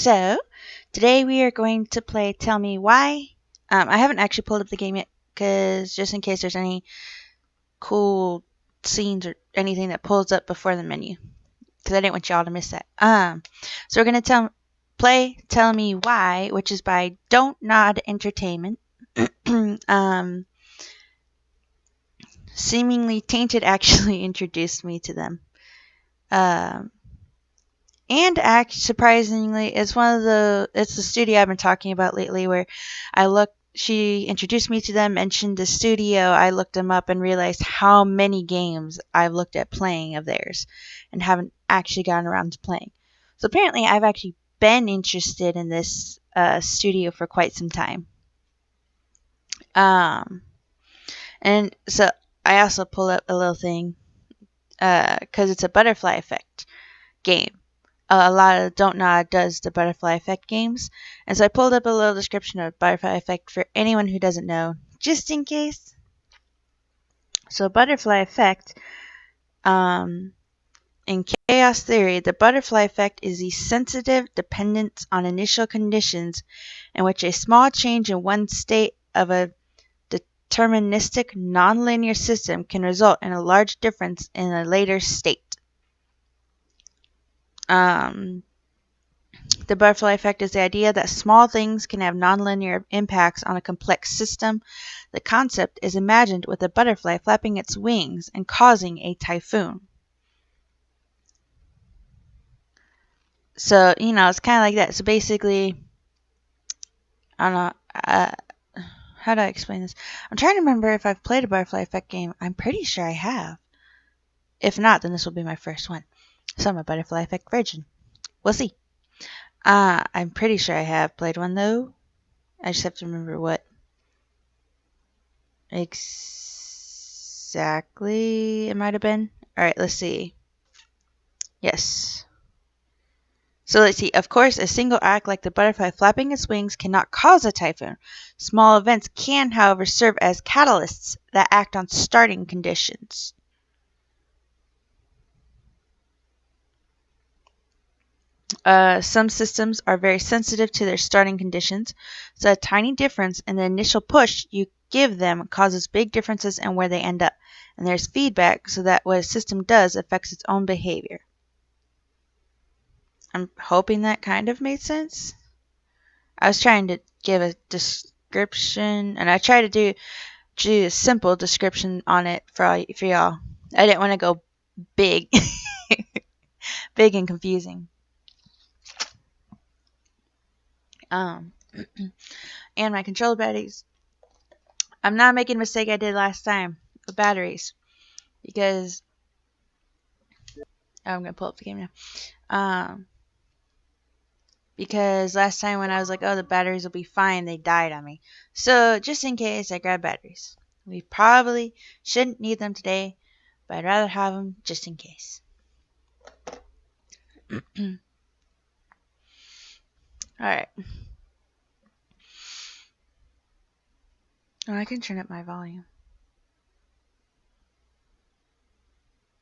So, today we are going to play Tell Me Why. I haven't actually pulled up the game yet, because just in case there's any cool scenes or anything that pulls up before the menu, because I didn't want y'all to miss that. So we're going to play Tell Me Why, which is by Don't Nod Entertainment. Seemingly Tainted actually introduced me to them. And surprisingly, it's the studio I've been talking about lately where she introduced me to them, mentioned the studio, I looked them up and realized how many games I've looked at playing of theirs and haven't actually gotten around to playing. So apparently I've actually been interested in this studio for quite some time. And so I also pulled up a little thing because it's a butterfly effect game. A lot of Don't Nod does the butterfly effect games. And so I pulled up a little description of butterfly effect for anyone who doesn't know, just in case. So butterfly effect, in chaos theory, the butterfly effect is the sensitive dependence on initial conditions in which a small change in one state of a deterministic nonlinear system can result in a large difference in a later state. The butterfly effect is the idea that small things can have nonlinear impacts on a complex system. The concept is imagined with a butterfly flapping its wings and causing a typhoon. So, it's kind of like that. So basically, I don't know. How do I explain this? I'm trying to remember if I've played a butterfly effect game. I'm pretty sure I have. If not, then this will be my first one. So I'm a butterfly effect virgin. We'll see. I'm pretty sure I have played one, though. I just have to remember what exactly it might have been. Alright, let's see. Yes. So let's see. Of course, a single act like the butterfly flapping its wings cannot cause a typhoon. Small events can, however, serve as catalysts that act on starting conditions. Some systems are very sensitive to their starting conditions, so a tiny difference in the initial push you give them causes big differences in where they end up, and there's feedback so that what a system does affects its own behavior. I'm hoping that kind of made sense. I was trying to give a description, and I tried to do a simple description on it for y'all. I didn't want to go big, big and confusing. And my controller batteries. I'm not making a mistake I did last time with batteries, because I'm gonna pull up the game now. Because last time when I was like, oh, the batteries will be fine, they died on me. So just in case, I grabbed batteries. We probably shouldn't need them today, but I'd rather have them just in case. Alright. Oh, I can turn up my volume.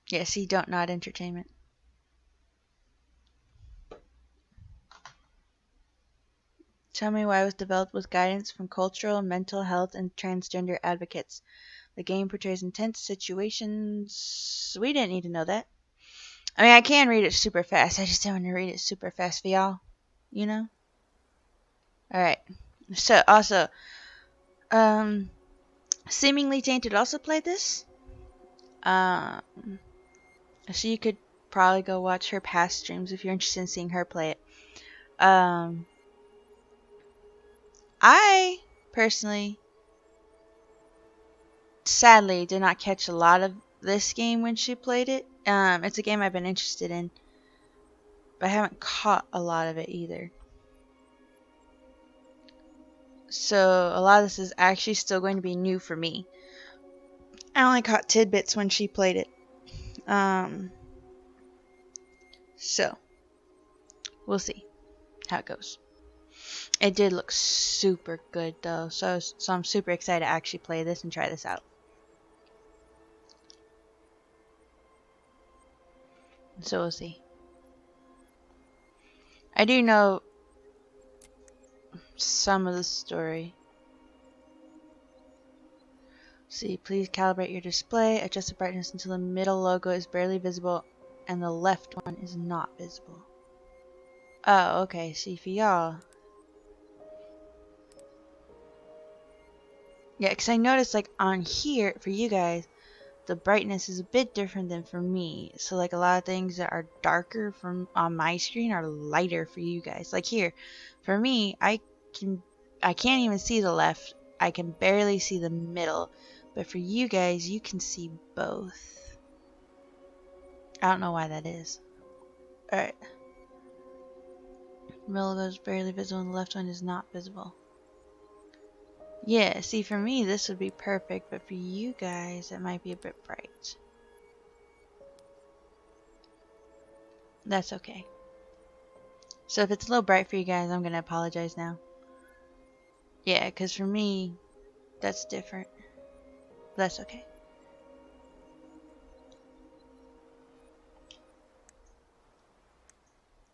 Yeah, see, Don't Nod Entertainment. Tell Me Why was developed with guidance from cultural, mental health, and transgender advocates. The game portrays intense situations. We didn't need to know that. I mean, I can read it super fast. I just don't want to read it super fast for y'all. You know? Alright. So, also, Seemingly Tainted also played this. So you could probably go watch her past streams if you're interested in seeing her play it. I personally, sadly, did not catch a lot of this game when she played it. It's a game I've been interested in, but I haven't caught a lot of it either. So a lot of this is actually still going to be new for me. I only caught tidbits when she played it. So we'll see how it goes. It did look super good though, so I'm super excited to actually play this and try this out. So we'll see. I do know some of the story. See, please calibrate your display. Adjust the brightness until the middle logo is barely visible and the left one is not visible. Oh, okay. See, for y'all. Yeah, because I noticed, like, on here, for you guys, the brightness is a bit different than for me. So, like, a lot of things that are darker from on my screen are lighter for you guys. Like here, for me, I can't even see the left. I can barely see the middle. But for you guys, you can see both. I don't know why that is. Alright. Middle logo is barely visible and the left one is not visible. Yeah, see, for me, this would be perfect, but for you guys, it might be a bit bright. That's okay. So if it's a little bright for you guys, I'm going to apologize now. Yeah, because for me, that's different. That's okay.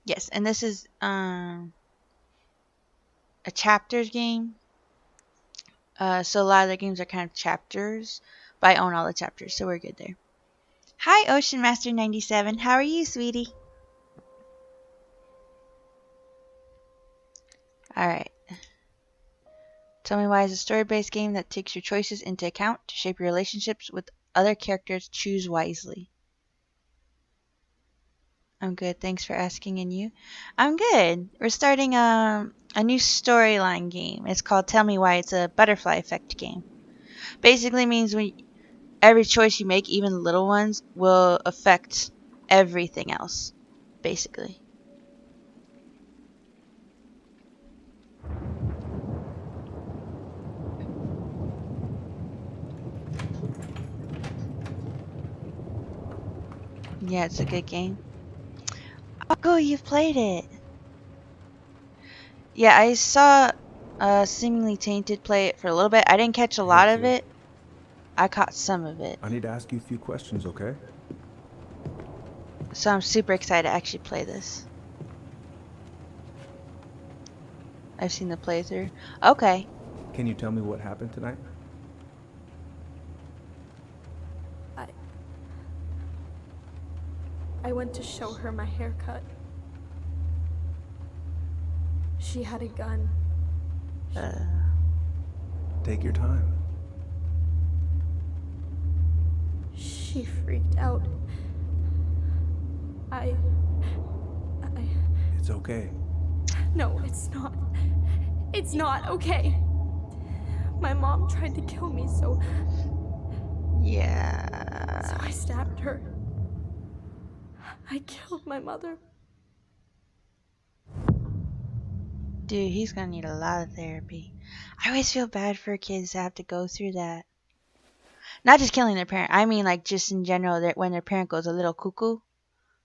Yes, and this is a chapters game. So a lot of the games are kind of chapters, but I own all the chapters, so we're good there. Hi, Ocean Master 97. How are you, sweetie? Alright. Tell me why is a story-based game that takes your choices into account to shape your relationships with other characters. Choose wisely. I'm good. Thanks for asking. And you? I'm good. We're starting a new storyline game. It's called Tell Me Why. It's a butterfly effect game. Basically means when every choice you make, even little ones, will affect everything else. Basically. Yeah, it's a good game. Oh, cool, you've played it. Yeah, I saw Seemingly Tainted play it for a little bit. I didn't catch a lot of it. I caught some of it. I need to ask you a few questions, okay? So I'm super excited to actually play this. I've seen the playthrough. Okay. Can you tell me what happened tonight? I went to show her my haircut. She had a gun. Take your time. She freaked out. It's okay. No, it's not. It's not okay. My mom tried to kill me, so Yeah. I stabbed her. I killed my mother. Dude, he's gonna need a lot of therapy. I always feel bad for kids that have to go through that. Not just killing their parent. I mean, like, just in general, that when their parent goes a little cuckoo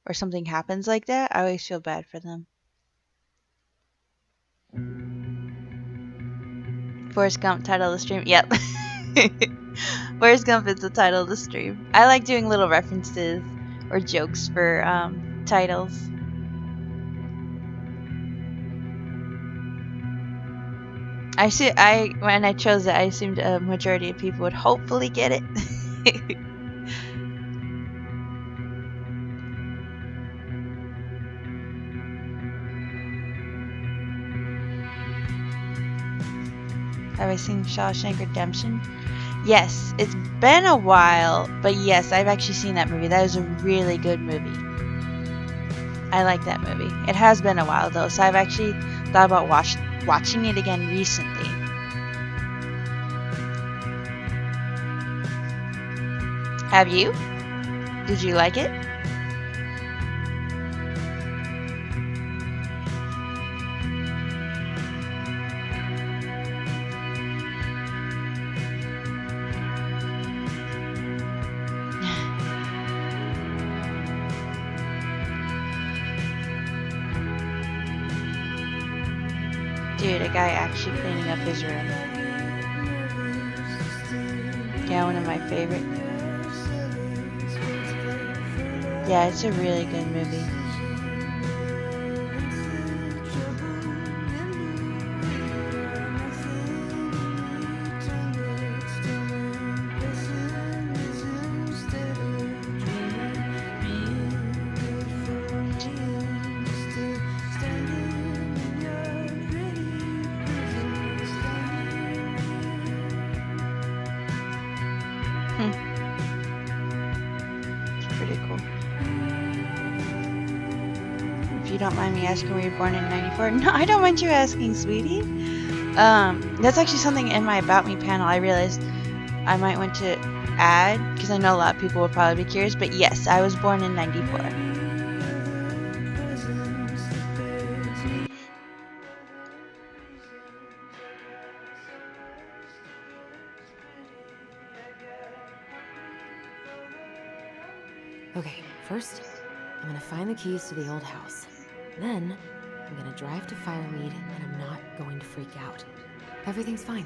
or something happens like that, I always feel bad for them. Forrest Gump, title of the stream. Yep. Forrest Gump is the title of the stream. I like doing little references or jokes for titles. When I chose it, I assumed a majority of people would hopefully get it. Have I seen Shawshank Redemption? Yes, it's been a while, but yes, I've actually seen that movie. That is a really good movie. I like that movie. It has been a while though, so I've actually thought about watching it again recently. Have you? Did you like it? Dude, a guy actually cleaning up his room. Yeah, one of my favorite. Yeah, it's a really good movie. It's pretty cool. If you don't mind me asking, were you born in 94? No, I don't mind you asking, sweetie. That's actually something in my About Me panel I realized I might want to add, because I know a lot of people will probably be curious, but yes, I was born in 94. Okay, first, I'm gonna find the keys to the old house. Then, I'm gonna drive to Fireweed, and I'm not going to freak out. Everything's fine.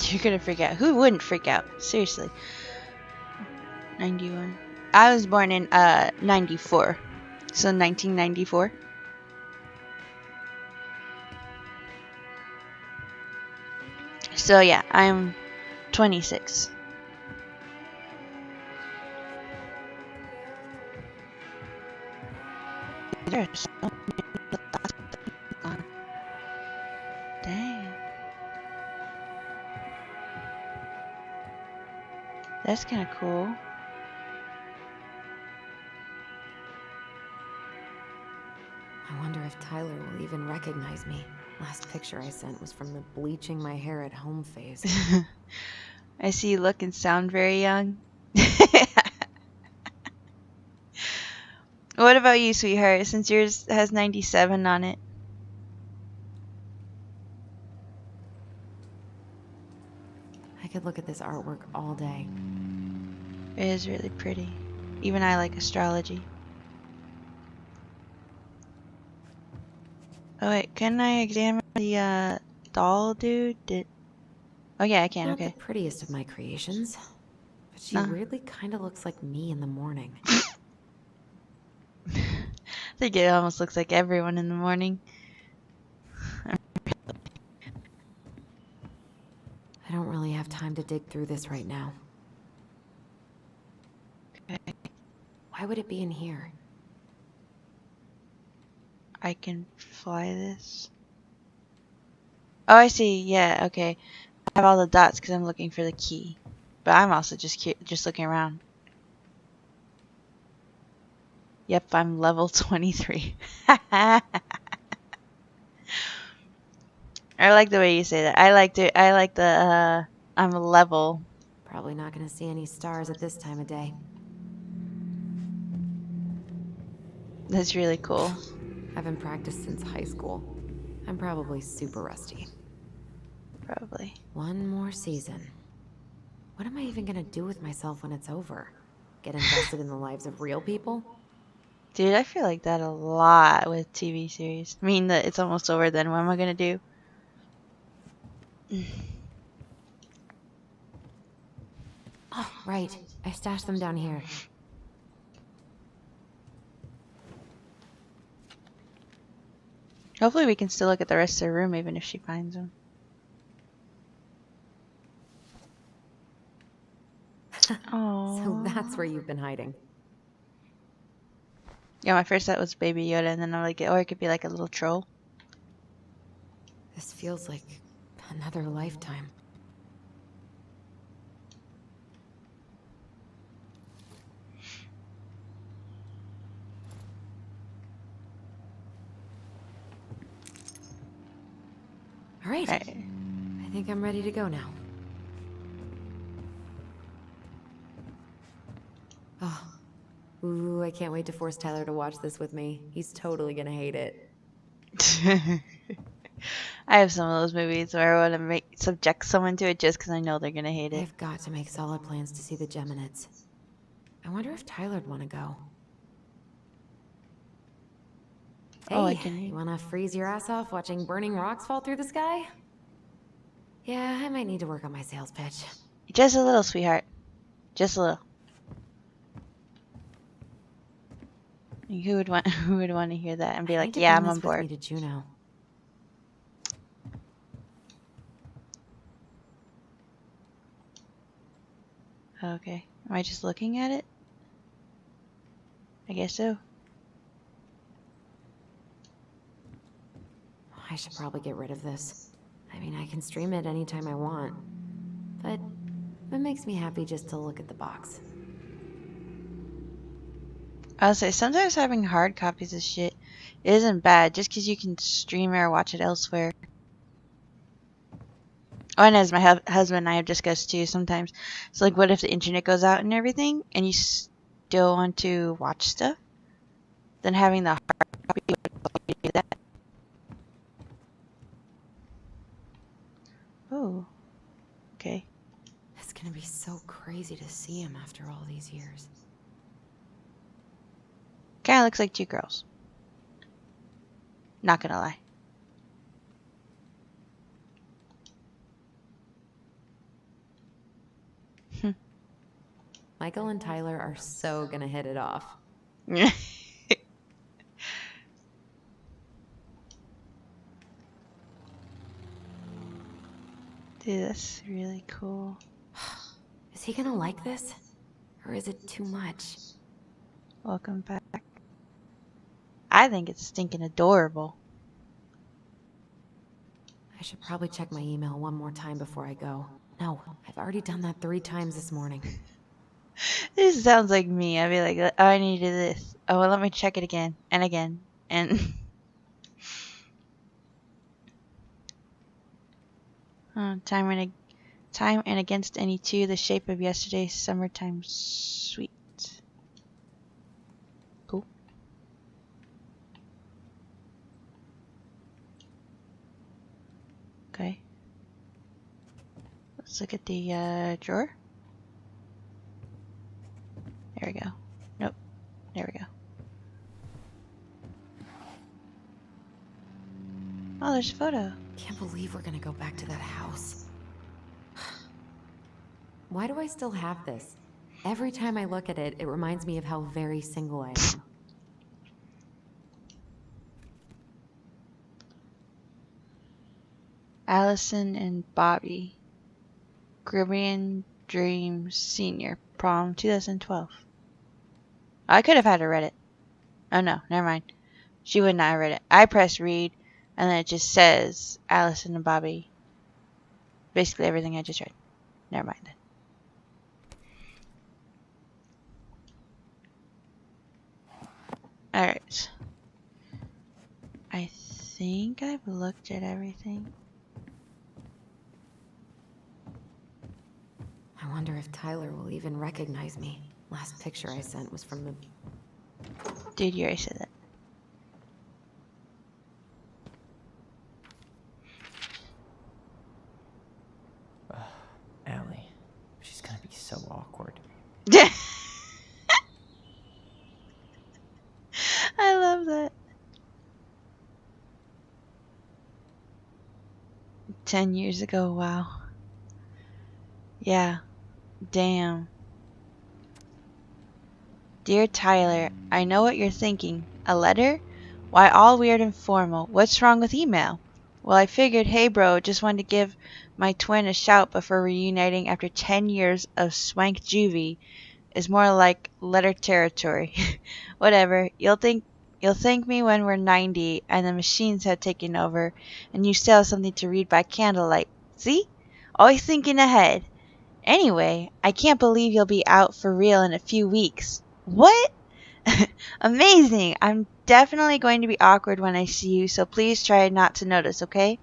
You're gonna freak out. Who wouldn't freak out? Seriously. 91. I was born in 94. So 1994. So yeah, I'm 26. There's so many dots on. Dang. That's kind of cool. I wonder if Tyler will even recognize me. Last picture I sent was from the bleaching my hair at home phase. I see you look and sound very young. What about you, sweetheart? Since yours has 97 on it. I could look at this artwork all day. It is really pretty. Even I like astrology. Oh wait, can I examine the doll dude? Oh yeah, I can, Not okay. the prettiest of my creations, but she Nah. weirdly kind of looks like me in the morning. I think it almost looks like everyone in the morning. I don't really have time to dig through this right now. Okay. Why would it be in here? I can fly this. Oh, I see. Yeah, okay. I have all the dots because I'm looking for the key. But I'm also just looking around. Yep, I'm level 23. I like the way you say that. I like the I'm a level. Probably not gonna see any stars at this time of day. That's really cool. Haven't practiced since high school. I'm probably super rusty. Probably. One more season. What am I even gonna do with myself when it's over? Get invested in the lives of real people? Dude, I feel like that a lot with TV series. I mean, that it's almost over then. What am I gonna do? Oh, right. I stashed them down here. Hopefully we can still look at the rest of the room even if she finds them. Oh. So that's where you've been hiding. Yeah, my first thought was Baby Yoda, and then I'm like, or it could be like a little troll. This feels like another lifetime. All right. Alright. I think I'm ready to go now. Oh. Ooh, I can't wait to force Tyler to watch this with me. He's totally gonna hate it. I have some of those movies where I want to subject someone to it just because I know they're gonna hate it. I've got to make solid plans to see the Geminids. I wonder if Tyler'd want to go. Hey, Oh, I can. you wanna freeze your ass off watching burning rocks fall through the sky? Yeah, I might need to work on my sales pitch. Just a little, sweetheart. Just a little. Who would want? Who would want to hear that and be I like, need to "Yeah, bring I'm on this with board." me to Juneau. Okay. Am I just looking at it? I guess so. I should probably get rid of this. I mean, I can stream it anytime I want. But It makes me happy just to look at the box. I'll say sometimes having hard copies of shit isn't bad just because you can stream it or watch it elsewhere. Oh, and as my husband and I have discussed too, sometimes it's like, what if the internet goes out and everything, and you still want to watch stuff? Then having the hard copy would allow you to do that. Oh, okay. It's gonna be so crazy to see him after all these years. Kind of looks like two girls. Not gonna lie. Michael and Tyler are so gonna hit it off. Dude, that's really cool. Is he gonna like this? Or is it too much? Welcome back. I think it's stinking adorable. I should probably check my email one more time before I go. No, I've already done that 3 times this morning. This sounds like me. I'd be like, oh, I need to do this. Oh, well, let me check it again and again. And time and against any two, the shape of yesterday's summertime sweet. Cool. Okay. Let's look at the drawer. There we go. Nope. There we go. Oh, there's a photo. Can't believe we're gonna go back to that house. Why do I still have this? Every time I look at it, it reminds me of how very single I am. Allison and Bobby. Caribbean Dreams Senior. Prom 2012. I could have had her read it. Oh no, never mind. She would not have read it. I press read, and then it just says Allison and Bobby. Basically everything I just read. Never mind then. Alright. I think I've looked at everything. I wonder if Tyler will even recognize me. Last picture I sent was from the... Dude, you already said that. Allie, she's gonna be so awkward. I love that. 10 years ago, wow. Yeah. Damn. Dear Tyler, I know what you're thinking. A letter? Why all weird and formal? What's wrong with email? Well, I figured, hey bro, just wanted to give my twin a shout before reuniting after 10 years of swank juvie is more like letter territory. Whatever. You'll thank me when we're 90 and the machines have taken over and you still have something to read by candlelight. See? Always thinking ahead. Anyway, I can't believe you'll be out for real in a few weeks. What? Amazing! I'm definitely going to be awkward when I see you, so please try not to notice, okay?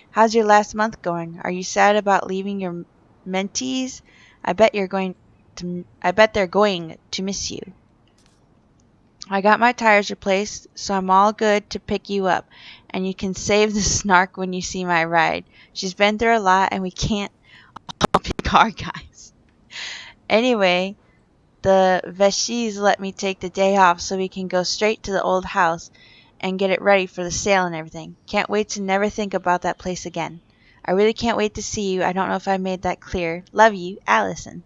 How's your last month going? Are you sad about leaving your mentees? I bet they're going to miss you. I got my tires replaced, so I'm all good to pick you up, and you can save the snark when you see my ride. She's been through a lot, and we can't all be car guys. Anyway, the Veshies let me take the day off so we can go straight to the old house and get it ready for the sale and everything. Can't wait to never think about that place again. I really can't wait to see you. I don't know if I made that clear. Love you, Allison.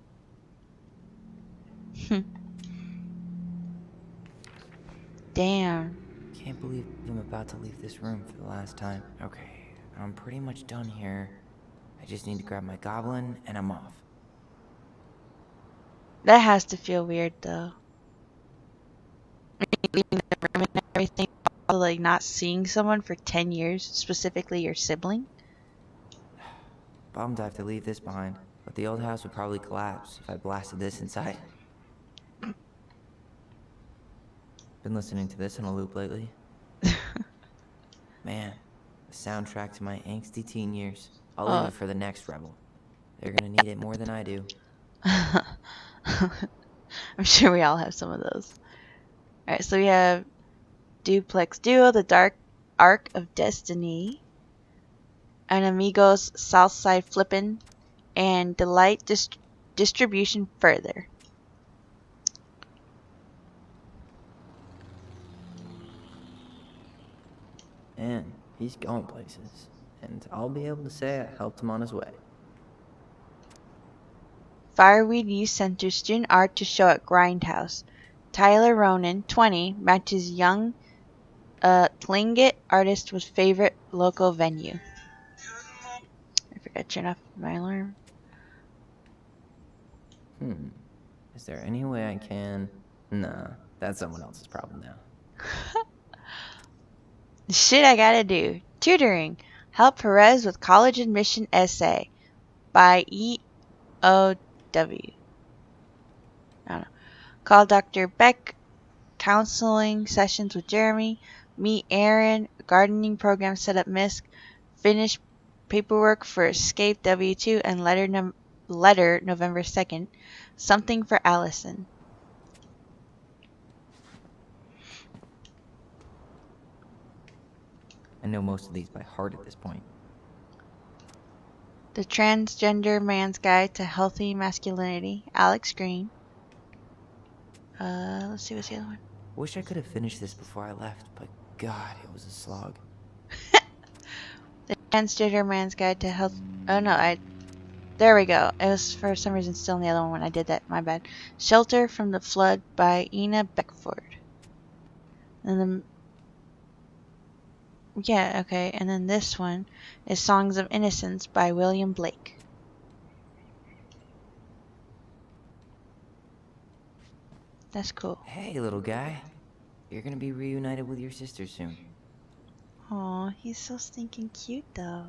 Damn. Can't believe I'm about to leave this room for the last time. Okay, I'm pretty much done here. I just need to grab my goblin and I'm off. That has to feel weird though. Leaving the room and everything, like not seeing someone for 10 years, specifically your sibling. Bummed I have to leave this behind. but the old house would probably collapse if I blasted this inside. Been listening to this on a loop lately. Man, the soundtrack to my angsty teen years. I'll leave Oh. it for the next rebel. They're gonna need it more than I do. I'm sure we all have some of those. Alright, so we have Duplex Duo, The Dark Arc of Destiny, and Amigos Southside Flippin', and Delight Distribution Further. And he's going places. And I'll be able to say I helped him on his way. Fireweed Youth Center student art to show at Grindhouse. Tyler Ronan, 20, matches young Tlingit artist with favorite local venue. I forgot to turn off my alarm. Is there any way I can... Nah, that's someone else's problem now. The shit I gotta do. Tutoring. Help Perez with college admission essay. By E.O.W. I don't know. Call Dr. Beck. Counseling sessions with Jeremy. Meet Aaron. Gardening program set up MISC. Finish paperwork for Escape W2 and letter November 2nd. Something for Allison. I know most of these by heart at this point. The Transgender Man's Guide to Healthy Masculinity. Alex Green. Let's see what's the other one. Wish I could have finished this before I left, but God, it was a slog. The Transgender Man's Guide to Health. Oh no, there we go. It was for some reason still in the other one when I did that. My bad. Shelter from the Flood by Ina Beckford. And then, yeah, okay. And then this one is Songs of Innocence by William Blake. That's cool. Hey, little guy. You're gonna be reunited with your sister soon. Aw, he's so stinking cute though.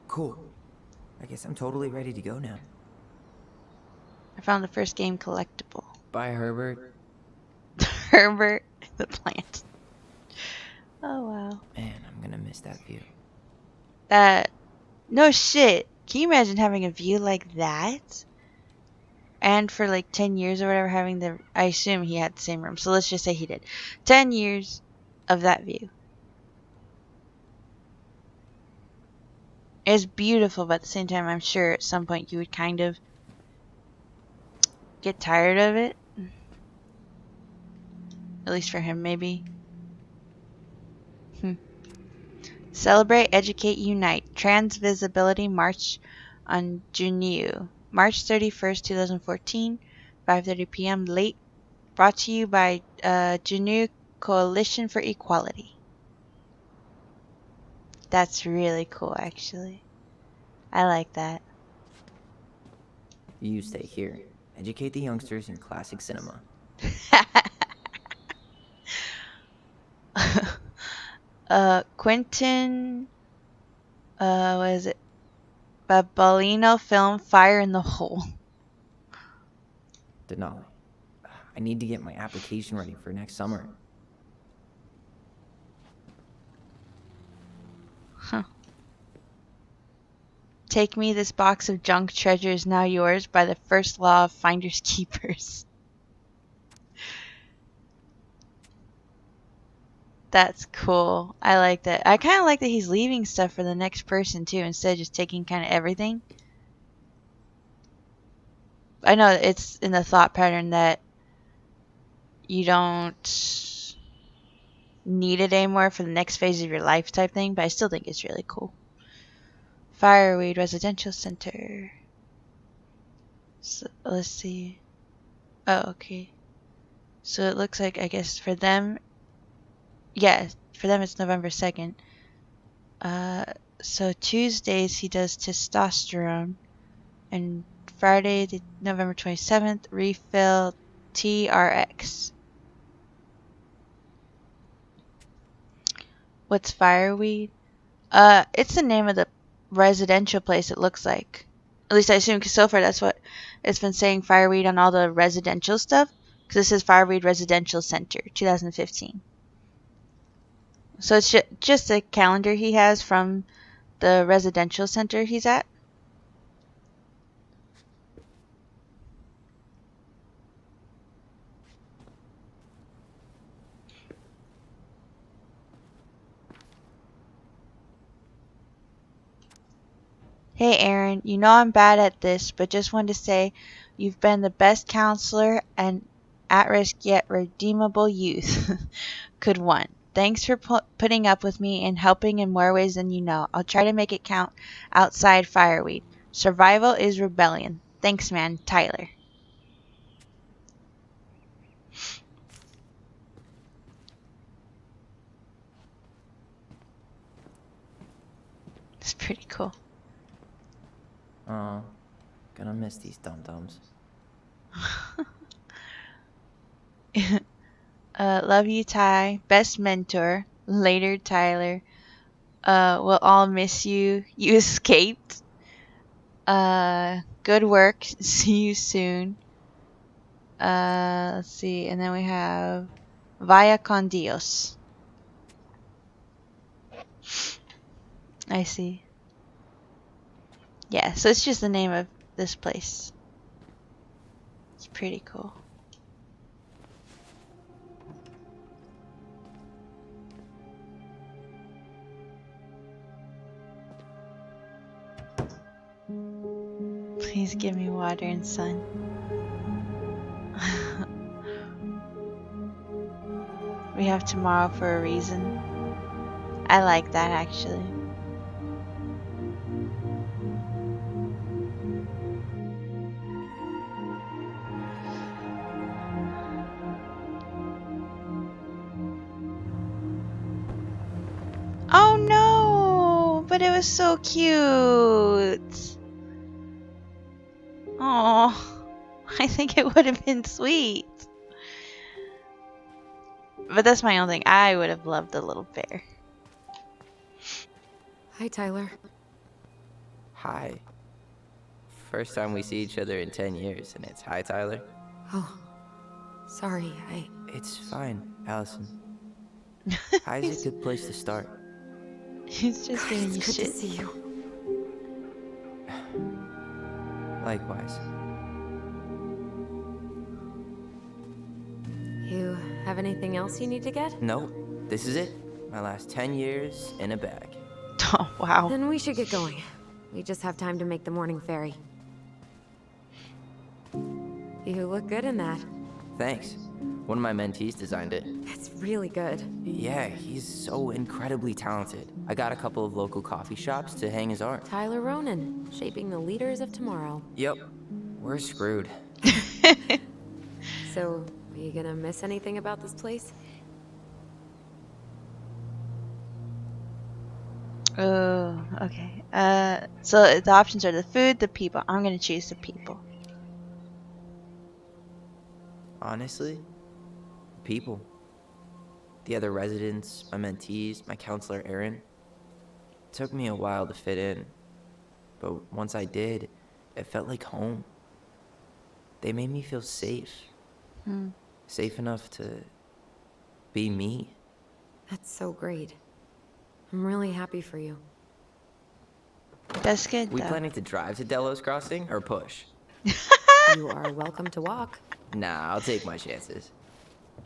Cool. I guess I'm totally ready to go now. I found the first game collectible. Bye, Herbert. Herbert the plant. Oh wow. Man, I'm gonna miss that view. No shit. Can you imagine having a view like that? And for like 10 years or whatever, having I assume he had the same room. So let's just say he did. 10 years of that view. It's beautiful, but at the same time, I'm sure at some point you would kind of get tired of it. At least for him, maybe. Celebrate, Educate, Unite. Trans Visibility March on Junio. March 31st, 2014, 5:30 p.m. late. Brought to you by Junio Coalition for Equality. That's really cool, actually. I like that. You stay here. Educate the youngsters in classic cinema. Quentin, what is it? Babolino film Fire in the Hole. Denali. I need to get my application ready for next summer. Huh. Take Me, This Box of Junk Treasure is Now Yours by the First Law of Finders Keepers. That's cool. I like that. I kind of like that he's leaving stuff for the next person too, instead of just taking kind of everything. I know it's in the thought pattern that you don't need it anymore for the next phase of your life type thing, but I still think it's really cool. Fireweed Residential Center. So, let's see. Oh, okay. So it looks like, I guess, for them, yeah, for them it's November 2nd. So Tuesdays he does Testosterone, and Friday, November 27th, Refill TRX. What's fireweed? It's the name of the residential place, it looks like. At least I assume, because so far that's what it's been saying, fireweed on all the residential stuff. Because this is Fireweed Residential Center, 2015. So it's just a calendar he has from the residential center he's at. Hey Aaron, you know I'm bad at this, but just wanted to say you've been the best counselor and at-risk yet redeemable youth could want. Thanks for putting up with me and helping in more ways than you know. I'll try to make it count outside fireweed. Survival is rebellion. Thanks, man. Tyler. It's pretty cool. Oh, gonna miss these dum-dums. Love you, Ty. Best mentor. Later, Tyler. We'll all miss you. You escaped. Good work. See you soon. Let's see. And then we have Vaya con Dios. I see. Yeah, so it's just the name of this place. It's pretty cool. Please give me water and sun. We have tomorrow for a reason. I like that actually. Oh no! But it was so cute. Oh, I think it would have been sweet. But that's my own thing. I would have loved the little bear. Hi, Tyler. Hi. First time we see each other in 10 years, and it's hi, Tyler. Oh, sorry, It's fine, Allison. Hi's a good place to start. He's just giving you It's good shit. to see you. Likewise. You have anything else you need to get? Nope, this is it. My last 10 years in a bag. Oh, wow. Then we should get going. We just have time to make the morning ferry. You look good in that. Thanks. One of my mentees designed it. It's really good. Yeah, he's so incredibly talented. I got a couple of local coffee shops to hang his art. Tyler Ronan, shaping the leaders of tomorrow. Yep, we're screwed. So, are you gonna miss anything about this place? Oh, okay. So the options are the food, the people. I'm gonna choose the people. Honestly, people. The other residents, my mentees, my counselor Aaron. It took me a while to fit in, but once I did, it felt like home. They made me feel safe. Safe enough to be me. That's so great. I'm really happy for you. That's good We though. planning to drive to Delos Crossing or push? You are welcome to walk. Nah, I'll take my chances.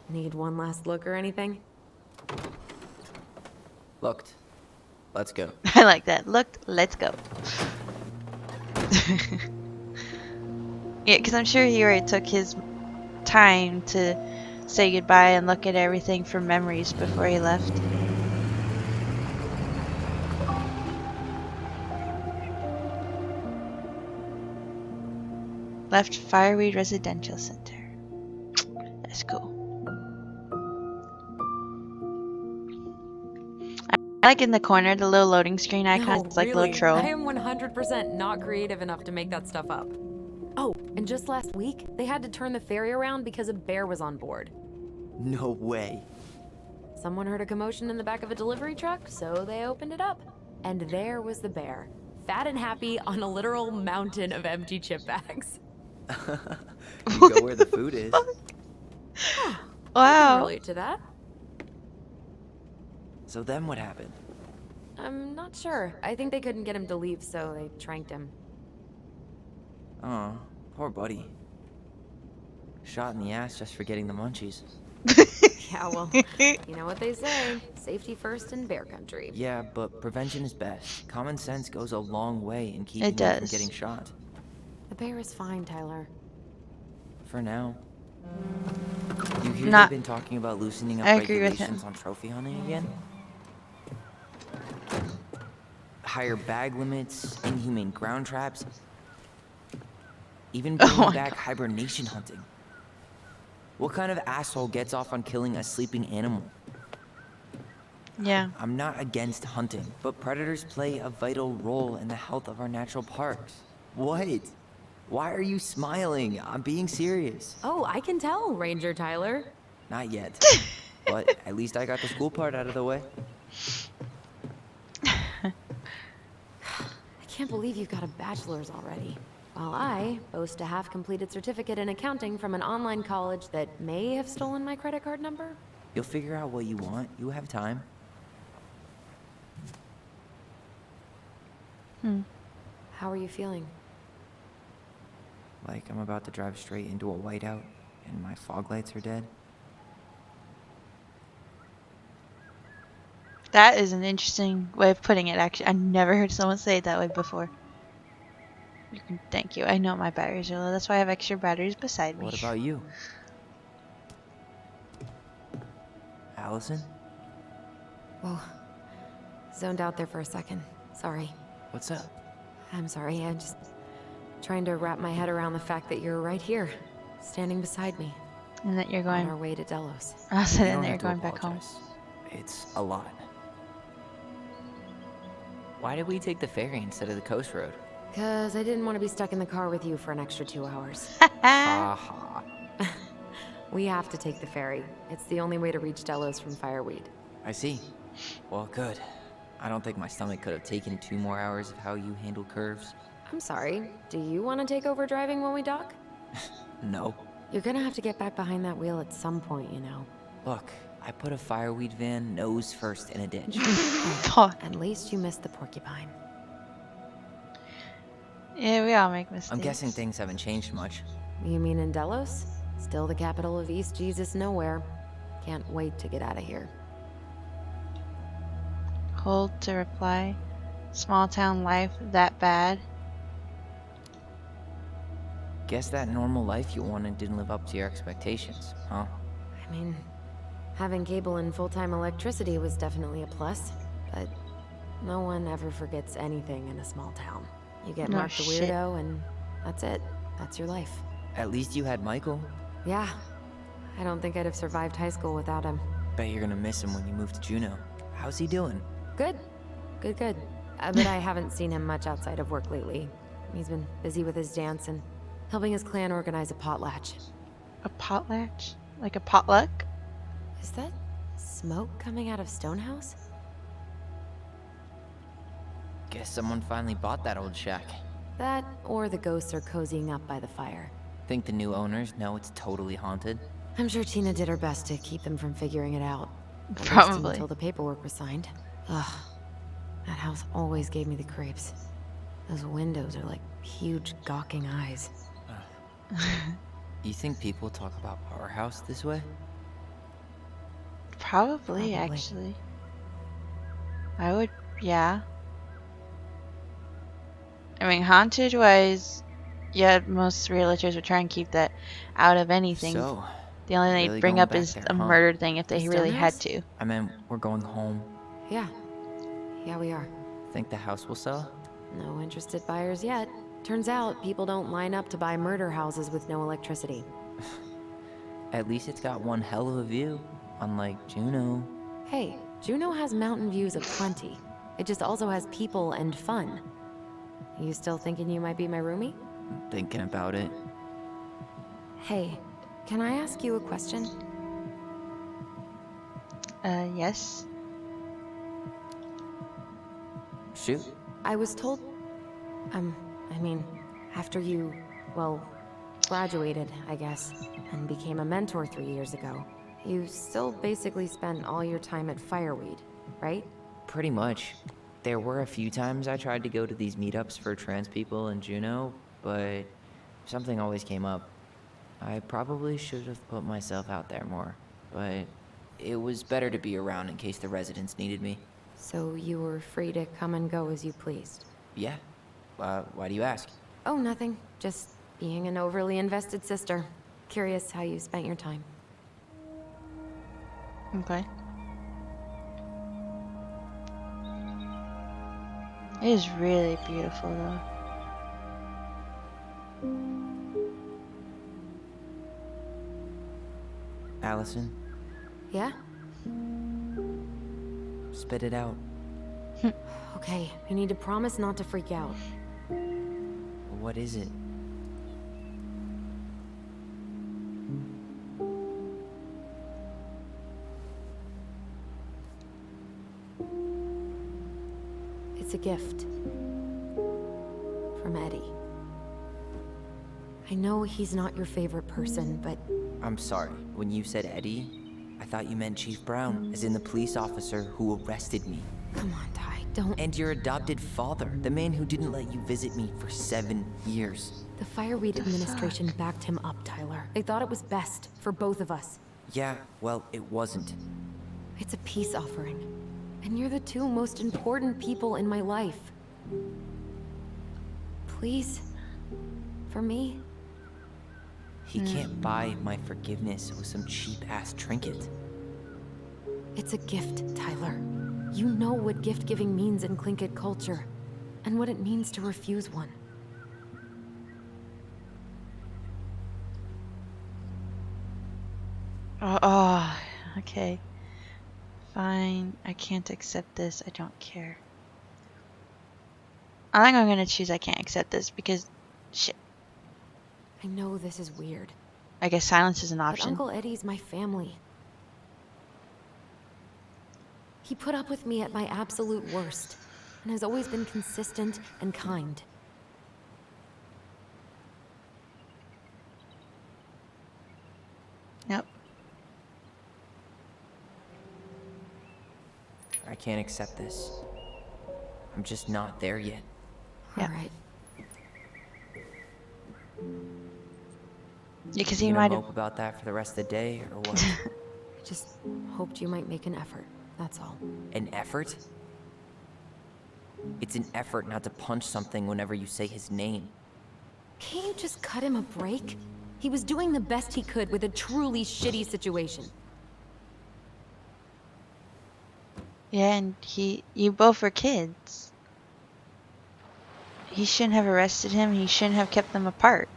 Need one last look or anything? Looked. Let's go. I like that. Look, let's go. Yeah, because I'm sure he already took his time to say goodbye and look at everything for memories before he left. Left Fireweed Residential Center. That's cool. I like in the corner, the little loading screen icon. It's like a little troll. I am 100% not creative enough to make that stuff up. Oh, and just last week, they had to turn the ferry around because a bear was on board. No way. Someone heard a commotion in the back of a delivery truck, so they opened it up. And there was the bear, fat and happy on a literal mountain of empty chip bags. You go where the food is. I can Wow. relate to that. So then what happened? I'm not sure. I think they couldn't get him to leave, so they tranked him. Oh, poor buddy. Shot in the ass just for getting the munchies. Yeah, well, you know what they say. Safety first in bear country. Yeah, but prevention is best. Common sense goes a long way in keeping It him from does. getting shot. The bear is fine, Tyler. For now. You hear Not- they've been talking about loosening up I agree with him. regulations on trophy hunting again? Higher bag limits, inhumane ground traps, even bringing my back hibernation hunting. What kind of asshole gets off on killing a sleeping animal? Yeah. I'm not against hunting, but predators play a vital role in the health of our natural parks. What? Why are you smiling? I'm being serious. Oh, I can tell, Ranger Tyler. Not yet. But at least I got the school part out of the way. I can't believe you've got a bachelor's already. While I boast a half-completed certificate in accounting from an online college that may have stolen my credit card number. You'll figure out what you want. You have time. How are you feeling? Like I'm about to drive straight into a whiteout and my fog lights are dead. That is an interesting way of putting it, actually. I never heard someone say it that way before. Thank you. I know my batteries are low. That's why I have extra batteries beside me. What about you? Allison? Whoa. Zoned out there for a second. Sorry. What's up? I'm sorry. I'm just trying to wrap my head around the fact that you're right here, standing beside me, And that you're on going. our way to Delos. I'll sit You in don't there have to going back home. apologize. It's a lot. Why did we take the ferry instead of the coast road? Because I didn't want to be stuck in the car with you for an extra 2 hours. Ha ha. We have to take the ferry. It's the only way to reach Delos from Fireweed. I see. Well, good. I don't think my stomach could have taken 2 more hours of how you handle curves. I'm sorry. Do you want to take over driving when we dock? No. You're gonna have to get back behind that wheel at some point, you know. Look, I put a fireweed van nose first in a ditch. At least you missed the porcupine. Yeah, we all make mistakes. I'm guessing things haven't changed much. You mean in Delos? Still the capital of East Jesus Nowhere. Can't wait to get out of here. Cold to reply. Small town life that bad? Guess that normal life you wanted didn't live up to your expectations, huh? I mean, having cable and full-time electricity was definitely a plus, but no one ever forgets anything in a small town. You get No marked a shit. weirdo and that's it. That's your life. At least you had Michael. Yeah. I don't think I'd have survived high school without him. Bet you're gonna miss him when you move to Juneau. How's he doing? Good. Good. But I haven't seen him much outside of work lately. He's been busy with his dance and helping his clan organize a potlatch. A potlatch? Like a potluck? Is that smoke coming out of Stonehouse? Guess someone finally bought that old shack. That, or the ghosts are cozying up by the fire. Think the new owners know it's totally haunted? I'm sure Tina did her best to keep them from figuring it out. At least Probably. until the paperwork was signed. Ugh. That house always gave me the creeps. Those windows are like huge gawking eyes. You think people talk about our house this way? Probably, Probably. actually. I would, yeah. I mean, haunted wise, yeah, most realtors would try and keep that out of anything. So, The only thing really they'd bring going up back is there, a huh? murder thing if they The really had Stonehouse? to. I meant we're going home. Yeah. Yeah, we are. Think the house will sell? No interested buyers yet. Turns out people don't line up to buy murder houses with no electricity. At least it's got one hell of a view, unlike Juneau. Hey, Juneau has mountain views aplenty. It just also has people and fun. You still thinking you might be my roomie? Thinking about it. Hey, can I ask you a question? Yes. Shoot. I was told, I mean, after you, well, graduated, I guess, and became a mentor 3 years ago, you still basically spent all your time at Fireweed, right? Pretty much. There were a few times I tried to go to these meetups for trans people in Juneau, but something always came up. I probably should have put myself out there more, but it was better to be around in case the residents needed me. So you were free to come and go as you pleased. Yeah. Why do you ask? Oh, nothing. Just being an overly invested sister. Curious how you spent your time. Okay. It is really beautiful, though. Allison, Yeah? spit it out. Okay, you need to promise not to freak out. What is it? It's a gift. From Eddie. I know he's not your favorite person, but I'm sorry. When you said Eddie, I thought you meant Chief Brown, as in the police officer who arrested me. come on, Ty, don't. And your adopted father, the man who didn't let you visit me for 7 years. The Fireweed administration backed him up, Tyler. They thought it was best for both of us. Yeah, well, it wasn't. It's a peace offering. And you're the two most important people in my life. Please? For me? He can't buy my forgiveness with some cheap-ass trinket. It's a gift, Tyler. You know what gift-giving means in Tlingit culture, and what it means to refuse one. Oh, okay. Fine. I can't accept this. I don't care. I think I'm gonna choose I can't accept this because, shit. I know this is weird, I guess silence is an but option. Uncle Eddie's my family. He put up with me at my absolute worst, and has always been consistent and kind. Yep. I can't accept this. I'm just not there yet. Yeah. All right. Because You he gonna might have. mope about that for the rest of the day, or what? I just hoped you might make an effort, that's all. An effort? It's an effort not to punch something whenever you say his name. Can't you just cut him a break? He was doing the best he could with a truly shitty situation. Yeah, and you both were kids. He shouldn't have arrested him. He shouldn't have kept them apart.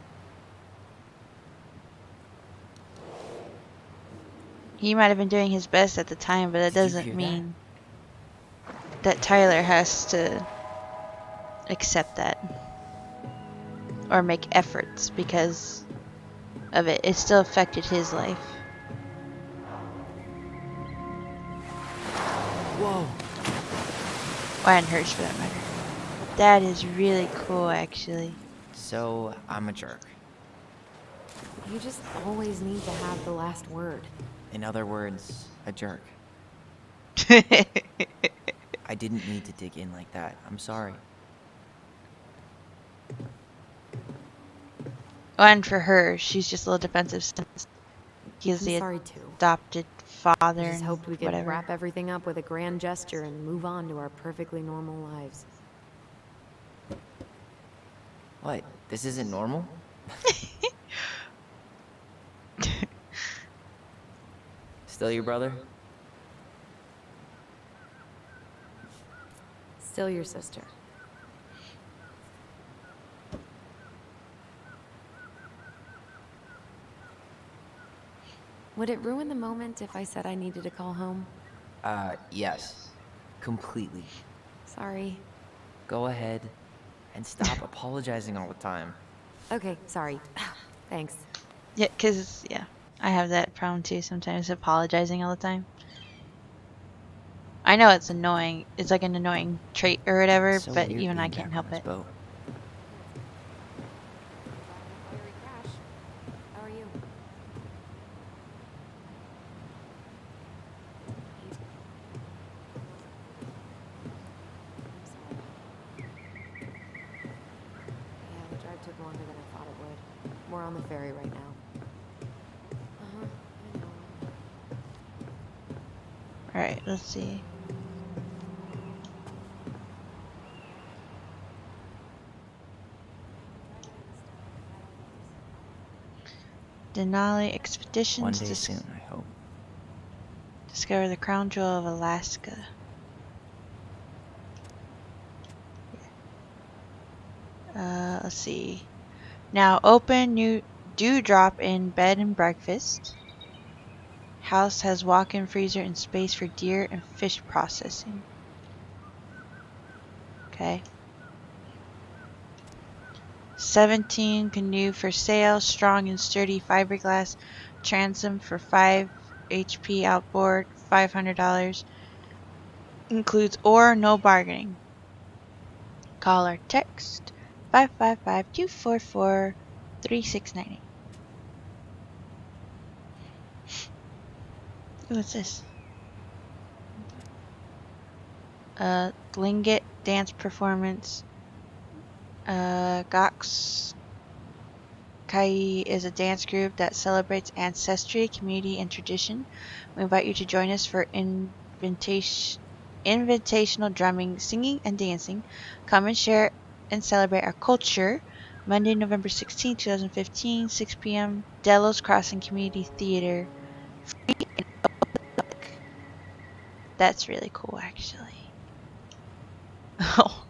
He might have been doing his best at the time, but that Did you doesn't hear that? mean that Tyler has to accept that or make efforts because of it. It still affected his life. Whoa! And hers for that matter. That is really cool, actually. So, I'm a jerk. You just always need to have the last word. In other words, a jerk. I didn't need to dig in like that. I'm sorry. And for her, she's just a little defensive since he's I'm the sorry too. adopted I father just and hoped we could whatever. wrap everything up with a grand gesture and move on to our perfectly normal lives. What? This isn't normal? Still your brother? Still your sister. Would it ruin the moment if I said I needed to call home? Yes. Completely. Sorry. Go ahead and stop apologizing all the time. Okay, sorry. Thanks. Yeah, 'cause yeah, I have that problem too sometimes, apologizing all the time. I know it's annoying. It's like an annoying trait or whatever, It's so but weird even I being can't back on help this it. boat. Fiery crash. How are you? Yeah, the drive took longer than I thought it would. We're on the ferry right now. Uh-huh, I know. Alright, let's see. Denali One Expeditions day soon, I hope. discover the crown jewel of Alaska. Let's see. Now open new dewdrop in bed and breakfast. House has walk-in freezer and space for deer and fish processing. Okay. 17 canoe for sale. Strong and sturdy fiberglass transom for 5 HP outboard. $500. Includes or no bargaining. Call or text 555-244-3698. What's this? Lingot dance performance. Gox Kai is a dance group that celebrates ancestry, community, and tradition. We invite you to join us for invitational drumming, singing, and dancing. Come and share and celebrate our culture. Monday, November 16, 2015, 6 p.m. Delos Crossing Community Theater. That's really cool, actually. Oh.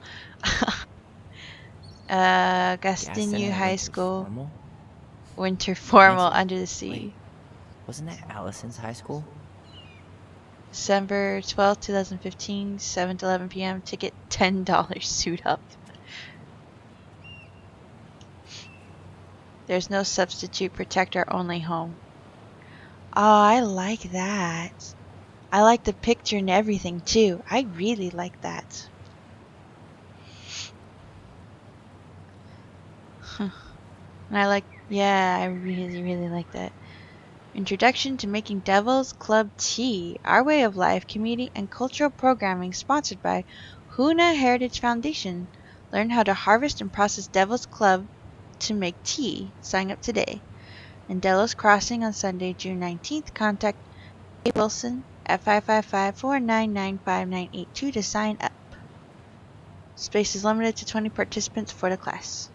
Gaston Gastineau at High Winter School. Formal? Winter Formal Fancy. Under the Wait, Sea. wasn't that Allison's high school? December 12th, 2015, 7 to 11 p.m. Ticket $10. Suit up. There's no substitute. Protect our only home. Oh, I like that. I like the picture and everything too. I really like that. Huh. And I like, yeah, I really, really like that. Introduction to Making Devil's Club Tea, Our Way of Life, Community, and Cultural Programming, sponsored by Huna Heritage Foundation. Learn how to harvest and process Devil's Club to make tea. Sign up today. And Delos Crossing on Sunday, June 19th. Contact Dave Wilson at 555-499-5982 to sign up. Space is limited to 20 participants for the class.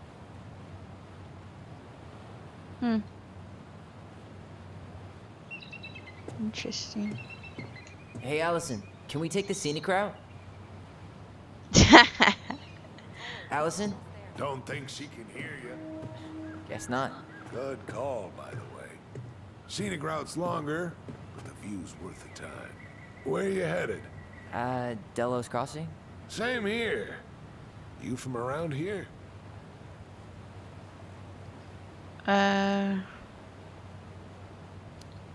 Interesting. Hey, Allison, can we take the scenic route? Allison? Don't think she can hear you. Guess not. Good call, by the way. Scenic route's longer, but the view's worth the time. Where you headed? Delos Crossing? Same here. You from around here?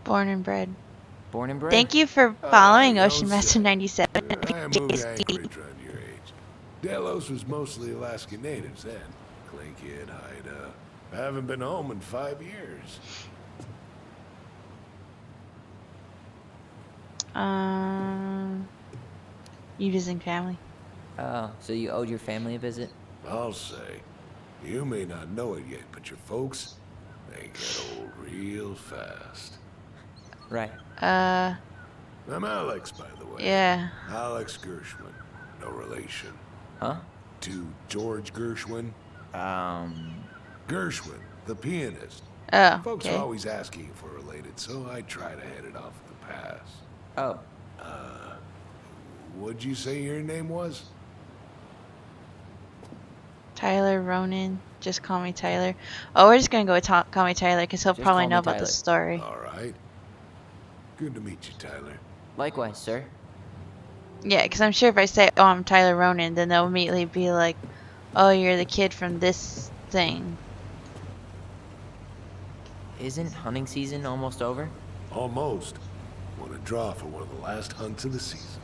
Born and bred. Born and bred? Thank you for following You don't Ocean Master say. 97. I moved to Anchorage around your age. Delos was mostly Alaskan natives then. Clay Kid, Haida. I haven't been home in 5 years. You visiting family? Oh, so you owed your family a visit? I'll say. You may not know it yet, but your folks, they get old real fast. Right. I'm Alex, by the way. Yeah. Alex Gershwin. No relation. Huh? To George Gershwin. Um, Gershwin, the pianist. Oh, Folks okay. are always asking if we're related, so I try to head it off at the pass. oh, What'd you say your name was? Tyler Ronan. Just call me Tyler. Oh, we're just gonna go with call me Tyler because he'll Just probably call me know about the Tyler. story. All right. Good to meet you, Tyler. likewise, sir. Yeah, because I'm sure if I say, "Oh, I'm Tyler Ronan," then they'll immediately be like, "Oh, you're the kid from this thing." Isn't hunting season almost over? Almost. Want to draw for one of the last hunts of the season.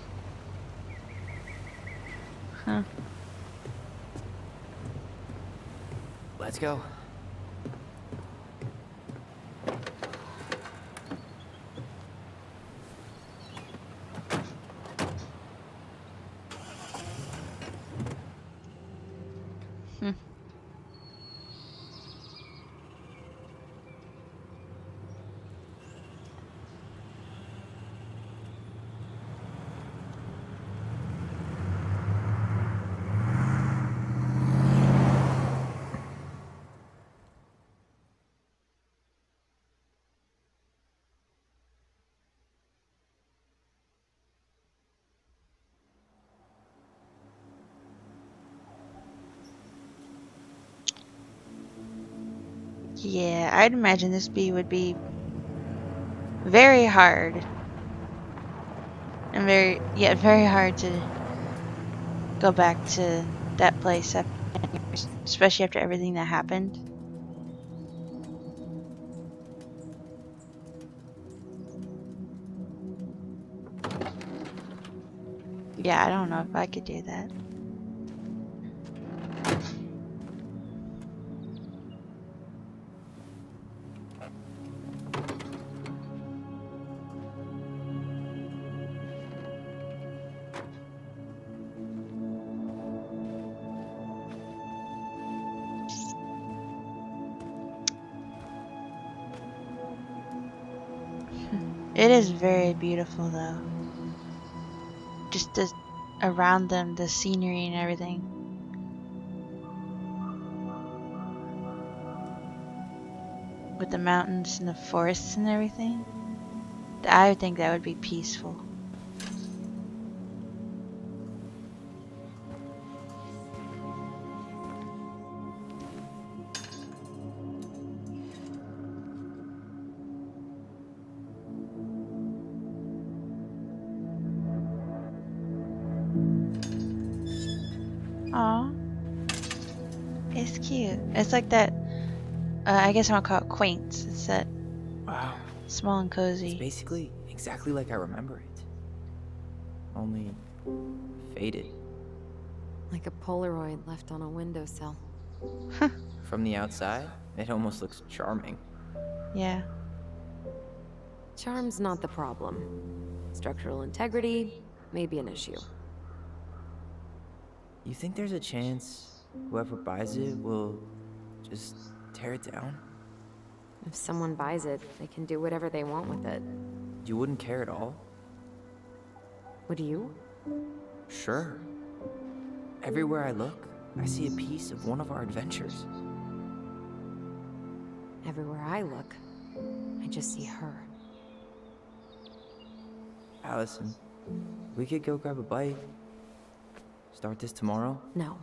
Huh. Let's go. Hmm. Yeah, I'd imagine this would be very hard. And very hard to go back to that place, especially after everything that happened. Yeah, I don't know if I could do that. It is very beautiful, though. Just around them, the scenery and everything. With the mountains and the forests and everything. I would think that would be peaceful. Aw, it's cute. It's like that, I guess I want to call it quaint. It's that Wow. small and It's cozy. basically exactly like I remember it. Only faded. Like a Polaroid left on a windowsill. From the outside, it almost looks charming. Yeah. Charm's not the problem. Structural integrity may be an issue. You think there's a chance whoever buys it will just tear it down? If someone buys it, they can do whatever they want with it. You wouldn't care at all? Would you? Sure. Everywhere I look, I see a piece of one of our adventures. Everywhere I look, I just see her. Allison, we could go grab a bite. Start this tomorrow? No.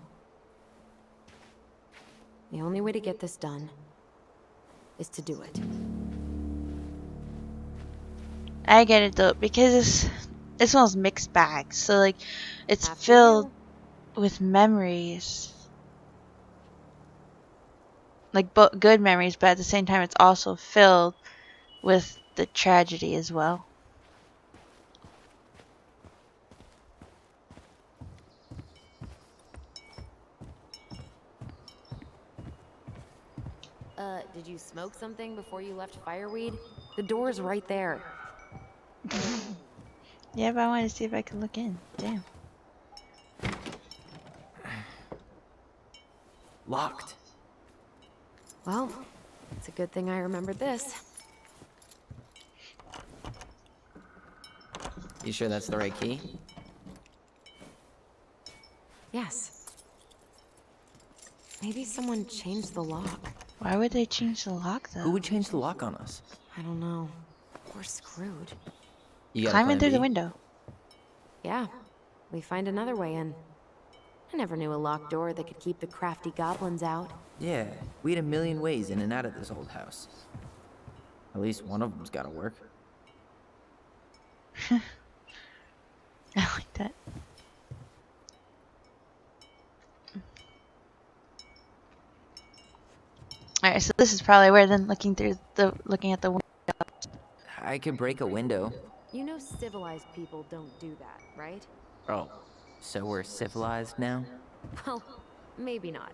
The only way to get this done is to do it. I get it though, because it's one of those mixed bags. So like, it's After filled you. with memories, like good memories, but at the same time, it's also filled with the tragedy as well. Did you smoke something before you left Fireweed? The door's right there. Yeah, but I wanted to see if I could look in. Damn. Locked. Well, it's a good thing I remembered this. You sure that's the right key? Yes. Maybe someone changed the lock. Why would they change the lock though? Who would change the lock on us? I don't know. We're screwed. You got a Climb in plan through the B? window. Yeah, we find another way in. I never knew a locked door that could keep the crafty goblins out. Yeah, we had a million ways in and out of this old house. At least one of them's gotta work. I like that. Alright, so this is probably where then looking at the window. I could break a window. You know civilized people don't do that, right? Oh, So we're civilized now? Well, maybe not.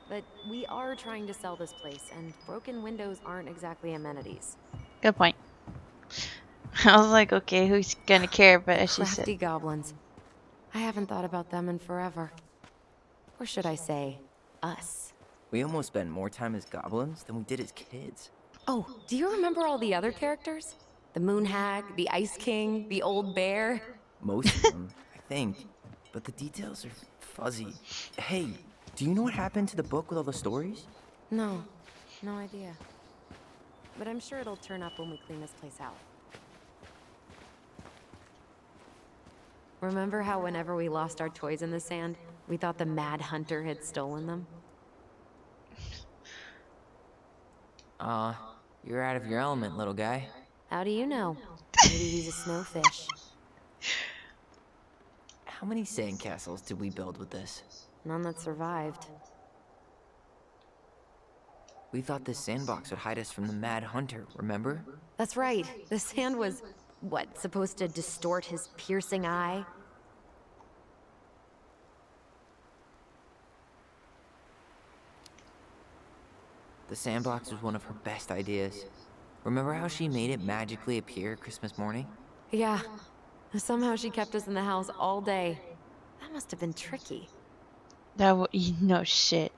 But we are trying to sell this place, and broken windows aren't exactly amenities. Good point. I was like, okay, who's gonna care? But as she said, Crafty goblins. I haven't thought about them in forever. Or should I say, us? We almost spent more time as goblins than we did as kids. Oh, do you remember all the other characters? The Moon Hag, the Ice King, the Old Bear? Most of them, I think. But the details are fuzzy. Hey, do you know what happened to the book with all the stories? No, no idea. But I'm sure it'll turn up when we clean this place out. Remember how whenever we lost our toys in the sand, we thought the Mad Hunter had stolen them? You're out of your element, little guy. How do you know? Maybe he's a snowfish. How many sandcastles did we build with this? None that survived. We thought this sandbox would hide us from the Mad Hunter, remember? That's right. The sand was, what, supposed to distort his piercing eye? The sandbox was one of her best ideas. Remember how she made it magically appear Christmas morning? Yeah. Somehow she kept us in the house all day. That must have been tricky. no shit.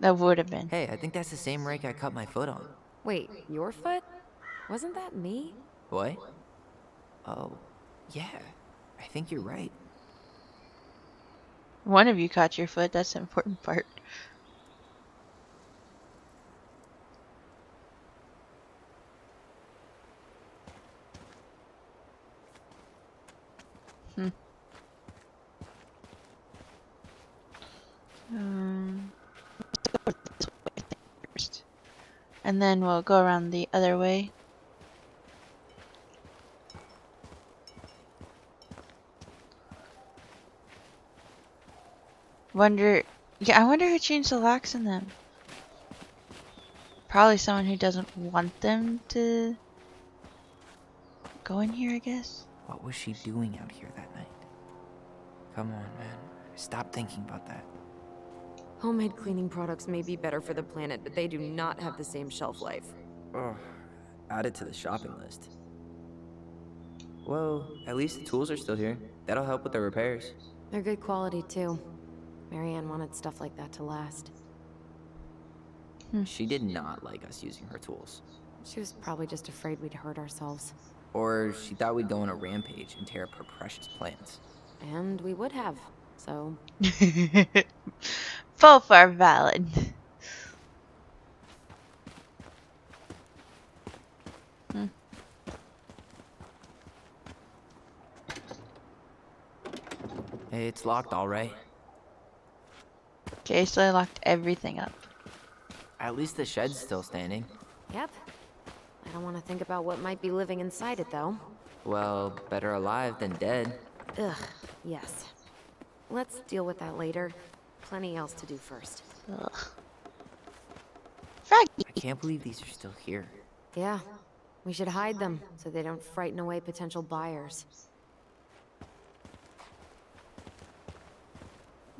That would have been. Hey, I think that's the same rake I cut my foot on. Wait, your foot? Wasn't that me? What? Oh, yeah. I think you're right. One of you caught your foot. That's the important part. Hmm. First. And then we'll go around the other way. Yeah, I wonder who changed the locks in them. Probably someone who doesn't want them to go in here, I guess. What was she doing out here that night? Come on, man. Stop thinking about that. Homemade cleaning products may be better for the planet, but they do not have the same shelf life. Ugh. Add it to the shopping list. Well, at least the tools are still here. That'll help with the repairs. They're good quality, too. Marianne wanted stuff like that to last. She did not like us using her tools. She was probably just afraid we'd hurt ourselves. Or she thought we'd go on a rampage and tear up her precious plants. And we would have, so... Both are valid. Hey, it's locked, all right. Okay, so I locked everything up. At least the shed's still standing. Yep. I don't want to think about what might be living inside it, though. Well, better alive than dead. Ugh, yes. Let's deal with that later. Plenty else to do first. Ugh. Froggy. I can't believe these are still here. Yeah. We should hide them, so they don't frighten away potential buyers.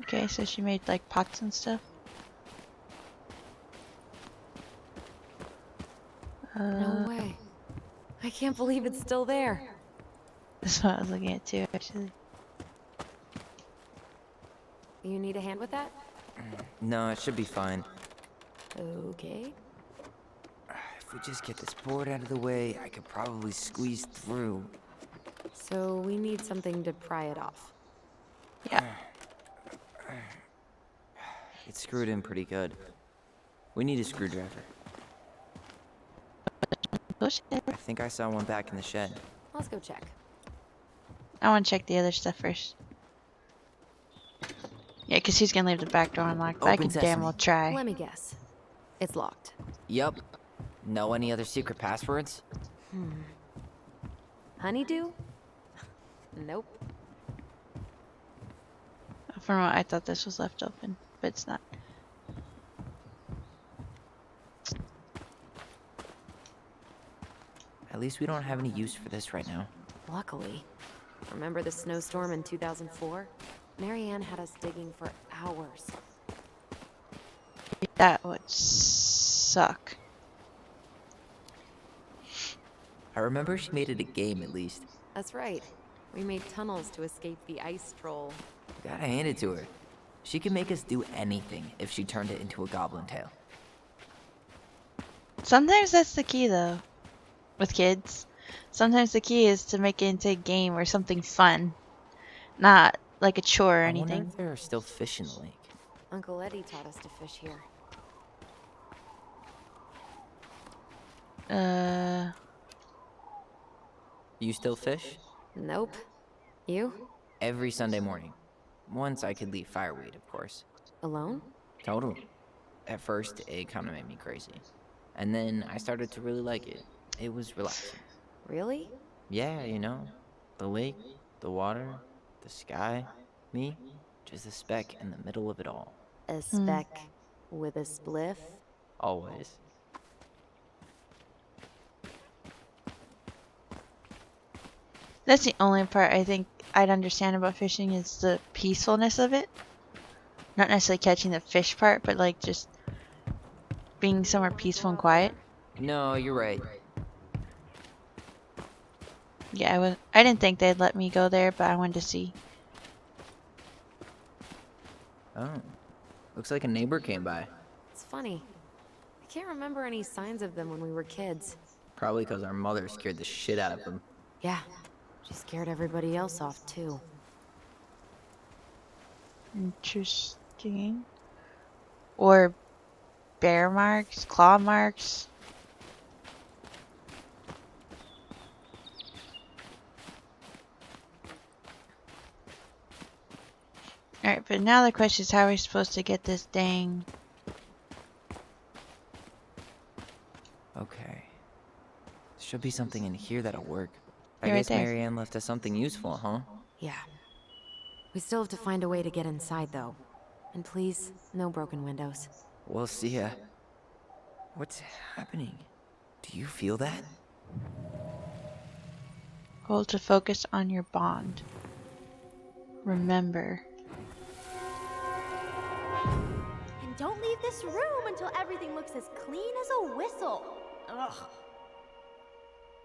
Okay, so she made like pots and stuff. No way. I can't believe it's still there. That's what I was looking at too, actually. You need a hand with that? No, it should be fine. Okay. If we just get this board out of the way, I could probably squeeze through. So we need something to pry it off. Yeah. It's screwed in pretty good. We need a screwdriver. Bullshit. I think I saw one back in the shed. Let's go check. I want to check the other stuff first. Yeah, because he's gonna leave the back door unlocked. But I Open can damn sesame. well try. Let me guess. It's locked. Yup. Know any other secret passwords? Honeydew? Nope. For a moment, I thought this was left open, but it's not. At least we don't have any use for this right now. Luckily. Remember the snowstorm in 2004? Marianne had us digging for hours. That would suck. I remember she made it a game at least. That's right. We made tunnels to escape the ice troll. Gotta hand it to her. She could make us do anything if she turned it into a goblin tale. Sometimes that's the key, though, with kids. Sometimes the key is to make it into a game or something fun, not like a chore or I wonder anything. if there are still fish in the lake. Uncle Eddie taught us to fish here. You still fish? Nope. You? Every Sunday morning. Once I could leave fireweed, of course. Alone? Totally. At first, it kind of made me crazy. And then I started to really like it. It was relaxing. Really? Yeah, you know, the lake, the water, the sky, me, just a speck in the middle of it all. A speck with a spliff? Always. That's the only part I think I'd understand about fishing is the peacefulness of it. Not necessarily catching the fish part, but like just being somewhere peaceful and quiet. No, you're right. Yeah, I didn't think they'd let me go there, but I wanted to see. Oh, looks like a neighbor came by. It's funny. I can't remember any signs of them when we were kids. Probably because our mother scared the shit out of them. Yeah. She scared everybody else off, too. Interesting. Or bear marks, claw marks. Alright, but now the question is, how are we supposed to get this dang... Okay. Should be something in here that'll work. I You're right guess there. Marianne left us something useful, huh? Yeah. We still have to find a way to get inside, though. And please, no broken windows. We'll see ya. What's happening? Do you feel that? Hold to focus on your bond. Remember. And don't leave this room until everything looks as clean as a whistle. Ugh.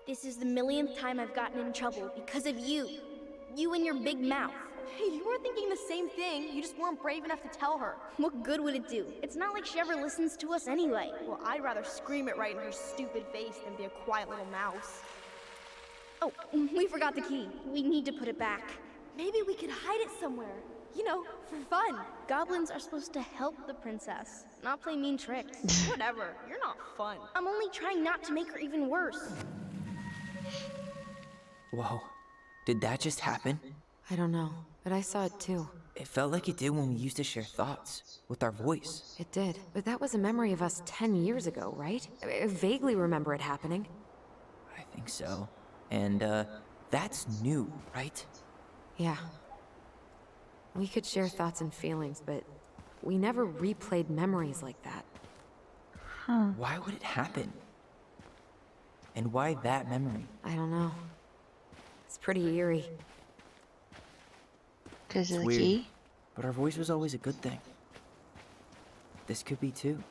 This is the millionth time I've gotten in trouble because of you. You and your big mouth. Hey, you were thinking the same thing. You just weren't brave enough to tell her. What good would it do? It's not like she ever listens to us anyway. Well, I'd rather scream it right in her stupid face than be a quiet little mouse. Oh, we forgot the key. We need to put it back. Maybe we could hide it somewhere. You know, for fun. Goblins are supposed to help the princess, not play mean tricks. Whatever, you're not fun. I'm only trying not to make her even worse. Whoa. Did that just happen? I don't know, but I saw it too. It felt like it did when we used to share thoughts with our voice. It did. But that was a memory of us 10 years ago, right? I vaguely remember it happening. I think so. And, that's new, right? Yeah. We could share thoughts and feelings, but we never replayed memories like that. Why would it happen? And why that memory? I don't know. It's pretty eerie. Because of the Weird. key? But our voice was always a good thing. This could be too.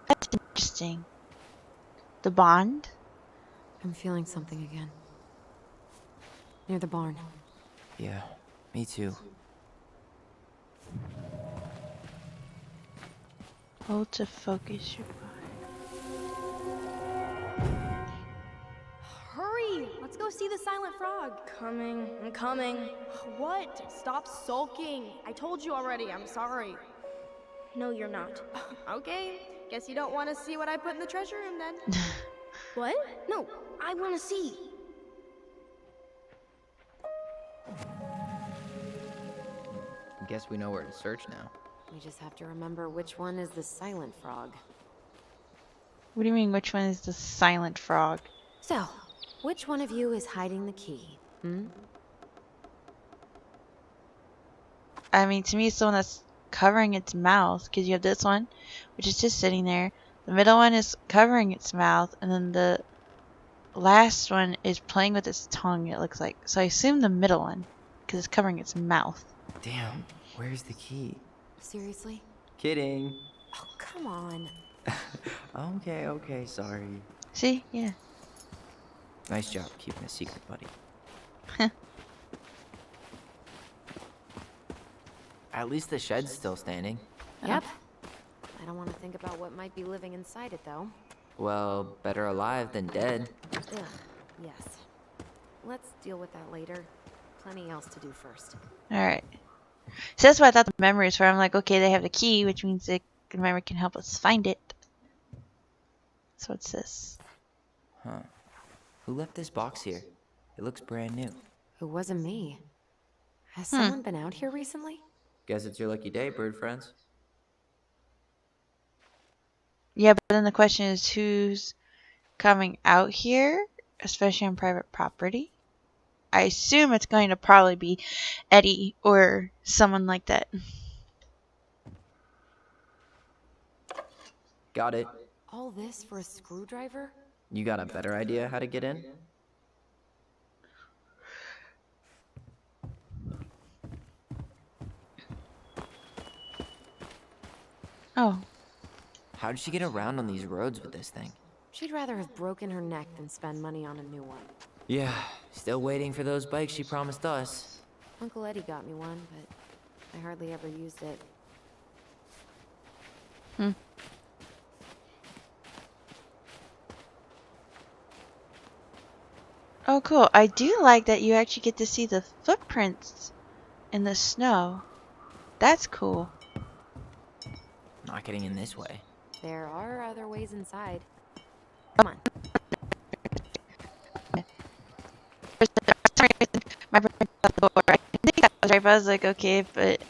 That's interesting. The bond? I'm feeling something again. Near the barn. Yeah, me too. Hold to focus your bond. Hurry! Let's go see the silent frog. I'm coming. What? Stop sulking. I told you already, I'm sorry. No, you're not. Okay, guess you don't want to see what I put in the treasure room then. What? No, I want to see. Guess we know where to search now. We just have to remember which one is the silent frog. What do you mean, which one is the silent frog? So, which one of you is hiding the key? I mean, to me, it's the one that's covering its mouth, because you have this one, which is just sitting there. The middle one is covering its mouth, and then the last one is playing with its tongue, it looks like. So I assume the middle one, because it's covering its mouth. Damn, where's the key? Seriously? Kidding. Oh, come on. Okay, sorry. See? Yeah. Nice job keeping a secret, buddy. At least the shed's still standing. Yep. I don't want to think about what might be living inside it, though. Well, better alive than dead. Ugh, yes. Let's deal with that later. Plenty else to do first. Alright. So that's what I thought the memory was for. I'm like, okay, they have the key, which means the memory can help us find it. So what's this? Huh. Who left this box here? It looks brand new. It wasn't me. Has someone been out here recently? Guess it's your lucky day, bird friends. Yeah, but then the question is who's coming out here, especially on private property? I assume it's going to probably be Eddie or someone like that. Got it. All this for a screwdriver? You got a better idea how to get in? Oh. How'd she get around on these roads with this thing? She'd rather have broken her neck than spend money on a new one. Yeah, still waiting for those bikes she promised us. Uncle Eddie got me one, but I hardly ever used it. Oh, cool. I do like that you actually get to see the footprints in the snow. That's cool. Not getting in this way. There are other ways inside. Come on. My brain got the door. I think that was right, but I was like, okay, but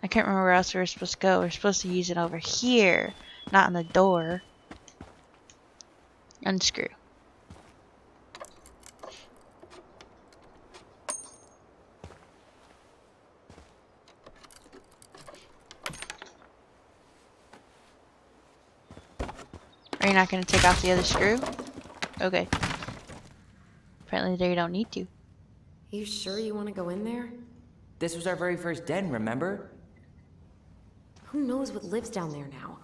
I can't remember where else we were supposed to go. We're supposed to use it over here, not on the door. Unscrew. Are you not going to take off the other screw? Okay. Apparently they don't need to. You sure you want to go in there? This was our very first den, remember? Who knows what lives down there now?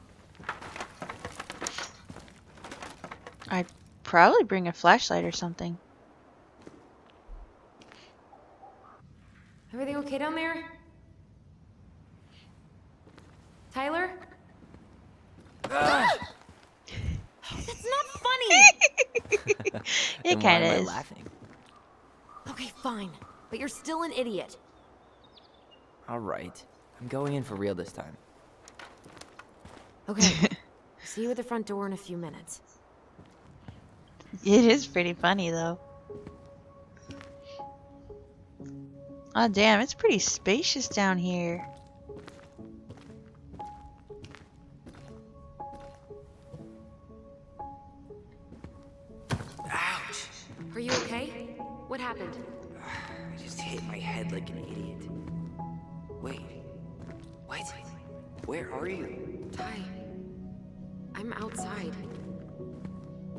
I'd probably bring a flashlight or something. Everything okay down there? Tyler? That's not funny! It kind of Why am I is. laughing? Okay, fine. But you're still an idiot. All right, I'm going in for real this time. Okay. See you at the front door in a few minutes. It is pretty funny though. Oh damn, it's pretty spacious down here. Ouch! Are you okay? What happened? I just hit my head like an idiot. Wait. What? Where are you? Ty, I'm outside.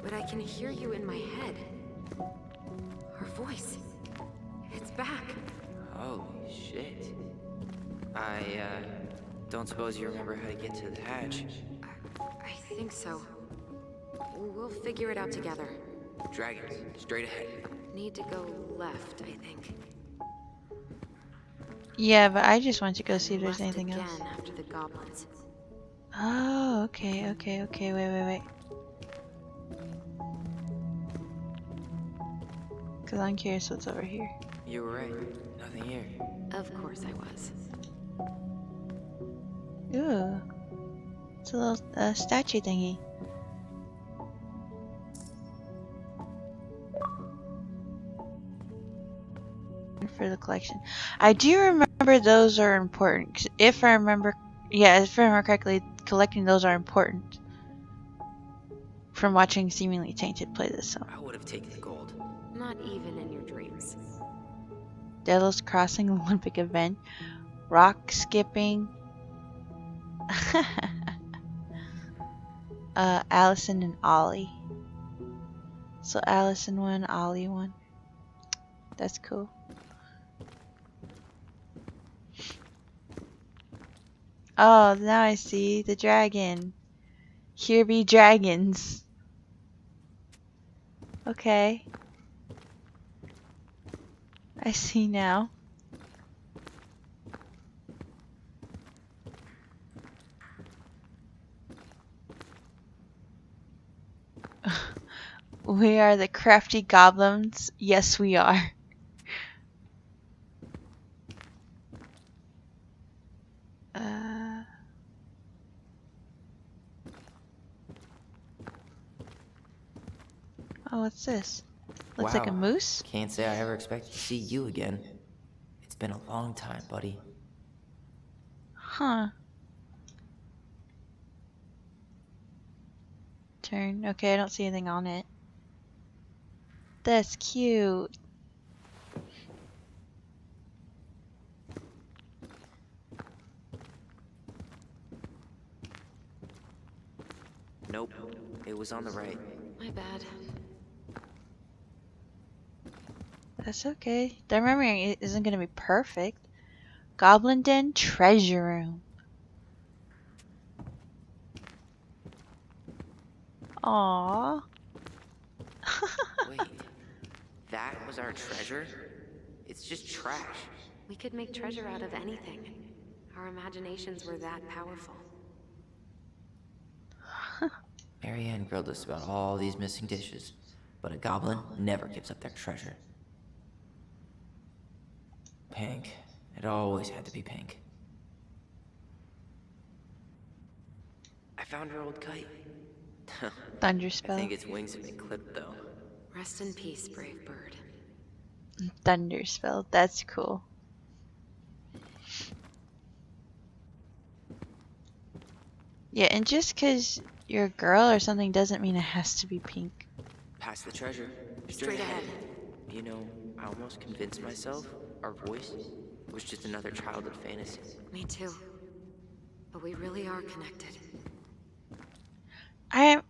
But I can hear you in my head. Her voice. It's back. Holy shit. I, don't suppose you remember how to get to the hatch. I think so. We'll figure it out together. Dragons, straight ahead. Need to go left, I think. Yeah, but I just want to go see if there's Left anything again else. after the goblins. Oh, okay, wait. Cause I'm curious what's over here. You were right. Nothing here. Of course I was. Ooh. It's a little statue thingy. For the collection. I do remember those are important. 'Cause if I remember correctly, collecting those are important. From watching Seemingly Tainted play this song. I would have taken the gold. Not even in your dreams. Delos Crossing Olympic event. Rock skipping. Allison and Ollie. So Allison won, Ollie won. That's cool. Oh, now I see the dragon. Here be dragons. Okay. I see now. We are the crafty goblins. Yes, we are. Uh, oh, what's this? Looks like a Wow. moose? Can't say I ever expected to see you again. It's been a long time, buddy. Huh. Turn. Okay, I don't see anything on it. That's cute. Nope. It was on the right. My bad. That's okay. The memory isn't going to be perfect. Goblin Den Treasure Room. Aww. Wait. That was our treasure? It's just trash. We could make treasure out of anything. Our imaginations were that powerful. Marianne grilled us about all these missing dishes, but a goblin never gives up their treasure. Pink. It always had to be pink. I found her old kite. Thunder I spell. think its wings have been clipped, though. Rest in peace, brave bird. Thunder spell. That's cool. Yeah, and just because you're a girl or something doesn't mean it has to be pink. Past the treasure. Straight ahead. You know, I almost convinced myself our voice was just another childhood fantasy. Me too. But we really are connected. I'm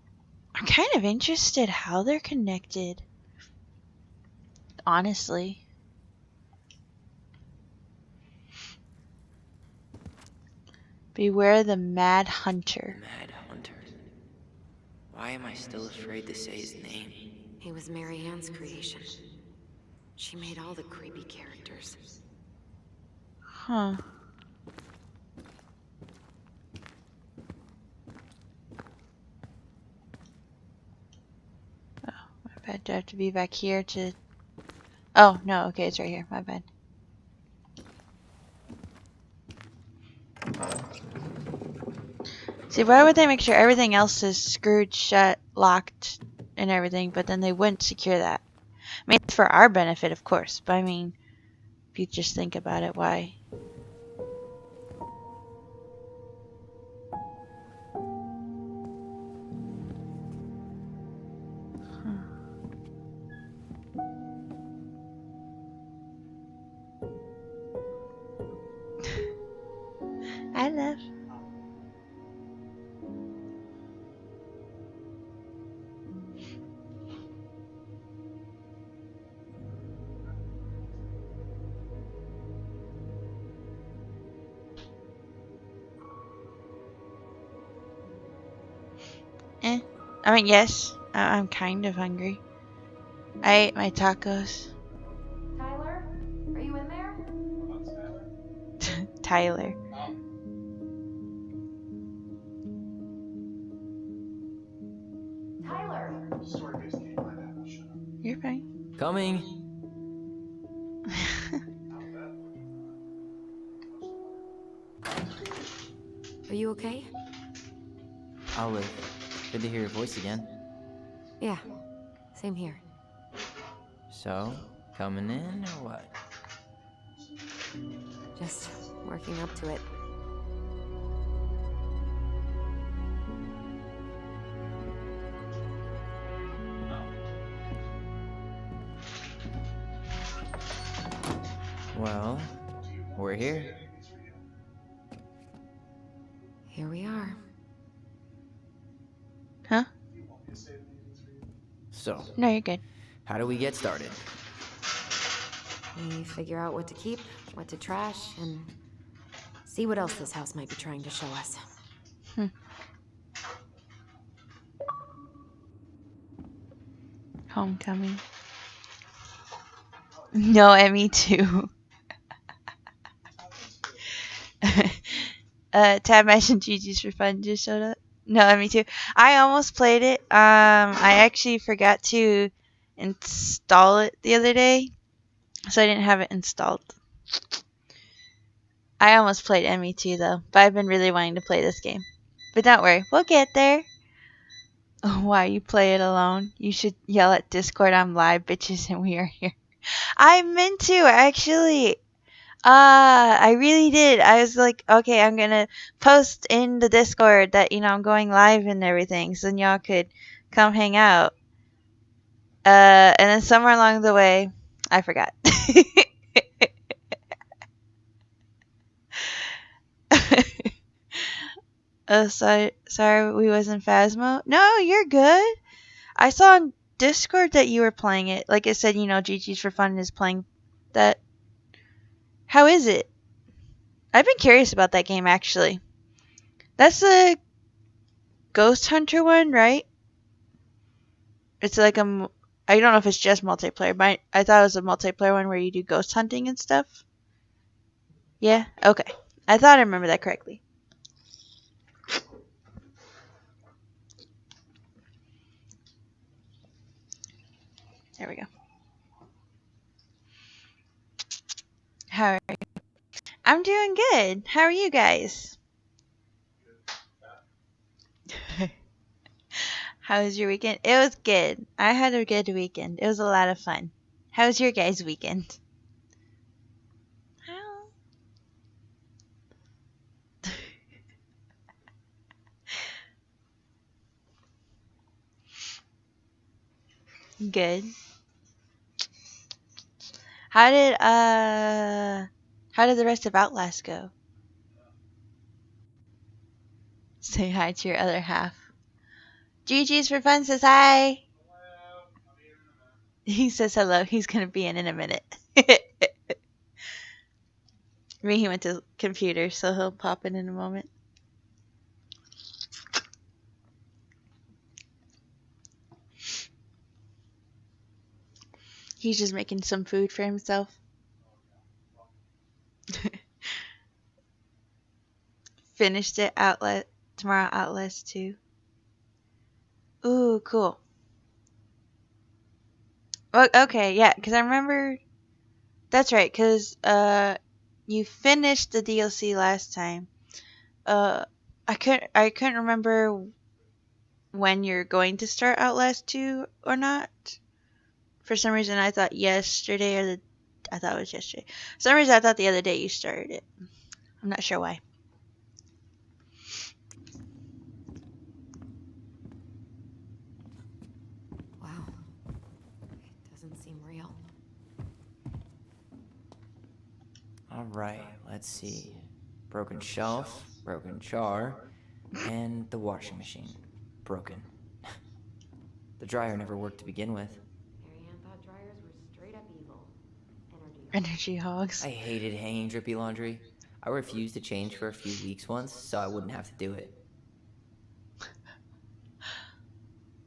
kind of interested how they're connected. Honestly. Beware the Mad Hunter. Mad Hunter. Why am I still afraid to say his name? He was Mary Ann's creation. She made all the creepy characters. Huh. Oh, my bad. Do I have to be back here to... Oh, no. Okay, it's right here. My bad. See, why would they make sure everything else is screwed shut, locked, and everything, but then they wouldn't secure that? I mean, it's for our benefit, of course, but I mean, if you just think about it, why? I love. Eh. I mean, yes, I'm kind of hungry. I ate my tacos. Tyler, are you in there? Tyler. Tyler! You're fine. Coming! Are you okay? I'll live. Good to hear your voice again. Yeah. Same here. So, coming in or what? Just working up to it. Well, we're here. Here we are. Huh? So, No, you're good. how do we get started? We figure out what to keep, what to trash, and see what else this house might be trying to show us. Homecoming. No, and me too. Tab mentioned GG's for fun just showed up. No, and me too. I almost played it. I actually forgot to install it the other day, so I didn't have it installed. I almost played ME2 though, but I've been really wanting to play this game. But don't worry, we'll get there. Oh, why you play it alone? You should yell at Discord, I'm live, bitches, and we are here. I meant to, actually. I really did. I was like, okay, I'm gonna post in the Discord that, I'm going live and everything, so then y'all could come hang out. And then somewhere along the way, I forgot. Sorry we wasn't Phasmo. No, you're good. I saw on Discord that you were playing it. Like I said, GG's for Fun is playing that. How is it? I've been curious about that game, actually. That's the Ghost Hunter one, right? It's like I don't know if it's just multiplayer, but I thought it was a multiplayer one where you do ghost hunting and stuff. Yeah? Okay. I thought I remember that correctly. There we go. How are you? I'm doing good. How are you guys? How was your weekend? It was good. I had a good weekend. It was a lot of fun. How was your guys' weekend? Good. How did the rest of Outlast go? Say hi to your other half. GG's for Fun says hi. He says hello. He's gonna be in a minute. He went to computer, so he'll pop in a moment. He's just making some food for himself. Finished it. Tomorrow Outlast 2. Ooh, cool. Well, okay, yeah, because I remember. That's right, because you finished the DLC last time. I couldn't remember when you're going to start Outlast 2 or not. For some reason, I thought yesterday I thought it was yesterday. For some reason, I thought the other day you started it. I'm not sure why. Wow. It doesn't seem real. Alright, let's see. Broken shelf, broken jar, and the washing machine. Broken. The dryer never worked to begin with. Marianne thought dryers were straight up evil. Energy hogs. I hated hanging drippy laundry. I refused to change for a few weeks once, so I wouldn't have to do it.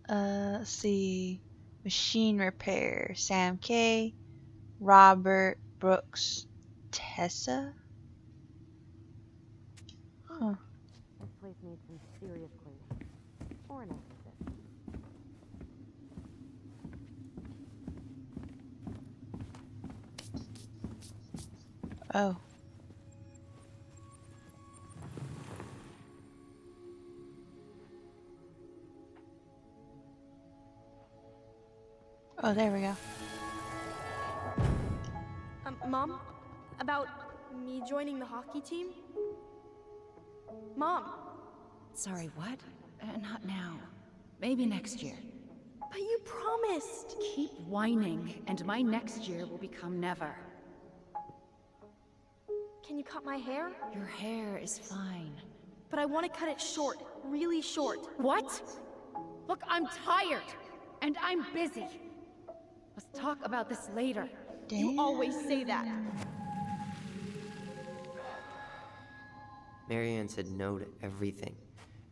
Let's see. Machine repair. Sam K. Robert Brooks. Tessa? Huh. This place needs some serious cleaning. Or an exorcist. Oh. Oh, there we go. Mom? About me joining the hockey team? Mom! Sorry, what? Not now. Maybe next year. But you promised! Keep whining, and my next year will become never. Can you cut my hair? Your hair is fine. But I want to cut it short. Really short. What? Look, I'm tired. And I'm busy. Let's talk about this later. You always say that. Marianne said no to everything.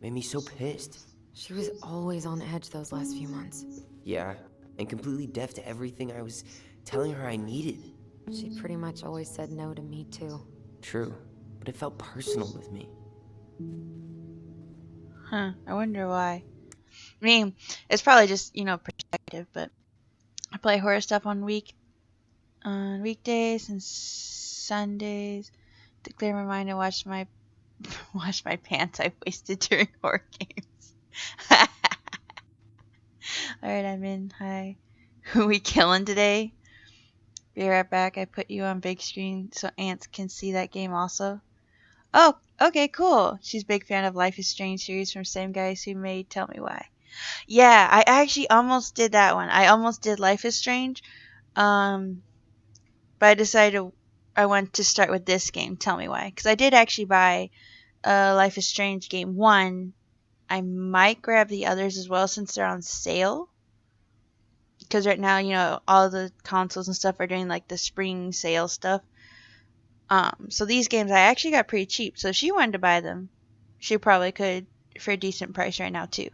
Made me so pissed. She was always on edge those last few months. Yeah, and completely deaf to everything I was telling her I needed. She pretty much always said no to me, too. True, but it felt personal with me. Huh. I wonder why. I mean, it's probably just, perspective, but I play horror stuff on weekdays and Sundays to clear my mind and wash my pants I wasted during horror games. Alright, I'm in. Hi. Who we killing today? Be right back. I put you on big screen so ants can see that game also. Oh, okay, cool. She's a big fan of Life is Strange series from same guys who made Tell Me Why. Yeah, I actually almost did that one. I almost did Life is Strange. But I decided I want to start with this game, Tell Me Why. Because I did actually buy Life is Strange game 1. I might grab the others as well since they're on sale. Because right now, all the consoles and stuff are doing like the spring sale stuff. So these games I actually got pretty cheap. So if she wanted to buy them, she probably could for a decent price right now too.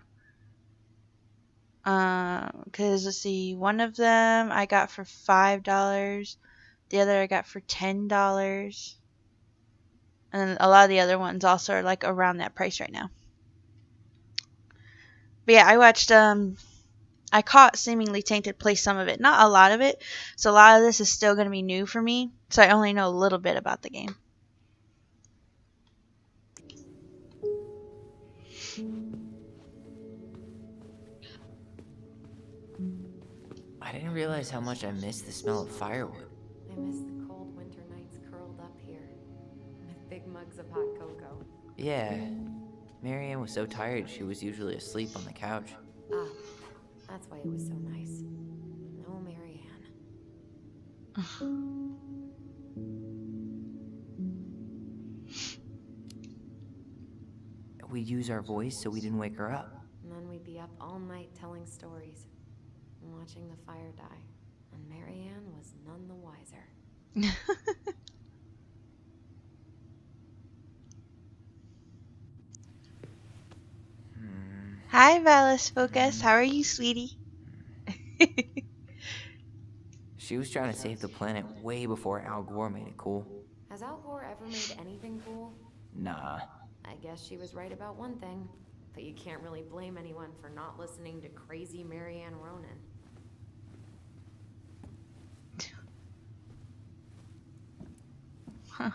Because let's see, one of them I got for $5. The other I got for $10. And then a lot of the other ones also are like around that price right now. But yeah, I caught Seemingly Tainted play some of it. Not a lot of it. So a lot of this is still going to be new for me. So I only know a little bit about the game. I didn't realize how much I missed the smell of firewood. I miss the cold winter nights curled up here with big mugs of hot cocoa. Yeah, Marianne was so tired she was usually asleep on the couch. Ah, that's why it was so nice. No Marianne. We'd use our voice so we didn't wake her up. And then we'd be up all night telling stories and watching the fire die. And Marianne was none the wiser. Hi, Valis Focus. How are you, sweetie? She was trying to save the planet way before Al Gore made it cool. Has Al Gore ever made anything cool? Nah. I guess she was right about one thing. But you can't really blame anyone for not listening to crazy Marianne Ronan. Huh.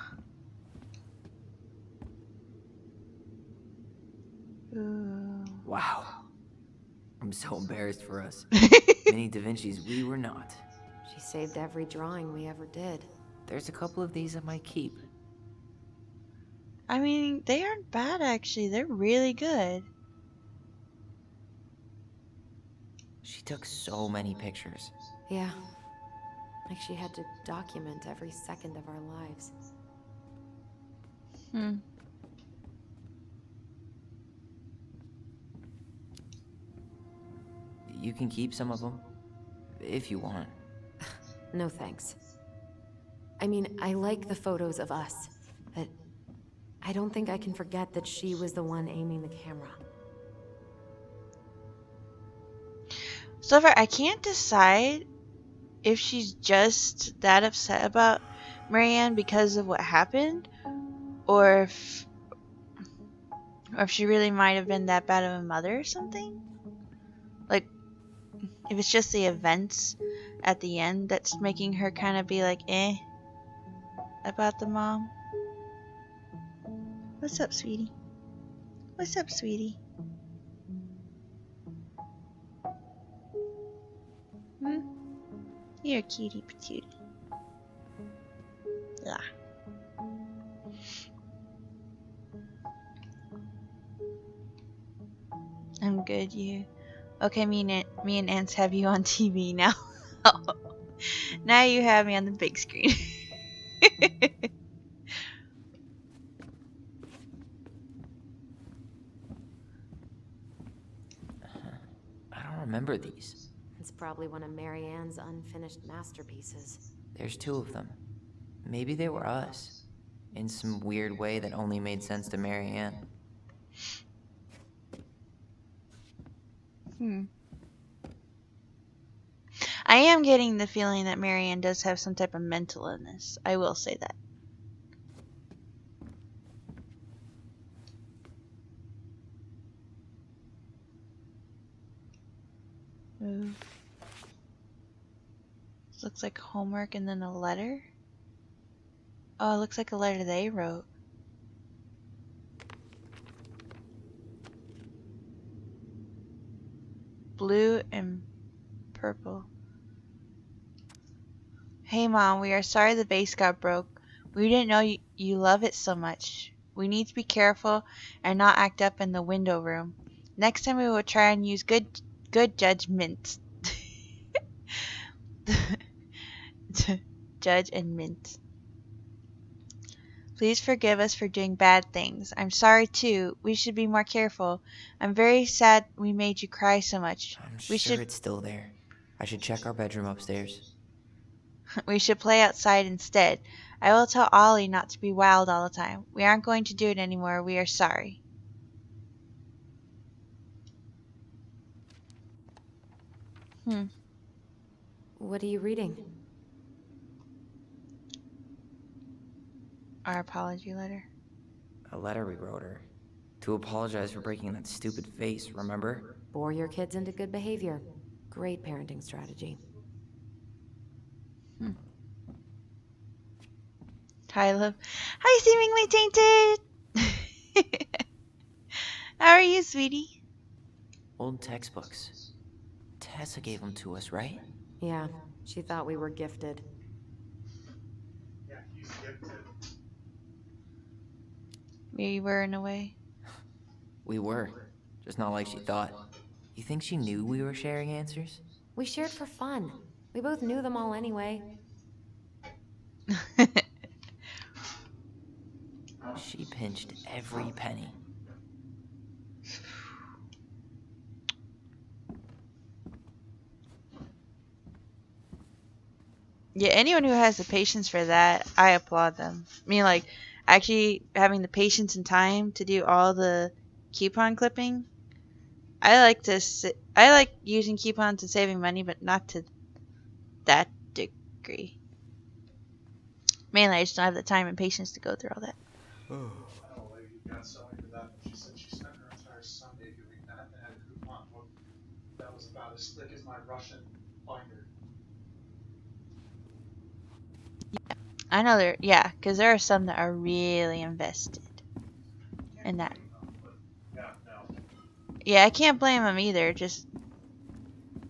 Ooh. Wow. I'm so embarrassed for us. Many Da Vinci's we were not. She saved every drawing we ever did. There's a couple of these I might keep. I mean, they aren't bad actually. They're really good. She took so many pictures. Yeah. Like she had to document every second of our lives. You can keep some of them, if you want. No thanks. I mean, I like the photos of us, but I don't think I can forget that she was the one aiming the camera. So far, I can't decide if she's just that upset about Marianne because of what happened, or if she really might have been that bad of a mother or something. Like, if it's just the events at the end that's making her kind of be like, about the mom. What's up, sweetie? What's up, sweetie? You're a cutie patootie. Yeah. I'm good, you. Okay, me and Ants have you on TV now. Now you have me on the big screen. I don't remember these. probably one of Marianne's unfinished masterpieces. There's two of them. Maybe they were us. In some weird way that only made sense to Marianne. I am getting the feeling that Marianne does have some type of mental illness. I will say that. Move. This looks like homework and then a letter. Oh, it looks like a letter they wrote. Blue and purple. Hey Mom, we are sorry the vase got broke. We didn't know you love it so much. We need to be careful and not act up in the window room. Next time we will try and use good judgment. Judge and mint. Please forgive us for doing bad things. I'm sorry too. We should be more careful. I'm very sad we made you cry so much. I'm sure it's still there. I should check our bedroom upstairs. We should play outside instead. I will tell Ollie not to be wild all the time. We aren't going to do it anymore. We are sorry. What are you reading? Our apology letter. A letter we wrote her. To apologize for breaking that stupid vase, remember? Bore your kids into good behavior. Great parenting strategy. Hi, love. Hi, seemingly tainted. How are you, sweetie? Old textbooks. Tessa gave them to us, right? Yeah, she thought we were gifted. We were in a way. We were. Just not like she thought. You think she knew we were sharing answers? We shared for fun. We both knew them all anyway. She pinched every penny. Yeah, anyone who has the patience for that, I applaud them. I mean, like, actually having the patience and time to do all the coupon clipping. I like using coupons and saving money, but not to that degree. Mainly, I just don't have the time and patience to go through all that. I know because there are some that are really invested in that. Yeah, I can't blame them either. Just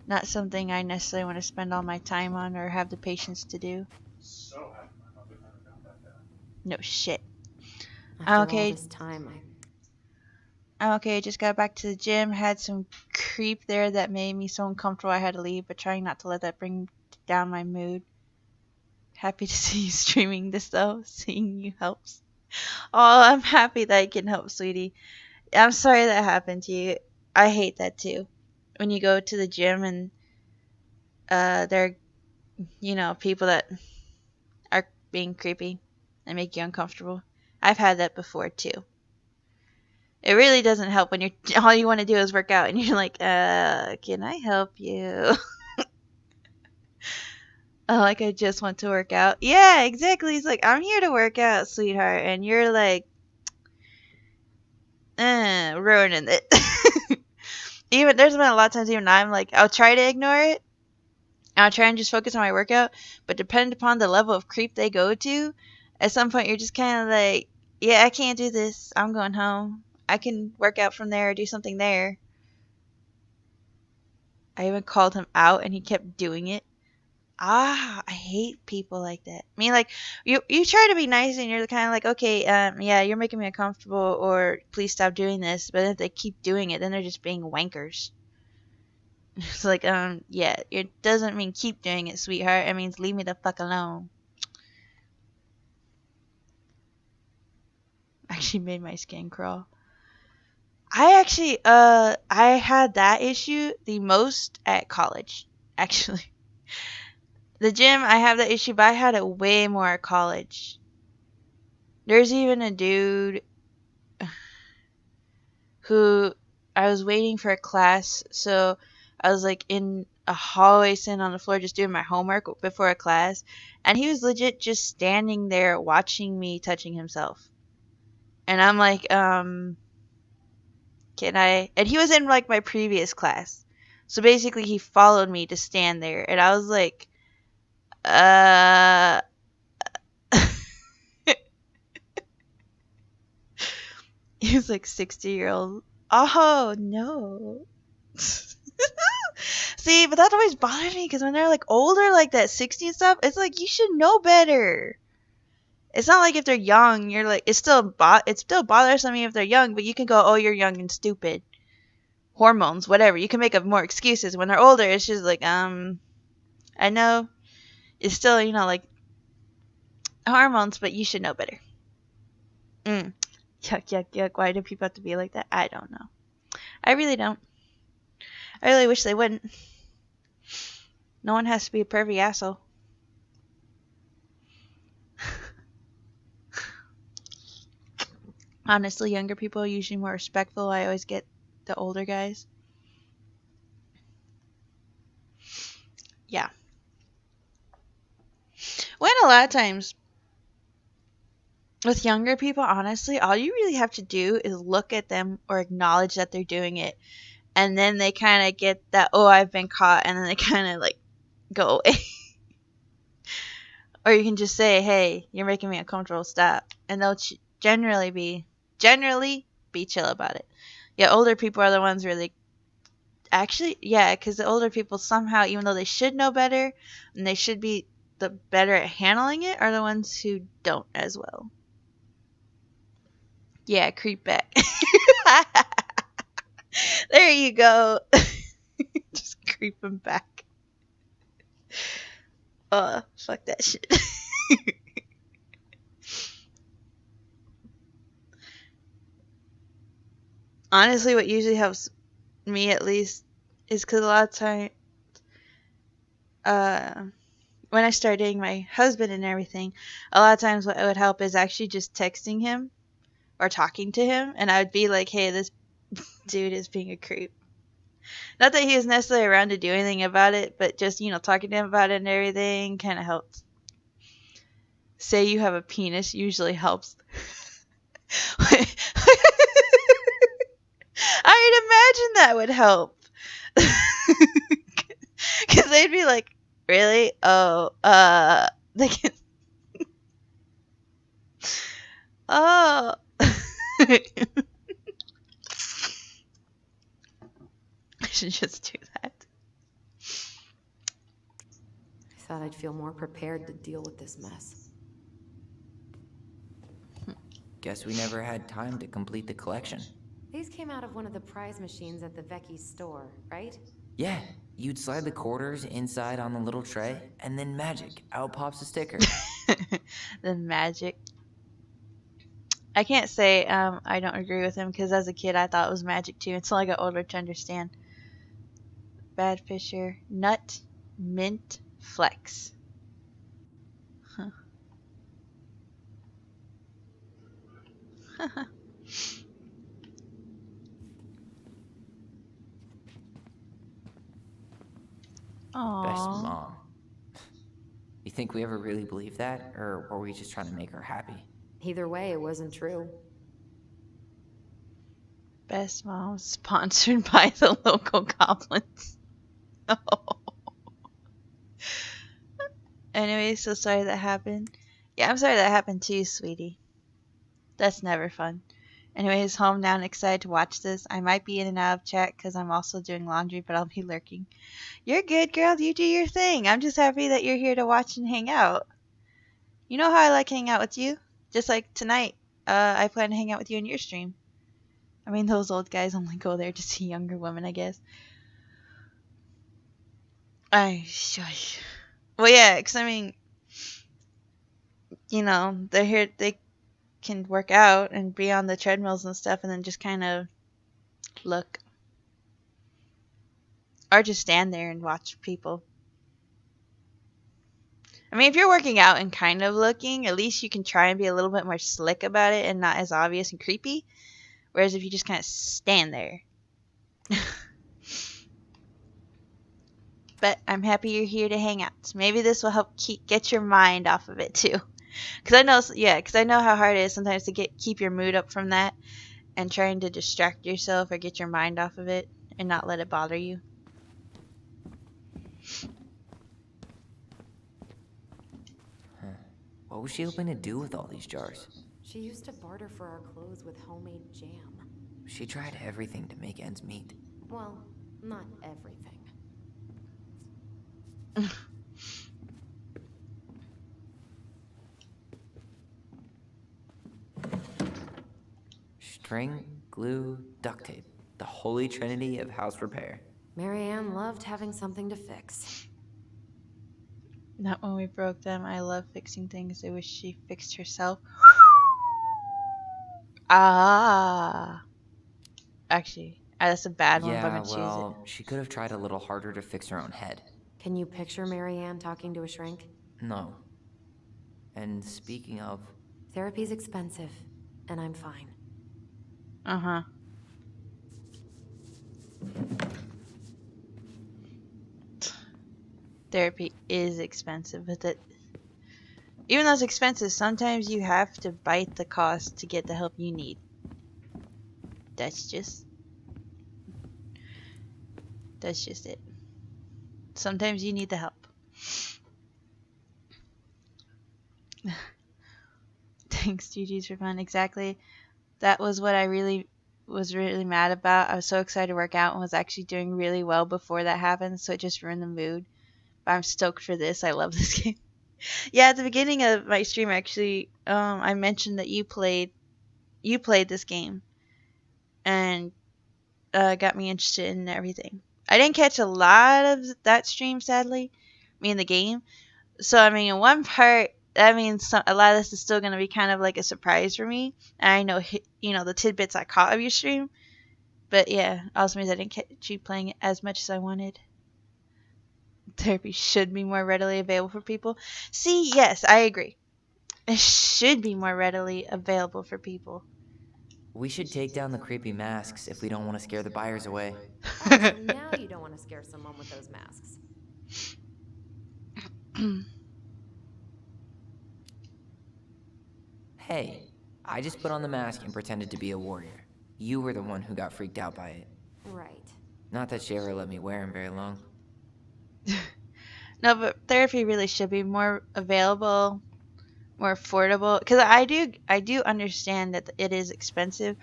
not something I necessarily want to spend all my time on or have the patience to do. No shit. After all Okay. this time, I'm okay. Just got back to the gym. Had some creep there that made me so uncomfortable I had to leave, but trying not to let that bring down my mood. Happy to see you streaming this though. Seeing you helps. Oh, I'm happy that I can help, sweetie. I'm sorry that happened to you. I hate that too. When you go to the gym and there are, people that are being creepy and make you uncomfortable. I've had that before too. It really doesn't help when all you want to do is work out and you're like, can I help you? Like I just want to work out. Yeah, exactly. It's like, I'm here to work out, sweetheart. And you're like, ruining it. Even there's been a lot of times even I'm like, I'll try to ignore it. I'll try and just focus on my workout. But depending upon the level of creep they go to, at some point you're just kind of like, yeah, I can't do this. I'm going home. I can work out from there or do something there. I even called him out and he kept doing it. I hate people like that. I mean, like, you try to be nice and you're kind of like, okay, yeah, you're making me uncomfortable, or please stop doing this. But if they keep doing it, then they're just being wankers. It's like, yeah, it doesn't mean keep doing it, sweetheart. It means leave me the fuck alone. Actually made my skin crawl. I had that issue the most at college. actually. The gym, I have that issue, but I had it way more at college. There's even a dude who I was waiting for a class, so I was like in a hallway sitting on the floor just doing my homework before a class, and he was legit just standing there watching me touching himself. And I'm like, can I? And he was in like my previous class. So basically he followed me to stand there, and I was like, uh he was like 60-year-old. Oh no. See, but that always bothered me because when they're like older, like that 60 and stuff, it's like you should know better. It's not like if they're young, you're like it still bothers me if they're young, but you can go, oh, you're young and stupid, hormones, whatever. You can make up more excuses. When they're older, it's just like I know it's still like hormones, but you should know better. Yuck, yuck, yuck. Why do people have to be like that? I don't know. I really don't. I really wish they wouldn't. No one has to be a pervy asshole. Honestly, younger people are usually more respectful. I always get the older guys. Yeah. When a lot of times with younger people, honestly, all you really have to do is look at them or acknowledge that they're doing it. And then they kind of get that, oh, I've been caught. And then they kind of like go away. Or you can just say, hey, you're making me uncomfortable, stop. And they'll generally be chill about it. Yeah, older people are the ones really, actually, yeah, because the older people somehow, even though they should know better and they should be the better at handling it, are the ones who don't as well. Yeah, creep back. There you go. Just creep them back. Fuck that shit. Honestly, what usually helps me, at least, is because a lot of time, when I start dating my husband and everything, a lot of times what would help is actually just texting him or talking to him, and I would be like, hey, this dude is being a creep. Not that he was necessarily around to do anything about it, but just, talking to him about it and everything kind of helped. Say you have a penis usually helps. I would imagine that would help. Because they'd be like, really? Oh, they can. Oh. I should just do that. I thought I'd feel more prepared to deal with this mess. Guess we never had time to complete the collection. These came out of one of the prize machines at the Vecchi's store, right? Yeah, you'd slide the quarters inside on the little tray, and then magic, out pops a sticker. The magic. I can't say I don't agree with him, because as a kid I thought it was magic too until I got older to understand. Bad Fisher. Nut. Mint. Flex. Huh. Best Aww. mom. You think we ever really believed that, or were we just trying to make her happy? Either way, it wasn't true. Best mom sponsored by the local goblins. Anyway, so sorry that happened. Yeah, I'm sorry that happened too, sweetie. That's never fun. Anyways, home now and excited to watch this. I might be in and out of chat because I'm also doing laundry, but I'll be lurking. You're good, girl. You do your thing. I'm just happy that you're here to watch and hang out. You know how I like hanging out with you? Just like tonight, I plan to hang out with you in your stream. I mean, those old guys only go there to see younger women, I guess. Well, yeah, because I mean, they're here, they can work out and be on the treadmills and stuff and then just kind of look. Or just stand there and watch people I mean, if you're working out and kind of looking, at least you can try and be a little bit more slick about it and not as obvious and creepy. Whereas if you just kind of stand there. But I'm happy you're here to hang out. Maybe this will help get your mind off of it too. Because I know how hard it is sometimes to keep your mood up from that and trying to distract yourself or get your mind off of it and not let it bother you. What was she hoping to do with all these jars? She used to barter for our clothes with homemade jam. She tried everything to make ends meet. Well, not everything. String, glue, duct tape. The holy trinity of house repair. Marianne loved having something to fix. Not when we broke them. I love fixing things. I wish she fixed herself. Ah. Actually, that's a bad one, but I'm Yeah, gonna choose it. well, she could have tried a little harder to fix her own head. Can you picture Marianne talking to a shrink? No. And speaking of, Therapy's expensive, and I'm fine. Uh-huh. Therapy is expensive, but even though it's expensive, sometimes you have to bite the cost to get the help you need. That's just it. Sometimes you need the help. Thanks, GG's for fun. Exactly. That was what I was really mad about. I was so excited to work out and was actually doing really well before that happened, so it just ruined the mood. But I'm stoked for this. I love this game. Yeah, at the beginning of my stream, actually, I mentioned that you played this game, and got me interested in everything. I didn't catch a lot of that stream, sadly. The game. So, in one part, that means a lot of this is still going to be kind of like a surprise for me. And I know, the tidbits I caught of your stream. But yeah, also means I didn't catch you playing it as much as I wanted. Therapy should be more readily available for people. See, yes, I agree. It should be more readily available for people. we should take down the creepy masks if we don't want to scare the buyers away. Oh, so now you don't want to scare someone with those masks. Hey, I just put on the mask and pretended to be a warrior. You were the one who got freaked out by it. Right. Not that she ever let me wear him very long. No, but therapy really should be more available, more affordable. Because I do understand that it is expensive,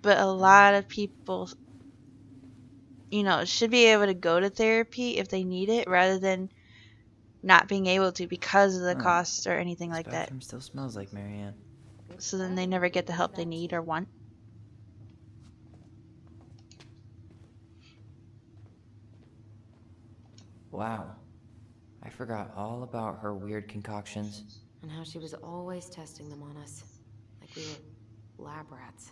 but a lot of people, should be able to go to therapy if they need it, rather than not being able to because of the costs or anything like that. Bathroom still smells like Marianne. So then they never get the help they need or want. Wow. I forgot all about her weird concoctions. And how she was always testing them on us. Like we were lab rats.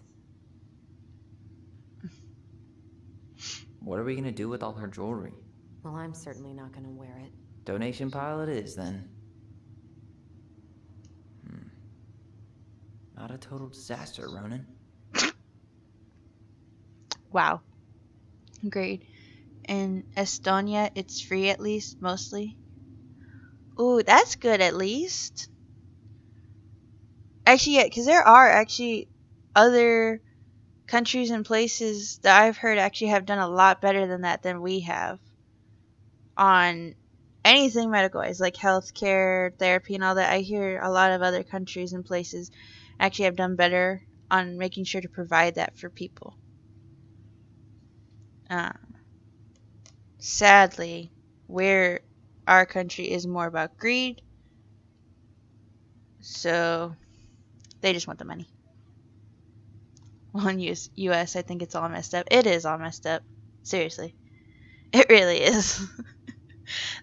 What are we gonna do with all her jewelry? Well, I'm certainly not gonna wear it. Donation pile it is, then. Not a total disaster, Ronan. Wow. Great. In Estonia, it's free at least, mostly. Ooh, that's good at least. Actually, yeah, because there are actually other countries and places that I've heard actually have done a lot better than that than we have on anything medical-wise, like healthcare, therapy, and all that. I hear a lot of other countries and places actually have done better on making sure to provide that for people. Sadly, our country is more about greed, so they just want the money. Well, in US, I think it's all messed up. It is all messed up. Seriously. It really is.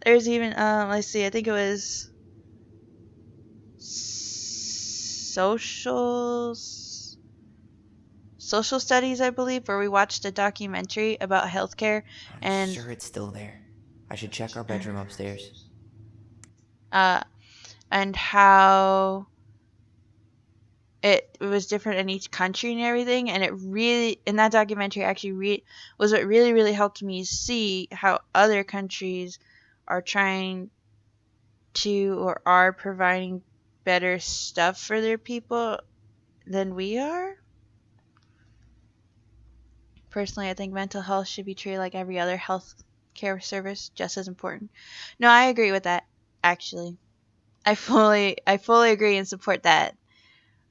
There's even, let's see, I think it was social studies, I believe, where we watched a documentary about healthcare. I'm And sure it's still there. I should check our bedroom upstairs. uh, and how it was different in each country and everything. And it really, in that documentary, actually was what really, really helped me see how other countries are trying to or are providing better stuff for their people than we are. Personally, I think mental health should be treated like every other health care service, just as important. No, I agree with that, actually. I fully agree and support that.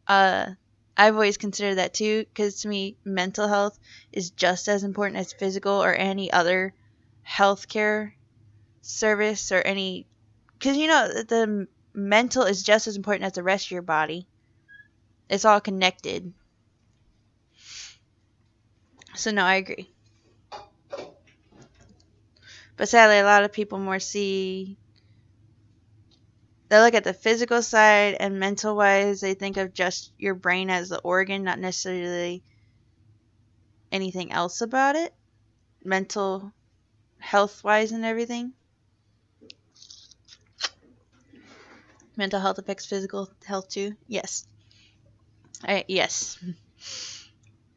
Uh, I've always considered that too, because to me, mental health is just as important as physical or any other healthcare service or any. Because the mental is just as important as the rest of your body. It's all connected. So no, I agree. But sadly, a lot of people more see. They look at the physical side and mental wise, they think of just your brain as the organ, not necessarily anything else about it. Mental health wise and everything. Mental health affects physical health too. Yes. Yes.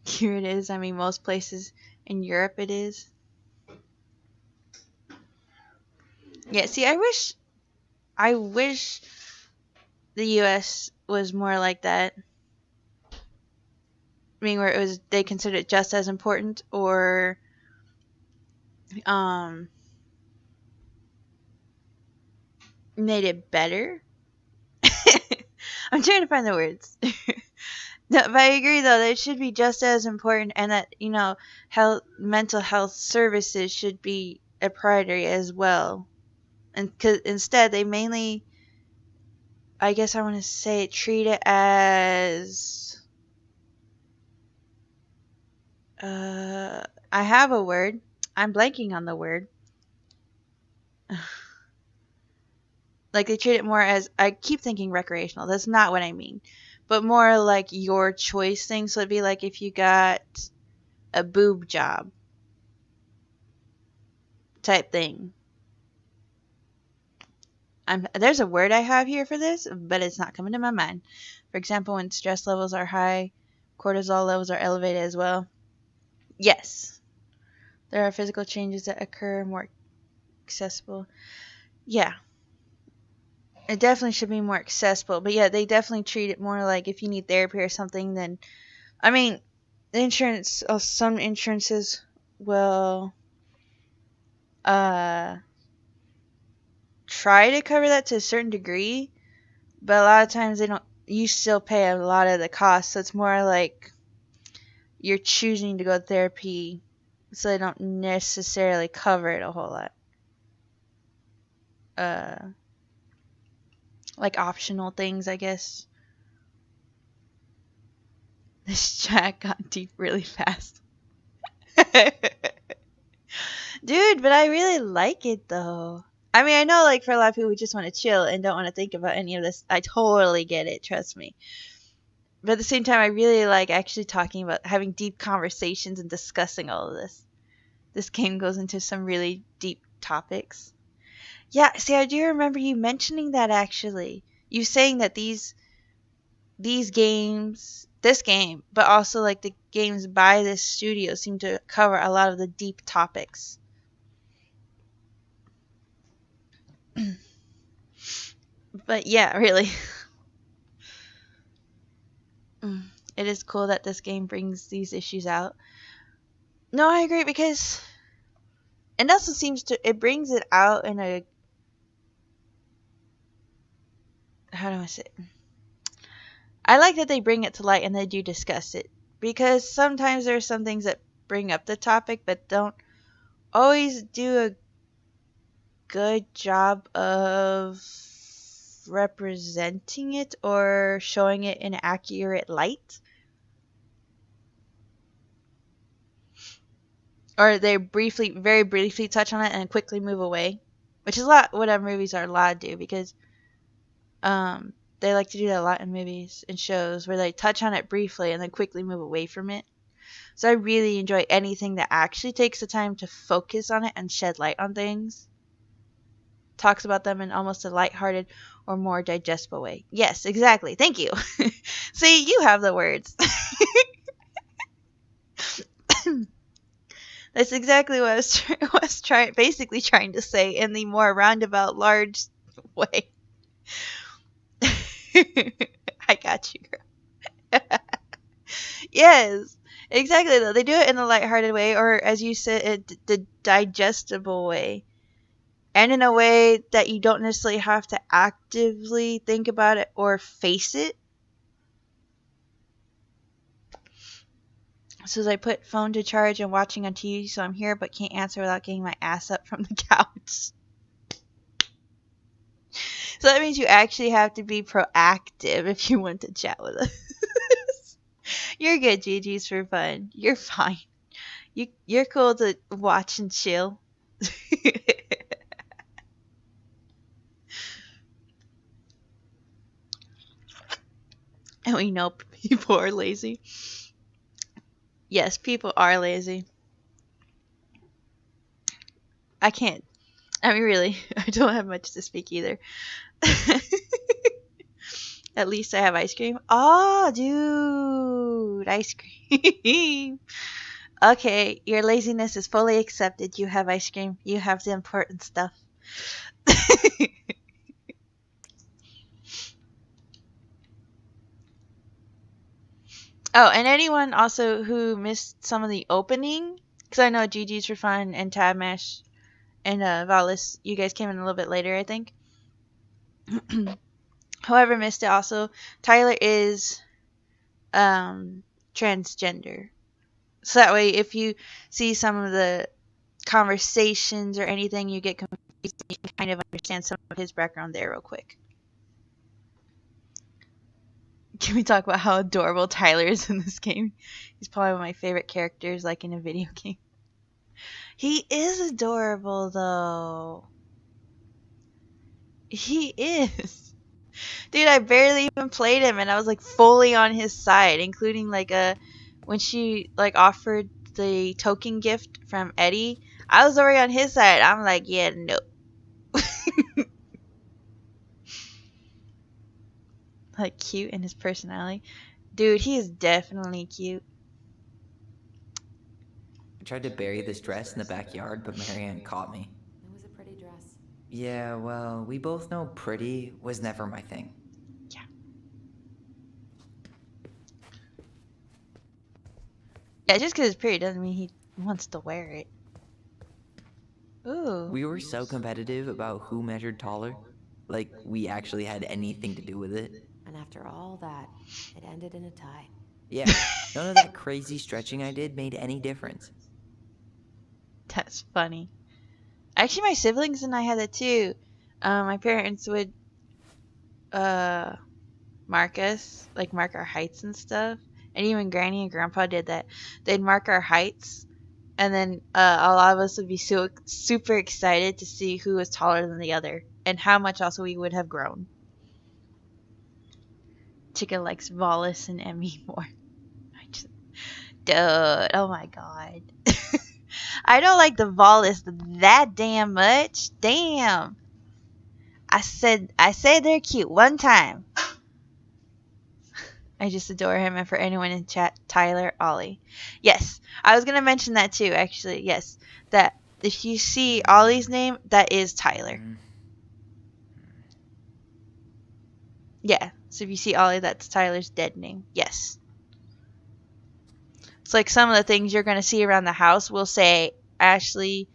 Here it is. I mean, most places in Europe it is. Yeah. See, I wish the U.S. was more like that. I mean, where it was they considered it just as important, or um, made it better. I'm trying to find the words. No, but I agree though that it should be just as important, and that health, mental health services should be a priority as well. And cause instead, they mainly, I guess I want to say, treat it as I have a word. I'm blanking on the word. Like they treat it more as, I keep thinking recreational. That's not what I mean, but more like your choice thing. So it'd be like if you got a boob job type thing. There's a word I have here for this, but it's not coming to my mind. For example, when stress levels are high, cortisol levels are elevated as well. Yes, there are physical changes that occur more accessible. Yeah, it definitely should be more accessible. But yeah, they definitely treat it more like if you need therapy or something. Then, I mean, the insurance. Some insurances will uh try to cover that to a certain degree, but a lot of times they don't. You still pay a lot of the cost, so it's more like you're choosing to go to therapy, so they don't necessarily cover it a whole lot. Uh, like optional things, I guess. This chat got deep really fast. Dude, but I really like it though. I mean, I know like for a lot of people who just want to chill and don't want to think about any of this, I totally get it, trust me. But at the same time, I really like actually talking about having deep conversations and discussing all of this. This game goes into some really deep topics. Yeah, see, I do remember you mentioning that actually. You saying that these games, this game, but also like the games by this studio seem to cover a lot of the deep topics. But yeah, really. It is cool that this game brings these issues out. No, I agree because it also seems to it brings it out in a, how do I say it? I like that they bring it to light and they do discuss it, because sometimes there's some things that bring up the topic but don't always do a good job of representing it or showing it in accurate light. Or they very briefly touch on it and quickly move away, which is a lot what our movies are allowed to do, because they like to do that a lot in movies and shows where they touch on it briefly and then quickly move away from it. So I really enjoy anything that actually takes the time to focus on it and shed light on things. talks about them in almost a lighthearted or more digestible way. Yes, exactly. Thank you. See, you have the words. That's exactly what I was basically trying to say in the more roundabout, large way. I got you, girl. Yes, exactly. Though they do it in a lighthearted way, or as you said, the digestible way, and in a way that you don't necessarily have to actively think about it or face it. So as I put phone to charge and watching on TV, so I'm here but can't answer without getting my ass up from the couch. So that means you actually have to be proactive if you want to chat with us. You're good, GG's for fun. You're fine. You're cool to watch and chill. And we know people are lazy. Yes, people are lazy. I can't. I mean, really, I don't have much to speak either. At least I have ice cream. Oh, dude, ice cream. Okay, your laziness is fully accepted. You have ice cream. You have the important stuff. Oh, and anyone also who missed some of the opening, because I know GG's for fun and Tabmash and Valis, you guys came in a little bit later, I think. However, missed it also. Tyler is transgender. So that way, if you see some of the conversations or anything, you get confused, you can kind of understand some of his background there real quick. Can we talk about how adorable Tyler is in this game? He's probably one of my favorite characters, like in a video game. He is adorable, though. He is. Dude, I barely even played him, and I was like fully on his side, including like when she like offered the token gift from Eddie. I was already on his side. I'm like, yeah, no. Like cute in his personality. Dude, he is definitely cute. I tried to bury this dress in the backyard, but Marianne caught me. It was a pretty dress. Yeah, well, we both know pretty was never my thing. Yeah. Yeah, just because it's pretty doesn't mean he wants to wear it. Ooh. We were so competitive about who measured taller. Like, we actually had anything to do with it. And after all that, it ended in a tie. Yeah, none of that crazy stretching I did made any difference. That's funny. Actually, my siblings and I had that too. My parents would mark us, like mark our heights and stuff. And even Granny and Grandpa did that. They'd mark our heights, and then a lot of us would be so super excited to see who was taller than the other, and how much also we would have grown. Chica likes Wallace and Emmy more. Dude, oh my god. I don't like the Wallace that damn much. Damn. I said they're cute one time. I just adore him, and for anyone in chat, Tyler Ollie. Yes, I was gonna mention that too. Actually, yes, that if you see Ollie's name, that is Tyler. Yeah. So if you see Ollie, that's Tyler's dead name. Yes. It's like some of the things you're gonna see around the house will say Ashley.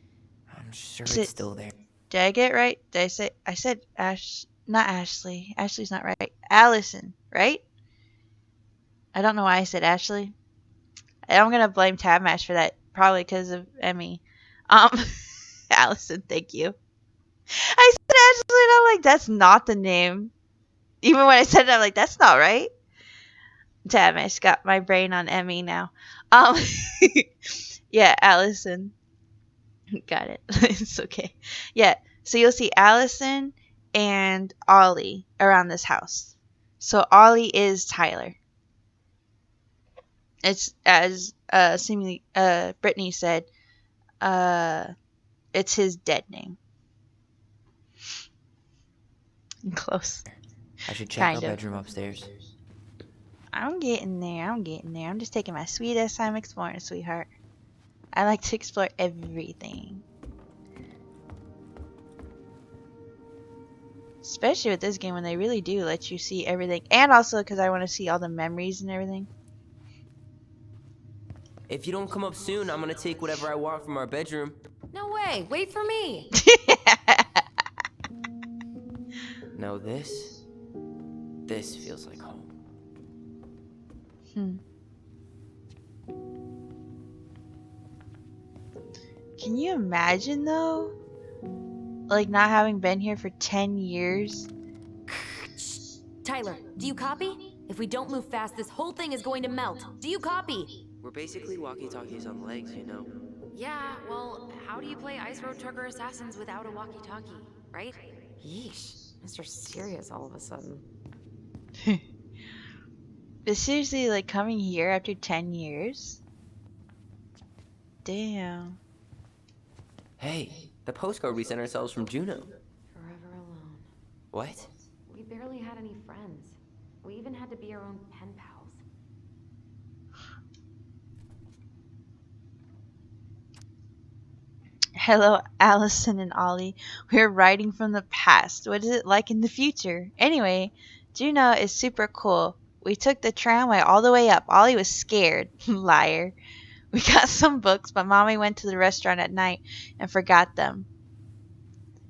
I'm sure it's still there. Did I get it right? Did I say? I said Ash, not Ashley. Ashley's not right. Allison, right? I don't know why I said Ashley. I'm gonna blame Tabmash for that, probably because of Emmy. Allison, thank you. I said Ashley, and I'm like, that's not the name. Even when I said it, I'm like, that's not right. Tabmash got my brain on Emmy now. Yeah, Allison. Got it. It's okay. Yeah, so you'll see Allison and Ollie around this house. So Ollie is Tyler. It's as seemingly Brittany said, it's his dead name. Close. I should check our Kind of. bedroom upstairs. I'm getting there. I'm just taking my sweetest time exploring, sweetheart. I like to explore everything. Especially with this game when they really do let you see everything. And also because I want to see all the memories and everything. If you don't come up soon, I'm gonna take whatever I want from our bedroom. No way! Wait for me! No, this feels like home. Can you imagine though? Like not having been here for 10 years? Tyler, do you copy? If we don't move fast, this whole thing is going to melt. Do you copy? We're basically walkie-talkies on legs, you know. Yeah, well, how do you play Ice Road Trucker Assassins without a walkie-talkie, right? Yeesh, Mr. Serious all of a sudden. But seriously, like coming here after 10 years? Damn. Hey, the postcard we sent ourselves from Juneau. Forever alone. What? We barely had any friends. We even had to be our own pen pals. Hello, Allison and Ollie. We're writing from the past. What is it like in the future? Anyway, Juneau is super cool. We took the tramway all the way up. Ollie was scared. Liar. We got some books, but Mommy went to the restaurant at night and forgot them.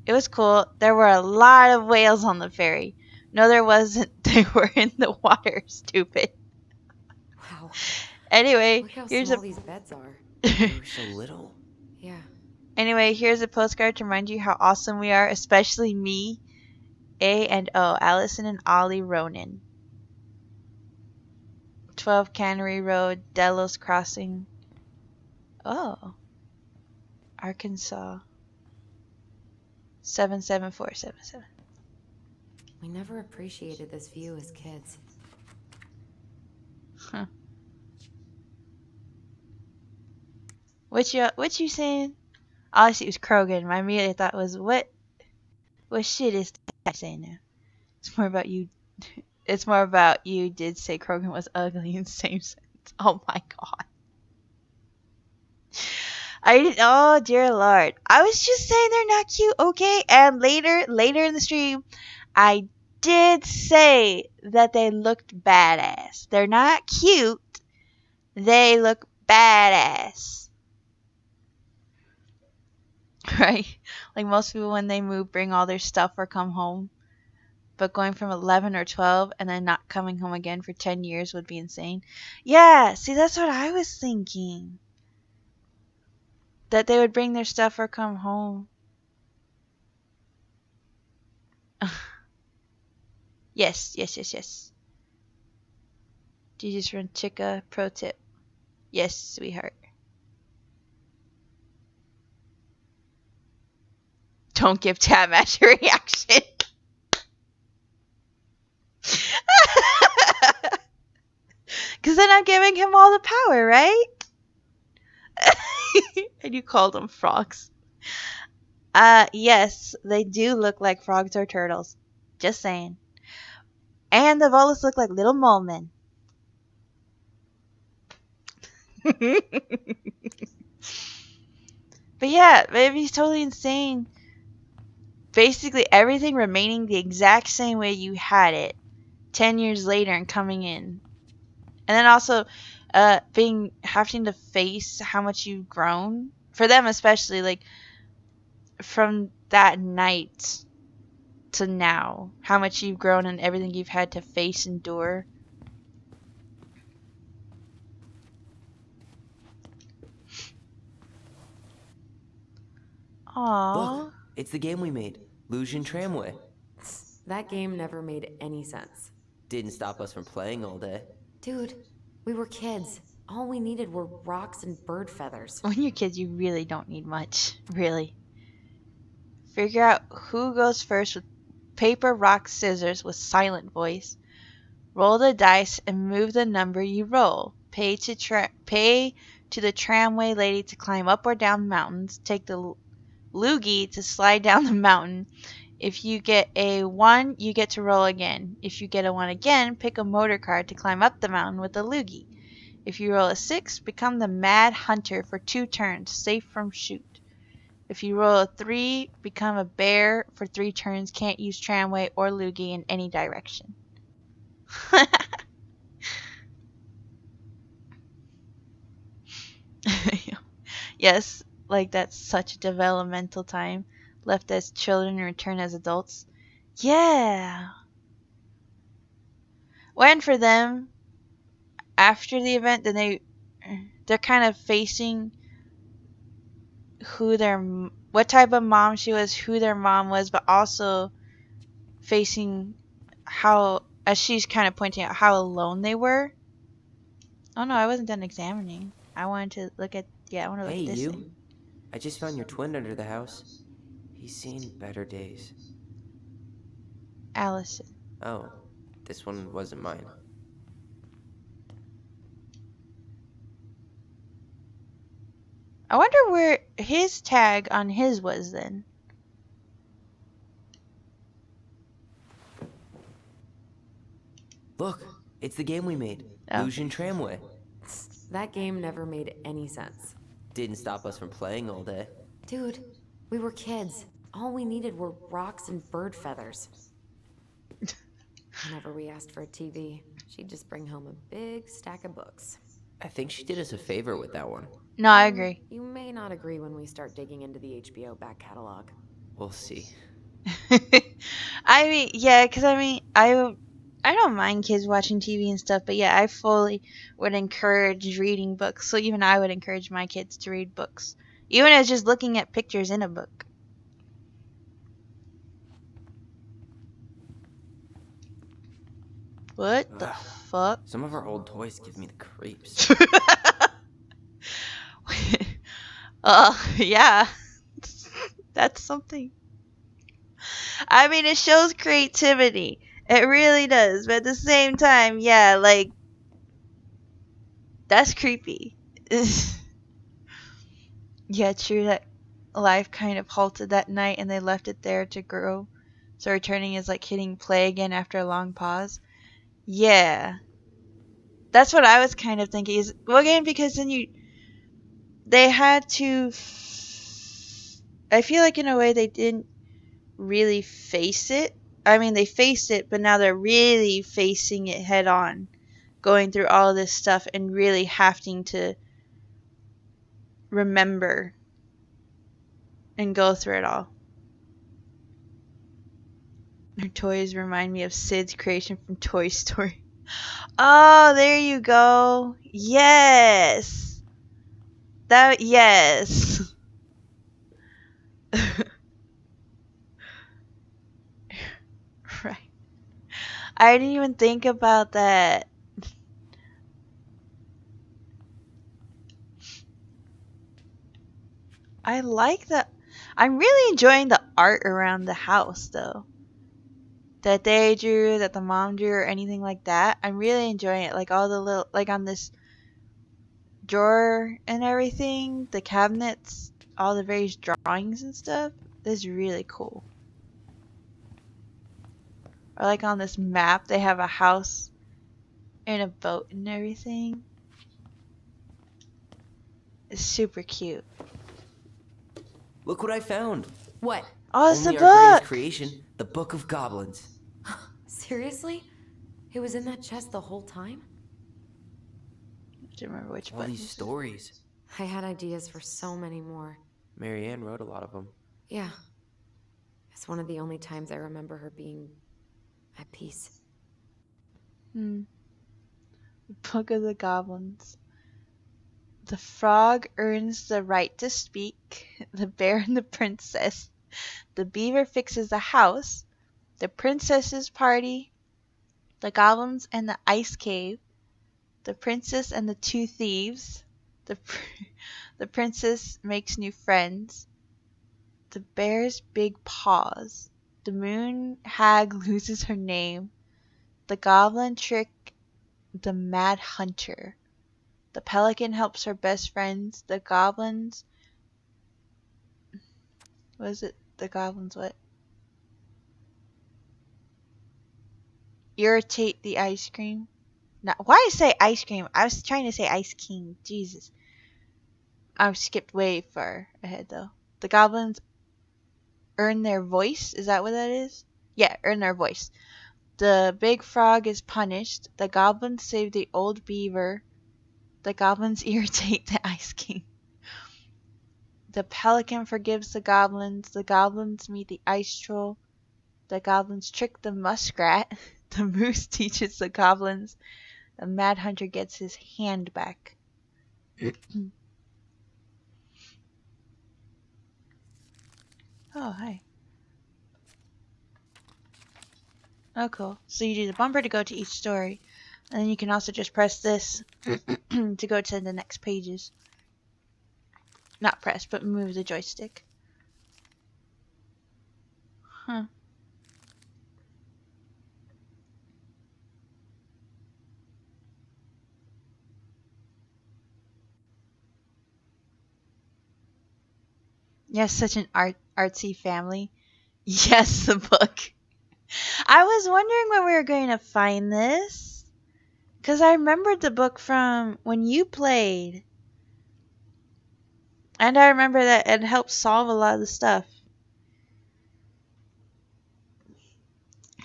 It was cool. There were a lot of whales on the ferry. No, there wasn't. They were in the water, stupid. Wow. Anyway, Look how here's small a these beds are. They were so little. Yeah. Anyway, here's a postcard to remind you how awesome we are, especially me, A and O, Allison and Ollie Ronan. 12 Cannery Road, Delos Crossing. Oh. Arkansas. 77477. We never appreciated this view as kids. Huh. What you saying? All I see was Krogan. My immediate thought was, what shit is that saying now? It's more about you. It's more about you did say Krogan was ugly in the same sense. Oh my god. I didn't. Oh dear lord. I was just saying they're not cute, okay? And later in the stream, I did say that they looked badass. They're not cute. They look badass. Right? Like most people when they move bring all their stuff or come home. But going from 11 or 12 and then not coming home again for 10 years would be insane. Yeah, see that's what I was thinking. That they would bring their stuff or come home. Yes. Jesus run Chica pro tip. Yes, sweetheart. Don't give Tab Match a reaction. Because then I'm giving him all the power, right? And you called them frogs. Yes, they do look like frogs or turtles. Just saying. And the Volus look like little mole men. But yeah, it'd be totally insane. Basically everything remaining the exact same way you had it 10 years later and coming in. And then also having to face how much you've grown. For them especially, like from that night to now, how much you've grown and everything you've had to face, endure. Aww. Look, it's the game we made, Lucian Tramway. That game never made any sense. Didn't stop us from playing all day. Dude, we were kids. All we needed were rocks and bird feathers. When you're kids, you really don't need much. Really. Figure out who goes first with paper, rock, scissors with silent voice. Roll the dice and move the number you roll. Pay to the tramway lady to climb up or down mountains. Take the loogie to slide down the mountain. If you get a 1, you get to roll again. If you get a 1 again, pick a motor car to climb up the mountain with a loogie. If you roll a 6, become the Mad Hunter for 2 turns, safe from shoot. If you roll a 3, become a bear for 3 turns, can't use tramway or loogie in any direction. Yes, like that's such a developmental time. Left as children and return as adults. Yeah. When for them, after the event, then they're kind of facing what type of mom she was, who their mom was, but also facing how, as she's kind of pointing out, how alone they were. Oh no, I wasn't done examining. I want to look at Hey, this you. thing. I just found your twin under the house. He's seen better days. Allison. Oh, this one wasn't mine. I wonder where his tag on his was then. Look, it's the game we made. Oh. Illusion Tramway. That game never made any sense. Didn't stop us from playing all day. Dude, we were kids. All we needed were rocks and bird feathers. Whenever we asked for a TV, she'd just bring home a big stack of books. I think she did us a favor with that one. No, I agree. You may not agree when we start digging into the HBO back catalog. We'll see. I mean, yeah, because I don't mind kids watching TV and stuff, but yeah, I fully would encourage reading books. So even I would encourage my kids to read books, even as just looking at pictures in a book. What the fuck? Some of our old toys give me the creeps. Yeah. That's something. I mean, it shows creativity. It really does. But at the same time, yeah, like, that's creepy. Yeah, true that life kind of halted that night and they left it there to grow. So returning is like hitting play again after a long pause. Yeah. That's what I was kind of thinking is, well, again, because then they had to, I feel like in a way they didn't really face it. I mean, they faced it, but now they're really facing it head on, going through all this stuff and really having to remember and go through it all. Her toys remind me of Sid's creation from Toy Story. Oh, there you go. Yes. Yes. Right. I didn't even think about that. I like that. I'm really enjoying the art around the house, though. That they drew, that the mom drew, or anything like that. I'm really enjoying it. Like all the little, like on this drawer and everything, the cabinets, all the various drawings and stuff. This is really cool. Or like on this map, they have a house and a boat and everything. It's super cute. Look what I found. What? Oh, it's Only the our greatest book! creation, the Book of Goblins. Seriously? It was in that chest the whole time? I don't remember which All button. these stories. I had ideas for so many more. Marianne wrote a lot of them. Yeah. It's one of the only times I remember her being at peace. Book of the Goblins. The frog earns the right to speak. The bear and the princess. The beaver fixes the house. The princess's party. The goblins and the ice cave. The princess and the two thieves. The princess makes new friends. The bear's big paws. The moon hag loses her name. The goblin trick. The mad hunter. The pelican helps her best friends. The goblins. What is it? The goblins what? irritate the ice cream. Now, why I say ice cream? I was trying to say ice king. Jesus. I skipped way far ahead though. The goblins earn their voice. Is that what that is? Yeah, earn their voice. The big frog is punished. The goblins save the old beaver. The goblins irritate the ice king. The pelican forgives the goblins. The goblins meet the ice troll. The goblins trick the muskrat. The moose teaches the goblins. The mad hunter gets his hand back. Oh, hi. Oh, cool. So you do the bumper to go to each story. And then you can also just press this to go to the next pages. Not press, but move the joystick. Huh. Yes, such an artsy family. Yes, the book. I was wondering when we were going to find this. Because I remembered the book from when you played. And I remember that it helped solve a lot of the stuff.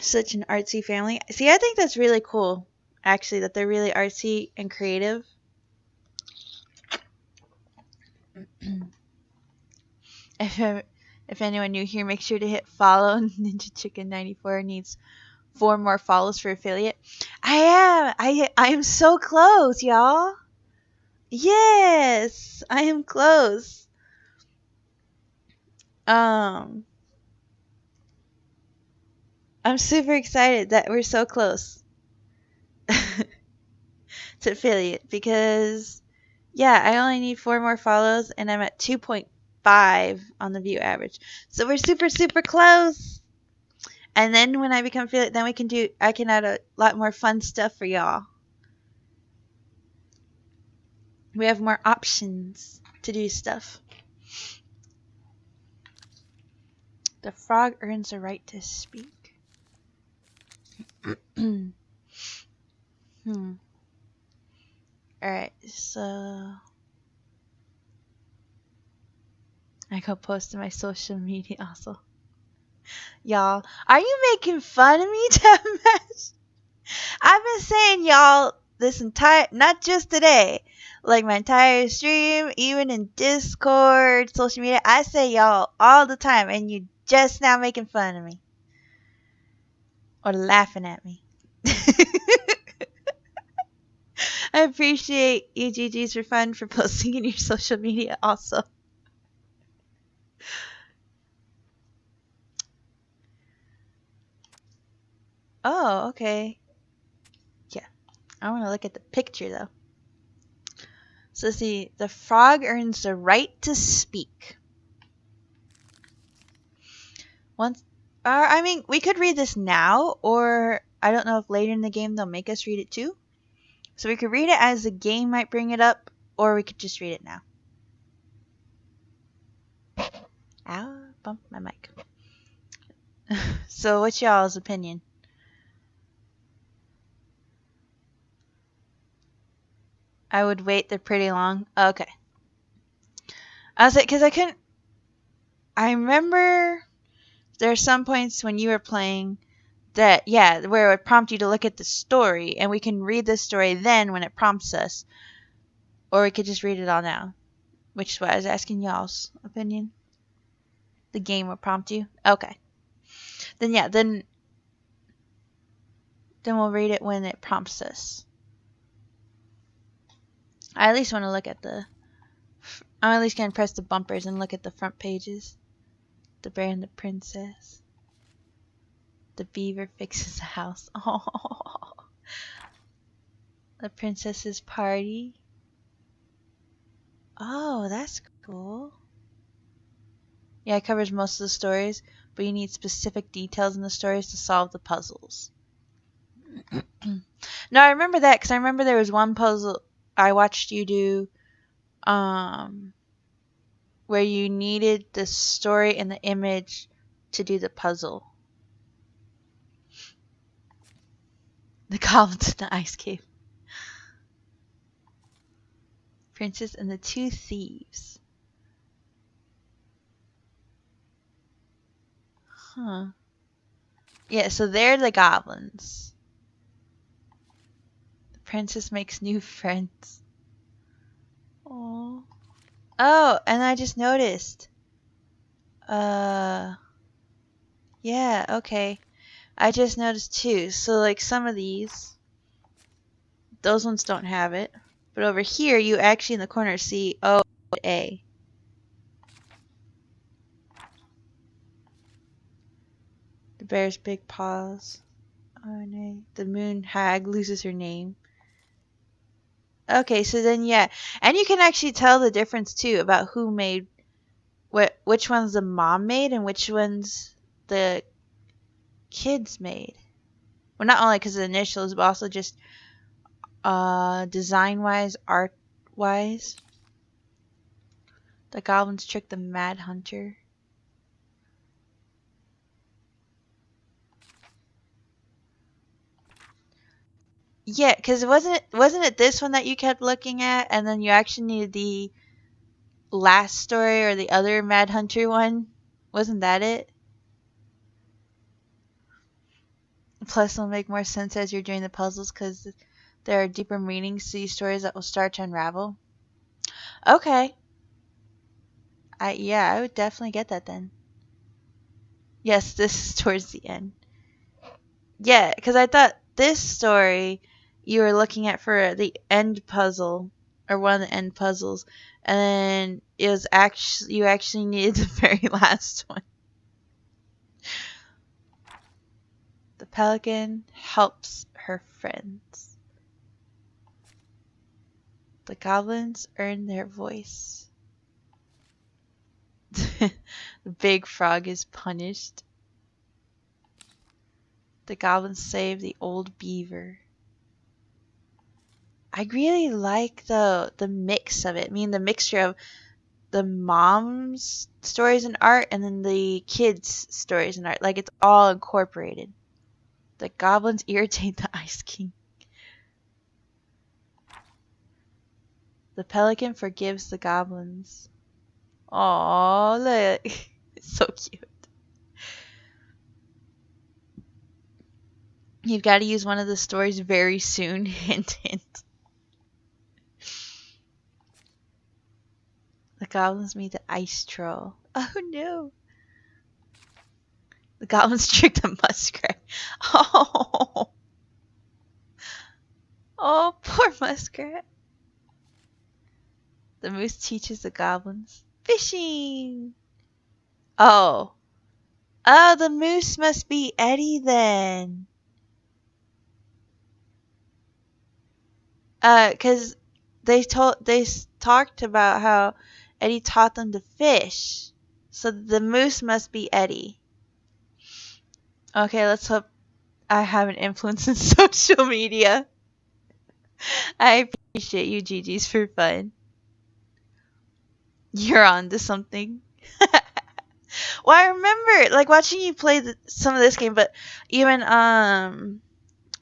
Such an artsy family. See, I think that's really cool, actually, that they're really artsy and creative. If anyone new here, make sure to hit follow. Ninja Chicken 94 needs 4 more follows for affiliate. I am so close, y'all. Yes, I am close. I'm super excited that we're so close to affiliate because yeah, I only need 4 more follows and I'm at 2.5 on the view average. So we're super close. And then when I become affiliate, then I can add a lot more fun stuff for y'all. We have more options to do stuff. The frog earns a right to speak. Alright, so I go post to my social media also. Y'all, are you making fun of me, Tamash? I've been saying y'all this entire, not just today, like my entire stream, even in Discord, social media, I say y'all all the time, and you just now making fun of me. Or laughing at me. I appreciate you, GG's for fun, for posting in your social media also. Oh, okay. Yeah. I want to look at the picture, though. So, see, the frog earns the right to speak. Once, I mean, we could read this now, or I don't know if later in the game they'll make us read it too. So we could read it as the game might bring it up, or we could just read it now. Ow, bumped my mic. So what's y'all's opinion? I would wait, they're pretty long. Okay. I was like, because I remember there are some points when you were playing that, yeah, where it would prompt you to look at the story, and we can read the story then when it prompts us. Or we could just read it all now. Which is why I was asking y'all's opinion. The game will prompt you. Okay. Then yeah, then we'll read it when it prompts us. I at least want to look at I'm at least going to press the bumpers and look at the front pages. The bear and the princess. The beaver fixes the house. Oh. The princess's party. Oh, that's cool. Yeah, it covers most of the stories, but you need specific details in the stories to solve the puzzles. No, I remember that because I remember there was one puzzle I watched you do where you needed the story and the image to do the puzzle. The goblins in the ice cave. Princess and the two thieves. Huh. Yeah, so they're the goblins. The princess makes new friends. Oh. Oh, and I just noticed. Yeah, okay. I just noticed too. So like some of these, those ones don't have it. But over here, you actually in the corner see O-A. The bear's big paws. Oh, no. The moon hag loses her name. Okay, so then yeah, and you can actually tell the difference too about who made which ones the mom made and which ones the kids made. Well, not only because of the initials, but also just design wise, art wise. The goblins trick the Mad Hunter. Yeah, because wasn't it this one that you kept looking at, and then you actually needed the last story or the other Mad Hunter one? Wasn't that it? Plus, it'll make more sense as you're doing the puzzles because there are deeper meanings to these stories that will start to unravel. Okay. I would definitely get that then. Yes, this is towards the end. Yeah, because I thought this story you were looking at for the end puzzle or one of the end puzzles, and then it was actually you actually needed the very last one. The pelican helps her friends. The goblins earn their voice. The big frog is punished. The goblins save the old beaver. I really like the mix of it. I mean, the mixture of the mom's stories and art and then the kids' stories and art. Like, it's all incorporated. The goblins irritate the Ice King. The pelican forgives the goblins. Aww, look. It's so cute. You've got to use one of the stories very soon. Hint, hint. The goblins meet the ice troll. Oh no. The goblins trick the muskrat. Oh. Oh, poor muskrat. The moose teaches the goblins fishing. Oh. Oh, the moose must be Eddie then. 'Cause they talked about how Eddie taught them to fish. So the moose must be Eddie. Okay, let's hope I have an influence in social media. I appreciate you, GG's, for fun. You're on to something. Well, I remember like watching you play some of this game, but even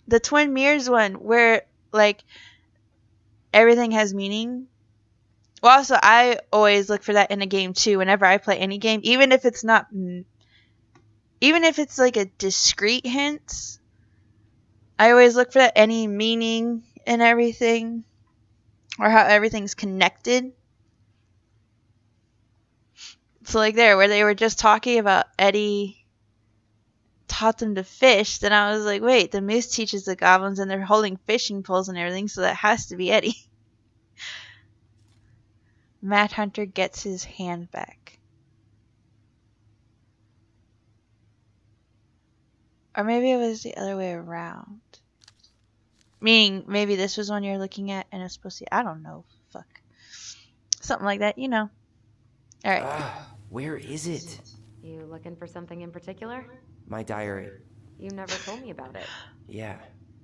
the Twin Mirrors one where like everything has meaning. Well, also I always look for that in a game too. Whenever I play any game, even if it's not, even if it's like a discrete hint, I always look for that any meaning and everything, or how everything's connected. So like there, where they were just talking about Eddie taught them to fish, then I was like, wait, the moose teaches the goblins and they're holding fishing poles and everything, so that has to be Eddie. Matt Hunter gets his hand back. Or maybe it was the other way around. Meaning, maybe this was one you're looking at and it's supposed to, I don't know, fuck. Something like that, you know. Alright. Where is it? You looking for something in particular? My diary. You never told me about it. Yeah.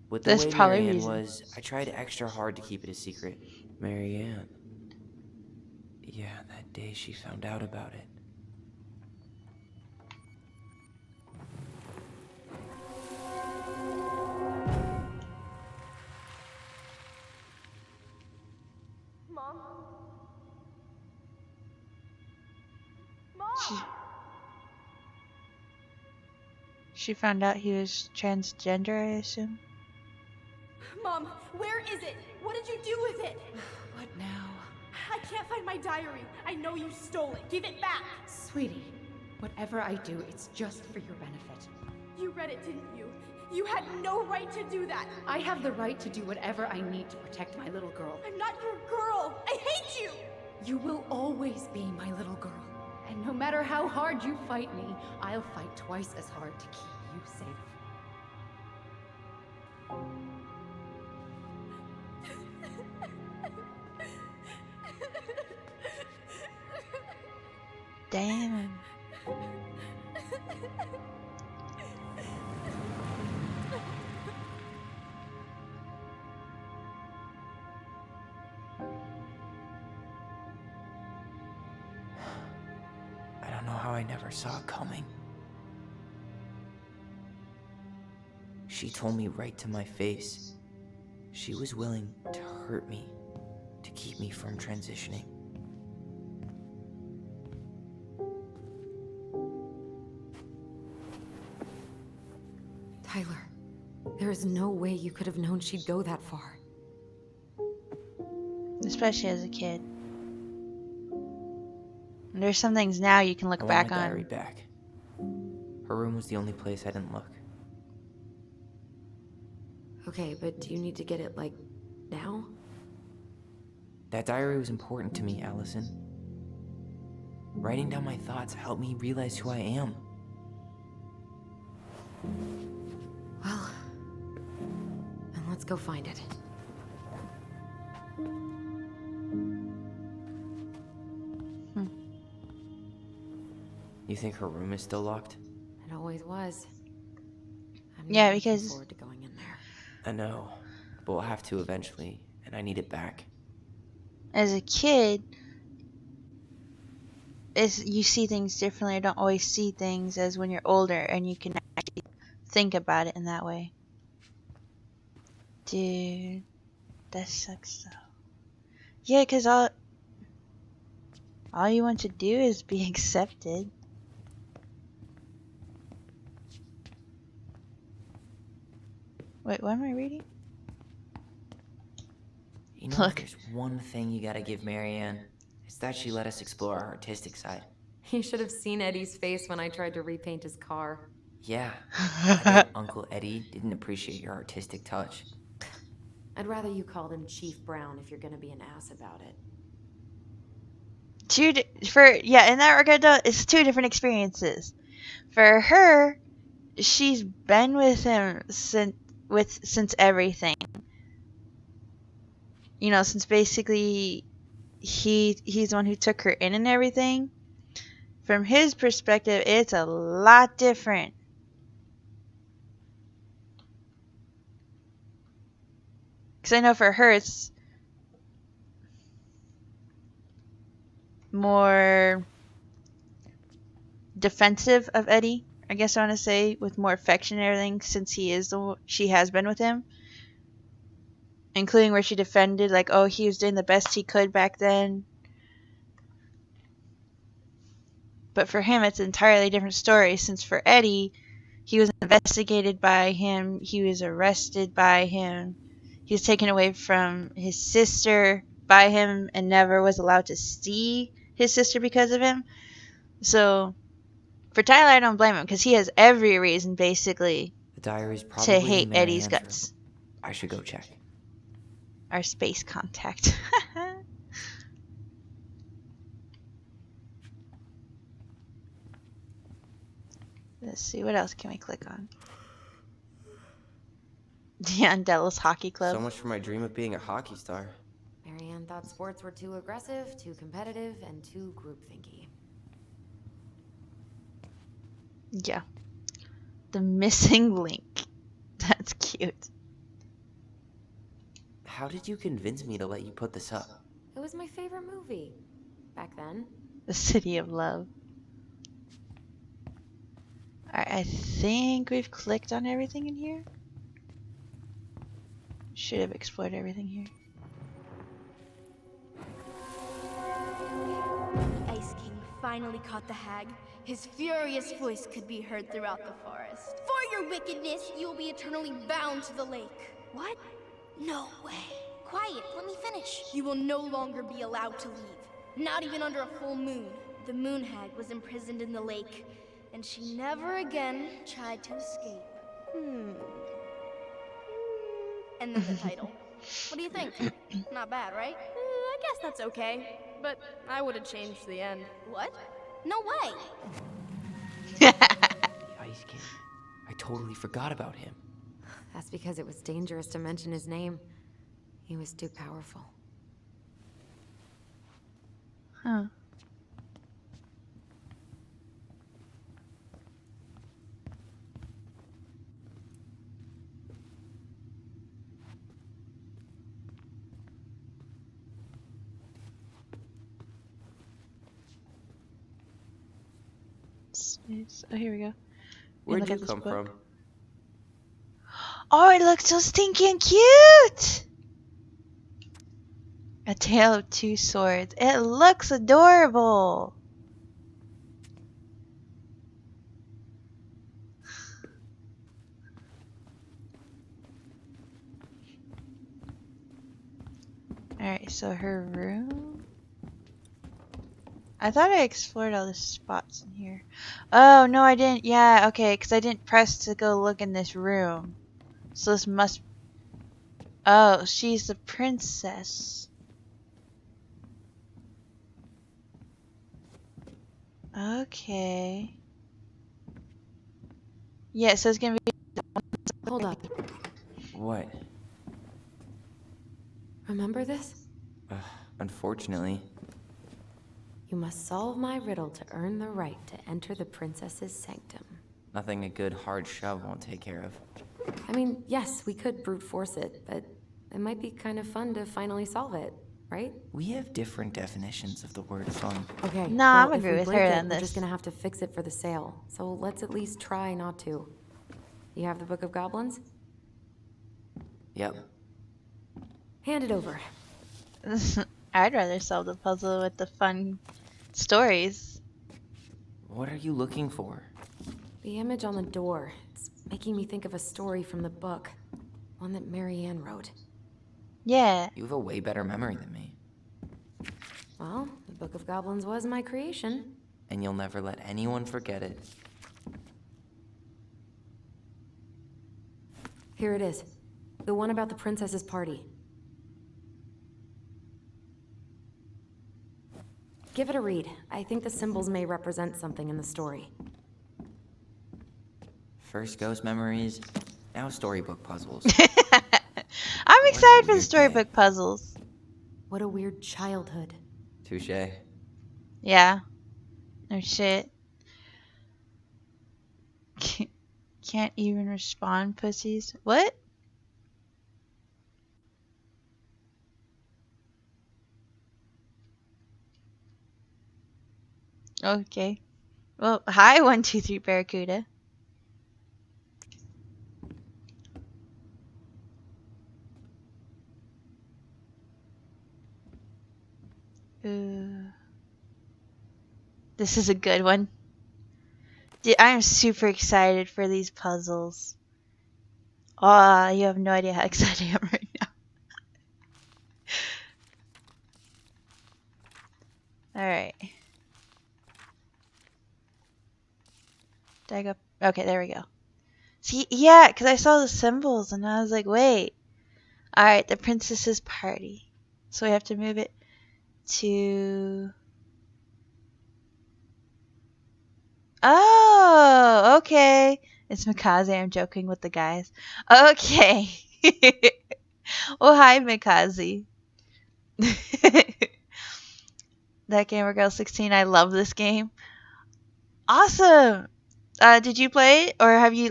With the There's way probably Marianne reason. was, I tried extra hard to keep it a secret. Marianne. Yeah, that day she found out about it. She found out he was transgender, I assume. Mom, where is it? What did you do with it? What now? I can't find my diary. I know you stole it. Give it back. Sweetie, whatever I do, it's just for your benefit. You read it, didn't you? You had no right to do that. I have the right to do whatever I need to protect my little girl. I'm not your girl. I hate you. You will always be my little girl. And no matter how hard you fight me, I'll fight twice as hard to keep you safe. Damn. I don't know how I never saw it coming. She told me right to my face. She was willing to hurt me, to keep me from transitioning. Tyler, there is no way you could have known she'd go that far. Especially as a kid. And there's some things now you can look I back want my on. diary back. Her room was the only place I didn't look. Okay, but do you need to get it, like, now? That diary was important to me, Allison. Writing down my thoughts helped me realize who I am. Well, then let's go find it. You think her room is still locked? It always was. I'm Yeah, not looking because- forward to going in there. I know, but we'll have to eventually, and I need it back. As a kid, you see things differently. You don't always see things as when you're older and you can actually think about it in that way. Dude, that sucks though. Yeah, because all you want to do is be accepted. Wait, what am I reading? You know, Look. there's one thing you gotta give Marianne. It's that she let us explore our artistic side. You should have seen Eddie's face when I tried to repaint his car. Yeah, I bet Uncle Eddie didn't appreciate your artistic touch. I'd rather you called him Chief Brown if you're gonna be an ass about it. In that regard though, it's two different experiences. For her, she's been with him since everything. You know, since basically he's the one who took her in and everything. From his perspective, it's a lot different. Because I know for her, it's more defensive of Eddie, I guess I want to say, with more affection and everything, since she has been with him. Including where she defended, like, oh, he was doing the best he could back then. But for him, it's an entirely different story, since for Eddie, he was investigated by him, he was arrested by him, he was taken away from his sister by him, and never was allowed to see his sister because of him. So, for Tyler, I don't blame him, because he has every reason, basically, The diary's to probably hate in Eddie's Marianne's guts. room. I should go check. Our space contact. Let's see, what else can we click on? Della's Hockey Club. So much for my dream of being a hockey star. Marianne thought sports were too aggressive, too competitive, and too groupthinky. Yeah. The missing link. That's cute. How did you convince me to let you put this up? It was my favorite movie. Back then. The City of Love. Alright, I think we've clicked on everything in here. Should have explored everything here. The Ice King finally caught the hag, his furious voice could be heard throughout the forest. For your wickedness, you will be eternally bound to the lake. What? No way. Quiet, let me finish. You will no longer be allowed to leave. Not even under a full moon. The moon hag was imprisoned in the lake, and she never again tried to escape. And then the title. What do you think? Not bad, right? I guess that's okay. But I would have changed the end. What? No way! The Ice King. I totally forgot about him. That's because it was dangerous to mention his name. He was too powerful. Huh. Oh, here we go. Where'd Look you at this come book. from? Oh, it looks so stinking cute! A Tale of Two Swords. It looks adorable! Alright, so her room? I thought I explored all the spots in here. Oh, no I didn't. Yeah, okay, because I didn't press to go look in this room. So this must... Oh, she's the princess. Okay. Yeah, so it's gonna be... Hold up. What? Remember this? Unfortunately. You must solve my riddle to earn the right to enter the princess's sanctum. Nothing a good hard shove won't take care of. I mean, yes, we could brute force it, but it might be kind of fun to finally solve it, right? We have different definitions of the word fun. Okay. No, well, I'm if agree we with break her it, on we're this. just gonna have to fix it for the sale. So let's at least try not to. You have the Book of Goblins? Yep. Hand it over. I'd rather solve the puzzle with the fun stories. What are you looking for? The image on the door. It's making me think of a story from the book. One that Marianne wrote. Yeah. You have a way better memory than me. Well, the Book of Goblins was my creation. And you'll never let anyone forget it. Here it is. The one about the princess's party. Give it a read. I think the symbols may represent something in the story. First ghost memories, now storybook puzzles. I'm excited for the weird storybook puzzles. What a weird childhood. Touche. Yeah. No shit. Can't even respond, pussies. What? Okay. Well, hi, 123 Barracuda. This is a good one. Dude, I am super excited for these puzzles. Oh, you have no idea how excited I am right now. Alright. Did I go? Okay, there we go. See, yeah, because I saw the symbols and I was like, wait. Alright, the princess's party. So we have to move it to... Oh, okay. It's Mikaze. I'm joking with the guys. Okay. Oh, hi, Mikaze. That Gamer Girl 16. I love this game. Awesome. Did you play it, or have you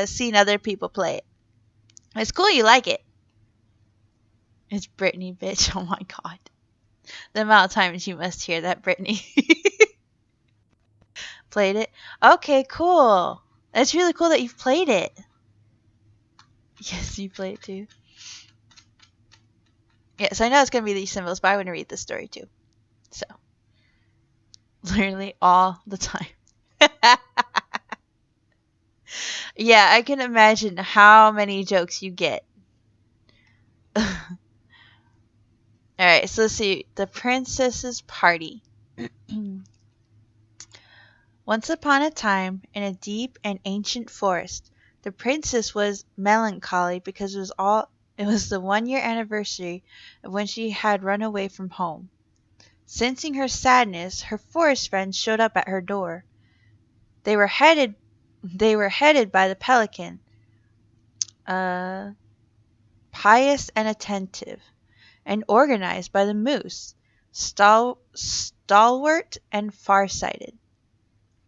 seen other people play it? It's cool. You like it. It's Brittany, bitch. Oh my god. The amount of times you must hear that, Brittany. Played it. Okay, cool. It's really cool that you've played it. Yes, you played it too. Yeah, so I know it's gonna be these symbols, but I want to read the story too. So, Literally all the time. Yeah, I can imagine how many jokes you get. Alright, so let's see. The Princess's Party. Once upon a time, in a deep and ancient forest, the princess was melancholy because it was the 1 year anniversary of when she had run away from home. Sensing her sadness, her forest friends showed up at her door. They were headed by the pelican, uh, pious and attentive, and organized by the moose, stalwart and farsighted.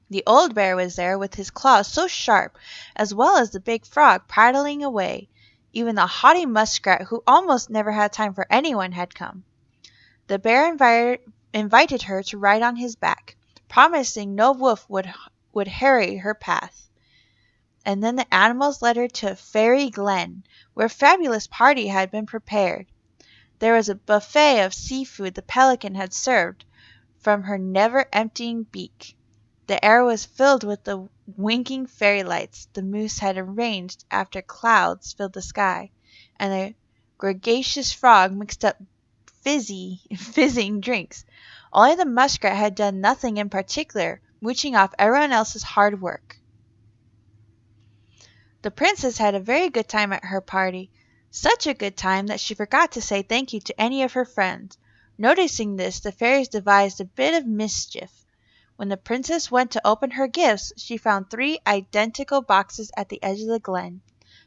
The old bear was there with his claws so sharp, as well as the big frog prattling away. Even the haughty muskrat, who almost never had time for anyone, had come. The bear invited her to ride on his back, promising no wolf would harry her path. And then the animals led her to a fairy glen, where a fabulous party had been prepared. There was a buffet of seafood the pelican had served from her never-emptying beak. The air was filled with the winking fairy lights the moose had arranged after clouds filled the sky, and the gregarious frog mixed up fizzing drinks. Only the muskrat had done nothing in particular, mooching off everyone else's hard work. The princess had a very good time at her party, such a good time that she forgot to say thank you to any of her friends. Noticing this, the fairies devised a bit of mischief. When the princess went to open her gifts, she found 3 identical boxes at the edge of the glen.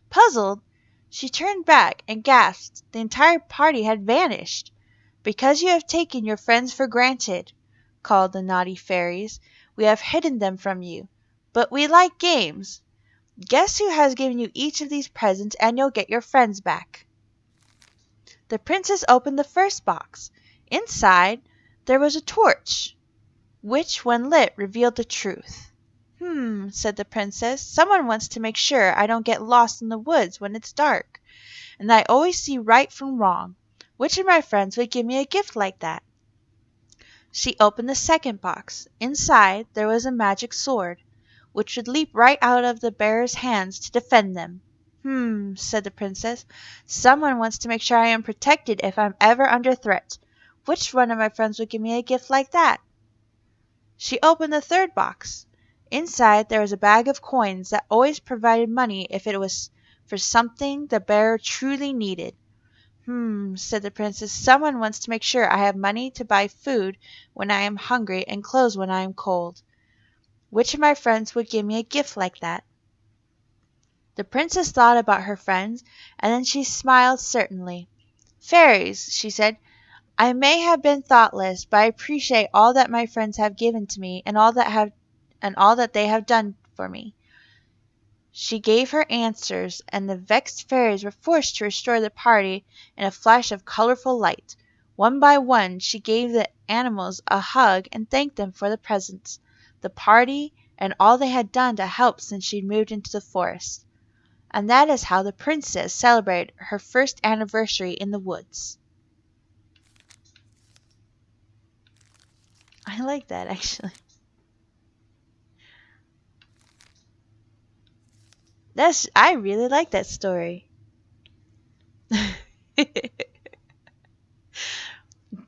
Puzzled, she turned back and gasped. The entire party had vanished. "Because you have taken your friends for granted," called the naughty fairies, "we have hidden them from you. But we like games. Guess who has given you each of these presents, and you'll get your friends back." The princess opened the first box. Inside there was a torch, which when lit revealed the truth. Said the princess. "Someone wants to make sure I don't get lost in the woods when it's dark, and I always see right from wrong. Which of my friends would give me a gift like that?" She opened the second box. Inside there was a magic sword, which would leap right out of the bearer's hands to defend them. Said the princess. "Someone wants to make sure I am protected if I'm ever under threat. Which one of my friends would give me a gift like that?" She opened the third box. Inside there was a bag of coins that always provided money if it was for something the bearer truly needed. Said the princess. "Someone wants to make sure I have money to buy food when I am hungry and clothes when I am cold. Which of my friends would give me a gift like that?" The princess thought about her friends, and then she smiled certainly. "Fairies," she said, "I may have been thoughtless, but I appreciate all that my friends have given to me and all that they have done for me." She gave her answers, and the vexed fairies were forced to restore the party in a flash of colorful light. One by one she gave the animals a hug and thanked them for the presents, the party, and all they had done to help since she moved into the forest. And that is how the princess celebrated her first anniversary in the woods. I like that, actually. I really like that story.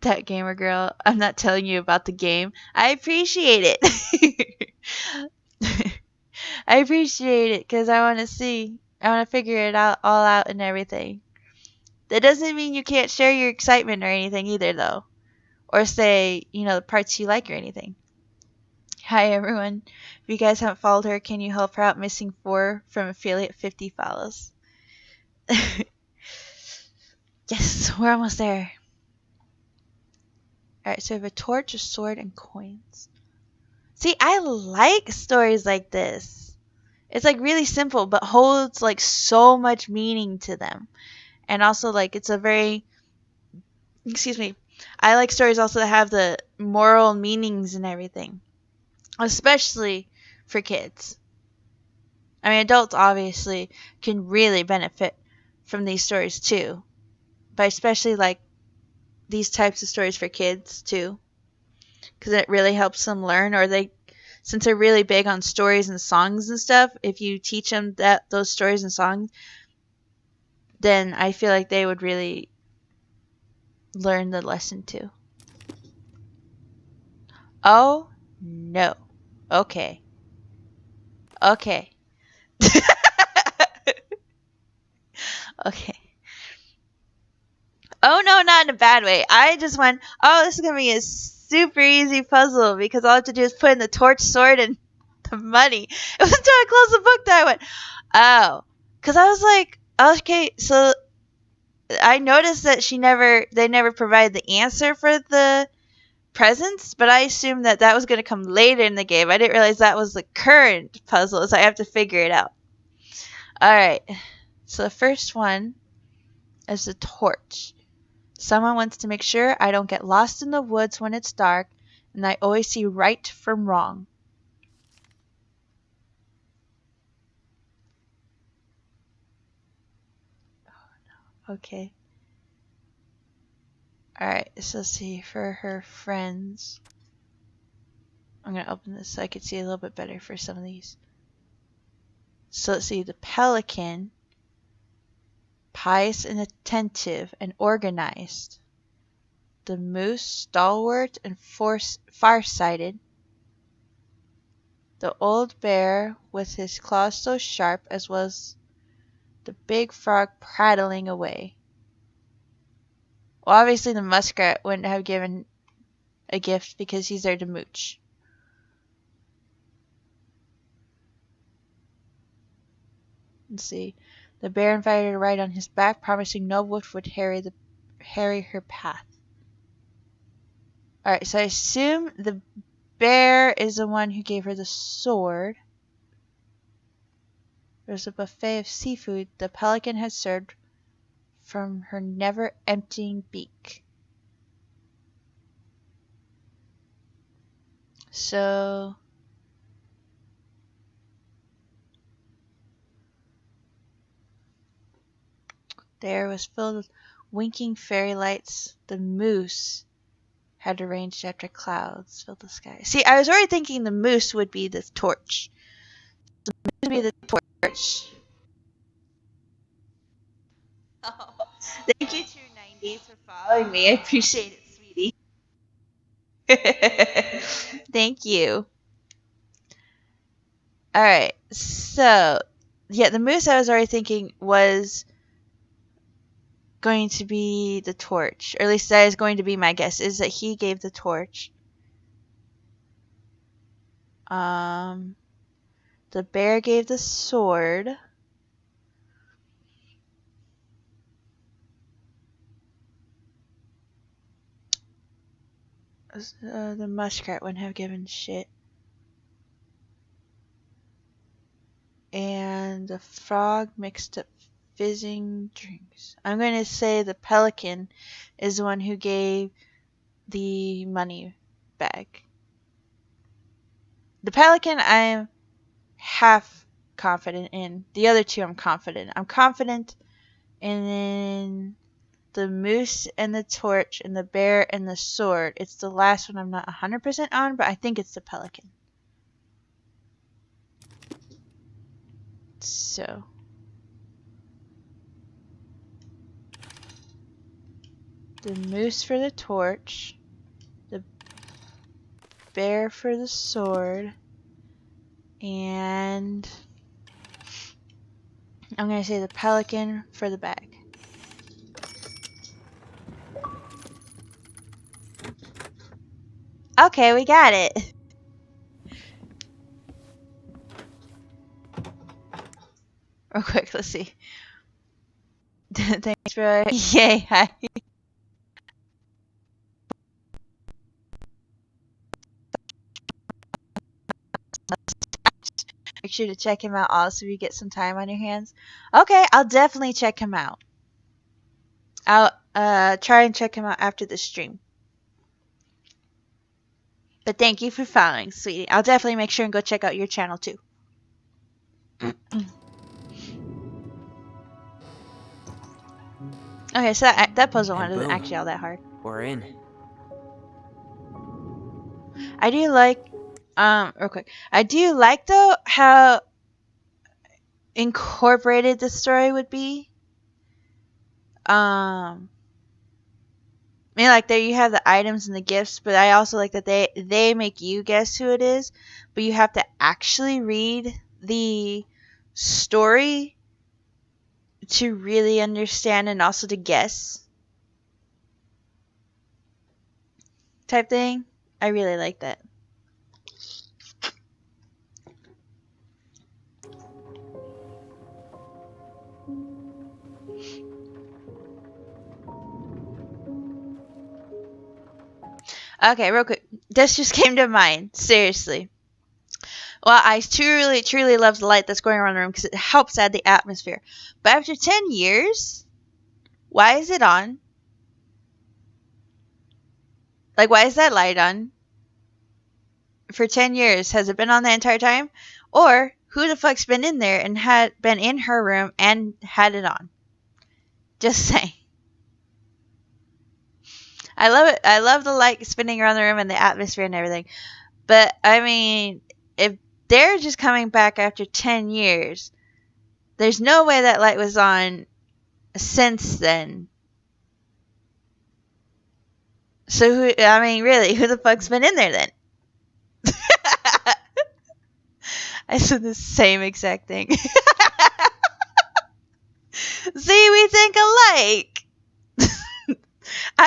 That gamer girl, I'm not telling you about the game. I appreciate it. I appreciate it because I want to see. I want to figure it out all out and everything. That doesn't mean you can't share your excitement or anything either, though. Or say, the parts you like or anything. Hi, everyone. If you guys haven't followed her, can you help her out? Missing 4 from affiliate 50 follows. Yes, we're almost there. Alright, so we have a torch, a sword, and coins. See, I like stories like this. It's like really simple, but holds like so much meaning to them. And also like it's a very, excuse me, I like stories also that have the moral meanings and everything. Especially for kids. I mean, adults obviously can really benefit from these stories too. But especially like these types of stories for kids too. because it really helps them learn. Or since they're really big on stories and songs and stuff, if you teach them those stories and songs, then I feel like they would really learn the lesson too. Oh no. Okay. Okay. Okay. Oh no, not in a bad way. I just went, oh, this is gonna be a super easy puzzle because all I have to do is put in the torch, sword, and the money. It was until I closed the book that I went, oh, because I was like, okay, so I noticed that they never provided the answer for the presents, but I assumed that was gonna come later in the game. I didn't realize that was the current puzzle, so I have to figure it out. All right, so the first one is the torch. Someone wants to make sure I don't get lost in the woods when it's dark, and I always see right from wrong. Okay. Alright, so let's see. For her friends, I'm going to open this so I can see a little bit better for some of these. So let's see. The pelican, pious and attentive and organized. The moose, stalwart and farsighted. The old bear with his claws so sharp, as was the big frog prattling away. Well, obviously the muskrat wouldn't have given a gift because he's there to mooch. Let's see. The bear invited her to ride on his back, promising no wolf would harry her path. Alright, so I assume the bear is the one who gave her the sword. There's a buffet of seafood the pelican had served from her never-emptying beak. So the air was filled with winking fairy lights. The moose had arranged after clouds filled the sky. See, I was already thinking the moose would be the torch. The moose would be the torch. Oh, thank you, True 90s, for following me. I appreciate it, sweetie. Thank you. Alright, so, yeah, the moose I was already thinking was going to be the torch. Or at least that is going to be my guess, is that he gave the torch. The bear gave the sword. The muskrat wouldn't have given shit. And the frog mixed up fizzing drinks. I'm going to say the pelican is the one who gave the money bag. The pelican I'm half confident in. The other two I'm confident. I'm confident in the moose and the torch and the bear and the sword. It's the last one I'm not 100% on, but I think it's the pelican. So the moose for the torch, the bear for the sword, and I'm going to say the pelican for the bag. Okay, we got it. Real quick, let's see. Thanks for yay. Hi. Make sure to check him out also if you get some time on your hands. Okay, I'll definitely check him out. I'll try and check him out after the stream. But thank you for following, sweetie. I'll definitely make sure and go check out your channel too. Okay, so that puzzle one isn't actually all that hard. We're in. I do like, real quick. I do like though how incorporated the story would be. I mean, like there you have the items and the gifts, but I also like that they make you guess who it is, but you have to actually read the story to really understand and also to guess type thing. I really like that. Okay, real quick. This just came to mind. Seriously. Well, I truly, truly love the light that's going around the room because it helps add the atmosphere. But after 10 years, why is it on? Like, why is that light on? For 10 years. Has it been on the entire time? Or who the fuck's been in there and had been in her room and had it on? Just saying. I love it. I love the light spinning around the room and the atmosphere and everything. But, I mean, if they're just coming back after 10 years, there's no way that light was on since then. So, I mean, really, who the fuck's been in there then? I said the same exact thing. See, we think alike. I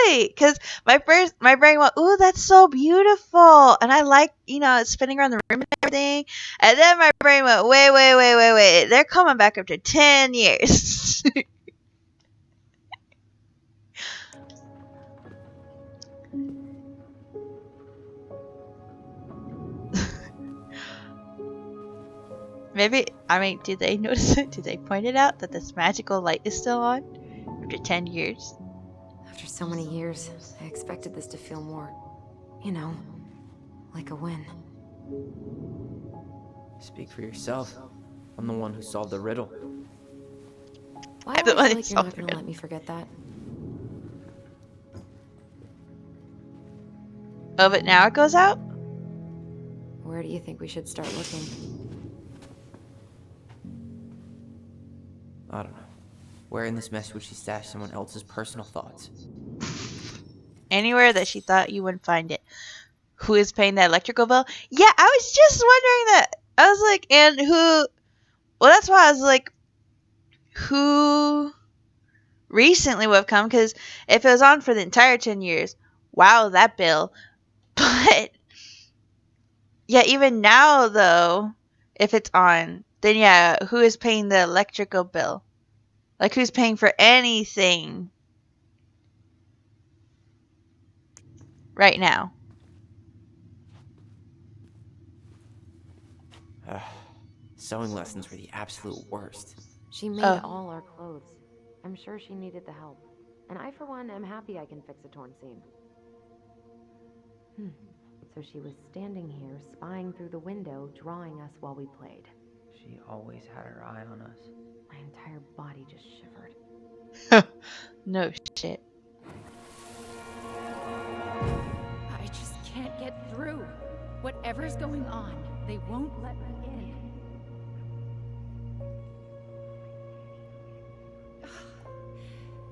mean, really, because my brain went, "Ooh, that's so beautiful," and I like, it's spinning around the room and everything. And then my brain went, "Wait, they're coming back after 10 years." Maybe, I mean, did they notice it? Did they point it out that this magical light is still on after 10 years? After so many years, I expected this to feel more, like a win. Speak for yourself. I'm the one who solved the riddle. Why I'm do the I one feel who like you're solved not the gonna riddle. let me forget that? Oh, but now it goes out? Where do you think we should start looking? I don't know. Where in this mess would she stash someone else's personal thoughts? Anywhere that she thought you wouldn't find it. Who is paying that electrical bill? Yeah, I was just wondering that. I was like, and who? Well, that's why I was like, who recently would have come? Because if it was on for the entire 10 years, wow, that bill. But yeah, even now though, if it's on, then yeah, who is paying the electrical bill? Like, who's paying for anything right now? Ugh. Sewing lessons were the absolute worst. She made Oh, all our clothes. I'm sure she needed the help. And I, for one, am happy I can fix a torn seam. So she was standing here, spying through the window, drawing us while we played. She always had her eye on us. My entire body just shivered. no shit. I just can't get through. Whatever's going on, they won't let me in.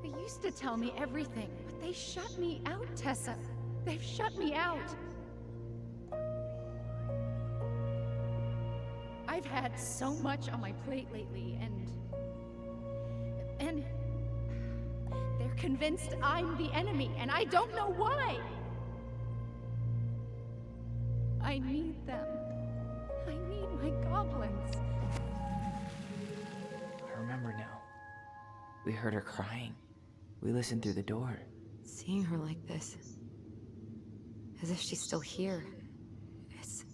They used to tell me everything, but they shut me out, Tessa. They've shut me out. I've had so much on my plate lately, and they're convinced I'm the enemy, and I don't know why. I need them. I need my goblins. I remember now. We heard her crying. We listened through the door. Seeing her like this, as if she's still here, It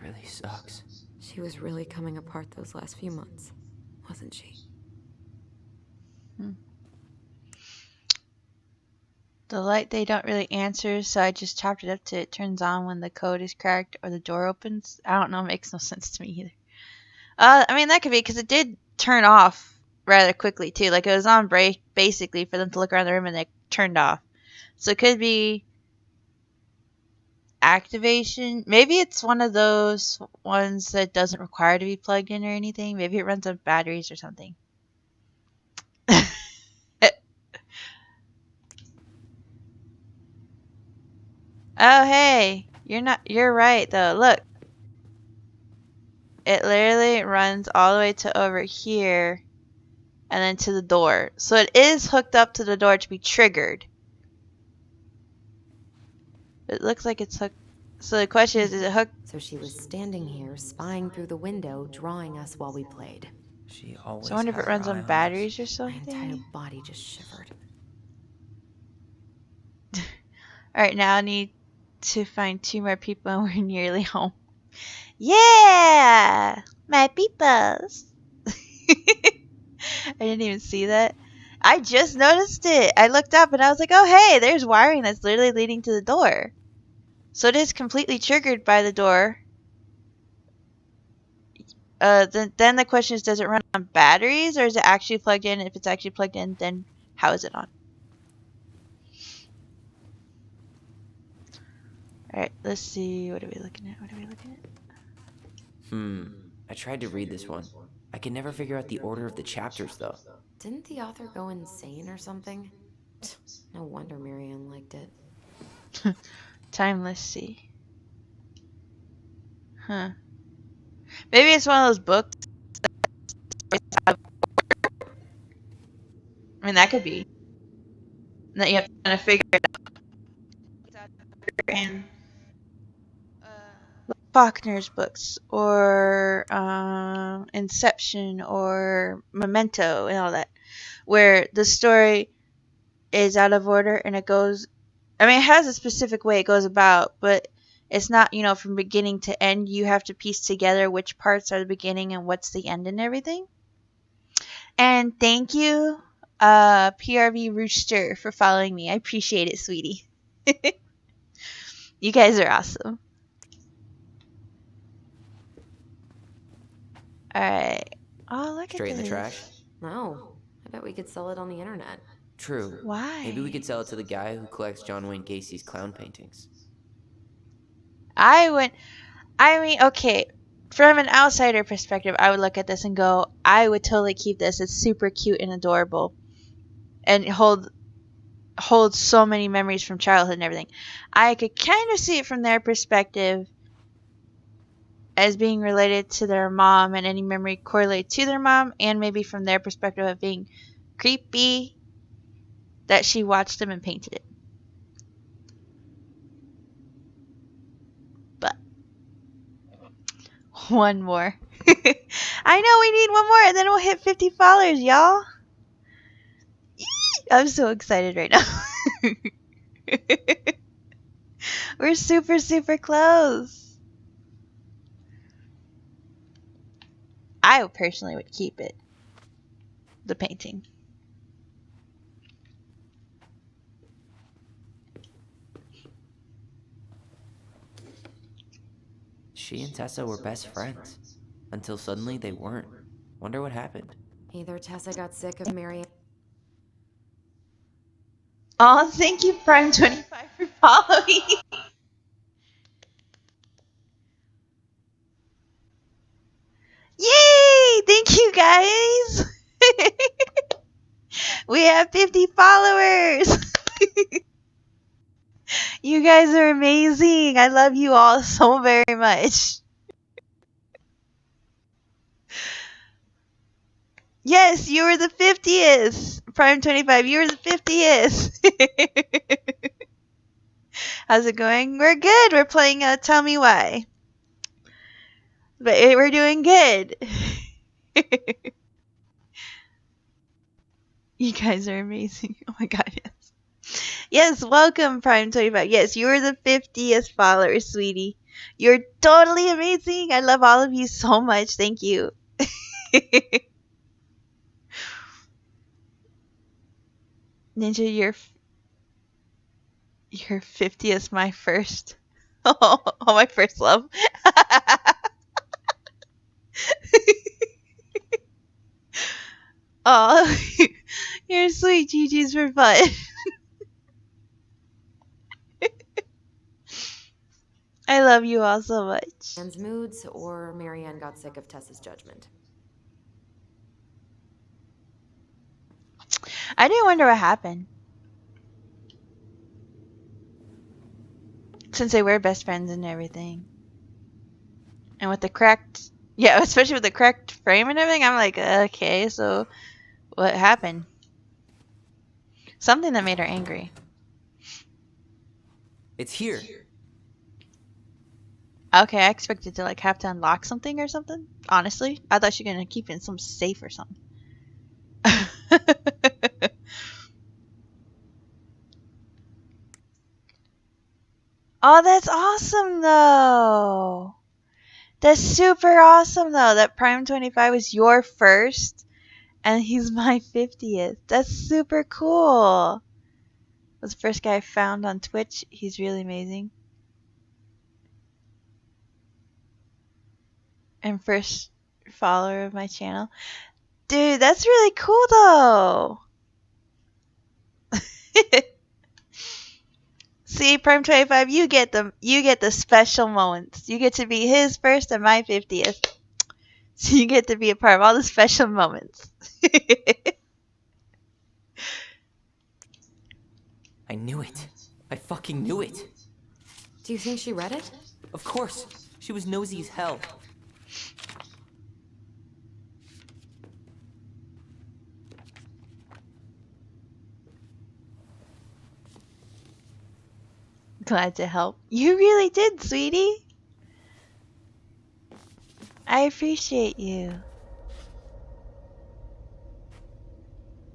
really sucks. she was really coming apart those last few months, wasn't she? The light they don't really answer, so I just chopped it up to it turns on when the code is cracked or the door opens. I don't know, it makes no sense to me either. I mean, that could be because it did turn off rather quickly too. Like it was on break basically for them to look around the room and it turned off. So it could be activation. Maybe it's one of those ones that doesn't require to be plugged in or anything. Maybe it runs on batteries or something. Oh, hey. You're right though. Look. It literally runs all the way to over here and then to the door. So it is hooked up to the door to be triggered. It looks like it's hooked. So the question is it hooked? So she was standing here, spying through the window, drawing us while we played. She So I always wonder if had it her runs eye on on us. batteries or My entire something. body just shivered. Alright, now I need to find 2 more people and we're nearly home. Yeah! My peoples! I didn't even see that. I just noticed it. I looked up and I was like, oh hey, there's wiring that's literally leading to the door. So it is completely triggered by the door. Then the question is, does it run on batteries or is it actually plugged in? If it's actually plugged in, then how is it on? Alright, let's see. What are we looking at? I tried to read this one. I could never figure out the order of the chapters, though. Didn't the author go insane or something? No wonder Marianne liked it. Time, let's see. Huh. Maybe it's one of those books. I mean, that could be. That you have to kind of figure it out. And Faulkner's books, or Inception, or Memento, and all that, where the story is out of order and it goes. I mean, it has a specific way it goes about, but it's not, from beginning to end. You have to piece together which parts are the beginning and what's the end and everything. And thank you, PRV Rooster, for following me. I appreciate it, sweetie. You guys are awesome. Alright. Oh, look Straight at in the this. trash? No, I bet we could sell it on the internet. True. Why? Maybe we could sell it to the guy who collects John Wayne Gacy's clown paintings. I mean, okay. From an outsider perspective, I would look at this and go, I would totally keep this. It's super cute and adorable. And holds so many memories from childhood and everything. I could kind of see it from their perspective as being related to their mom and any memory correlated to their mom, and maybe from their perspective of being creepy that she watched them and painted it. But one more. I know we need one more and then we'll hit 50 followers, y'all. I'm so excited right now. We're super, super close. I personally would keep it. The painting. She and Tessa were best friends. Until suddenly they weren't. Wonder what happened. Either Tessa got sick of Marianne. Oh, thank you, Prime25, for following. Yay! Thank you, guys. We have 50 followers. You guys are amazing. I love you all so very much. Yes, you were the 50th. Prime25, you were the 50th. How's it going? We're good. We're playing Tell Me Why. But we're doing good. You guys are amazing. Oh my god, yes. Yes, welcome, Prime25. Yes, you were the 50th follower, sweetie. You're totally amazing. I love all of you so much. Thank you. Ninja, your 50th, my first. Oh, my first love. Oh, you're sweet. GG's for fun. I love you all so much. Anne's moods, or Marianne got sick of Tessa's judgment. I do wonder what happened. Since they were best friends and everything. And with the cracked, yeah, especially with the cracked frame and everything, I'm like, okay, so what happened? Something that made her angry. It's here. Okay, I expected to like have to unlock something or something. Honestly, I thought she was gonna keep it in some safe or something. Oh, that's awesome though. That's super awesome though. That Prime 25 was your first, and he's my 50th. That's super cool. Was the first guy I found on Twitch. He's really amazing. And first follower of my channel. Dude, that's really cool though. See, Prime 25, you get the special moments. You get to be his first and my 50th. So you get to be a part of all the special moments. I knew it. I fucking knew it. Do you think she read it? Of course. She was nosy as hell. Glad to help. You really did, sweetie. I appreciate you.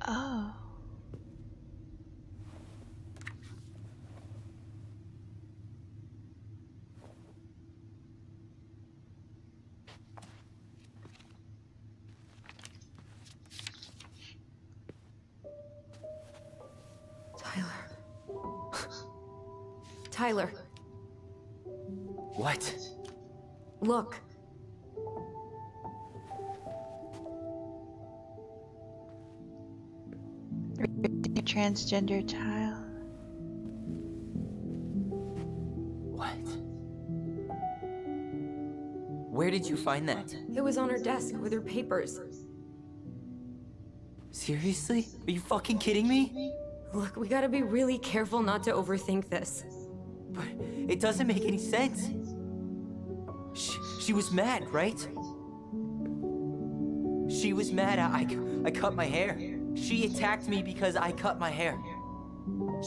Oh. Tyler, What? look. Transgender child. What? Where did you find that? It was on her desk with her papers. Seriously? Are you fucking kidding me? Look, we gotta be really careful not to overthink this. But it doesn't make any sense. She was mad, right? She was mad I cut my hair. She attacked me because I cut my hair.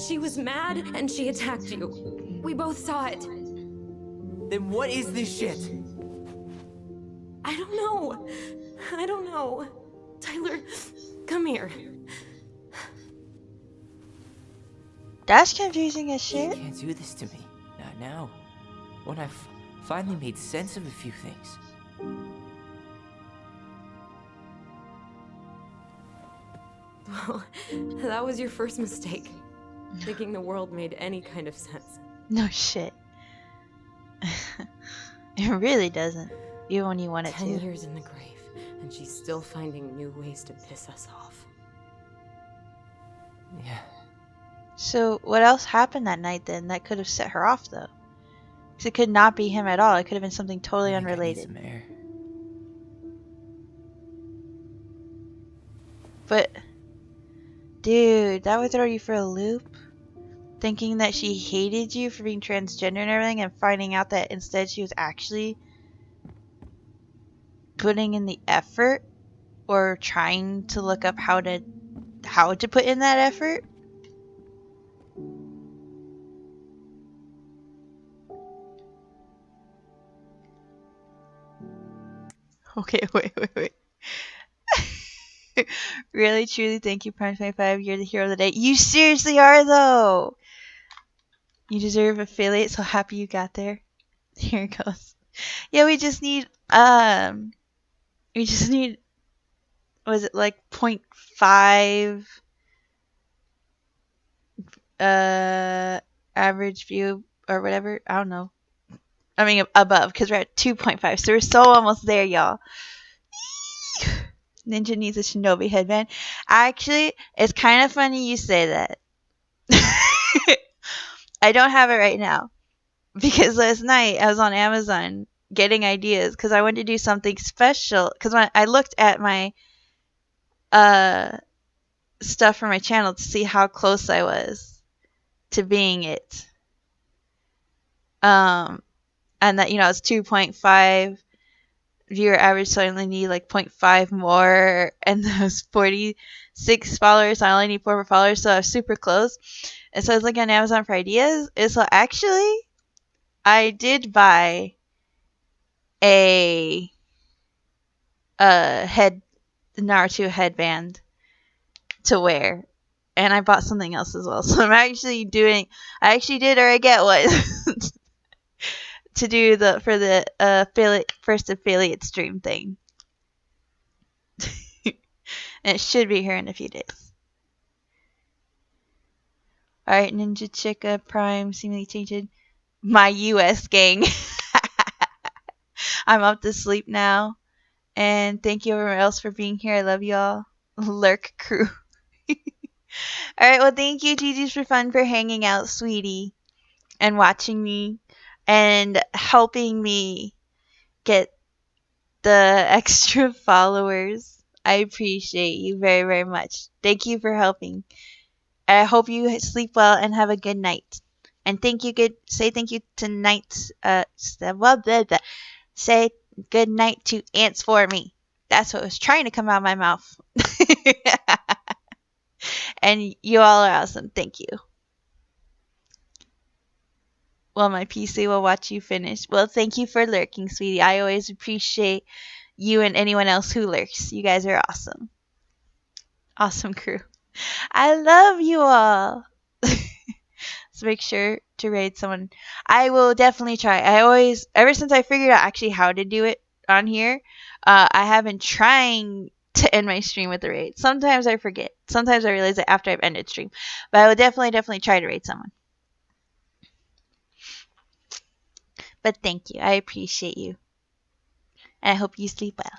She was mad and she attacked you. We both saw it. Then what is this shit? I don't know. I don't know. Tyler, come here. That's confusing as You shit. can't do this to me. Not now. When I've finally made sense of a few things. Well, that was your first mistake. Thinking the world made any kind of sense. No shit. It really doesn't. Even when you want it 10 to. years in the grave, and she's still finding new ways to piss us off. Yeah. So what else happened that night then that could have set her off though? Because it could not be him at all. It could have been something totally I think I need unrelated. some air. But, dude, that would throw you for a loop. Thinking that she hated you for being transgender and everything, and finding out that instead she was actually putting in the effort or trying to look up how to put in that effort. Okay, wait. Really, truly, thank you, Prime 25. You're the hero of the day. You seriously are, though. You deserve affiliate, so happy you got there. Here it goes. Yeah, we just need, was it like 0.5, average view or whatever? I don't know. I mean, above, because we're at 2.5, so we're so almost there, y'all. Ninja needs a shinobi headband. Actually, it's kind of funny you say that. I don't have it right now. because last night I was on Amazon getting ideas because I wanted to do something special. Because when I looked at my stuff for my channel to see how close I was to being it, and that it's 2.5 viewer average, so I only need like 0.5 more, and those 46 followers, I only need 4 more followers, so I was super close. And so I was looking on Amazon for ideas, and so actually I did buy a Naruto headband to wear, and I bought something else as well. So I actually did or I get one to do for the first affiliate stream thing. And it should be here in a few days. Alright, Ninja Chica Prime seemingly changed my US gang. I'm up to sleep now. And thank you everyone else for being here. I love y'all. Lurk crew. Alright, well thank you GG's for fun for hanging out, sweetie. And watching me. And helping me get the extra followers. I appreciate you very, very much. Thank you for helping. I hope you sleep well and have a good night. And say thank you tonight. Say good night to ants for me. That's what was trying to come out of my mouth. And you all are awesome. Thank you. Well, my PC will watch you finish. Well, thank you for lurking, sweetie. I always appreciate you and anyone else who lurks. You guys are awesome. Awesome crew. I love you all. So make sure to raid someone. I will definitely try. Ever since I figured out actually how to do it on here, I have been trying to end my stream with a raid. Sometimes I forget. Sometimes I realize it after I've ended stream. But I will definitely try to raid someone. But thank you. I appreciate you. And I hope you sleep well.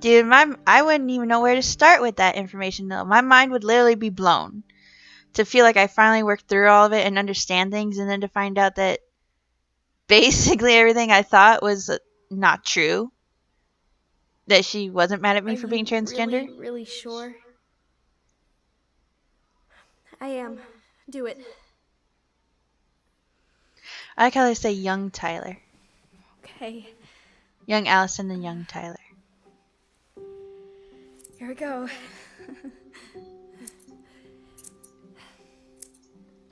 Dude, I wouldn't even know where to start with that information though. My mind would literally be blown. To feel like I finally worked through all of it and understand things, and then to find out that basically everything I thought was not true. That she wasn't mad at me for being transgender. Really sure? I am. Do it. I like how they say young Tyler. Okay. Young Allison and young Tyler. Here we go.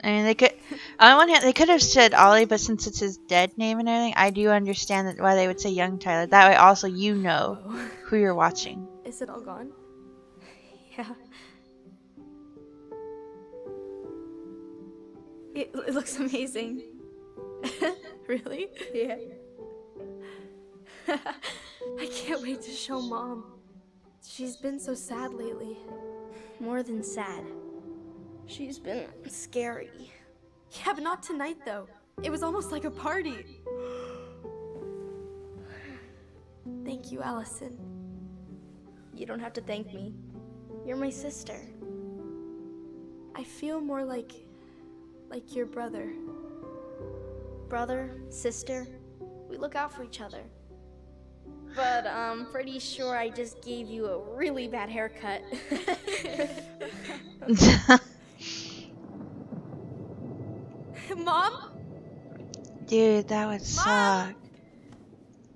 I mean, they could. On one hand, they could have said Ollie, but since it's his dead name and everything, I do understand why they would say young Tyler. That way, also you know who you're watching. Is it all gone? Yeah. It looks amazing. Really? Yeah. I can't wait to show Mom. She's been so sad lately. More than sad. She's been scary. Yeah, but not tonight, though. It was almost like a party. Thank you, Allison. You don't have to thank me. You're my sister. I feel more like your brother. Brother, sister, we look out for each other. But I'm pretty sure I just gave you a really bad haircut. Mom? Dude, that would suck.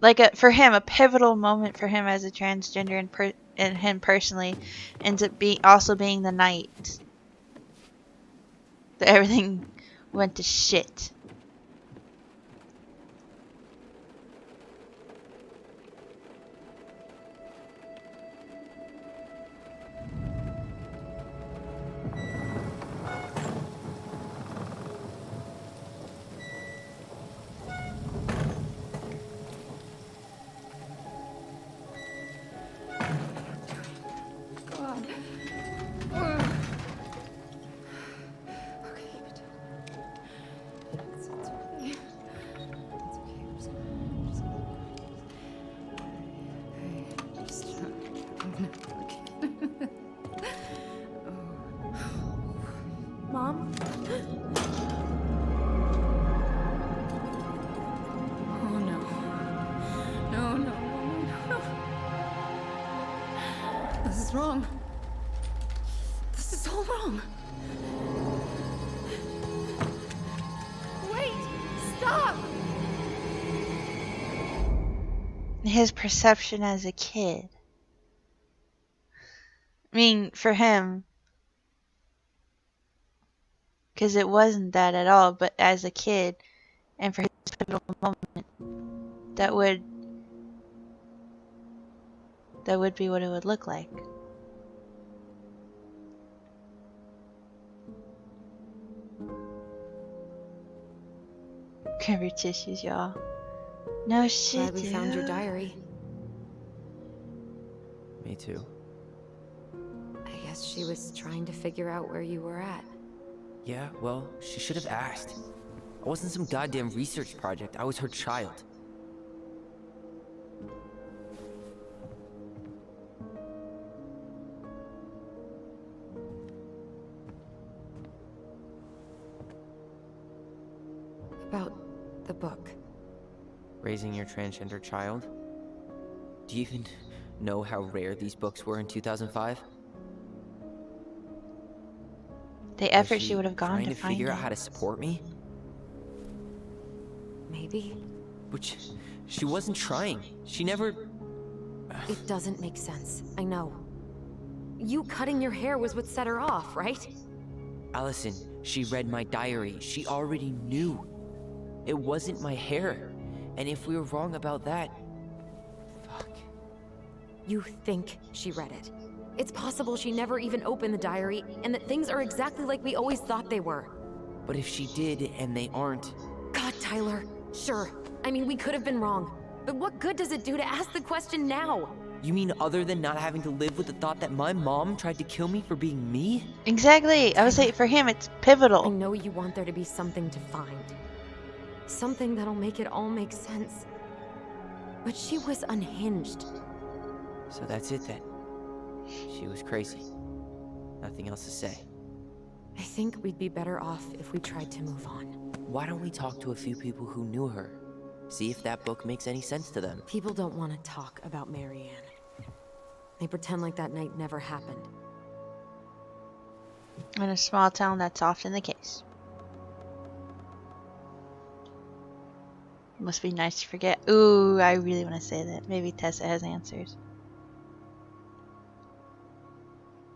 Like for him, a pivotal moment for him as a transgender and him personally ends up also being the night that everything went to shit. is wrong. This is all wrong. Wait! Stop! His perception as a kid. I mean, for him, because it wasn't that at all, but as a kid, and for his pivotal moment, that would be what it would look like. Grab your tissues, y'all. No shit, Glad we found your diary. Me too. I guess she was trying to figure out where you were at. Yeah, well, she should have asked. I wasn't some goddamn research project. I was her child. About the book. Raising your transgender child? Do you even know how rare these books were in 2005? The Was effort she would have gone trying to to find figure it. out how to support me? Maybe? But she wasn't trying. She never... It doesn't make sense. I know. You cutting your hair was what set her off, right? Allison, she read my diary. She already knew. It wasn't my hair. And if we were wrong about that... Fuck. You think she read it. It's possible she never even opened the diary, and that things are exactly like we always thought they were. But if she did, and they aren't... God, Tyler. Sure. I mean, we could have been wrong. But what good does it do to ask the question now? You mean other than not having to live with the thought that my mom tried to kill me for being me? Exactly. I would say for him, it's I pivotal. know you want there to be something to find. Something that'll make it all make sense. But she was unhinged. So that's it then. She was crazy. Nothing else to say. I think we'd be better off if we tried to move on. Why don't we talk to a few people who knew her? See if that book makes any sense to them. People don't want to talk about Marianne. They pretend like that night never happened. In a small town, that's often the case. Must be nice to forget. Ooh, I really want to say that. Maybe Tessa has answers.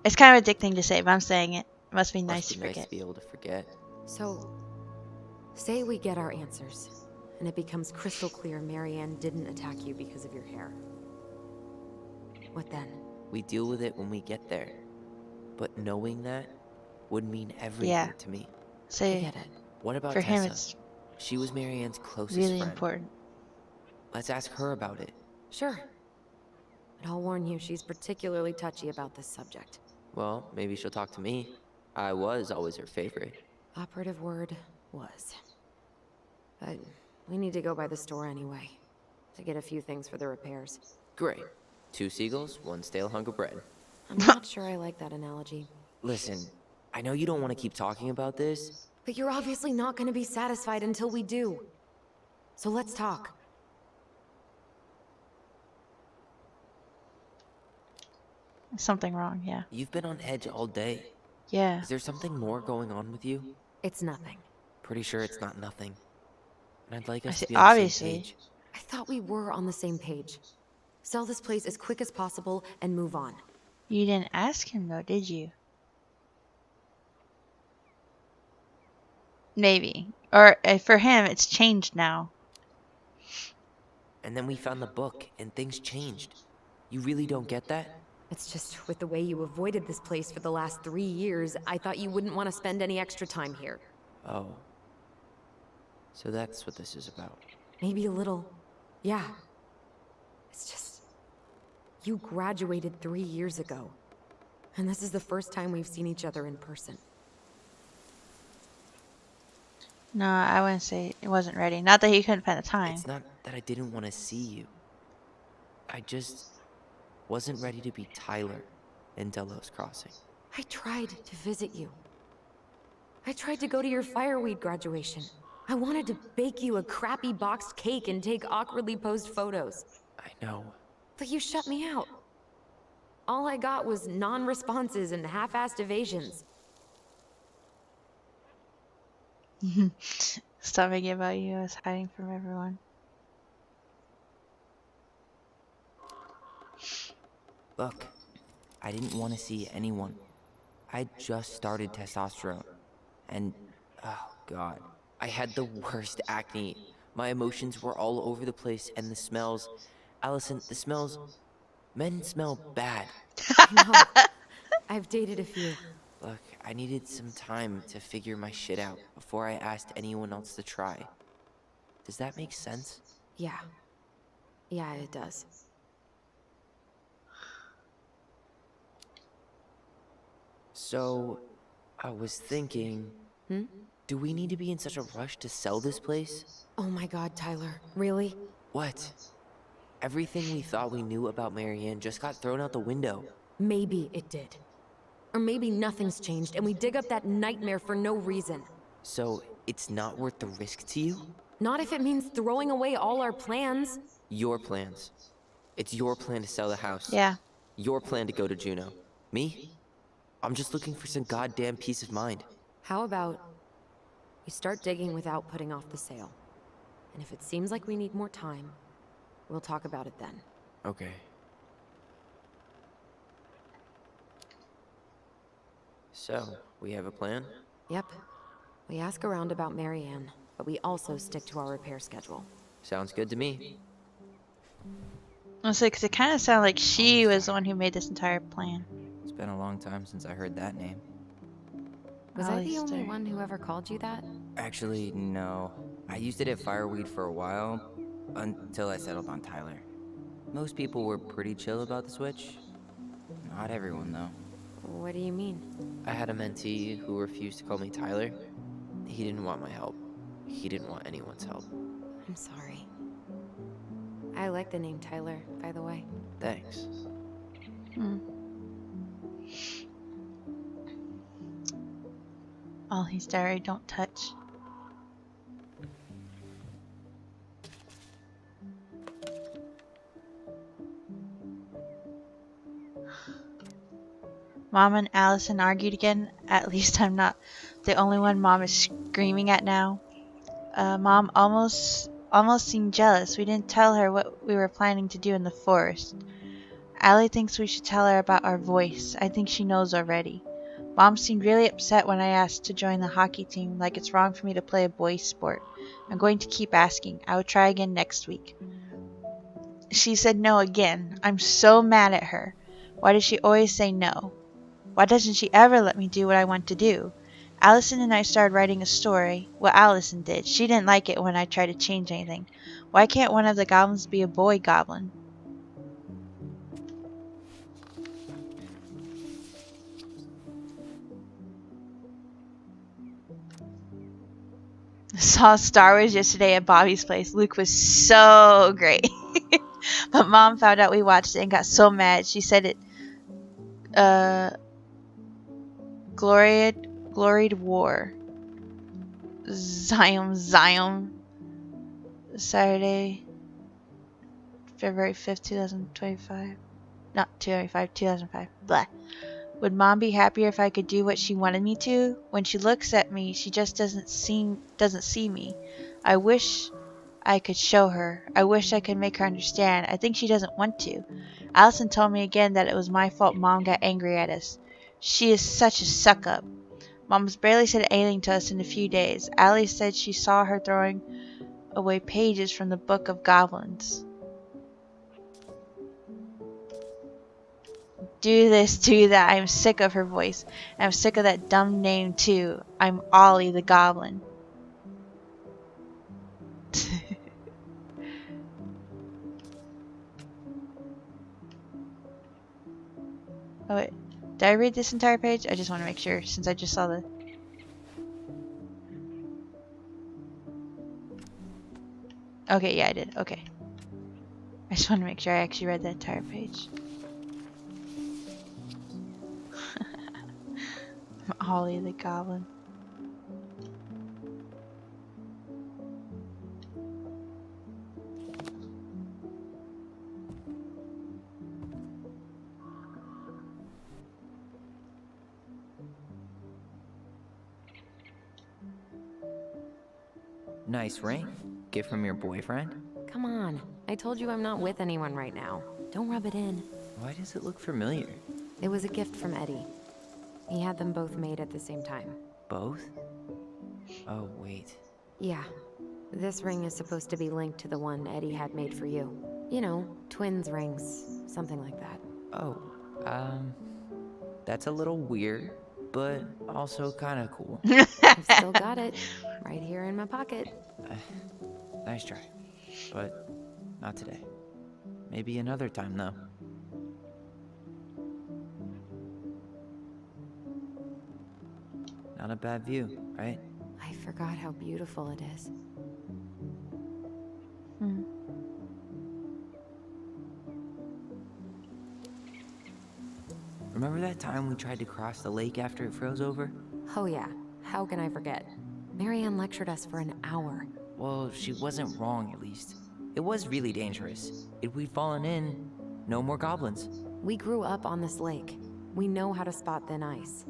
It's kind of a dick thing to say, but I'm saying it. It must be nice to Nice forget. to be able to forget. So, say we get our answers, and it becomes crystal clear Marianne didn't attack you because of your hair. What then? We deal with it when we get there. But knowing that would mean everything Yeah. to me. I So get it. What about for him, Tessa? it's She was Marianne's closest really friend. important. Let's ask her about it. Sure. But I'll warn you, she's particularly touchy about this subject. Well, maybe she'll talk to me. I was always her favorite. Operative word was. But we need to go by the store anyway, to get a few things for the repairs. Great. 2 seagulls, 1 stale hunk of bread. I'm not sure I like that analogy. Listen, I know you don't want to keep talking about this. But you're obviously not going to be satisfied until we do. So let's talk. Something wrong, yeah. You've been on edge all day. Yeah. Is there something more going on with you? It's nothing. Pretty sure it's not nothing. And I'd like us see, to be on the obviously. same page. I thought we were on the same page. Sell this place as quick as possible and move on. You didn't ask him though, did you? Maybe. Or for him, it's changed now. And then we found the book, and things changed. You really don't get that? It's just with the way you avoided this place for the last 3 years, I thought you wouldn't want to spend any extra time here. Oh. So that's what this is about. Maybe a little. Yeah. It's just... You graduated 3 years ago. And this is the first time we've seen each other in person. No, I wouldn't say it wasn't ready. Not that he couldn't find the time. It's not that I didn't want to see you. I just wasn't ready to be Tyler in Delos Crossing. I tried to visit you. I tried to go to your fireweed graduation. I wanted to bake you a crappy boxed cake and take awkwardly posed photos. I know. But you shut me out. All I got was non-responses and half-assed evasions. Stop making it about you. I was hiding from everyone. Look, I didn't want to see anyone. I just started testosterone. And, oh god, I had the worst acne. My emotions were all over the place, and the smells. Allison, the smells. Men smell bad. I know. I've dated a few. Look, I needed some time to figure my shit out before I asked anyone else to try. Does that make sense? Yeah. Yeah, it does. So, I was thinking, Hmm? do we need to be in such a rush to sell this place? Oh my god, Tyler. Really? What? Everything we thought we knew about Marianne just got thrown out the window. Maybe it did. Or maybe nothing's changed and we dig up that nightmare for no reason. So, it's not worth the risk to you? Not if it means throwing away all our plans. Your plans. It's your plan to sell the house. Yeah. Your plan to go to Juneau. Me? I'm just looking for some goddamn peace of mind. How about we start digging without putting off the sale? And if it seems like we need more time, we'll talk about it then. Okay. So, we have a plan? Yep. We ask around about Marianne, but we also stick to our repair schedule. Sounds good to me. Honestly, because it kind of sounded like she was the one who made this entire plan. It's been a long time since I heard that name. Was I the only Alistair. one who ever called you that? Actually, no. I used it at Fireweed for a while, until I settled on Tyler. Most people were pretty chill about the switch. Not everyone, though. What do you mean? I had a mentee who refused to call me Tyler. He didn't want my help. He didn't want anyone's help. I'm sorry. I like the name Tyler, by the way. Thanks. Ollie's diary, don't touch. Mom and Allison argued again. At least I'm not the only one Mom is screaming at now. Mom almost seemed jealous. We didn't tell her what we were planning to do in the forest. Allie thinks we should tell her about our voice. I think she knows already. Mom seemed really upset when I asked to join the hockey team, like it's wrong for me to play a boys' sport. I'm going to keep asking. I will try again next week. She said no again. I'm so mad at her. Why does she always say no? Why doesn't she ever let me do what I want to do? Allison and I started writing a story. Well, Allison did. She didn't like it when I tried to change anything. Why can't one of the goblins be a boy goblin? Saw Star Wars yesterday at Bobby's place. Luke was so great. But Mom found out we watched it and got so mad. She said it gloried war. Zion. Saturday, February 5th, 2025. Not 2005, 2005. Blah. Would Mom be happier if I could do what she wanted me to? When she looks at me, she just doesn't see me. I wish I could show her. I wish I could make her understand. I think she doesn't want to. Allison told me again that it was my fault Mom got angry at us. She is such a suck-up. Mom's barely said anything to us in a few days. Allie said she saw her throwing away pages from the Book of Goblins. Do this, do that. I'm sick of her voice. I'm sick of that dumb name too. I'm Ollie the Goblin. Oh wait, did I read this entire page? I just want to make sure since I just saw the... Okay, yeah I did. Okay. I just want to make sure I actually read the entire page. I'm Ollie the Goblin. Nice ring. Gift from your boyfriend? Come on. I told you I'm not with anyone right now. Don't rub it in. Why does it look familiar? It was a gift from Eddie. He had them both made at the same time. Both? Oh, wait. Yeah. This ring is supposed to be linked to the one Eddie had made for you. You know, twins rings, something like that. Oh, that's a little weird, but also kind of cool. I've still got it, right here in my pocket. Nice try, but not today. Maybe another time, though. Not a bad view, right? I forgot how beautiful it is. Remember that time we tried to cross the lake after it froze over? Oh yeah, how can I forget? Marianne lectured us for an hour. Well, she wasn't wrong, at least. It was really dangerous. If we'd fallen in, no more goblins. We grew up on this lake. We know how to spot thin ice.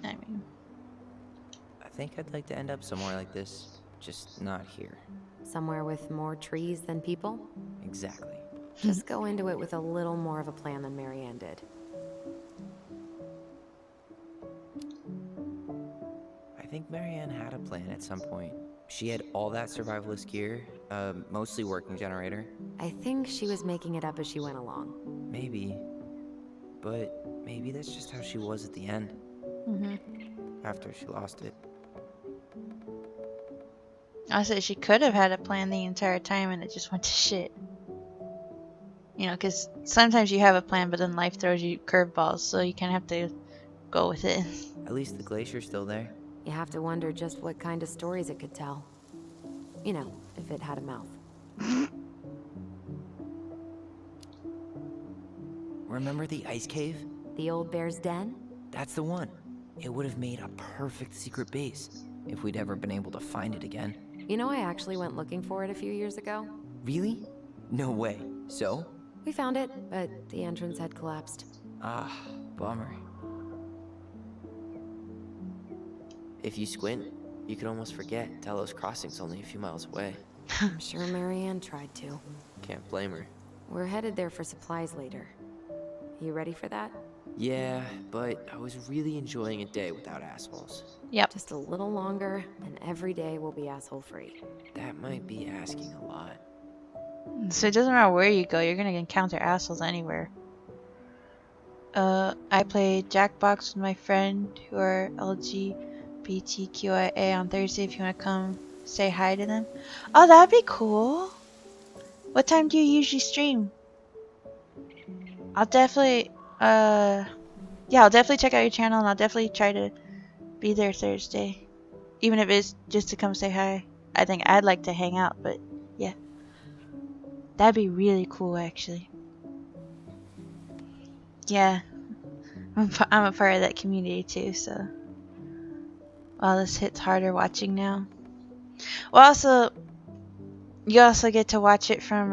I mean, I think I'd like to end up somewhere like this, just not here. Somewhere with more trees than people? Exactly. Just go into it with a little more of a plan than Marianne did. I think Marianne had a plan at some point. She had all that survivalist gear, mostly working generator. I think she was making it up as she went along. Maybe. But maybe that's just how she was at the end. After she lost it. I said she could have had a plan the entire time and it just went to shit. You know, because sometimes you have a plan, but then life throws you curveballs, so you kind of have to go with it. At least the glacier's still there. You have to wonder just what kind of stories it could tell. You know, if it had a mouth. Remember the ice cave? The old bear's den? That's the one. It would have made a perfect secret base if we'd ever been able to find it again. You know, I actually went looking for it a few years ago. Really? No way. So? We found it, but the entrance had collapsed. Ah, bummer. If you squint, you can almost forget Delos Crossing's only a few miles away. I'm sure Marianne tried to. Can't blame her. We're headed there for supplies later. You ready for that? Yeah, but I was really enjoying a day without assholes. Yep. Just a little longer, and every day will be asshole-free. That might be asking a lot. So it doesn't matter where you go, you're gonna encounter assholes anywhere. I played Jackbox with my friend who are LGBTQIA on Thursday if you wanna come say hi to them. Oh, that'd be cool. What time do you usually stream? I'll definitely, yeah, I'll definitely check out your channel and I'll definitely try to be there Thursday. Even if it's just to come say hi. I think I'd like to hang out, but yeah. That'd be really cool, actually. Yeah. I'm a part of that community too, so. Wow, this hits harder watching now. Well, also, you also get to watch it from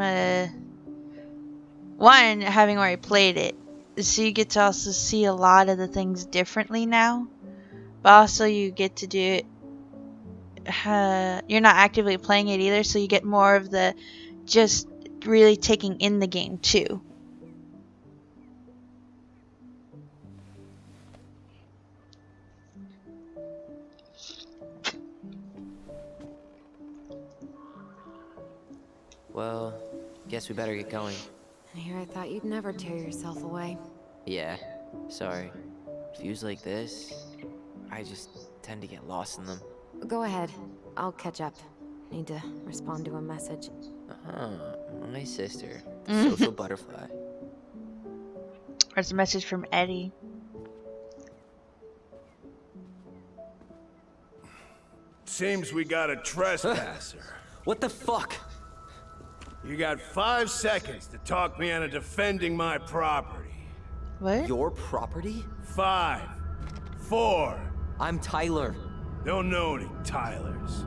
one, having already played it. So you get to also see a lot of the things differently now. But also you get to do it. You're not actively playing it either, so you get more of the just really taking in the game too. Well, guess we better get going. Here I thought you'd never tear yourself away. Yeah, sorry. Views like this, I just tend to get lost in them. Go ahead. I'll catch up. Need to respond to a message. My sister, the social butterfly. There's a message from Eddie. Seems we got a trespasser. What the fuck? You got 5 seconds to talk me out of defending my property. What? Your property? 5, 4. I'm Tyler. Don't know any Tylers.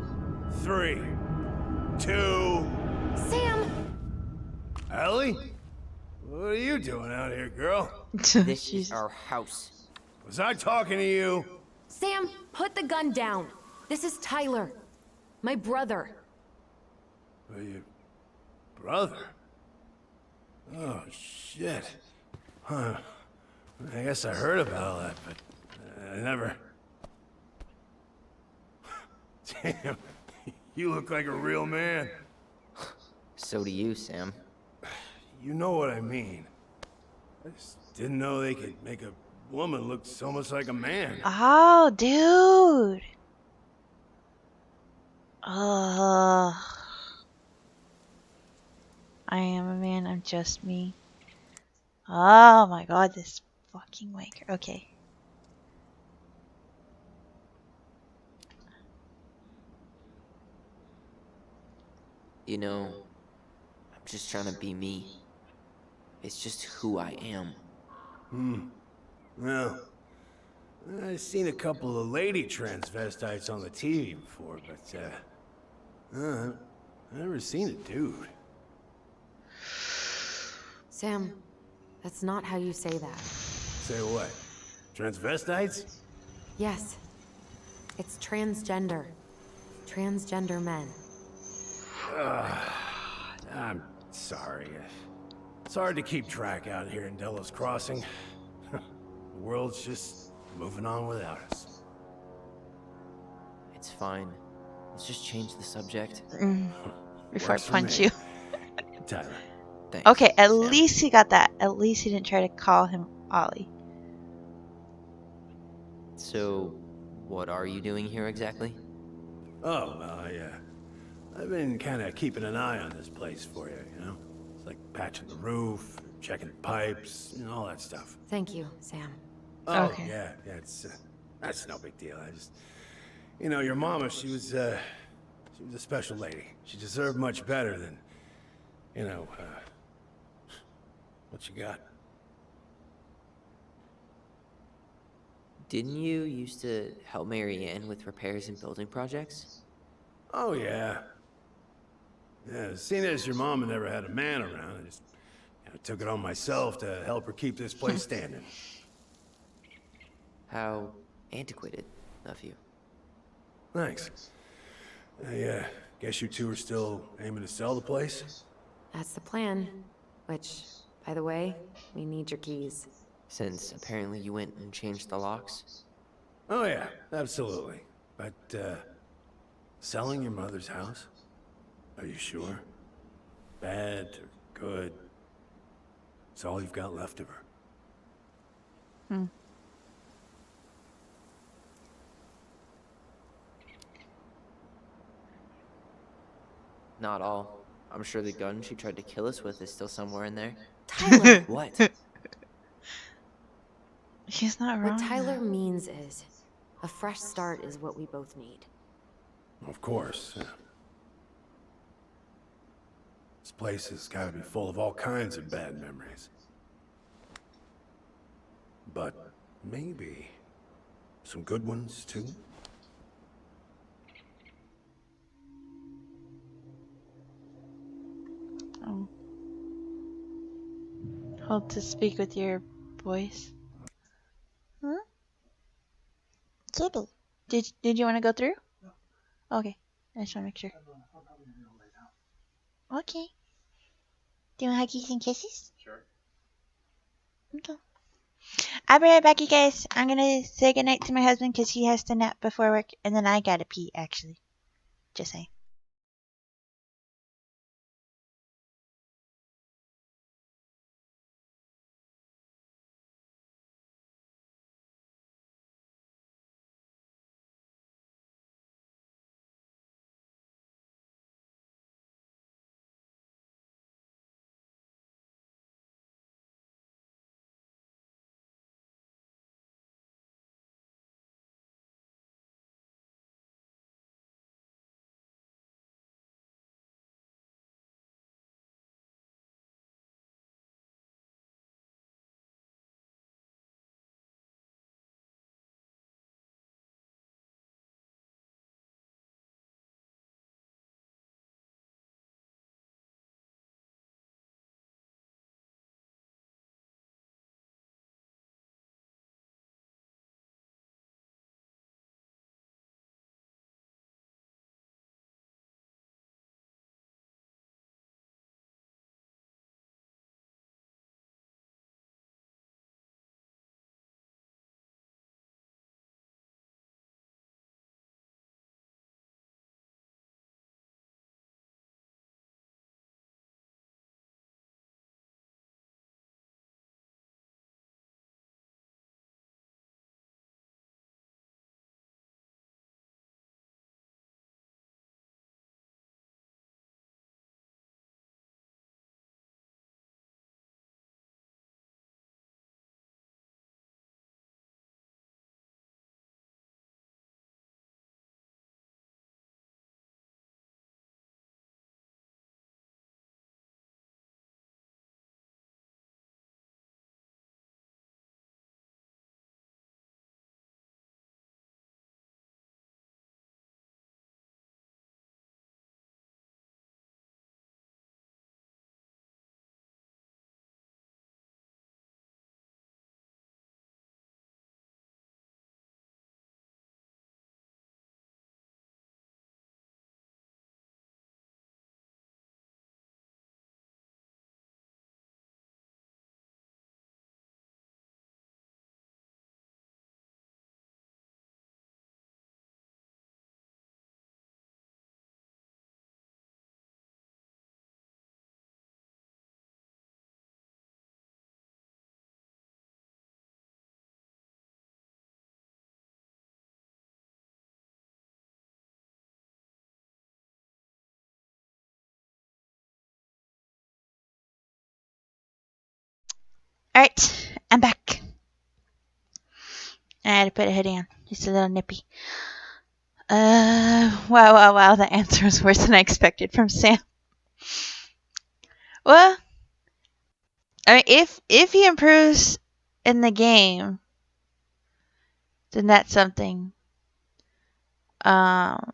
3, 2. Sam! Ellie? What are you doing out here, girl? This is our house. Was I talking to you? Sam, put the gun down. This is Tyler. My brother. Your brother? Oh, shit. Huh. I guess I heard about all that, but I never... Damn, you look like a real man. So do you, Sam. You know what I mean. I just didn't know they could make a woman look so much like a man. Oh, dude. Ugh. I am a man, I'm just me. Oh my god, this fucking wanker. Okay. You know, I'm just trying to be me. It's just who I am. Well, I've seen a couple of lady transvestites on the TV before, but, I've never seen a dude. Sam, that's not how you say that. Say what? Transvestites? Yes. It's transgender. Transgender men. I'm sorry. It's hard to keep track out here in Delos Crossing. The world's just moving on without us. It's fine. Let's just change the subject. Before I Works for punch me. you. Tyler. Thanks. Okay, at Sam. least he got that. At least he didn't try to call him Ollie. So, what are you doing here exactly? Oh, well, I've been kind of keeping an eye on this place for you, you know? It's like patching the roof, checking pipes, you know, all that stuff. Thank you, Sam. Oh, Okay. yeah, that's no big deal. I just, you know, your mama, she was a special lady. She deserved much better than, you know, what you got. Didn't you used to help Mary Ann with repairs and building projects? Oh, yeah. Yeah, seeing as your mama never had a man around, I just took it on myself to help her keep this place standing. How antiquated of you. Thanks. I guess you two are still aiming to sell the place? That's the plan. Which, by the way, we need your keys. Since apparently you went and changed the locks. Oh, yeah, absolutely. But, selling your mother's house? Are you sure? Bad or good? It's all you've got left of her. Not all. I'm sure the gun she tried to kill us with is still somewhere in there. Tyler! What? He's not wrong. What Tyler though. means is, a fresh start is what we both need. Of course. Yeah. This place has got to be full of all kinds of bad memories. But maybe some good ones, too? Oh. Hold to speak with your voice. Huh? Kitty. Did you want to go through? Okay. I just want to make sure. Okay. Do you want huggies and kisses? Sure. Okay. I'll be right back, you guys. I'm gonna say goodnight to my husband because he has to nap before work, and then I gotta pee, actually. Just saying. Alright, I'm back. I had to put a hoodie on. Just a little nippy. Wow. The answer was worse than I expected from Sam. Well, I mean, if he improves in the game, then that's something. Because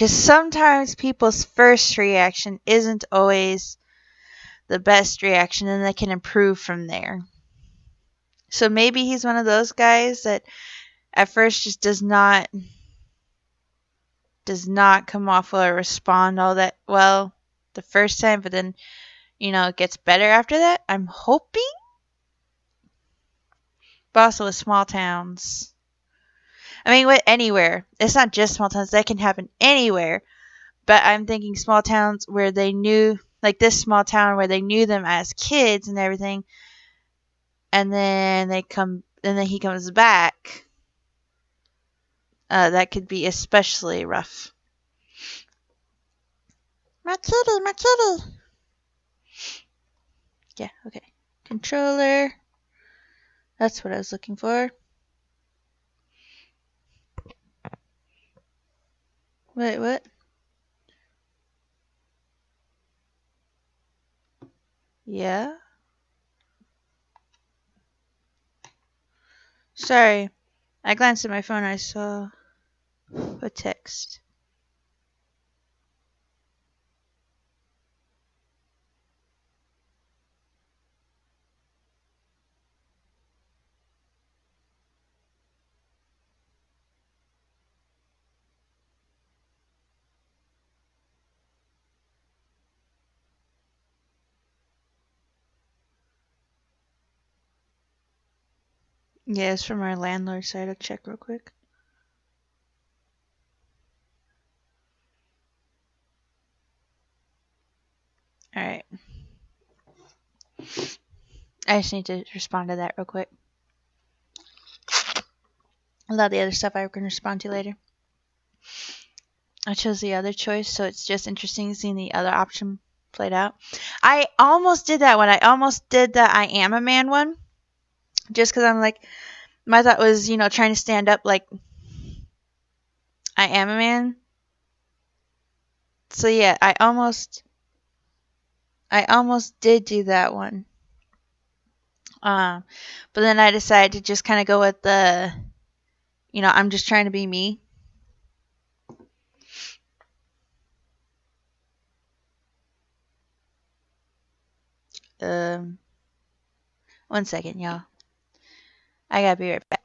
sometimes people's first reaction isn't always the best reaction, and they can improve from there. So maybe he's one of those guys that at first just does not come off or respond all that well the first time, but then it gets better after that. I'm hoping. But also with small towns. I mean, with anywhere. It's not just small towns. That can happen anywhere. But I'm thinking small towns where they knew, like this small town where they knew them as kids and everything, and then he comes back. That could be especially rough. My kitty. Yeah, okay. Controller. That's what I was looking for. Wait, what? Yeah? Sorry. I glanced at my phone. I saw a text. Yeah, it's from our landlord side. I'll check real quick. Alright. I just need to respond to that real quick. A lot of the other stuff I can respond to later. I chose the other choice, so it's just interesting seeing the other option played out. I almost did that one. I almost did the I am a man one. Just because I'm like, my thought was, trying to stand up like I am a man. So yeah, I almost did do that one. But then I decided to just kind of go with the, I'm just trying to be me. Um, 1 second, y'all. I gotta be right back.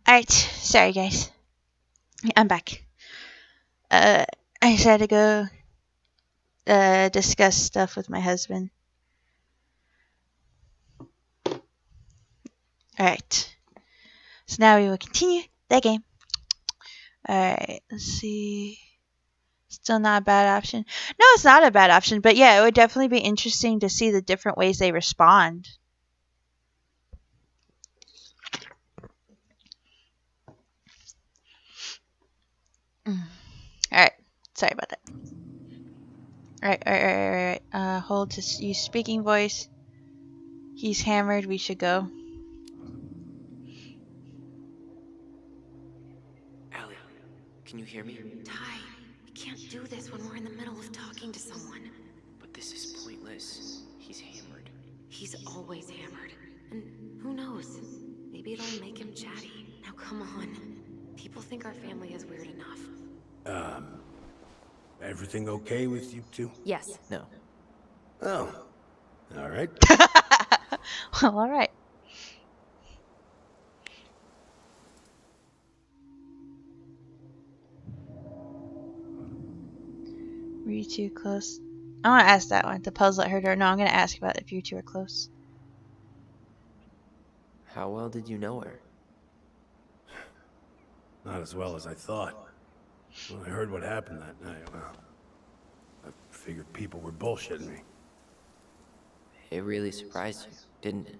Alright, sorry guys. I'm back. I just had to go discuss stuff with my husband. Alright. So now we will continue the game. Alright, let's see. Still not a bad option. No, it's not a bad option, but yeah, it would definitely be interesting to see the different ways they respond. Alright, sorry about that. Alright. Hold to use speaking voice. He's hammered, we should go. Allie, can you hear me? Ty, we can't do this when we're in the middle of talking to someone. But this is pointless. He's hammered. He's always hammered. And who knows? Maybe it'll make him chatty. Now come on. People think our family is weird enough. Everything okay with you two? Yes. No. Oh. All right. Well, alright. Were you too close? I want to ask that one. The puzzle at her door. No, I'm going to ask about if you two are close. How well did you know her? Not as well as I thought. When I heard what happened that night, well, I figured people were bullshitting me. It really surprised you, didn't it?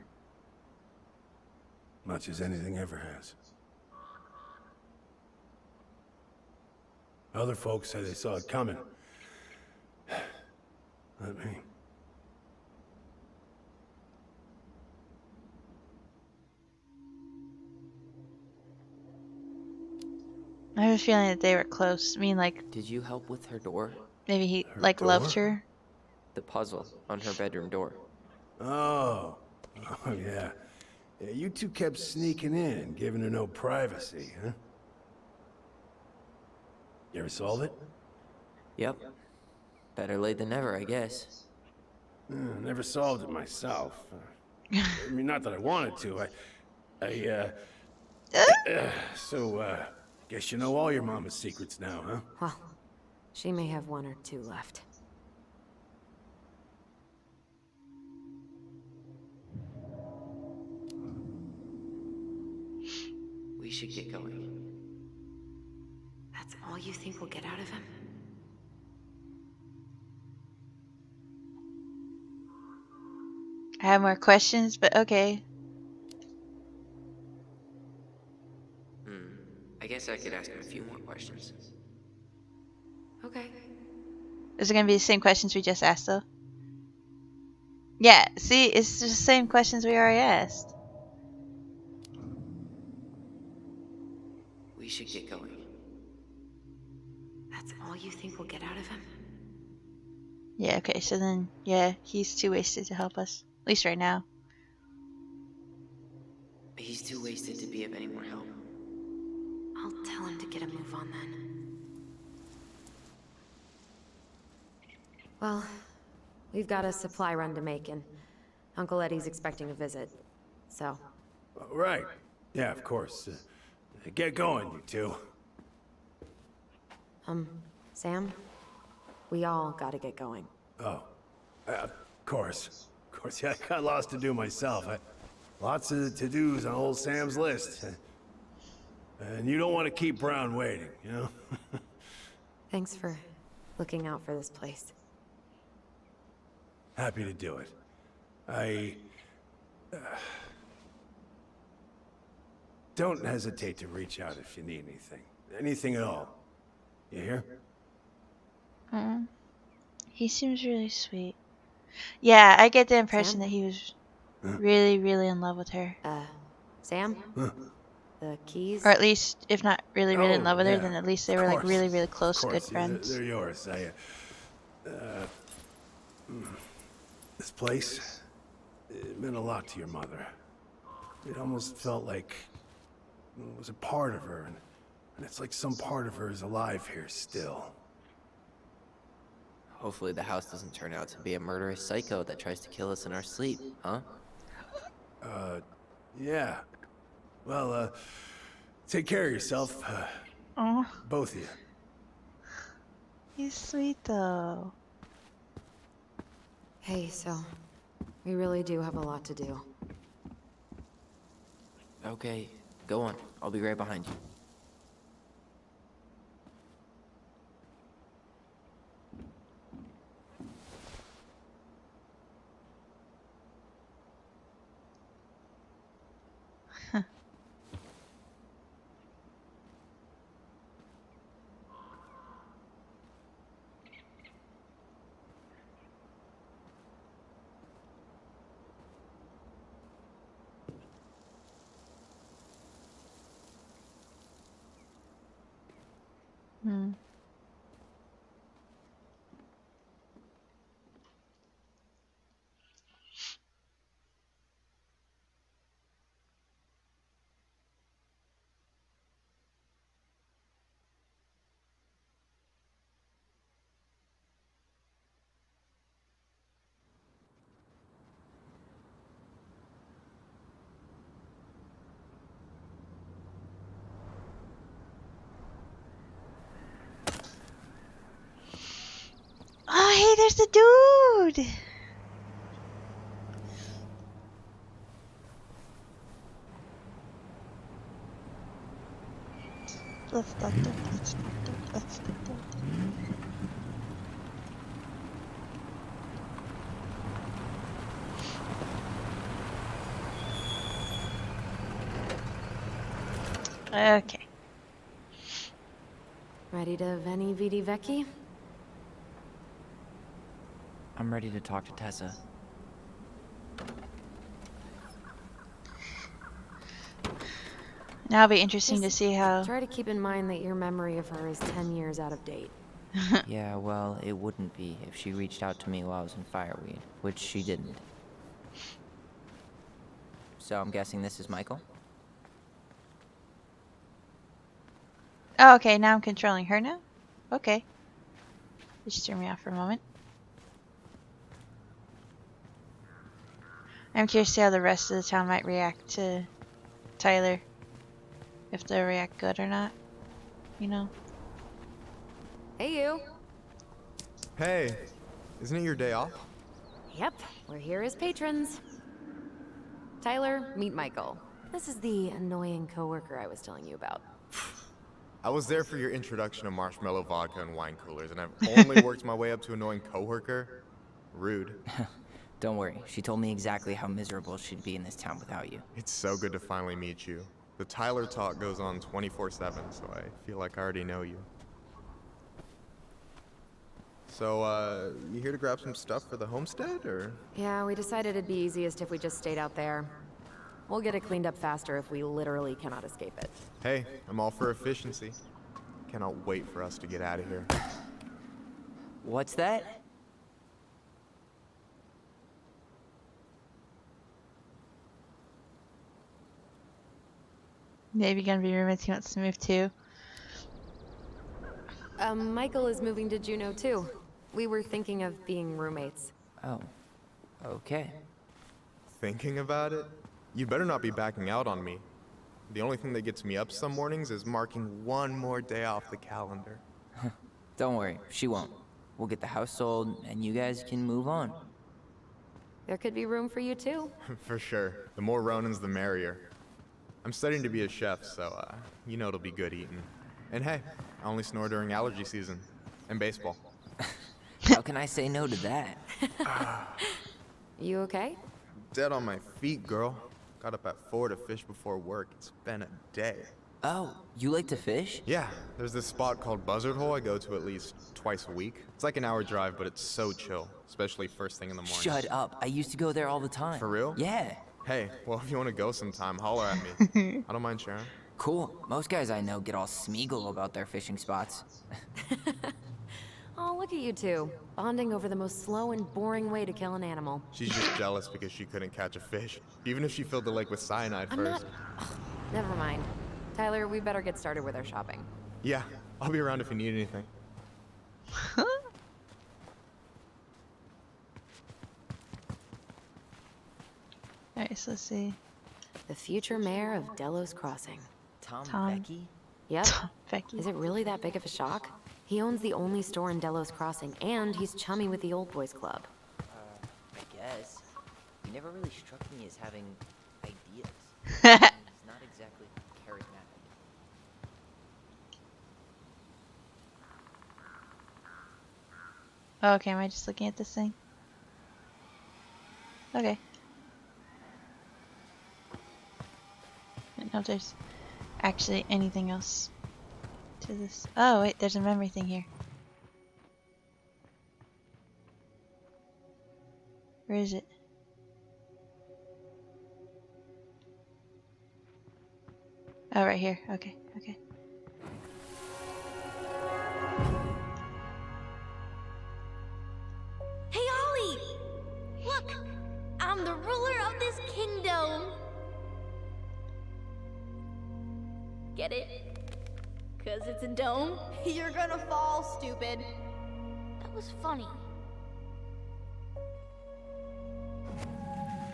Much as anything ever has. Other folks say they saw it coming. Not me. I have a feeling that they were close. I mean, like, Did you help with her door? maybe he, Her like, loved door? her. The puzzle on her bedroom door. Oh. Oh, yeah. Yeah, you two kept sneaking in, giving her no privacy, huh? You ever solve it? Yep. Better late than never, I guess. Never solved it myself. I mean, not that I wanted to. Guess you know all your mama's secrets now, huh? Well, she may have one or two left. We should get going. That's all you think we'll get out of him? I have more questions, but okay. I guess I could ask him a few more questions. Okay. Is it going to be the same questions we just asked, though? Yeah, see, it's the same questions we already asked. We should get going. That's all you think we'll get out of him? Yeah, okay, so then, yeah, he's too wasted to help us. At least right now. He's too wasted to be of any more help. I'll tell him to get a move on then. Well, we've got a supply run to make, and Uncle Eddie's expecting a visit. So, Right. Yeah, of course. Get going, you two. Sam? We all gotta get going. Oh. Of course. Of course, yeah, I got lots to do myself. Lots of to-dos on old Sam's list. And you don't want to keep Brown waiting, you know? Thanks for looking out for this place. Happy to do it. Don't hesitate to reach out if you need anything. Anything at all. You hear? He seems really sweet. Yeah, I get the impression Sam? that he was really, really in love with her. Sam? The keys? Or at least, if not really, really in Oh, love with her, yeah, then at least they of were, like, course. really, really close, Of good course, friends. They're yours. This place, it meant a lot to your mother. It almost felt like it was a part of her, and it's like some part of her is alive here still. Hopefully the house doesn't turn out to be a murderous psycho that tries to kill us in our sleep, huh? Yeah. Well, Take care of yourself, Oh, both of you. he's sweet though. Hey, so we really do have a lot to do. Okay, go on. I'll be right behind you. Hmm. Oh, hey, there's the dude. Let's start it. Let's start it. Let's start it. Okay. Ready to Veni Vidi Vecchi? I'm ready to talk to Tessa. Now it'll be interesting to Just see how. try to keep in mind that your memory of her is 10 years out of date. Yeah, well, it wouldn't be if she reached out to me while I was in Fireweed, which she didn't. So I'm guessing this is Michael? Oh, okay. Now I'm controlling her now. Okay. Just threw me off for a moment. I'm curious to see how the rest of the town might react to Tyler. If they'll react good or not. You know? Hey, you! Hey, isn't it your day off? Yep, we're here as patrons. Tyler, meet Michael. This is the annoying coworker I was telling you about. I was there for your introduction to marshmallow vodka and wine coolers, and I've only worked my way up to annoying coworker. Rude. Don't worry, she told me exactly how miserable she'd be in this town without you. It's so good to finally meet you. The Tyler talk goes on 24/7, so I feel like I already know you. So, you here to grab some stuff for the homestead, or? Yeah, we decided it'd be easiest if we just stayed out there. We'll get it cleaned up faster if we literally cannot escape it. Hey, I'm all for efficiency. Cannot wait for us to get out of here. What's that? Maybe gonna be roommates he wants to move to. Michael is moving to Juneau too. We were thinking of being roommates. Oh, okay. Thinking about it? You better not be backing out on me. The only thing that gets me up some mornings is marking one more day off the calendar. Don't worry, she won't. We'll get the house sold, and you guys can move on. There could be room for you too. For sure. The more Ronins, the merrier. I'm studying to be a chef, so, you know it'll be good eating. And hey, I only snore during allergy season. And baseball. How can I say no to that? You okay? Dead on my feet, girl. Got up at 4 to fish before work. It's been a day. Oh, you like to fish? Yeah, there's this spot called Buzzard Hole I go to at least twice a week. It's like an hour drive, but it's so chill, especially first thing in the morning. Shut up. I used to go there all the time. For real? Yeah. Hey, well, if you want to go sometime, holler at me. I don't mind sharing. Cool. Most guys I know get all smeagol about their fishing spots. Oh, look at you two. Bonding over the most slow and boring way to kill an animal. She's just jealous because she couldn't catch a fish, even if she filled the lake with cyanide I'm first. not... Ugh, never mind. Tyler, we better get started with our shopping. Yeah, I'll be around if you need anything. Alright, so let's see. The future mayor of Delos Crossing, Tom Tom. Becky? Yep. Becky. Is it really that big of a shock? He owns the only store in Delos Crossing, and he's chummy with the Old Boys Club. I guess. He never really struck me as having ideas. He's not exactly charismatic. Oh, okay, am I just looking at this thing? Okay. I don't know if there's actually anything else to this. Oh, wait, there's a memory thing here. Where is it? Oh, right here. Okay, okay. Hey, Ollie! Look! I'm the ruler of this kingdom! Get it? 'Cause it's a dome? You're gonna fall, stupid. That was funny.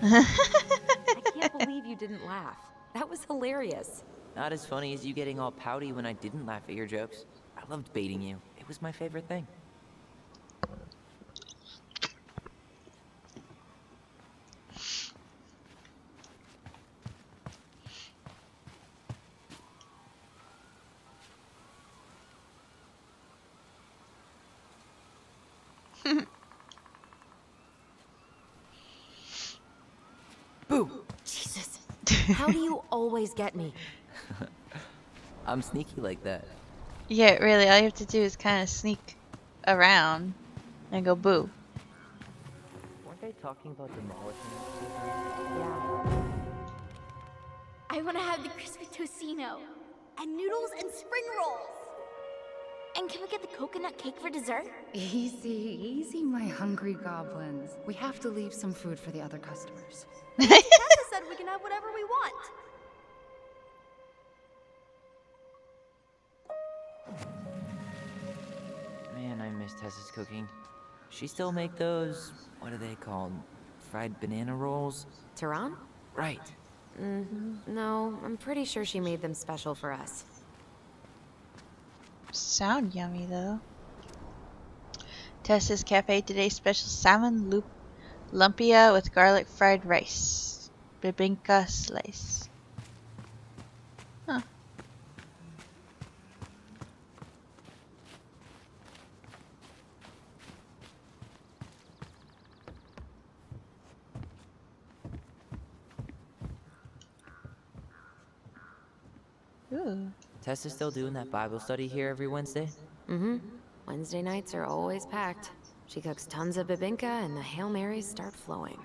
I can't believe you didn't laugh. That was hilarious. Not as funny as you getting all pouty when I didn't laugh at your jokes. I loved baiting you. It was my favorite thing. Boo! Jesus. How do you always get me? I'm sneaky like that. Yeah, really, all you have to do is kind of sneak around and go boo. Weren't they talking about demolishing Yeah. I want to have the crispy tocino, and noodles and spring rolls. And can we get the coconut cake for dessert? Easy, easy, my hungry goblins. We have to leave some food for the other customers. Tessa said we can have whatever we want. Man, I miss Tessa's cooking. She still make those, what are they called? Fried banana rolls? Tehran? Right. No, I'm pretty sure she made them special for us. Sound yummy though. Tessa's Cafe today special salmon lumpia with garlic fried rice. Bibinka slice. Huh. Ooh. Tessa's still doing that Bible study here every Wednesday? Mm-hmm. Wednesday nights are always packed. She cooks tons of bibinka and the Hail Marys start flowing.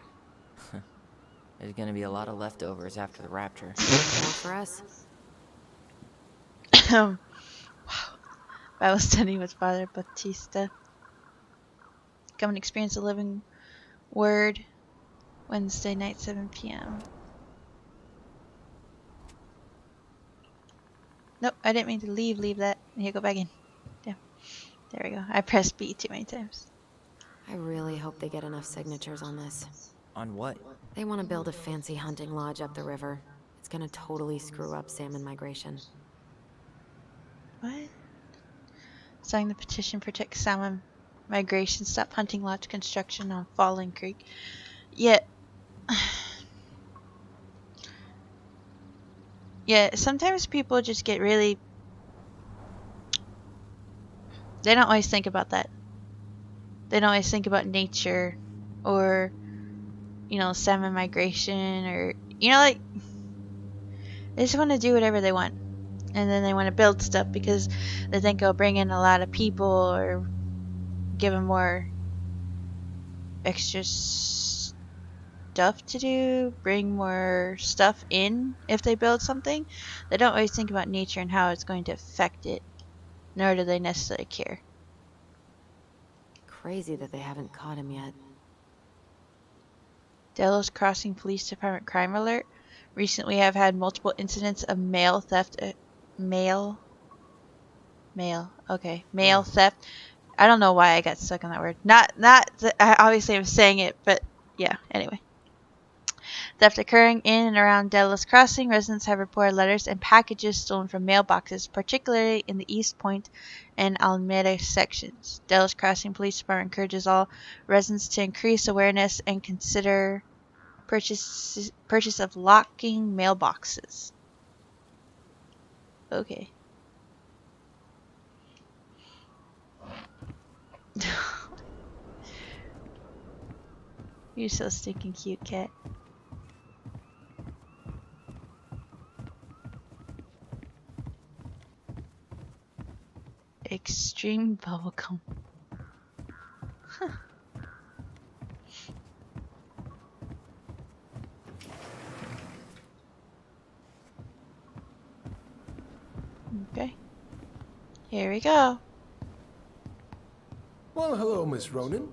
There's gonna be a lot of leftovers after the rapture. More for us. Wow. Bible study with Father Bautista. Come and experience the living word. Wednesday night, 7 p.m. Nope, I didn't mean to leave that. Here, go back in. Yeah. There we go. I pressed B too many times. I really hope they get enough signatures on this. On what? They want to build a fancy hunting lodge up the river. It's gonna totally screw up salmon migration. What? Sign the petition, protect salmon migration, stop hunting lodge construction on Fallen Creek. Yet, yeah, sometimes people just get really. They don't always think about that. They don't always think about nature or, salmon migration or, like, they just want to do whatever they want. And then they want to build stuff because they think it'll bring in a lot of people or give them more extra stuff to do, bring more stuff in if they build something. They don't always think about nature and how it's going to affect it, nor do they necessarily care. Crazy that they haven't caught him yet. Delos Crossing Police Department crime alert. Recently have had multiple incidents of mail theft. Mail theft. I don't know why I got stuck on that word. I obviously I'm saying it, but yeah, anyway. Theft occurring in and around Delos Crossing. Residents have reported letters and packages stolen from mailboxes, particularly in the East Point and Alameda sections. Delos Crossing Police Department encourages all residents to increase awareness and consider purchase of locking mailboxes. Okay. You're so stinking cute, cat. Extreme bubblegum. Huh. Okay. Here we go. Well, hello, Miss Ronan.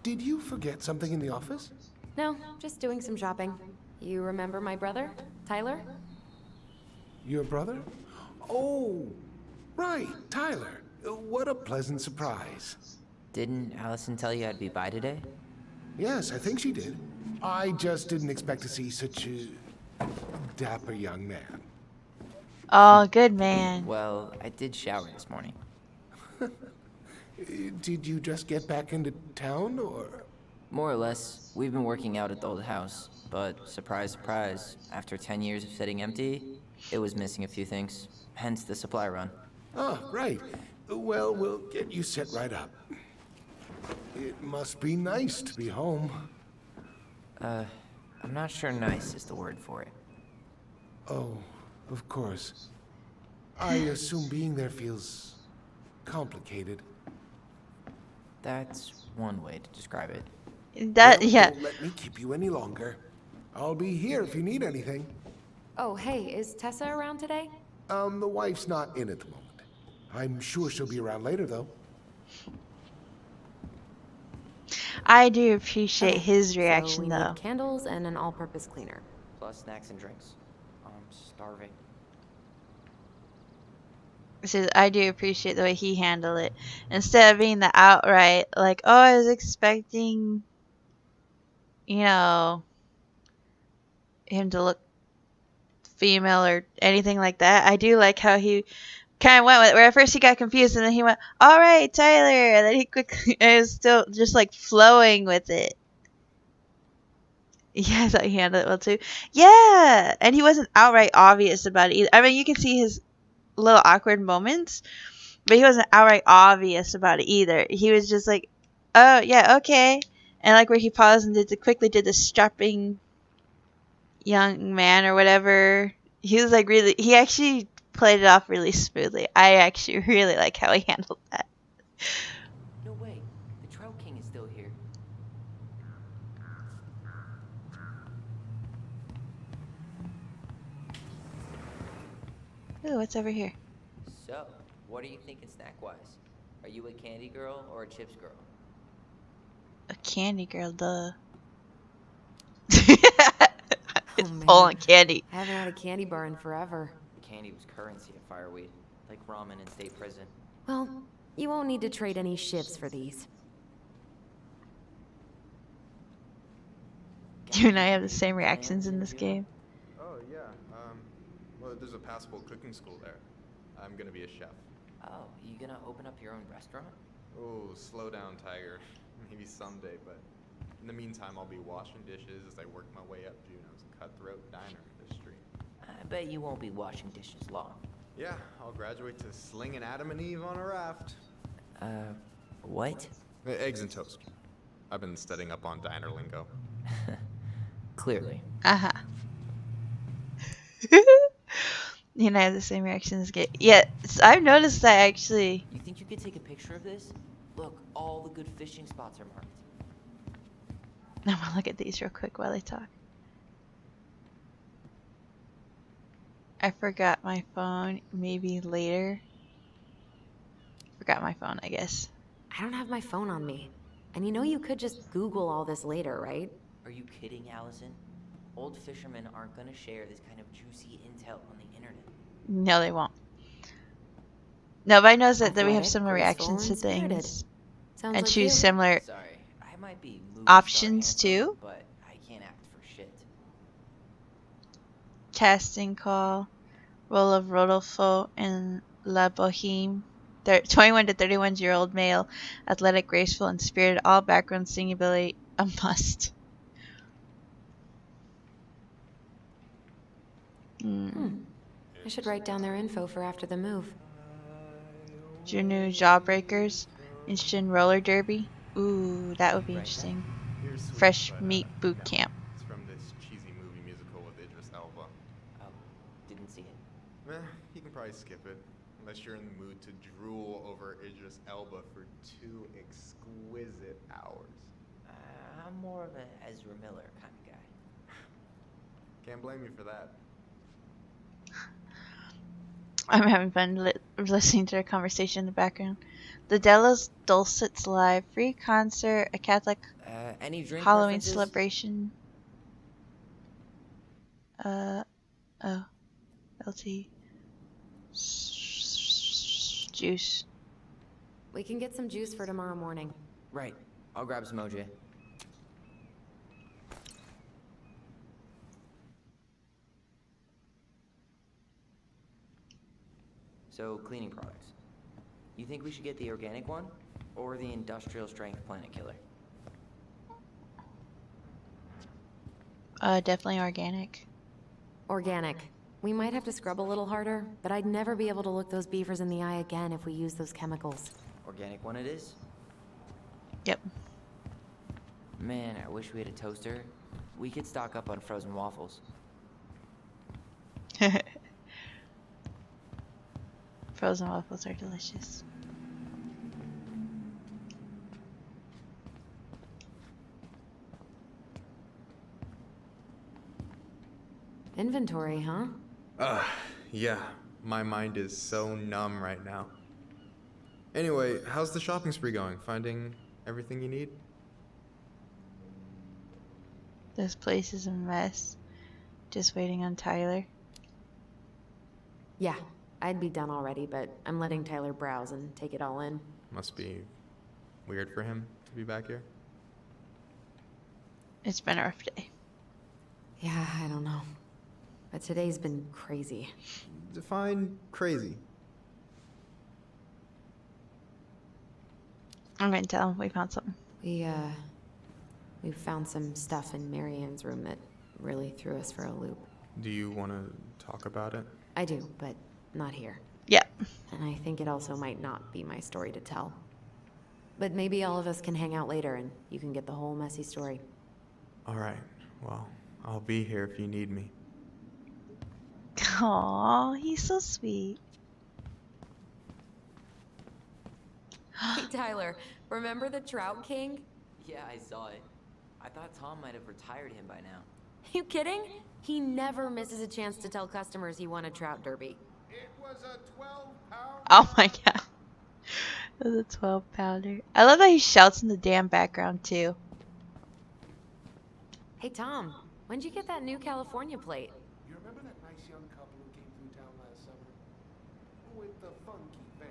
Did you forget something in the office? No, just doing some shopping. You remember my brother, Tyler? Your brother? Oh, right, Tyler. What a pleasant surprise. Didn't Allison tell you I'd be by today? Yes, I think she did. I just didn't expect to see such a dapper young man. Oh, good man. Well, I did shower this morning. Did you just get back into town, or? More or less. We've been working out at the old house, but surprise, surprise, after 10 years of sitting empty, it was missing a few things. Hence the supply run. Oh, right. Well, we'll get you set right up. It must be nice to be home. I'm not sure nice is the word for it. Oh, of course. I assume being there feels complicated. That's one way to describe it. That, Well, yeah. don't let me keep you any longer. I'll be here if you need anything. Oh, hey, is Tessa around today? The wife's not in at the moment. I'm sure she'll be around later, though. I do appreciate Okay, his so reaction, we though. need candles and an all-purpose cleaner. Plus snacks and drinks. I'm starving. So I do appreciate the way he handled it. Instead of being the outright, like, oh, I was expecting, you know, him to look female or anything like that. I do like how he kind of went with it, where at first he got confused and then he went, all right, Tyler. And then he quickly, it was still just like flowing with it. Yeah, I thought he handled it well too. Yeah. And he wasn't outright obvious about it either. I mean, you can see his little awkward moments, but he wasn't outright obvious about it either. He was just like, oh, yeah, okay. And like where he paused and quickly did the strapping young man or whatever. He was like really, he actually played it off really smoothly. I actually really like how he handled that. No way. The Trout King is still here. Ooh, what's over here? So, what are you thinking snack-wise? Are you a candy girl or a chips girl? A candy girl, duh. Oh, It's full man. on candy. I haven't had a candy bar in forever. Candy was currency at Fireweed, like ramen in state prison. Well, you won't need to trade any shivs for these. You and I have the same reactions in this game. Oh, yeah. Well, there's a passable cooking school there. I'm gonna be a chef. Oh, you gonna open up your own restaurant? Oh, slow down, Tiger. Maybe someday, but in the meantime, I'll be washing dishes as I work my way up Juneau's cutthroat diner industry. I bet you won't be washing dishes long. Yeah, I'll graduate to slinging Adam and Eve on a raft. What? Eggs and toast. I've been studying up on diner lingo. Clearly. Uh-huh. You and I have the same reaction in this game. Yeah, I've noticed that actually. You think you could take a picture of this? Look, all the good fishing spots are marked. I'm gonna look at these real quick while they talk. I forgot my phone. Maybe later. Forgot my phone, I guess. I don't have my phone on me. And you know you could just Google all this later, right? Are you kidding, Allison? Old fishermen aren't gonna share this kind of juicy intel on the internet. No, they won't. No, but I noticed that we have Athletic, similar graceful, reactions to and spirited. things. Sounds And like choose you. similar Sorry, I might be movie options star handsome, too. but I can't act for shit. casting call, role of Rodolfo in La Boheme. 21 to 31-year-old male, athletic, graceful, and spirited. All background singing ability a must. I should write down their info for after the move. Juno Jawbreakers, interested in roller derby. Ooh, that would be interesting. You're sweet, Fresh but, meat boot no. camp. It's from this cheesy movie musical with Idris Elba. Oh, didn't see it. You can probably skip it, unless you're in the mood to drool over Idris Elba for 2 exquisite hours. I'm more of a Ezra Miller kind of guy. Can't blame you for that. I'm having fun listening to their conversation in the background. The Delos Dulcets Live, free concert, a Catholic Any drink Halloween preferences? celebration. Oh, LT. Juice. We can get some juice for tomorrow morning. Right. I'll grab some OJ. So, cleaning products. You think we should get the organic one? Or the industrial strength planet killer? Definitely organic. Organic. We might have to scrub a little harder, but I'd never be able to look those beavers in the eye again if we use those chemicals. Organic one it is? Yep. Man, I wish we had a toaster. We could stock up on frozen waffles. Frozen waffles are delicious. Inventory, huh? Yeah. My mind is so numb right now. Anyway, how's the shopping spree going? Finding everything you need? This place is a mess. Just waiting on Tyler. Yeah, I'd be done already, but I'm letting Tyler browse and take it all in. Must be weird for him to be back here. It's been a rough day. Yeah, I don't know. But today's been crazy. Define crazy. I'm going to tell him we found something. We found some stuff in Marianne's room that really threw us for a loop. Do you want to talk about it? I do, but not here. Yep. And I think it also might not be my story to tell. But maybe all of us can hang out later and you can get the whole messy story. All right. Well, I'll be here if you need me. Aw, he's so sweet. Hey, Tyler, remember the Trout King? Yeah, I saw it. I thought Tom might have retired him by now. You kidding? He never misses a chance to tell customers he won a trout derby. It was a 12-pound. Oh my god. That was a 12-pounder. I love that he shouts in the damn background too. Hey, Tom, when'd you get that new California plate? You remember that nice young couple who came through town last summer? With the funky van.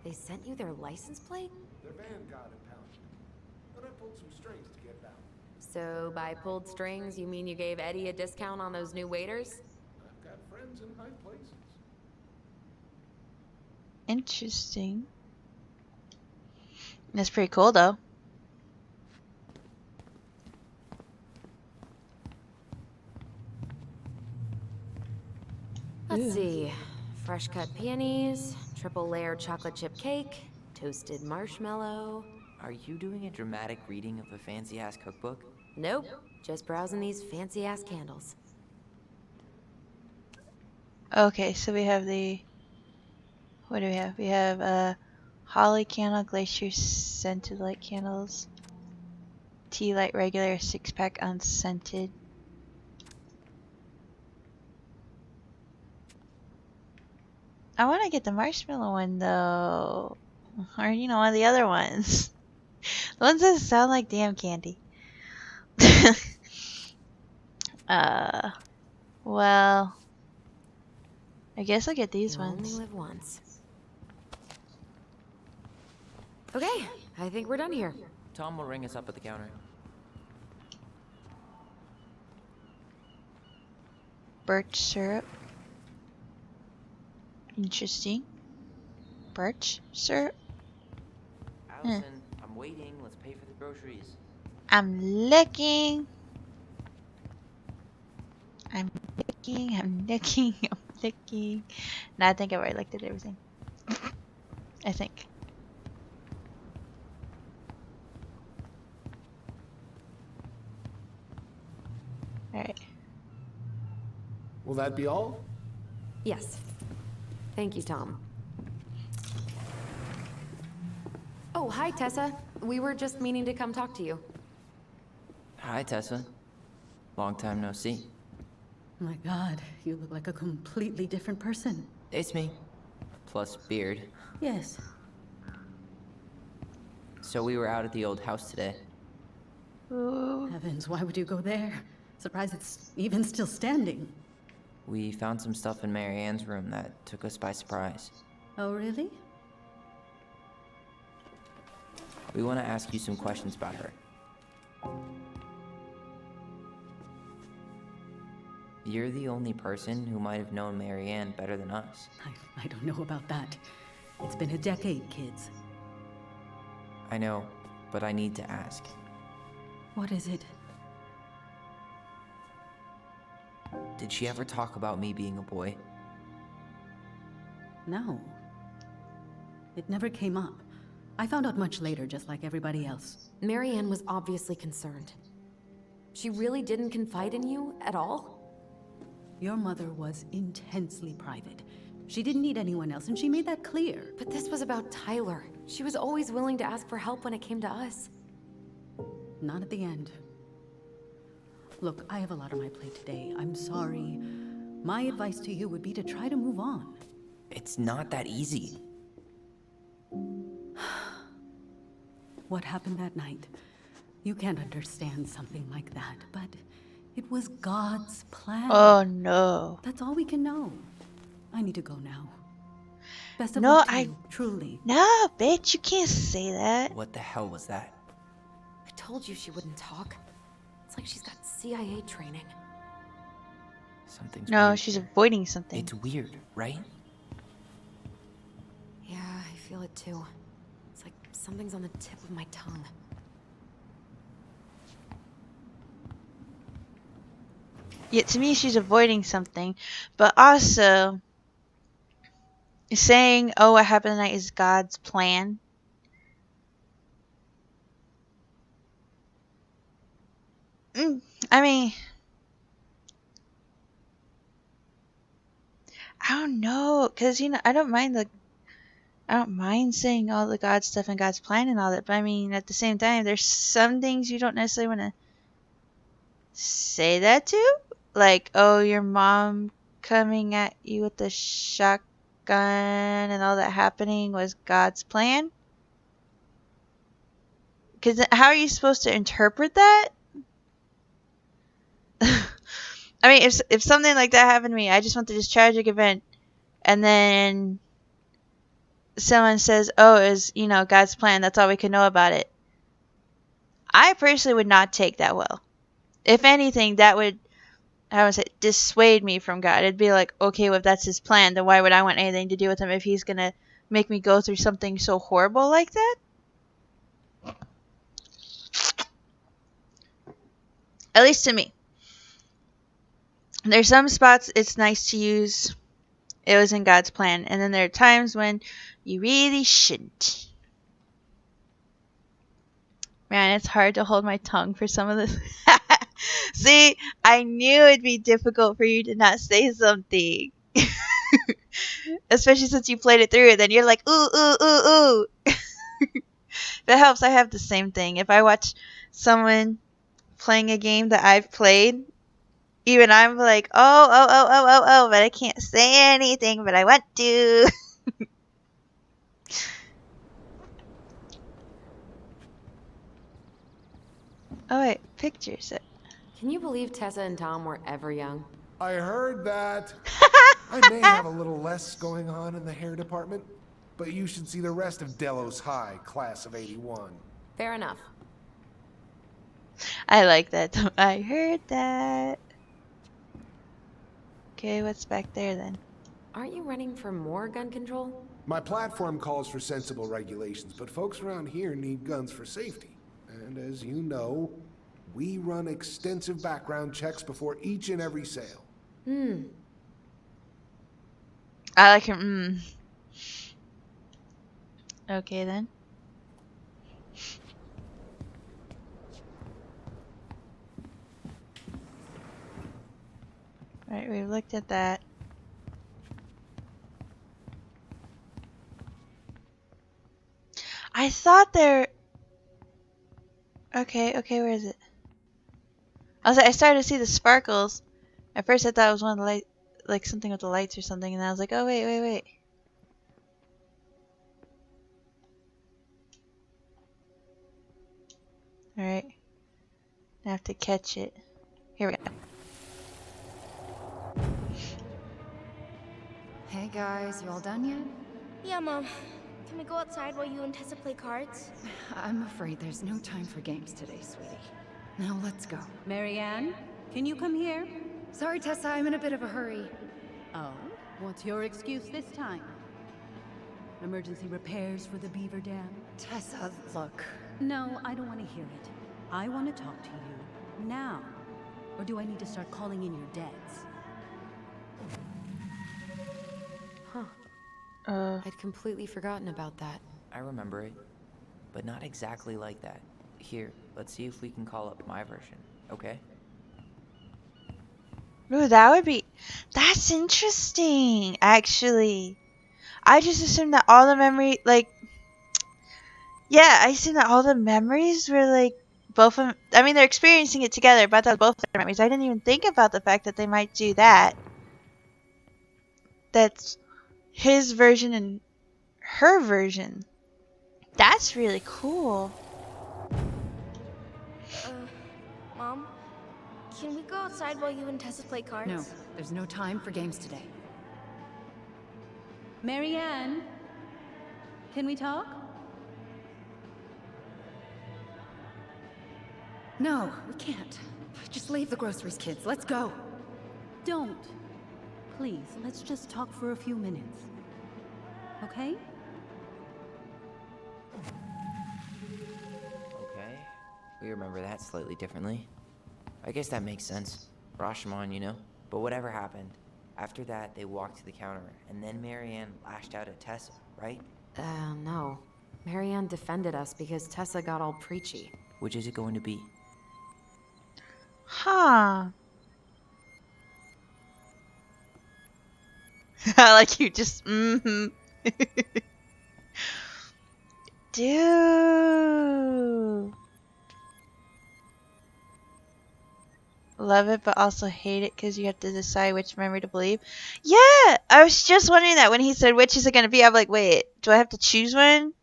They sent you their license plate? Their van got impounded. But I pulled some strings to get it out. So by pulled strings, you mean you gave Eddie a discount on those new waiters? I've got friends in high places. Interesting. That's pretty cool though. Let's see. Fresh cut peonies, triple layer chocolate chip cake, toasted marshmallow. Are you doing a dramatic reading of a fancy-ass cookbook? Nope, just browsing these fancy ass candles. Okay, so we have the... What do we have? We have holly candle, glacier scented light candles, tea light regular, 6-pack unscented. I want to get the marshmallow one though, or you know, one of the other ones. The ones that sound like damn candy. Well, I guess I'll get these You only ones. live once. Okay, I think we're done here. Tom will ring us up at the counter. Birch syrup. Interesting. Birch syrup. Allison, I'm waiting. Let's pay for the groceries. I'm looking. I'm looking. I'm looking. I'm looking. No, I think I already looked at everything. I think. Alright. Will that be all? Yes. Thank you, Tom. Oh, hi, Tessa. We were just meaning to come talk to you. Hi, Tessa. Long time no see. My God, you look like a completely different person. It's me. Plus beard. Yes. So we were out at the old house today. Ooh. Heavens, why would you go there? Surprised it's even still standing. We found some stuff in Mary Ann's room that took us by surprise. Oh, really? We want to ask you some questions about her. You're the only person who might have known Mary Ann better than us. I don't know about that. It's been a decade, kids. I know, but I need to ask. What is it? Did she ever talk about me being a boy? No. It never came up. I found out much later, just like everybody else. Mary Ann was obviously concerned. She really didn't confide in you at all? Your mother was intensely private. She didn't need anyone else, and she made that clear. But this was about Tyler. She was always willing to ask for help when it came to us. Not at the end. Look, I have a lot on my plate today. I'm sorry. My advice to you would be to try to move on. It's not that easy. What happened that night? You can't understand something like that, but it was God's plan. Oh no. That's all we can know. I need to go now. Best of No, luck to you, truly. No, bitch, you can't say that. What the hell was that? I told you she wouldn't talk. It's like she's got CIA training. Something's No, weird she's here. avoiding something. It's weird, right? Yeah, I feel it too. It's like something's on the tip of my tongue. Yeah, to me, she's avoiding something, but also saying, "Oh, what happened tonight is God's plan." I mean, I don't know, cause I don't mind saying all the God stuff and God's plan and all that, but I mean, at the same time, there's some things you don't necessarily want to say that to, like, oh, your mom coming at you with the shotgun and all that happening was God's plan. Because how are you supposed to interpret that? I mean, if something like that happened to me, I just went through this tragic event, and then someone says, "Oh, it was God's plan. That's all we can know about it." I personally would not take that well. If anything, that would, I would say, dissuade me from God. It'd be like, okay, well, if that's his plan, then why would I want anything to do with him if he's gonna make me go through something so horrible like that? At least to me. There's some spots it's nice to use it was in God's plan, and then there are times when you really shouldn't. Man, it's hard to hold my tongue for some of this. See, I knew it'd be difficult for you to not say something. Especially since you played it through, and then you're like, ooh, ooh, ooh, ooh. That helps. I have the same thing. If I watch someone playing a game that I've played, even I'm like, oh, but I can't say anything, but I want to. Oh, wait, pictures. Can you believe Tessa and Tom were ever young? I heard that. I may have a little less going on in the hair department, but you should see the rest of Delos High, class of '81. Fair enough. I like that. I heard that. Okay, what's back there then? Aren't you running for more gun control? My platform calls for sensible regulations, but folks around here need guns for safety. And as you know, we run extensive background checks before each and every sale. I like him. Okay then. Alright, we've looked at that. I thought there. Okay, where is it? I started to see the sparkles. At first I thought it was one of the light, like something with the lights or something, and then I was like, oh wait. Alright. I have to catch it. Here we go. Hey guys, you all done yet? Yeah, Mom. Can we go outside while you and Tessa play cards? I'm afraid there's no time for games today, sweetie. Now let's go. Marianne, can you come here? Sorry, Tessa, I'm in a bit of a hurry. Oh, what's your excuse this time? Emergency repairs for the beaver dam? Tessa, look. No, I don't want to hear it. I want to talk to you now. Or do I need to start calling in your debts? I'd completely forgotten about that. I remember it, but not exactly like that. Here, let's see if we can call up my version, okay? Ooh, that's interesting, actually. I just assumed that all the I assumed that all the memories were like, both of them, I mean, they're experiencing it together, but that both their memories. I didn't even think about the fact that they might do that. That's his version and her version. That's really cool. Mom? Can we go outside while you and Tessa play cards? No, there's no time for games today. Marianne, can we talk? No, we can't. Just leave the groceries, kids. Let's go. Don't. Please, let's just talk for a few minutes. Okay? Okay, we remember that slightly differently. I guess that makes sense. Rashomon, you know? But whatever happened, after that they walked to the counter, and then Marianne lashed out at Tessa, right? No. Marianne defended us because Tessa got all preachy. Which is it going to be? Huh. I like you just, Dude. Love it, but also hate it because you have to decide which memory to believe. Yeah, I was just wondering that when he said, which is it going to be? I'm like, wait, do I have to choose one?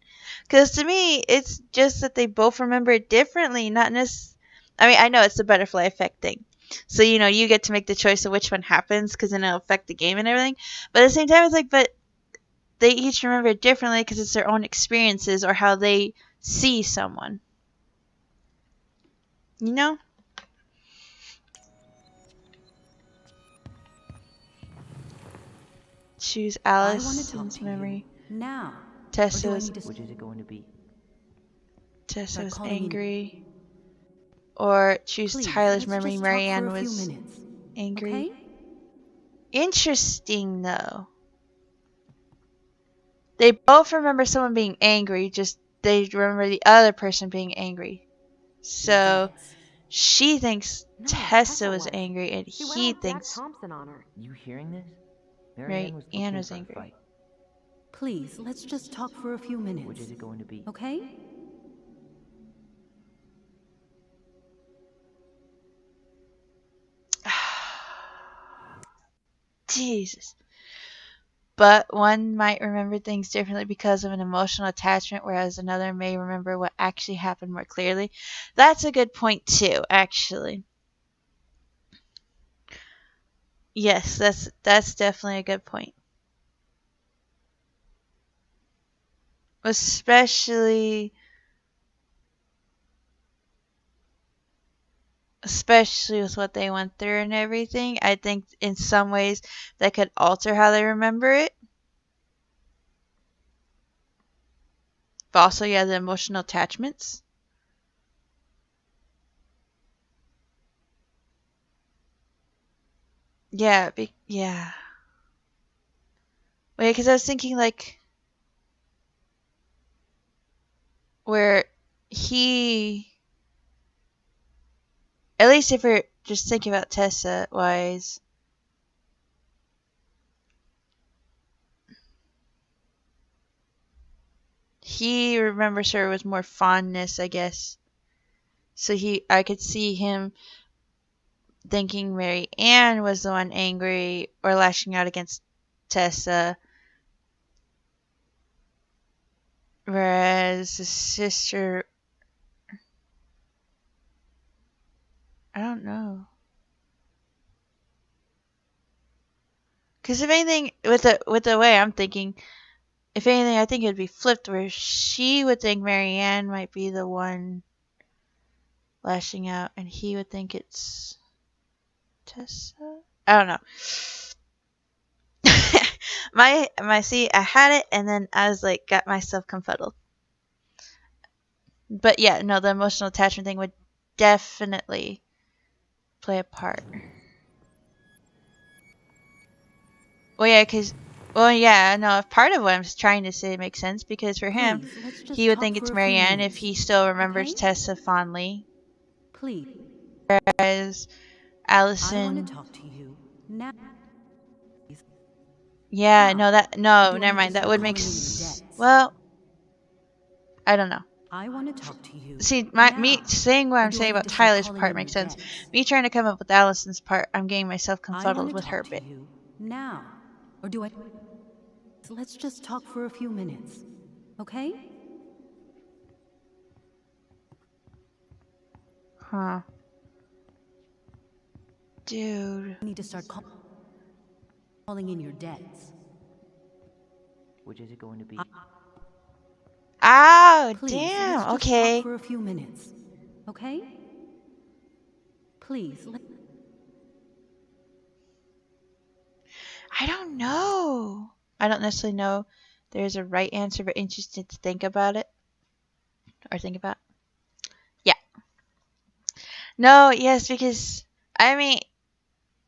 Because to me, it's just that they both remember it differently, not necessarily. I mean, I know it's the butterfly effect thing. So, you get to make the choice of which one happens because then it'll affect the game and everything. But at the same time, it's like, but they each remember it differently because it's their own experiences or how they see someone. You know? Choose Allison's memory. Now. Tessa's. Which is it going to be? Tessa's angry. Or choose Please, Tyler's let's memory. just talk Marianne for a few was minutes. angry. Okay? Interesting, though. They both remember someone being angry, just they remember the other person being angry. So she thinks Tessa was angry, and he thinks Thompson on her. You hearing this? Marianne was Anne looking was for a angry. fight. Please, let's just talk for a few minutes. Which is it going to be? Okay? Jesus. But one might remember things differently because of an emotional attachment, whereas another may remember what actually happened more clearly. That's a good point, too, actually. Yes, that's definitely a good point. especially with what they went through and everything. I think in some ways that could alter how they remember it. But also, yeah, the emotional attachments. Yeah, yeah. Wait, because I was thinking like where he, at least if we're just thinking about Tessa wise, he remembers her with more fondness, I guess. So I could see him thinking Mary Ann was the one angry or lashing out against Tessa, whereas the sister, I don't know. Because if anything, with the way I'm thinking, if anything, I think it'd be flipped, where she would think Mary Ann might be the one lashing out, and he would think it's Tessa. I don't know. See, I had it, and then I was like, got myself confuddled. But yeah, no, the emotional attachment thing would definitely play a part. Well, yeah, no, part of what I'm trying to say makes sense, because for him, Please, let's just he would talk think for it's a few Marianne if minutes, he still remembers okay? Tessa fondly, Please. whereas I want to Allison, talk to you now. yeah, Now, or no, do I never need to mind. That start would make calling in your debts? well, I don't know. I want to talk to you See, me now, saying what or I'm do I saying need about to start Tyler's calling part in your makes sense. debts? Me trying to come up with Allison's part, I'm getting myself I want confuddled to with her talk to bit. you now, or do I? Let's just talk for a few minutes, okay? Huh. Dude. I need to start calling in your debts. Which is it going to be? Oh, Please, let's damn. just talk Okay. for a few minutes, okay? Please. I don't know. I don't necessarily know there's a right answer, but interested to think about it. Or think about. Yeah. No, yes, because, I mean,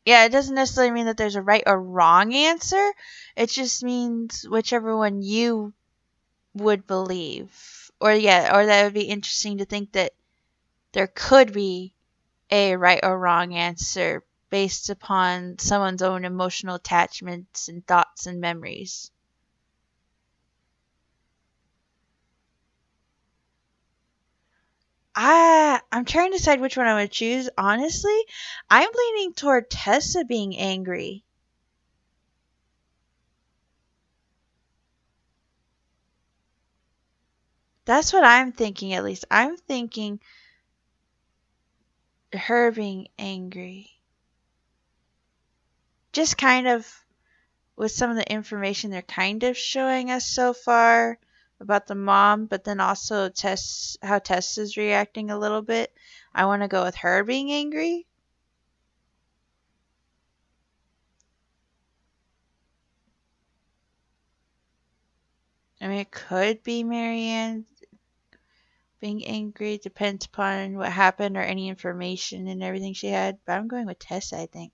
yeah, it doesn't necessarily mean that there's a right or wrong answer. It just means whichever one you would believe. Or, yeah, or that would be interesting to think that there could be a right or wrong answer based upon someone's own emotional attachments and thoughts and memories. I'm trying to decide which one I would choose. Honestly, I'm leaning toward Tessa being angry. That's what I'm thinking, at least. I'm thinking her being angry. Just kind of with some of the information they're kind of showing us so far about the mom, but then also how Tess is reacting a little bit. I want to go with her being angry. I mean, it could be Marianne being angry. It depends upon what happened or any information and everything she had. But I'm going with Tessa, I think.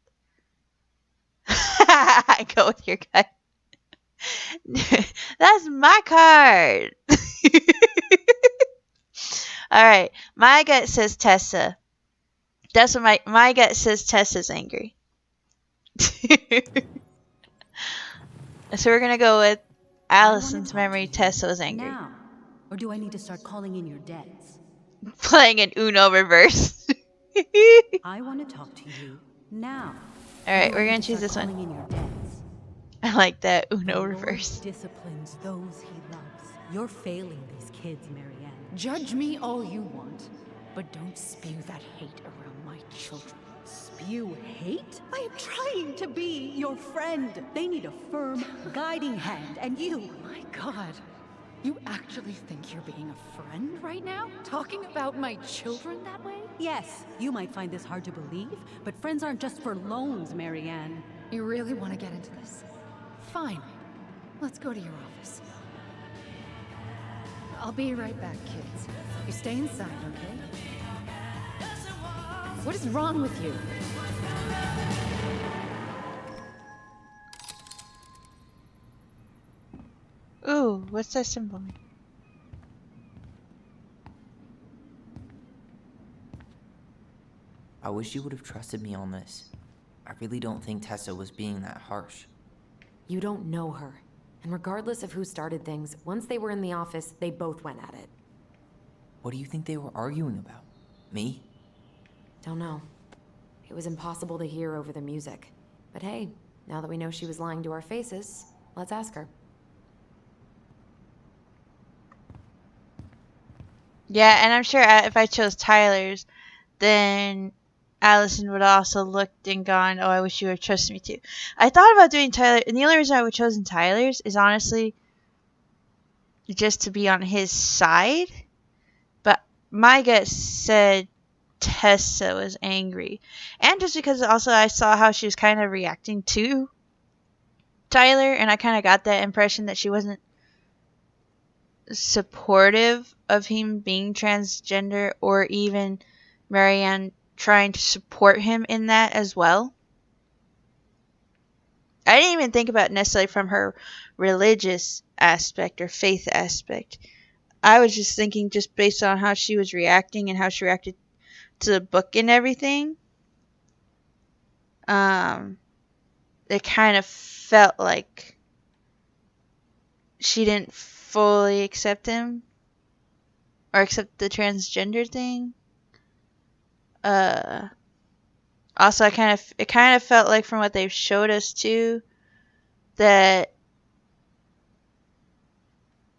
I go with your gut. That's my card. All right. My gut says Tessa. That's what my gut says Tessa's angry. So we're going to go with I want to Allison's talk to memory. you Tessa was angry. now, or do I need to start calling in your debts? Playing an Uno reverse. I want to talk to you now. All Or right, do I we're need going to to choose start this one. calling in your debts? I like that The Uno Lord reverse. disciplines those he loves. You're failing these kids, Marianne. Judge me all you want, but don't spew that hate around my children. Spew hate? I am trying to be your friend. They need a firm, guiding hand, and you... My God. You actually think you're being a friend right now? Talking about my children that way? Yes, you might find this hard to believe, but friends aren't just for loans, Marianne. You really want to get into this? Fine. Let's go to your office. I'll be right back, kids. You stay inside, okay? What is wrong with you? Ooh, what's that symbol mean? I wish you would have trusted me on this. I really don't think Tessa was being that harsh. You don't know her. And regardless of who started things, once they were in the office, they both went at it. What do you think they were arguing about? Me? Don't know. It was impossible to hear over the music. But hey, now that we know she was lying to our faces, let's ask her. Yeah, and I'm sure if I chose Tyler's, then Allison would also looked and gone, oh, I wish you would trust me too. I thought about doing Tyler, and the only reason I would chosen Tyler's is honestly just to be on his side. But my gut said Tessa was angry. And just because also I saw how she was kind of reacting to Tyler, and I kind of got that impression that she wasn't supportive of him being transgender, or even Marianne trying to support him in that as well. I didn't even think about necessarily from her religious aspect or faith aspect. I was just thinking just based on how she was reacting and how she reacted to the book and everything. It kind of felt like she didn't fully accept him or accept the transgender thing. Also, it kind of felt like from what they've showed us too that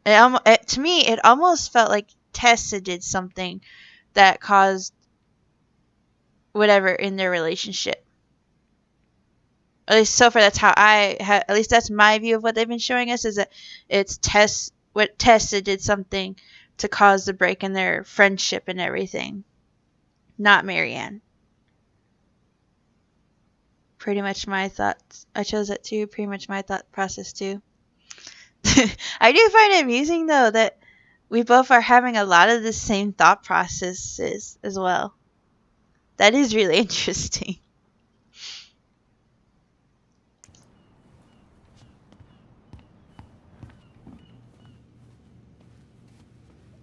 to me it almost felt like Tessa did something that caused whatever in their relationship. At least so far, that's how at least that's my view of what they've been showing us, is that it's what Tessa did something to cause the break in their friendship and everything, not Marianne. Pretty much my thoughts. I chose that too. Pretty much my thought process too. I do find it amusing though that we both are having a lot of the same thought processes as well. That is really interesting.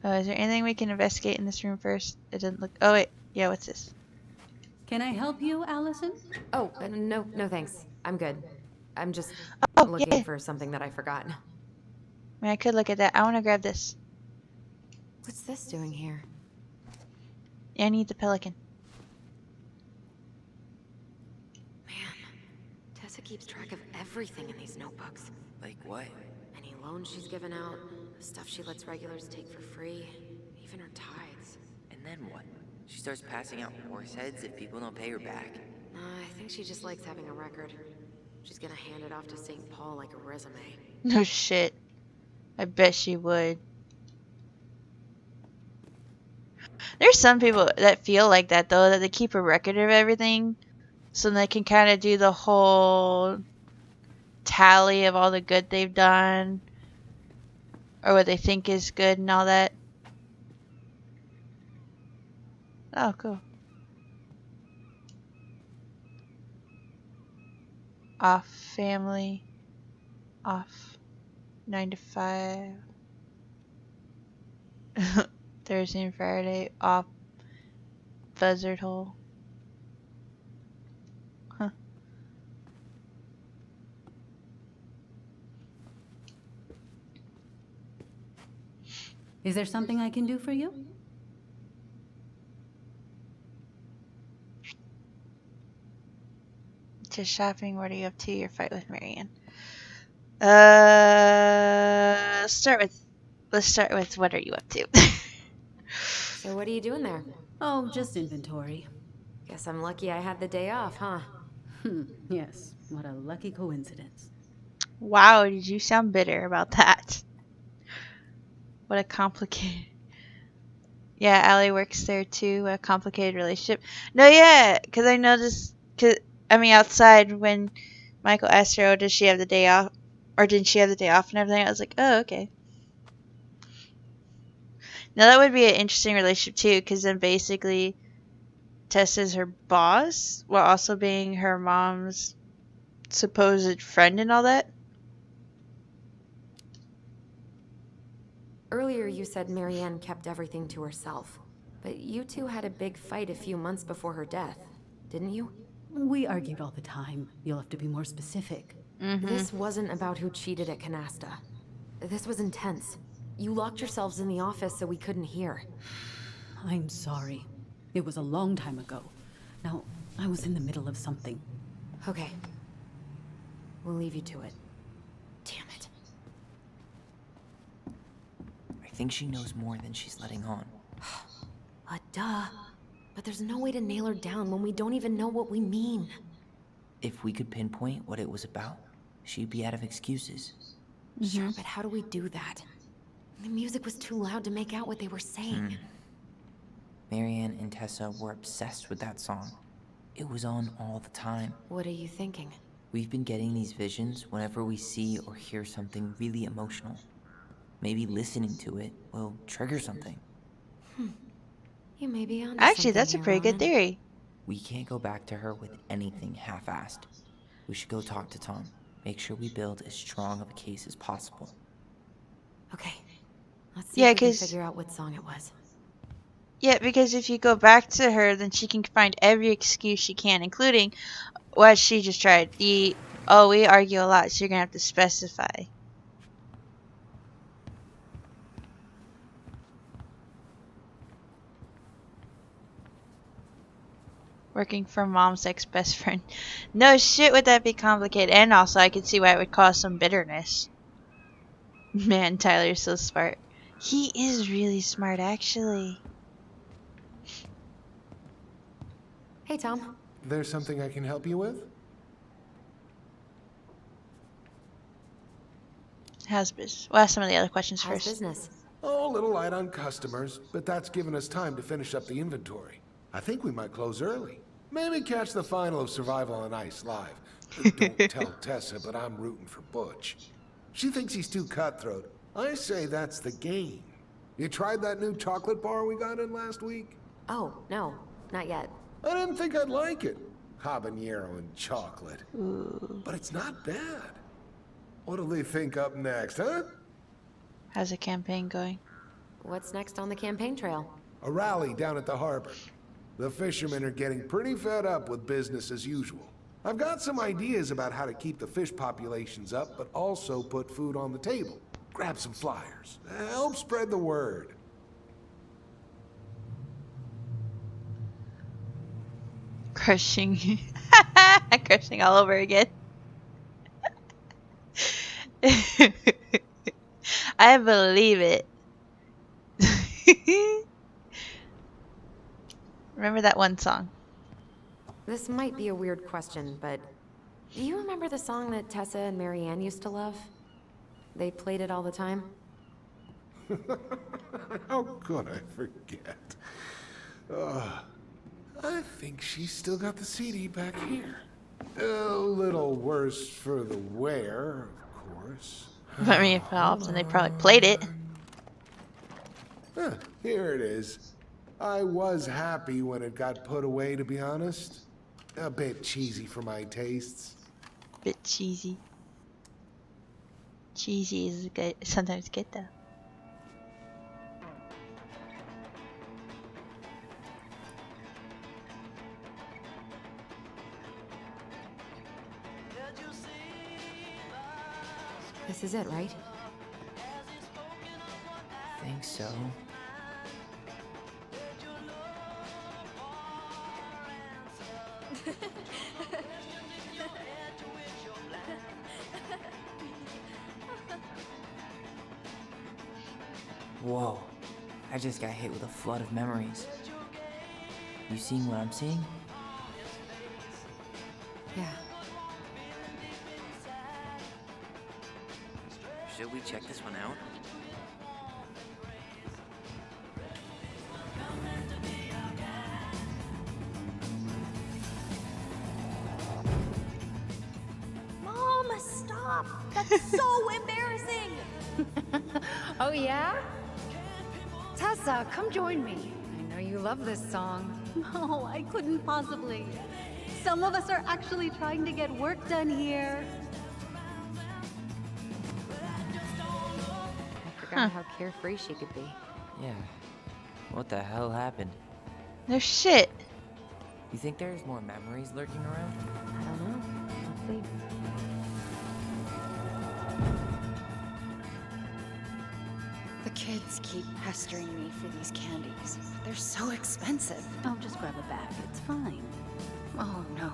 Is there anything we can investigate in this room first? It didn't look. Oh wait, yeah. What's this? Can I help you, Allison? Oh, no thanks. I'm good. I'm just Oh looking yeah. for something that I forgot. I mean, I could look at that. I want to grab this. What's this doing here? Yeah, I need the pelican. Man, Tessa keeps track of everything in these notebooks. Like what? Any loans she's given out, the stuff she lets regulars take for free, even her tithes. And then what? She starts passing out horse heads if people don't pay her back? I think she just likes having a record. She's gonna hand it off to St. Paul like a resume. No shit. I bet she would. There's some people that feel like that though, that they keep a record of everything so they can kind of do the whole tally of all the good they've done or what they think is good and all that. Oh, cool. Off family. Off 9 to 5. Thursday and Friday. Off buzzard hole. Huh. Is there something I can do for you? Just shopping. What are you up to? Your fight with Marianne. Let's start with what are you up to? So what are you doing there? Oh, just inventory. Guess I'm lucky I had the day off, huh? Yes, what a lucky coincidence. Wow, did you sound bitter about that? What a complicated. Yeah, Allie works there too. What a complicated relationship. No, yeah, because I noticed. Cause I mean, outside when Michael asked her, "Oh, does she have the day off?" Or didn't she have the day off and everything? I was like, oh, okay. Now that would be an interesting relationship too, because then basically Tessa's her boss while also being her mom's supposed friend and all that. Earlier you said Marianne kept everything to herself. But you two had a big fight a few months before her death, didn't you? We argued all the time. You'll have to be more specific. This wasn't about who cheated at Canasta. This was intense. You locked yourselves in the office so we couldn't hear. I'm sorry. It was a long time ago. Now, I was in the middle of something. Okay. We'll leave you to it. Damn it. I think she knows more than she's letting on. Duh. But there's no way to nail her down when we don't even know what we mean. If we could pinpoint what it was about, she'd be out of excuses. Sure, but how do we do that? The music was too loud to make out what they were saying. Marianne and Tessa were obsessed with that song. It was on all the time. What are you thinking? We've been getting these visions whenever we see or hear something really emotional. Maybe listening to it will trigger something. You may be onto Actually, something that's a here, pretty good Ronan. theory. We can't go back to her with anything half-assed. We should go talk to Tom. Make sure we build as strong of a case as possible. Okay. Let's see Yeah, if we can 'cause- figure out what song it was. Yeah, because if you go back to her, then she can find every excuse she can, including what she just tried. We argue a lot, so you're gonna have to specify. Working for mom's ex-best friend. No shit, would that be complicated? And also, I could see why it would cause some bitterness. Man, Tyler's so smart. He is really smart, actually. Hey, Tom. There's something I can help you with? How's business? We'll ask some of the other questions How's first. business? Oh, a little light on customers, but that's given us time to finish up the inventory. I think we might close early. Maybe catch the final of Survival on Ice live. Don't tell Tessa, but I'm rooting for Butch. She thinks he's too cutthroat. I say that's the game. You tried that new chocolate bar we got in last week? Oh, no. Not yet. I didn't think I'd like it. Habanero and chocolate. But it's not bad. What'll they think up next, huh? How's the campaign going? What's next on the campaign trail? A rally down at the harbor. The fishermen are getting pretty fed up with business as usual. I've got some ideas about how to keep the fish populations up, but also put food on the table. Grab some flyers. Help spread the word. Crushing. Crushing all over again. I believe it. Remember that one song? This might be a weird question, but do you remember the song that Tessa and Marianne used to love? They played it all the time. How could I forget? I think she's still got the CD back here. A little worse for the wear, of course. I mean, if how often they probably played it. Here it is. I was happy when it got put away, to be honest. A bit cheesy for my tastes. Bit cheesy. Cheesy is good. Sometimes good though. This is it, right? Think so. Whoa, I just got hit with a flood of memories. You seeing what I'm seeing? Yeah. Should we check this one out? That's so embarrassing! Oh, yeah? Tessa, come join me. I know you love this song. No, I couldn't possibly. Some of us are actually trying to get work done here. I forgot how carefree she could be. Yeah. What the hell happened? No shit. You think there's more memories lurking around? I don't know. Let's see. The kids keep pestering me for these candies. They're so expensive. Oh, just grab a bag. It's fine. Oh, no.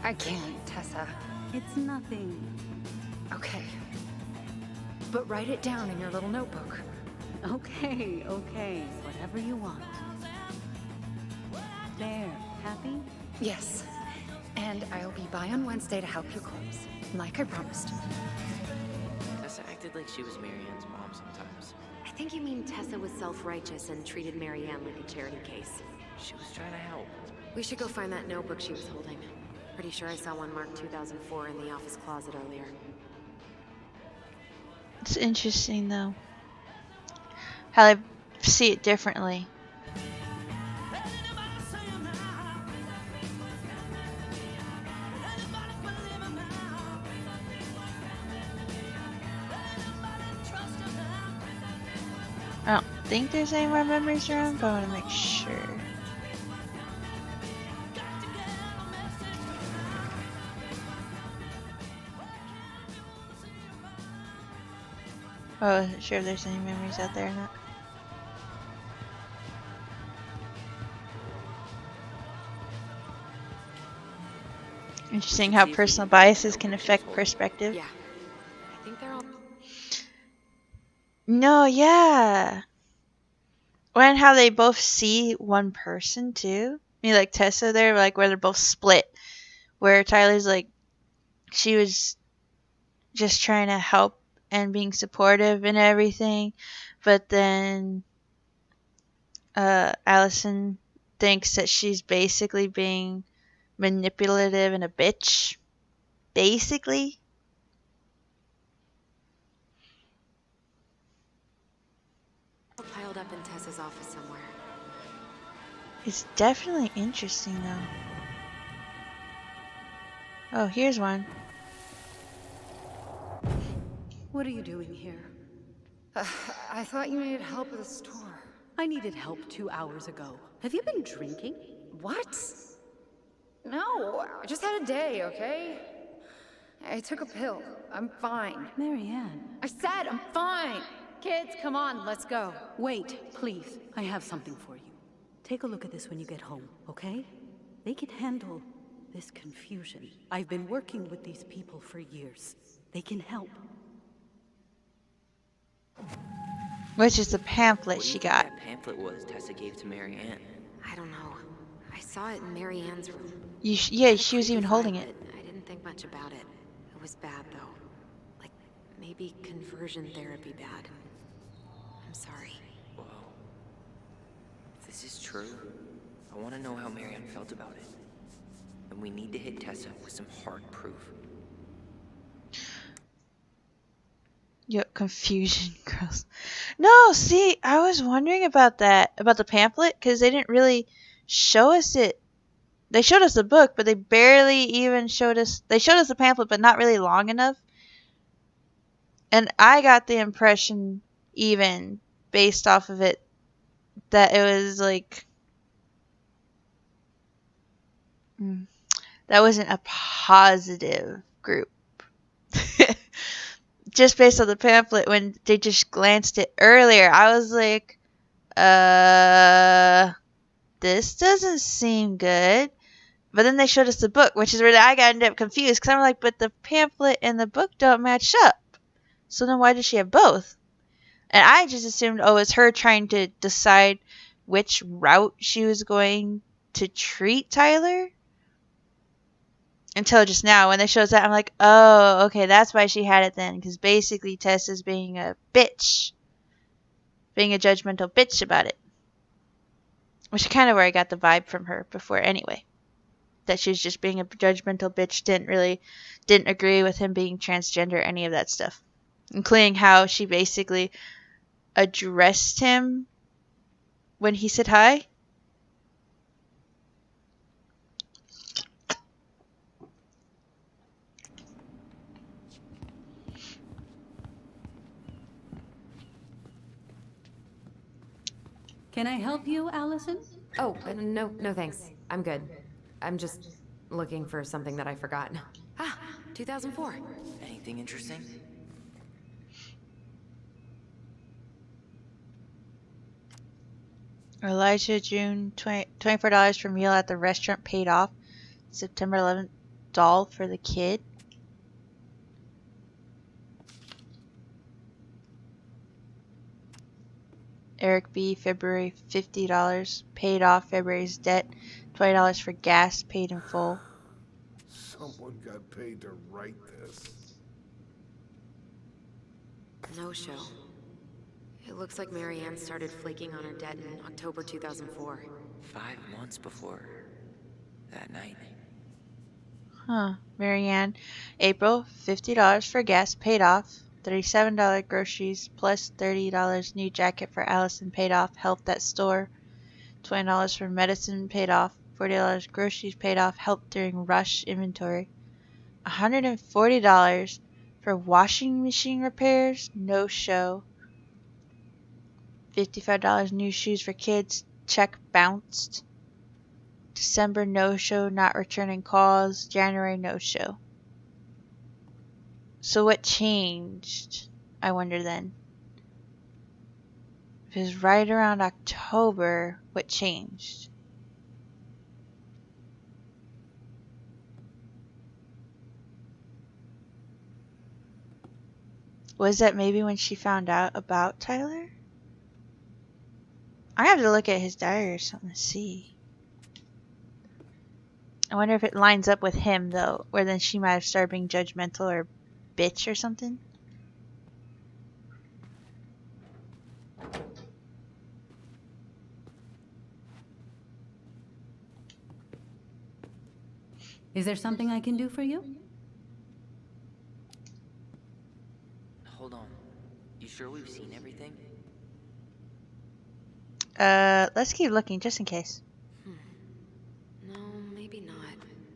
I can't, Tessa. It's nothing. Okay. But write it down in your little notebook. Okay, okay. Whatever you want. There. Happy? Yes. And I'll be by on Wednesday to help you close, like I promised. Tessa acted like she was Marianne's mom sometimes. I think you mean Tessa was self-righteous and treated Marianne like a charity case. She was trying to help. We should go find that notebook she was holding. Pretty sure I saw one marked 2004 in the office closet earlier. It's interesting though. How they see it differently. I don't think there's any more memories around, but I want to make sure. Oh, I wasn't sure if there's any memories out there or not. Interesting how personal biases can affect perspective. Yeah. I think they're all... No, yeah. And how they both see one person too. I mean, like Tessa there, like where they're both split. Where Tyler's like, she was just trying to help and being supportive and everything, but then Allison thinks that she's basically being manipulative and a bitch. Basically. piled up in Tessa's office somewhere. It's definitely interesting though. Oh, here's one. What are you doing here? I thought you needed help at the store. I needed help 2 hours ago. Have you been drinking? What? No, I just had a day, okay? I took a pill. I'm fine. Marianne. I said I'm fine! Kids, come on, let's go. Wait, please. I have something for you. Take a look at this when you get home, okay? They can handle this confusion. I've been working with these people for years. They can help. Which is the pamphlet What do you she think got. that pamphlet was Tessa gave to Marianne? I don't know. I saw it in Mary Ann's room. Yeah, she was even holding it. I didn't think much about it. It was bad though. Like maybe conversion therapy bad. I'm sorry. Whoa. If this is true, I want to know how Marianne felt about it. And we need to hit Tessa with some hard proof. Yep, confusion, girls. No, see, I was wondering about that, about the pamphlet, because they didn't really show us it. They showed us the book, but they barely even showed us. They showed us the pamphlet, but not really long enough. And I got the impression, even based off of it, that it was like that wasn't a positive group. Just based on the pamphlet, when they just glanced it earlier, I was like, this doesn't seem good. But then they showed us the book, which is where I got ended up confused, because I'm like, but the pamphlet and the book don't match up. So then why does she have both? And I just assumed, oh, it's her trying to decide which route she was going to treat Tyler. Until just now, when they showed that, I'm like, oh, okay, that's why she had it then. Because basically Tessa's being a bitch. Being a judgmental bitch about it. Which is kind of where I got the vibe from her before anyway. that she was just being a judgmental bitch, didn't agree with him being transgender, any of that stuff, including how she basically addressed him when he said hi. Can I help you, Allison? Oh, no thanks. I'm good. I'm just looking for something that I forgot. Ah, 2004. Anything interesting? Elijah June $24 for meal at the restaurant paid off. September 11th doll for the kid. Eric B. February $50 paid off February's debt. $20 for gas paid in full. Someone got paid to write this. No show. It looks like Marianne started flaking on her debt in October 2004. 5 months before that night. Huh. Marianne. April $50 for gas paid off. $37 groceries plus $30 new jacket for Allison paid off. Helped at store. $20 for medicine paid off. $40 groceries paid off. Helped during rush inventory. $140 for washing machine repairs. No show. $55 new shoes for kids. Check bounced. December no show, not returning calls. January no show. So what changed? I wonder then. If it was right around October, what changed? Was that maybe when she found out about Tyler? I have to look at his diary or something to see. I wonder if it lines up with him, though, where then she might have started being judgmental or bitch or something. Is there something I can do for you? Hold on. You sure we've seen everything? Let's keep looking just in case. No, maybe not.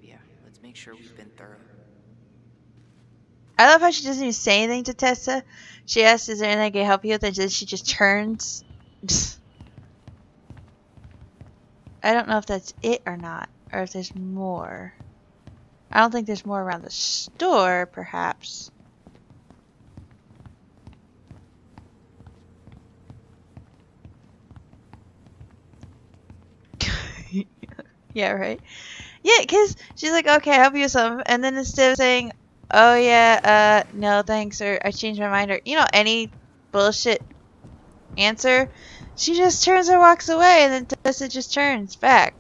Yeah, let's make sure we've been thorough. I love how she doesn't even say anything to Tessa. She asks, is there anything I can help you with? And then she just turns. I don't know if that's it or not. Or if there's more. I don't think there's more around the store, perhaps. Yeah, right? Yeah, because she's like, okay, I'll help you with something. And then instead of saying, oh yeah, no thanks, or I changed my mind, or, any bullshit answer, she just turns and walks away, and then Tessa just turns back.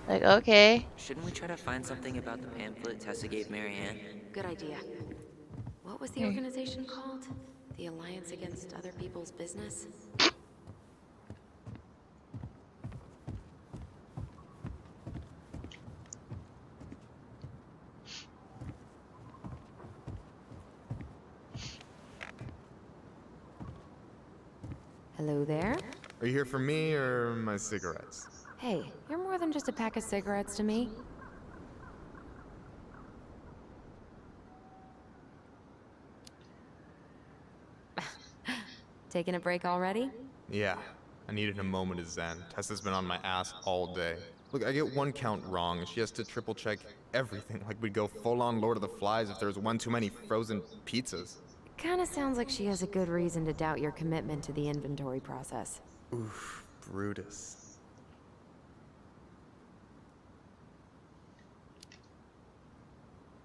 Like, okay. Shouldn't we try to find something about the pamphlet Tessa gave Marianne? Good idea. What was the Here. organization called? The Alliance Against Other People's Business? Hello there? Are you here for me or my cigarettes? Hey, you're more than just a pack of cigarettes to me. Taking a break already? Yeah, I needed a moment of zen. Tessa's been on my ass all day. Look, I get one count wrong, and she has to triple check everything, like we'd go full-on Lord of the Flies if there was one too many frozen pizzas. Kinda sounds like she has a good reason to doubt your commitment to the inventory process. Oof, Brutus.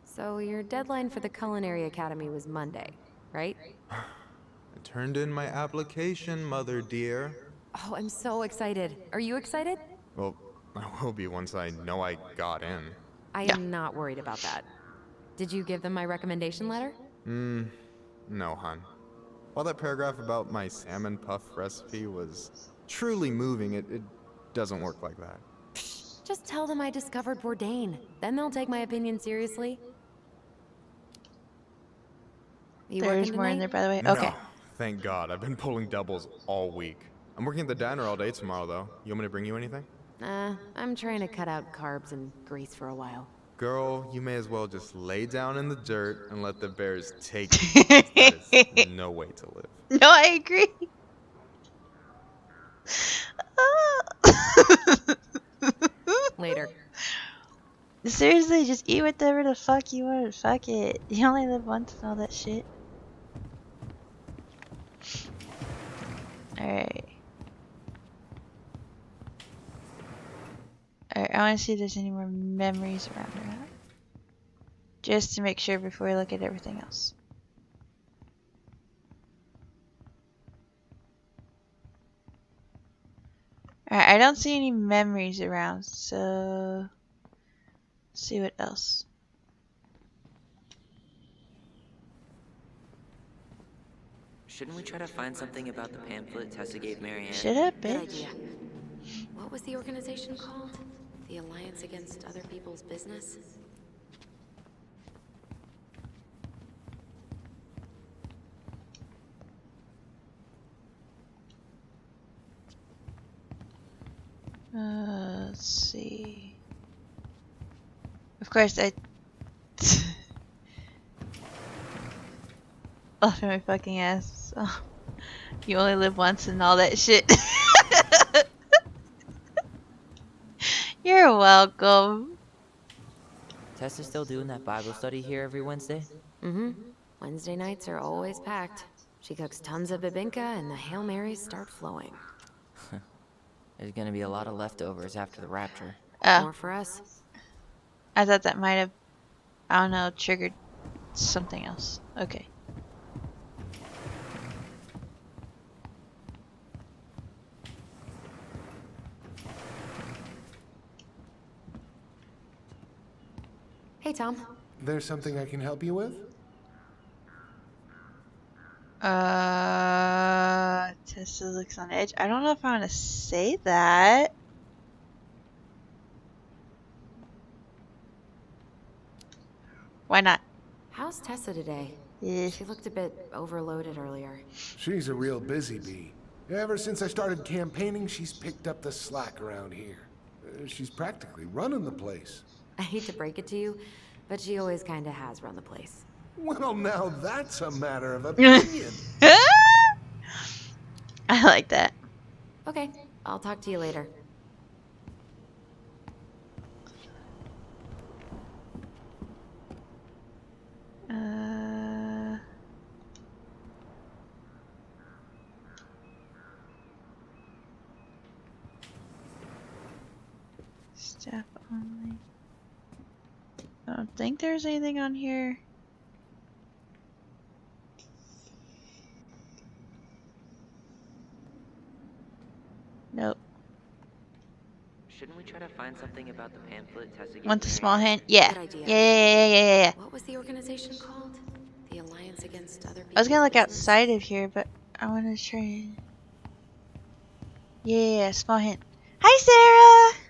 So your deadline for the Culinary Academy was Monday, right? I turned in my application, mother dear. Oh, I'm so excited. Are you excited? Well, I will be once I know I got in. I am not worried about that. Did you give them my recommendation letter? No, hon. While that paragraph about my salmon puff recipe was truly moving, it doesn't work like that. Just tell them I discovered Bourdain. Then they'll take my opinion seriously. You There's working more in tonight? there, by the way. Okay. No, thank God. I've been pulling doubles all week. I'm working at the diner all day tomorrow, though. You want me to bring you anything? I'm trying to cut out carbs and grease for a while. Girl, you may as well just lay down in the dirt and let the bears take you. 'Cause that is no way to live. No, I agree. Later. Seriously, just eat whatever the fuck you want. Fuck it. You only live once and all that shit. Alright. Alright, I want to see if there's any more memories around or not. Just to make sure before we look at everything else. Alright, I don't see any memories around, so... Let's see what else. Shouldn't we try to find something about the pamphlet Tessa gave Marianne? Shut up, Good bitch. idea. What was the organization called? The Alliance Against Other People's Business? Let's see. Of course, I... Off my fucking ass. Oh. You only live once and all that shit. You're welcome. Tessa's still doing that Bible study here every Wednesday? Mm-hmm. Wednesday nights are always packed. She cooks tons of bibinka and the Hail Marys start flowing. There's gonna be a lot of leftovers after the rapture. Oh. More for us. I thought that might have, I don't know, triggered something else. Okay. Hey, Tom. There's something I can help you with? Tessa looks on edge. I don't know if I want to say that. Why not? How's Tessa today? Yeah. She looked a bit overloaded earlier. She's a real busy bee. Ever since I started campaigning, she's picked up the slack around here. She's practically running the place. I hate to break it to you, but she always kinda has run the place. Well, now that's a matter of opinion. I like that. Okay, I'll talk to you later. Staff only. I don't think there's anything on here. Nope. Shouldn't we try to find something about the pamphlet Tessa gave Want a Marianne? small hint? Yeah. Good idea. Yeah. What was the organization called? The Alliance Against Other People's I was gonna look Business? outside of here, but I want to try. Yeah, small hint. Hi, Sarah.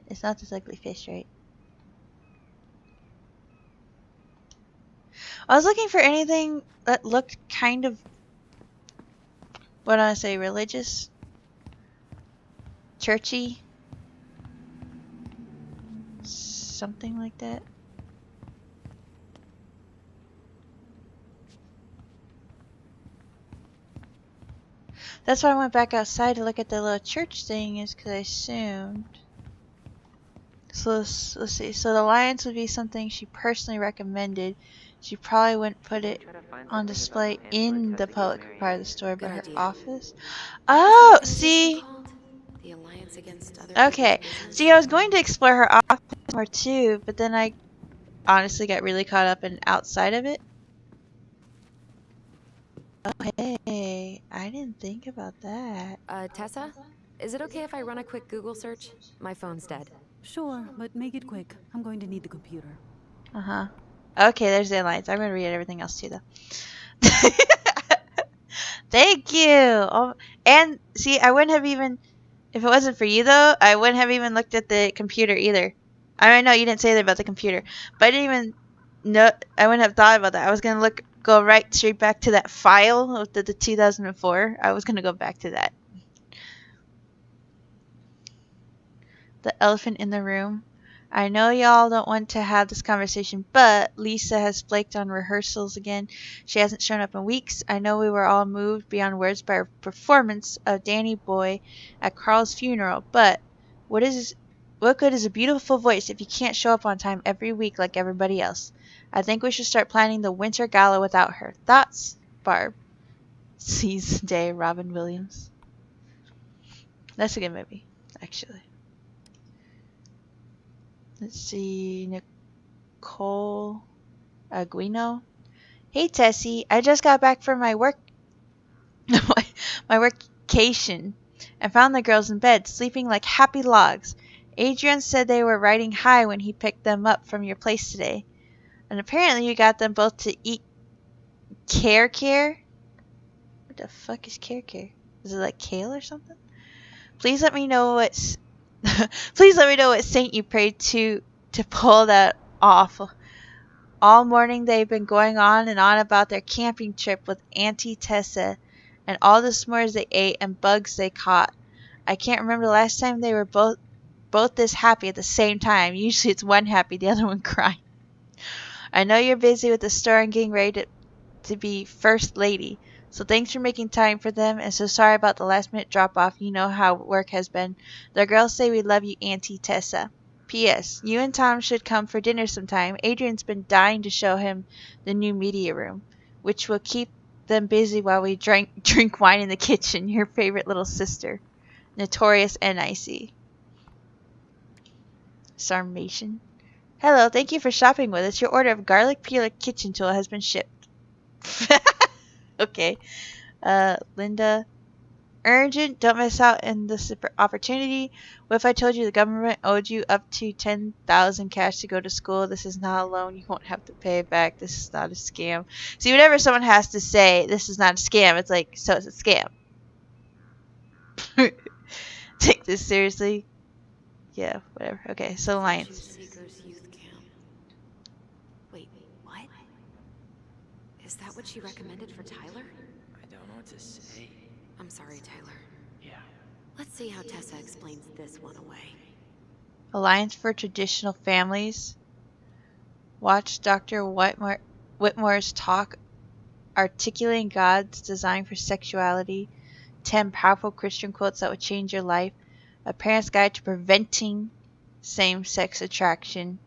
It's not this ugly fish, right? I was looking for anything that looked kind of, what do I say, religious, churchy, something like that. That's why I went back outside to look at the little church thing, is because I assumed. So let's see. So the Alliance would be something she personally recommended. She probably wouldn't put it on display in the public part of the store, but her office. Oh, see. The Alliance Against Other Okay. People's Business? See, I was going to explore her office more too, but then I honestly got really caught up in outside of it. Okay, I didn't think about that. Tessa? Is it okay if I run a quick Google search? My phone's dead. Sure, but make it quick. I'm going to need the computer. Uh-huh. Okay, there's the Alliance. I'm gonna read everything else too, though. Thank you! Oh, and, see, I wouldn't have even If it wasn't for you, though, I wouldn't have even looked at the computer either. I know you didn't say that about the computer, but I didn't even know. I wouldn't have thought about that. I was gonna go right straight back to that file of the 2004. I was gonna go back to that. The elephant in the room. I know y'all don't want to have this conversation, but Lisa has flaked on rehearsals again. She hasn't shown up in weeks. I know we were all moved beyond words by her performance of Danny Boy at Carl's funeral, but what is what good is a beautiful voice if you can't show up on time every week like everybody else? I think we should start planning the winter gala without her. Thoughts, Barb? Seize the Day, Robin Williams. That's a good movie, actually. Let's see, Nicole Aguino. Hey Tessie, I just got back from my my workcation and found the girls in bed, sleeping like happy logs. Adrian said they were riding high when he picked them up from your place today. And apparently you got them both to eat care. What the fuck is care? Is it like kale or something? Please let me know what please let me know what saint you prayed to pull that off. All morning they've been going on and on about their camping trip with Auntie Tessa and all the s'mores they ate and bugs they caught. I can't remember the last time they were both this happy at the same time. Usually it's one happy, the other one crying. I know you're busy with the store and getting ready to be first lady, so thanks for making time for them, and so sorry about the last minute drop off. You know how work has been. The girls say we love you, Auntie Tessa. P.S. You and Tom should come for dinner sometime. Adrian's been dying to show him the new media room, which will keep them busy while we drink wine in the kitchen. Your favorite little sister, Notorious NIC. Sarmation. Hello, thank you for shopping with us. Your order of garlic peeler kitchen tool has been shipped. Okay. Linda. Urgent, don't miss out on this opportunity. What if I told you the government owed you up to 10,000 cash to go to school? This is not a loan. You won't have to pay it back. This is not a scam. See, whenever someone has to say this is not a scam, it's like, so it's a scam. Take this seriously. Yeah, whatever. Okay, so Alliance. Seekers Youth Camp. Wait, what? Is that what she recommended for Tyler? I don't know what to say. I'm sorry, Tyler. Yeah. Let's see how Tessa explains this one away. Alliance for Traditional Families. Watch Dr. Whitmore's talk Articulating God's Design for Sexuality. 10 powerful Christian quotes that would change your life. A Parent's Guide to Preventing Same-Sex Attraction.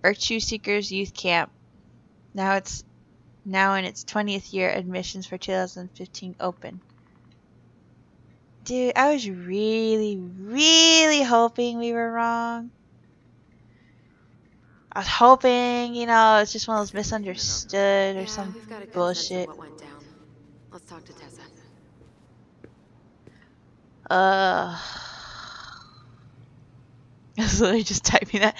Virtue Seekers Youth Camp. Now in its 20th year, admissions for 2015 open. Dude, I was really, really hoping we were wrong. I was hoping, it's just one of those misunderstood or some we've got a good bullshit. sense of what went down. Let's talk to Tessa. I was literally just typing that.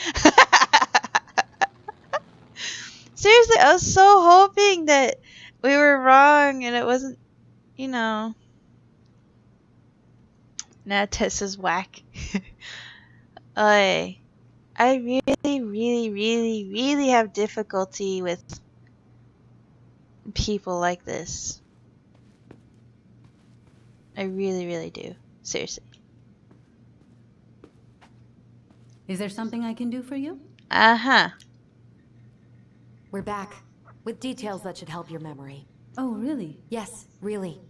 Seriously, I was so hoping that we were wrong and it wasn't, Nah, Tessa's whack. I really, really, really, really have difficulty with people like this. I really, really do. Seriously. Is there something I can do for you? Uh-huh. We're back, with details that should help your memory. Oh, really? Yes, really.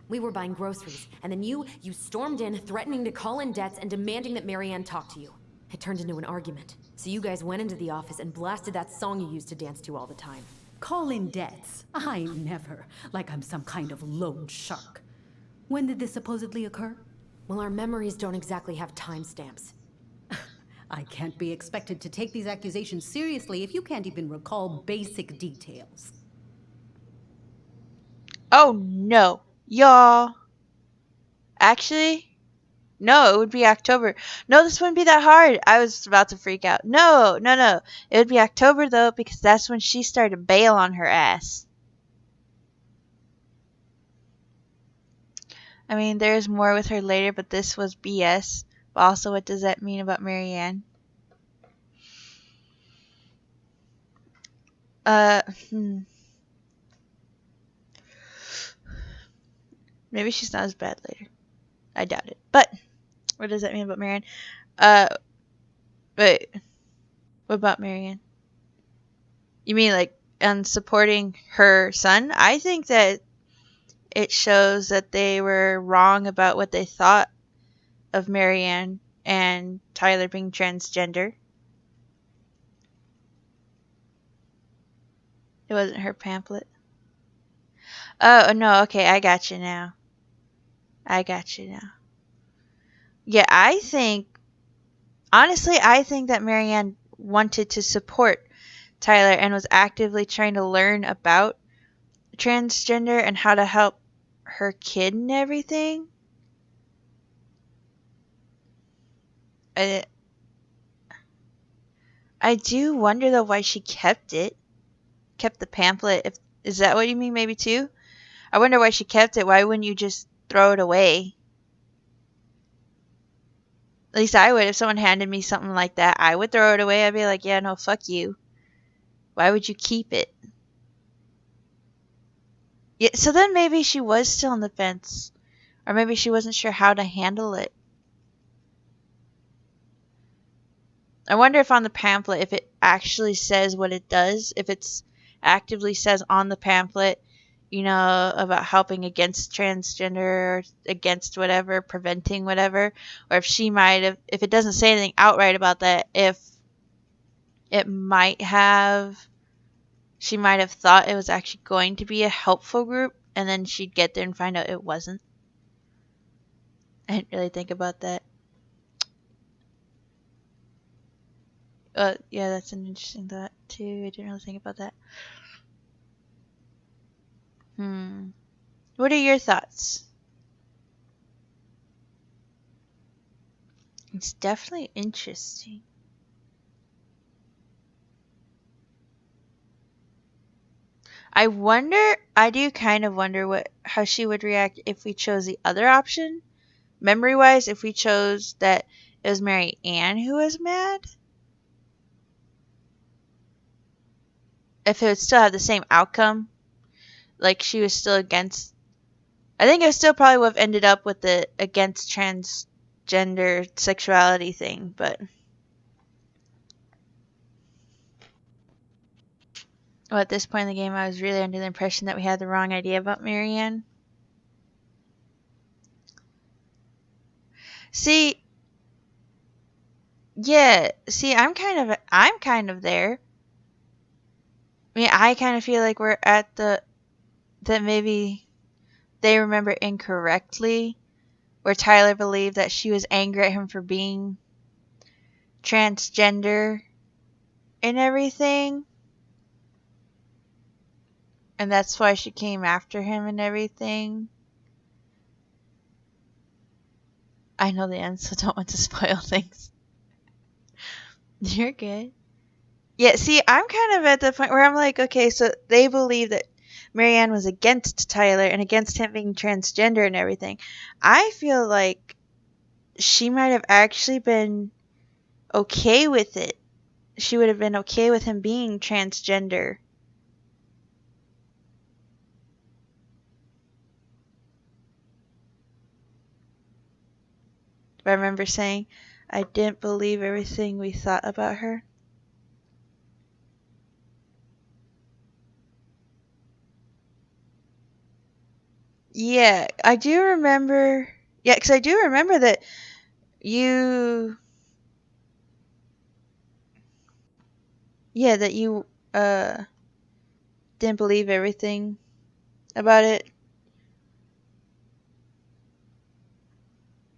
We were buying groceries, and then you stormed in, threatening to call in debts and demanding that Marianne talk to you. It turned into an argument. So you guys went into the office and blasted that song you used to dance to all the time. Call in debts? I never. Like I'm some kind of loan shark. When did this supposedly occur? Well, our memories don't exactly have timestamps. I can't be expected to take these accusations seriously if you can't even recall basic details. Oh, no. Y'all. Actually, no, it would be October. No, this wouldn't be that hard. I was about to freak out. No. It would be October, though, because that's when she started to bail on her ass. I mean, there's more with her later, but this was BS. But also, what does that mean about Marianne? Uh, hmm. Maybe she's not as bad later. I doubt it. But what does that mean about Marianne? Uh, wait. What about Marianne? You mean like supporting her son? I think that it shows that they were wrong about what they thought of Marianne and Tyler being transgender. It wasn't her pamphlet. Oh, no, okay, I got you now. I got you now. Yeah, honestly, I think that Marianne wanted to support Tyler and was actively trying to learn about transgender and how to help her kid and everything. I, I do wonder though why she kept the pamphlet. Is that what you mean maybe too? I wonder why she kept it. Why wouldn't you just throw it away? At least I would. If someone handed me something like that, I would throw it away. I'd be like, yeah, no, fuck you. Why would you keep it? Yeah, so then maybe she was still on the fence. Or maybe she wasn't sure how to handle it. I wonder if on the pamphlet, if it actually says what it does, if it's actively says on the pamphlet, about helping against transgender or against whatever, preventing whatever, or if she might have, if it doesn't say anything outright about that, if it might have, she might have thought it was actually going to be a helpful group, and then she'd get there and find out it wasn't. I didn't really think about that. Yeah, that's an interesting thought too. I didn't really think about that. What are your thoughts? It's definitely interesting. I do kind of wonder how she would react if we chose the other option. Memory wise, if we chose that it was Mary Ann who was mad. If it would still have the same outcome. Like she was still against. I think it still probably would have ended up with the against transgender sexuality thing, but. Well, at this point in the game, I was really under the impression that we had the wrong idea about Marianne. See, yeah, see, I'm kind of there. I mean, I kind of feel like we're at that maybe they remember incorrectly, where Tyler believed that she was angry at him for being transgender and everything. And that's why she came after him and everything. I know the end, so don't want to spoil things. You're good. Yeah, see, I'm kind of at the point where I'm like, okay, so they believe that Marianne was against Tyler and against him being transgender and everything. I feel like she might have actually been okay with it. She would have been okay with him being transgender. I remember saying I didn't believe everything we thought about her. Yeah, I do remember. Yeah, because I do remember that you. Yeah, that you didn't believe everything about it.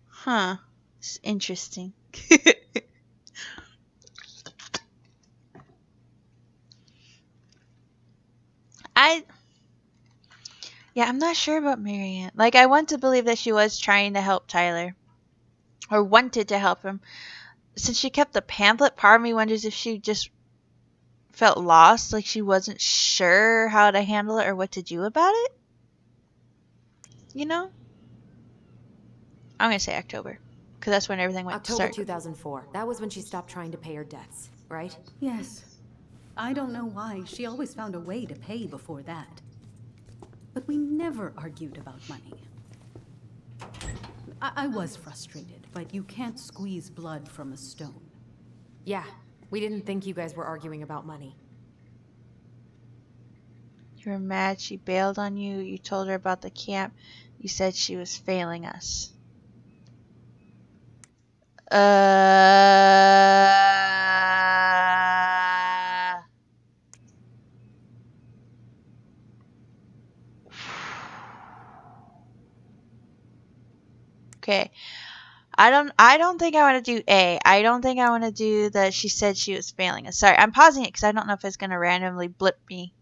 Huh. It's interesting. I Yeah, I'm not sure about Marianne. Like I want to believe that she was trying to help Tyler. Or wanted to help him. Since she kept the pamphlet, part of me wonders if she just felt lost, like she wasn't sure how to handle it or what to do about it. You know? I'm gonna say October, because that's when everything went October started. 2004. That was when she stopped trying to pay her debts, right? Yes. I don't know why. She always found a way to pay before that. But we never argued about money. I was frustrated, but you can't squeeze blood from a stone. Yeah, we didn't think you guys were arguing about money. You were mad she bailed on you. You told her about the camp. You said she was failing us. Okay. I don't think I want to do A. I don't think I want to do that she said she was failing us. Sorry, I'm pausing it because I don't know if it's going to randomly blip me.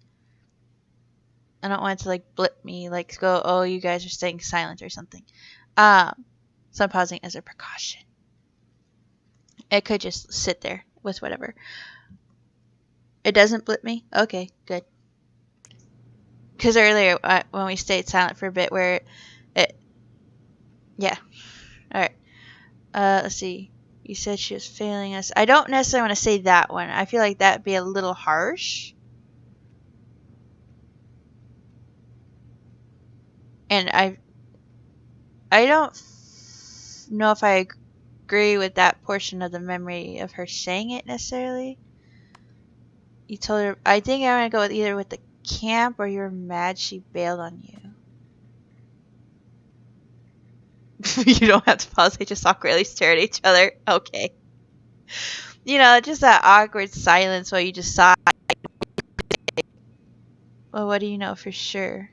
I don't want it to like blip me, like go, oh, you guys are staying silent or something. So I'm pausing as a precaution. It could just sit there with whatever. It doesn't blip me? Okay, good. Because earlier, when we stayed silent for a bit, where it. Yeah. Alright. Let's see. You said she was failing us. I don't necessarily want to say that one. I feel like that'd be a little harsh. And I don't know if I agree with that portion of the memory of her saying it necessarily. You told her. I think I want to go with either with the camp or you're mad she bailed on you. You don't have to pause. They just awkwardly stare at each other. Okay. You know, just that awkward silence while you decide. Well, what do you know for sure?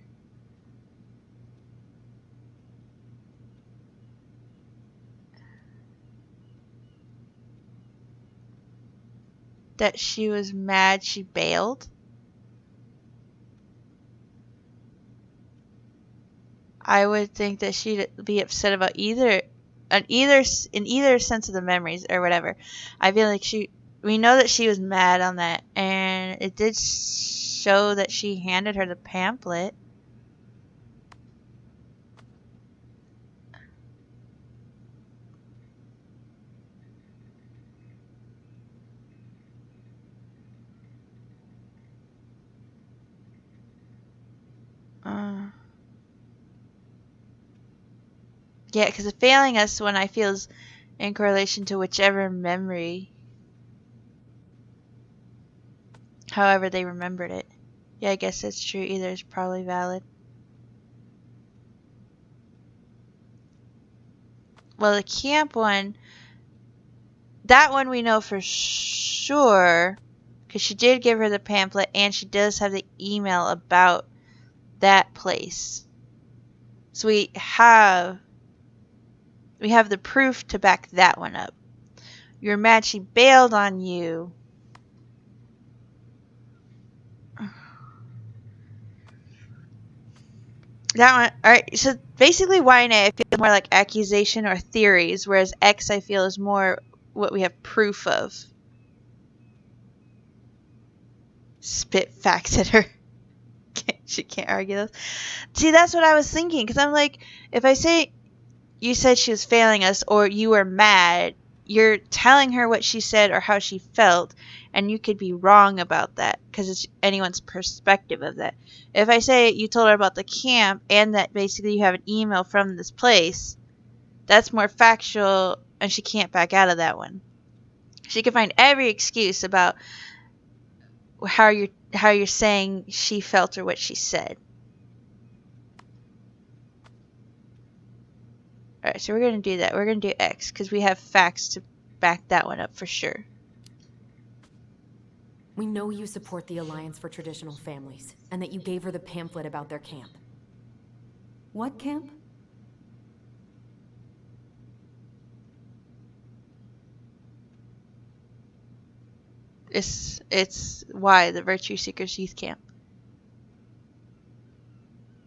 That she was mad she bailed? I would think that she'd be upset about in either sense of the memories or whatever. I feel like we know that she was mad on that, and it did show that she handed her the pamphlet. Yeah, because the failing us one I feel is in correlation to whichever memory, however they remembered it. Yeah, I guess that's true. Either is probably valid. Well, the camp one, that one we know for sure, because she did give her the pamphlet and she does have the email about that place. So we have the proof to back that one up. You're mad she bailed on you. That one, alright, so basically Y and A I feel is more like accusation or theories, whereas X I feel is more what we have proof of. Spit facts at her. She can't argue those. See, that's what I was thinking, because I'm like, if I say you said she was failing us or you were mad, you're telling her what she said or how she felt, and you could be wrong about that because it's anyone's perspective of that. If I say you told her about the camp and that basically you have an email from this place, that's more factual, and she can't back out of that one. She can find every excuse about how you're saying she felt or what she said. Alright, so we're going to do that. We're going to do X because we have facts to back that one up for sure. We know you support the Alliance for Traditional Families, and that you gave her the pamphlet about their camp. What camp? It's Y, the Virtue Seekers Youth Camp.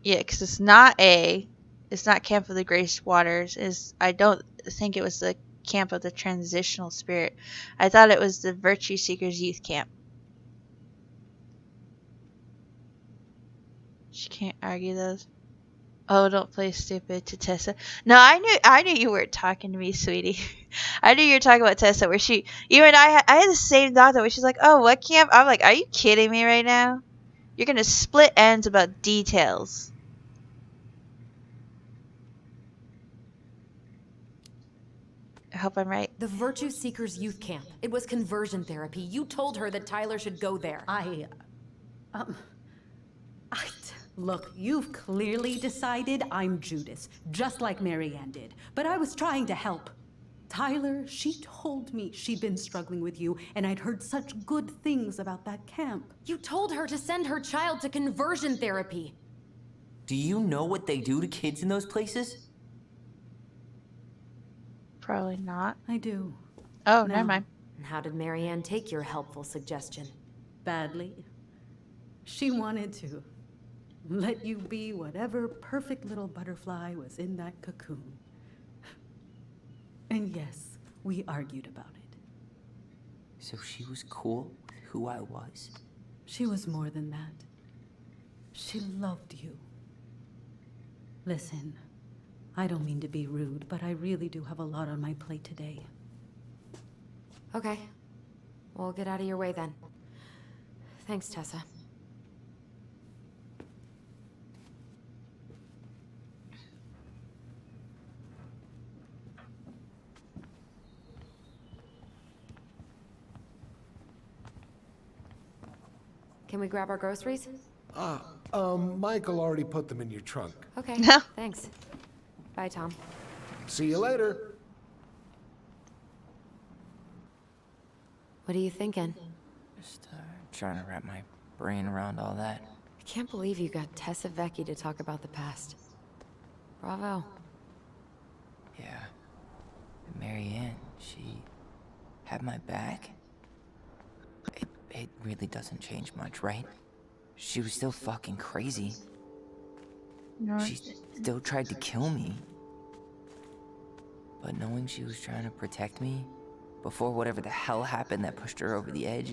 Yeah, because it's not A. It's not Camp of the Grace Waters. I don't think it was the Camp of the Transitional Spirit. I thought it was the Virtue Seekers Youth Camp. She can't argue those. Oh, don't play stupid to Tessa. No, I knew you weren't talking to me, sweetie. I knew you were talking about Tessa, where she even I had the same thought though, where she's like, "Oh, what camp?" I'm like, "Are you kidding me right now? You're gonna split ends about details." I hope I'm right. The Virtue Seekers Youth Camp. It was conversion therapy. You told her that Tyler should go there. Um, Look, you've clearly decided I'm Judas, just like Marianne did. But I was trying to help. Tyler, she told me she'd been struggling with you, and I'd heard such good things about that camp. You told her to send her child to conversion therapy. Do you know what they do to kids in those places? Probably not. I do. Oh, No. never mind. And how did Marianne take your helpful suggestion? Badly. She wanted to let you be whatever perfect little butterfly was in that cocoon. And yes, we argued about it. So she was cool with who I was? She was more than that. She loved you. Listen, I don't mean to be rude, but I really do have a lot on my plate today. Okay. We'll get out of your way then. Thanks, Tessa. Can we grab our groceries? Michael already put them in your trunk. Okay, thanks. Bye, Tom. See you later. What are you thinking? Just trying to wrap my brain around all that. I can't believe you got Tessa Vecchi to talk about the past. Bravo. Yeah. And Marianne, she had my back. It really doesn't change much, right? She was still fucking crazy. No. She still tried to kill me. But knowing she was trying to protect me before whatever the hell happened that pushed her over the edge,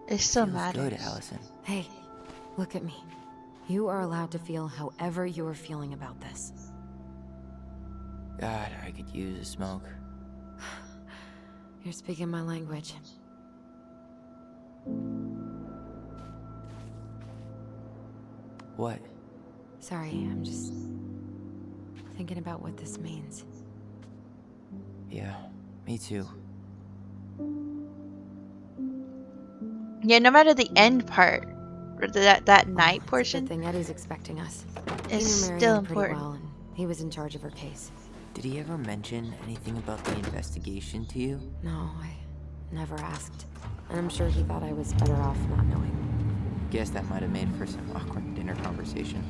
It still feels matters. good, Allison. Hey, look at me. You are allowed to feel however you're feeling about this. God, I could use a smoke. You're speaking my language. What? Sorry, I'm just thinking about what this means. Yeah, me too. Yeah, no matter the end part, or that night It's a portion, good thing Eddie's expecting us. it's He knew still Marianne pretty important. well, and he was in charge of her case. Did he ever mention anything about the investigation to you? No, I never asked. And I'm sure he thought I was better off not knowing. Guess that might have made for some awkward dinner conversation.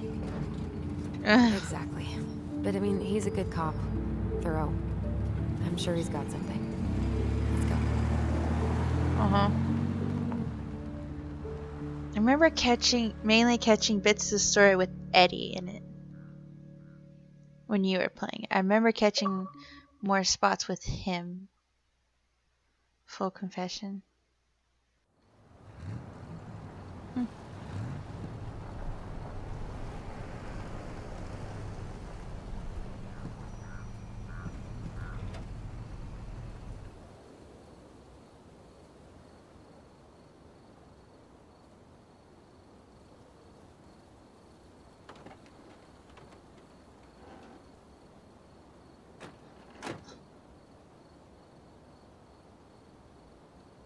Exactly. But I mean, he's a good cop. Thorough. I'm sure he's got something. Let's go. Uh-huh. I remember mainly catching bits of the story with Eddie in it. When you were playing it. I remember catching more spots with him. Full confession.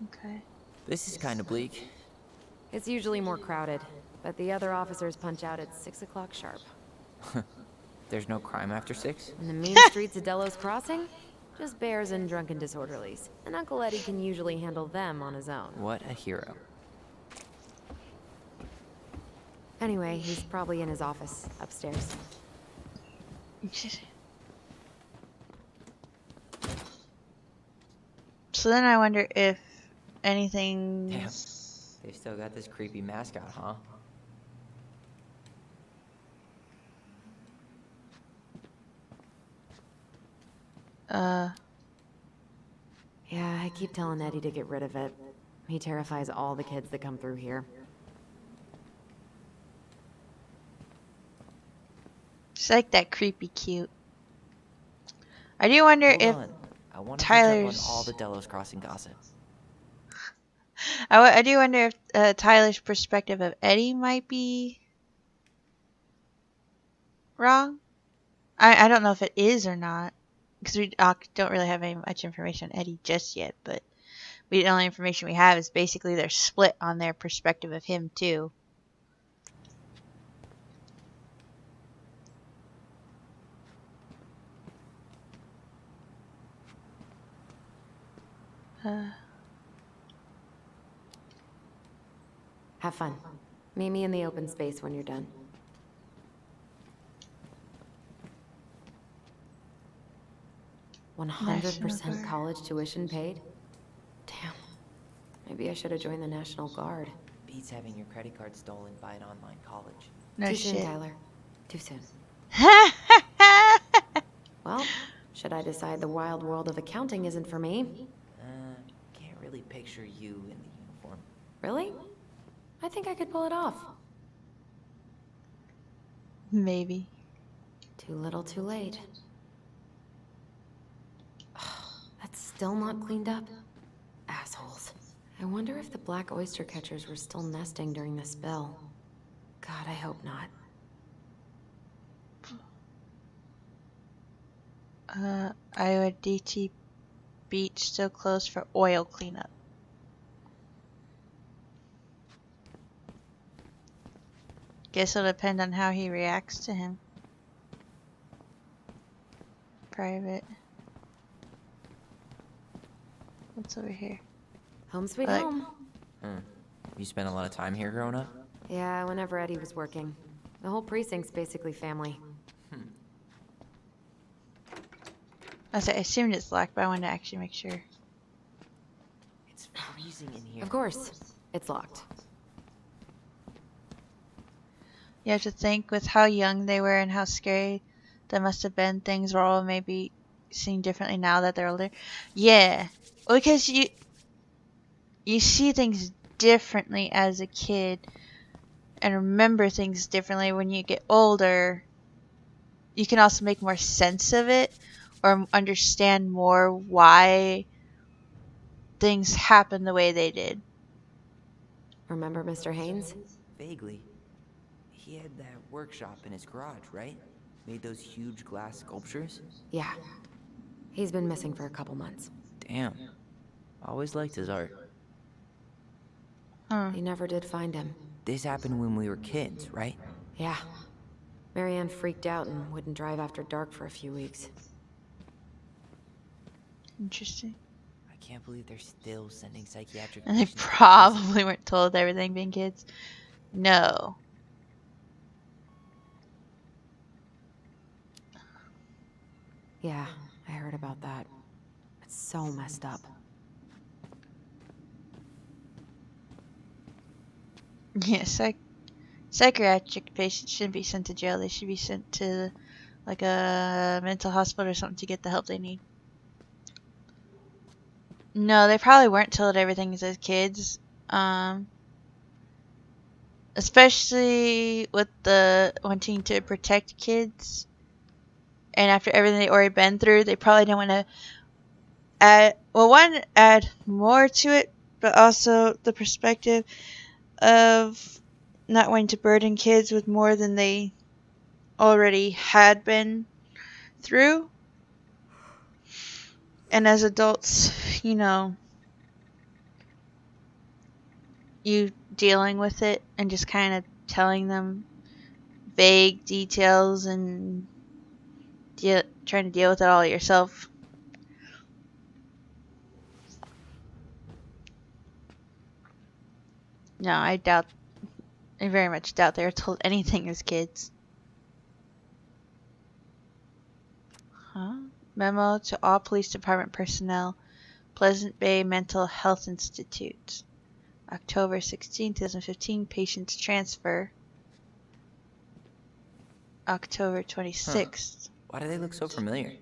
Okay. This is kind of bleak. It's usually more crowded, but the other officers punch out at 6 o'clock sharp. There's no crime after 6? In the mean streets of Delos Crossing? Just bears and drunken disorderlies. And Uncle Eddie can usually handle them on his own. What a hero. Anyway, he's probably in his office, upstairs. So then I wonder if anything. Damn. They still got this creepy mascot, huh? Yeah, I keep telling Eddie to get rid of it. He terrifies all the kids that come through here. like that creepy cute. I do wonder Hold if on. I want to catch up on all Tyler's. the Delos Crossing gossip. I do wonder if Tyler's perspective of Eddie might be wrong. I don't know if it is or not because we don't really have any much information on Eddie just yet. But the only information we have is basically they're split on their perspective of him too. Have fun. Meet me in the open space when you're done. National 100% Guard. college tuition paid? Damn. Maybe I should have joined the National Guard. Beats having your credit card stolen by an online college. No Too soon, shit. Tyler. Too soon. Well, should I decide the wild world of accounting isn't for me? Can't really picture you in the uniform. Really? I think I could pull it off. Maybe. Too little, too late. That's still not cleaned up? Assholes. I wonder if the black oyster catchers were still nesting during the spill. God, I hope not. Iowa DT Beach still closed for oil cleanup. Guess it'll depend on how he reacts to him. Private. What's over here? Home sweet Like- home. You spent a lot of time here growing up? Yeah, whenever Eddie was working. The whole precinct's basically family. I assumed it's locked, but I wanted to actually make sure. It's freezing in here. Of course. It's locked. You have to think with how young they were and how scary that must have been. Things were all maybe seen differently now that they're older. Yeah, because you see things differently as a kid and remember things differently when you get older. You can also make more sense of it or understand more why things happen the way they did. Remember Mr. Haynes? Vaguely. He had that workshop in his garage, right? Made those huge glass sculptures? Yeah. He's been missing for a couple months. Damn. Always liked his art. Huh. They never did find him. This happened when we were kids, right? Yeah. Marianne freaked out and wouldn't drive after dark for a few weeks. Interesting. I can't believe they're still sending psychiatric And they patients to prison. probably weren't told everything being kids. No. Yeah, I heard about that. It's so messed up. Yeah, psychiatric patients shouldn't be sent to jail. They should be sent to like a mental hospital or something to get the help they need. No, they probably weren't told everything as kids. Especially with the wanting to protect kids. And after everything they already been through, they probably didn't want to add more to it, but also the perspective of not wanting to burden kids with more than they already had been through. And as adults, you dealing with it and just kind of telling them vague details and trying to deal with it all yourself. No, I very much doubt they were told anything as kids. Huh? Memo to all police department personnel, Pleasant Bay Mental Health Institute. October 16, 2015, patients transfer. October 26th. Why do they look so familiar?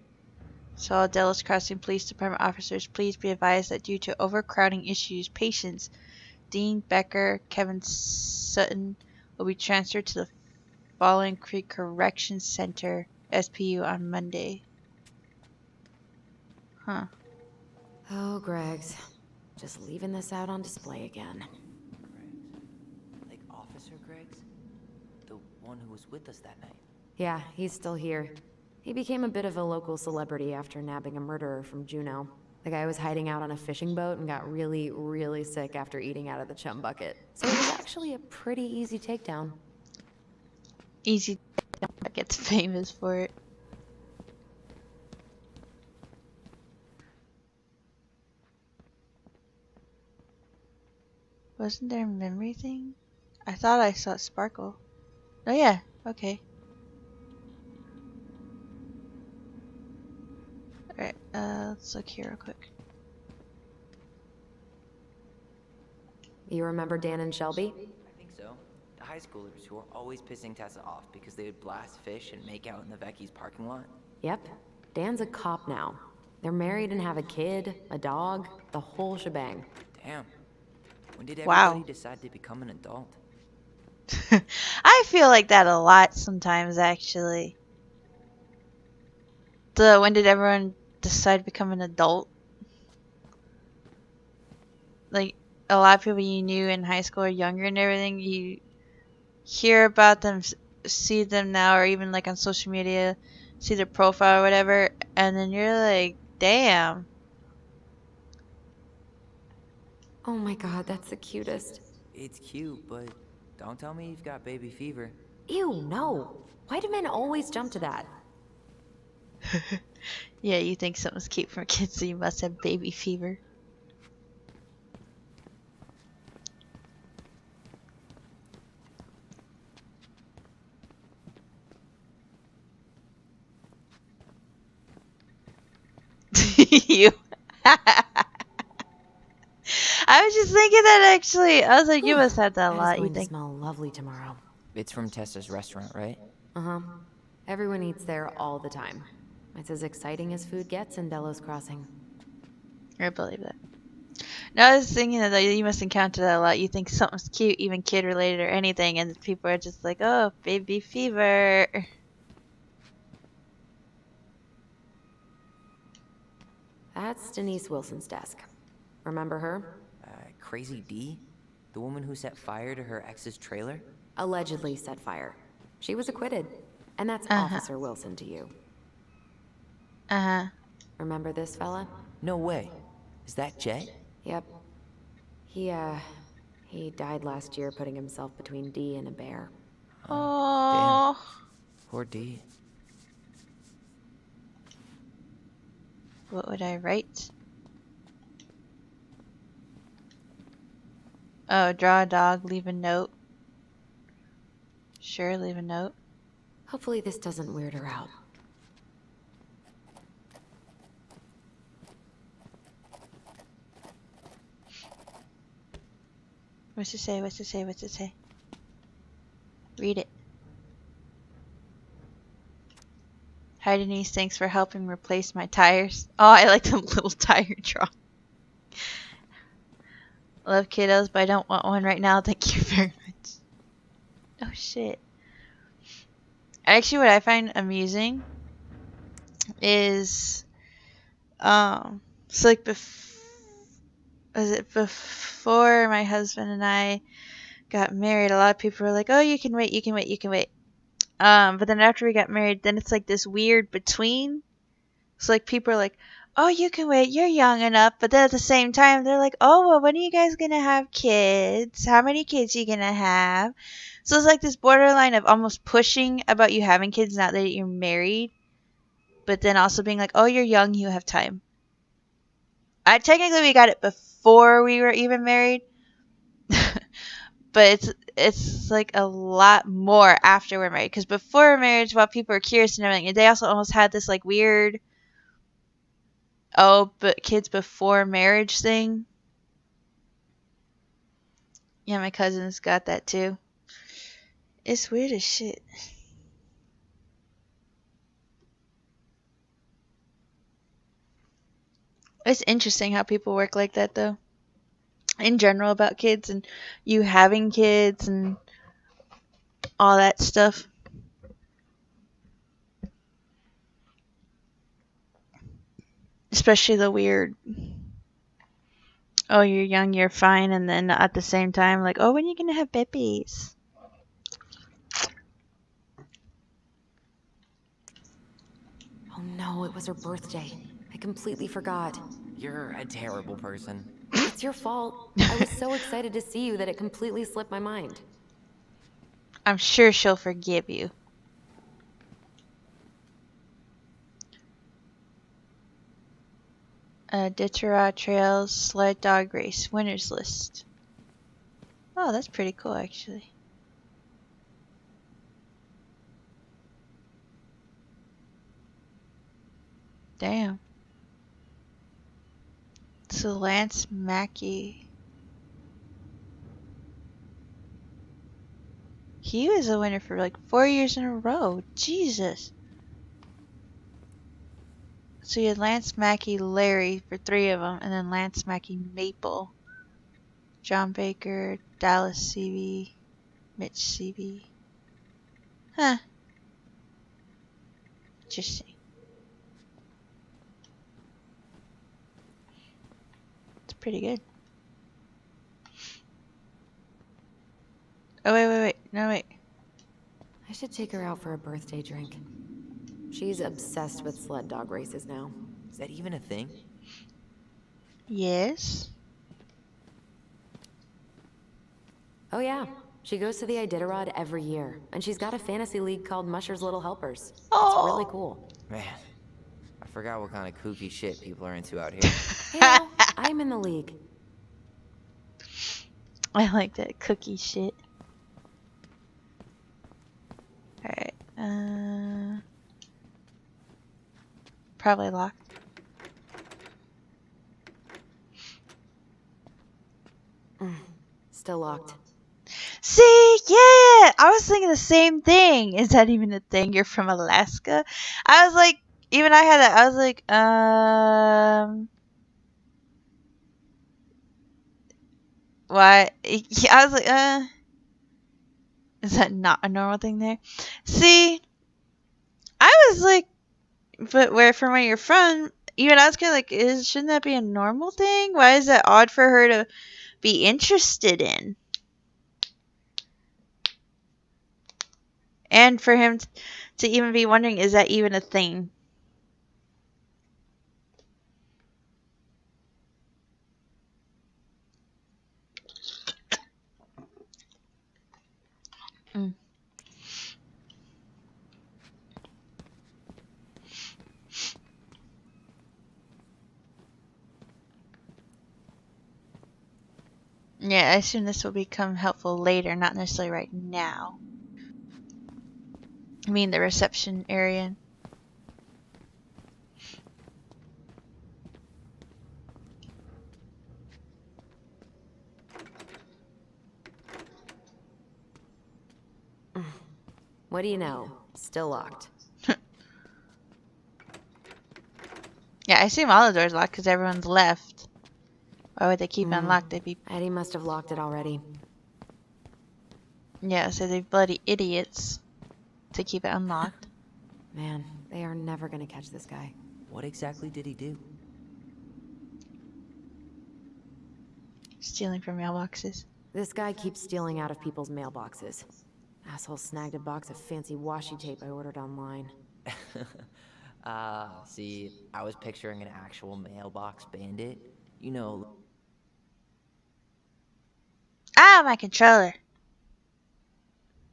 So all Delos Crossing Police Department officers, please be advised that due to overcrowding issues, patients Dean Becker, Kevin Sutton will be transferred to the Ballin Creek Correction Center, SPU, on Monday. Huh. Oh, Greg's. Just leaving this out on display again. Greg's? Like Officer Greg's? The one who was with us that night? Yeah, he's still here. He became a bit of a local celebrity after nabbing a murderer from Juneau. The guy was hiding out on a fishing boat and got really, really sick after eating out of the chum bucket. So it was actually a pretty easy takedown. Easy gets famous for it. Wasn't there a memory thing? I thought I saw Sparkle. Oh yeah, okay. Alright, let's look here real quick. You remember Dan and Shelby? I think so. The high schoolers who were always pissing Tessa off because they would blast fish and make out in the Vecchi's parking lot. Yep. Dan's a cop now. They're married and have a kid, a dog, the whole shebang. Damn. When did Wow. everybody decide to become an adult? I feel like that a lot sometimes, actually. When did everyone decide to become an adult? Like, a lot of people you knew in high school or younger and everything, you hear about them, see them now, or even like on social media, see their profile or whatever, and then you're like, damn. Oh my god, that's the cutest. It's cute, but don't tell me you've got baby fever. Ew, no. Why do men always jump to that? Yeah, you think something's cute for kids, so you must have baby fever. You. I was just thinking that actually. I was like, you must have that a That is lot. You going to think? smell lovely tomorrow. It's from Tessa's restaurant, right? Uh-huh. Everyone eats there all the time. It's as exciting as food gets in Delos Crossing. I believe that. No, I was thinking that you must encounter that a lot. You think something's cute, even kid related or anything, and people are just like, oh, baby fever. That's Denise Wilson's desk. Remember her? Crazy D? The woman who set fire to her ex's trailer? Allegedly set fire. She was acquitted. And that's Officer Wilson to you. Uh-huh. Remember this fella? No way. Is that Jet? Yep. He died last year putting himself between D and a bear. Oh. Poor D. What would I write? Oh, draw a dog, leave a note. Sure, leave a note. Hopefully this doesn't weird her out. What's it say? What's it say? What's it say? Read it. Hi Denise, thanks for helping replace my tires. Oh, I like the little tire drawing. Love kiddos, but I don't want one right now. Thank you very much. Oh shit. Actually, what I find amusing is, so like before my husband and I got married, a lot of people were like, "Oh, you can wait, you can wait, you can wait." But then after we got married, then it's like this weird between. So like people are like, "Oh, you can wait, you're young enough," but then at the same time they're like, "Oh, well, when are you guys gonna have kids? How many kids are you gonna have?" So it's like this borderline of almost pushing about you having kids now that you're married, but then also being like, "Oh, you're young, you have time." Technically we got it before we were even married, but it's like a lot more after we're married. Because before marriage, while people were curious and everything, they also almost had this like weird, oh, but kids before marriage thing. Yeah, my cousin's got that too. It's weird as shit. It's interesting how people work like that though. In general about kids and you having kids and all that stuff. Especially the weird, oh, you're young, you're fine, and then at the same time, like, oh, when are you gonna have babies? Oh no, it was her birthday. I completely forgot. You're a terrible person. It's your fault. I was so excited to see you that it completely slipped my mind. I'm sure she'll forgive you. Ditterod Trails Sled Dog Race Winners List. Oh, that's pretty cool, actually. Damn. So Lance Mackey. He was a winner for like 4 years in a row. Jesus. So you had Lance Mackey, Larry for 3 of them, and then Lance Mackey Maple. John Baker, Dallas CV, Mitch CV. Huh. Interesting. It's pretty good. Oh, wait. No, wait. I should take her out for a birthday drink. She's obsessed with sled dog races now. Is that even a thing? Yes. Oh yeah, she goes to the Iditarod every year, and she's got a fantasy league called Musher's Little Helpers. It's really cool. Man, I forgot what kind of kooky shit people are into out here. Hey now, I'm in the league. I like that cookie shit. Alright, probably locked. Still locked. See, yeah, I was thinking the same thing. Is that even a thing? You're from Alaska? I was like, even I had that. I was like, why? I was like, is that not a normal thing there? See, I was like, but where from where you're from? Even I was kind of like, shouldn't that be a normal thing? Why is that odd for her to be interested in? And for him to even be wondering, is that even a thing? Mm. Yeah, I assume this will become helpful later, not necessarily right now. I mean the reception area. What do you know? Still locked. Yeah, I assume all the doors locked because everyone's left. Why would they keep it unlocked? They'd be... Eddie must have locked it already. Yeah, so they're bloody idiots to keep it unlocked. Man, they are never gonna catch this guy. What exactly did he do? Stealing from mailboxes. This guy keeps stealing out of people's mailboxes. Asshole snagged a box of fancy washi tape I ordered online. See, I was picturing an actual mailbox bandit. You know... Ah, my controller.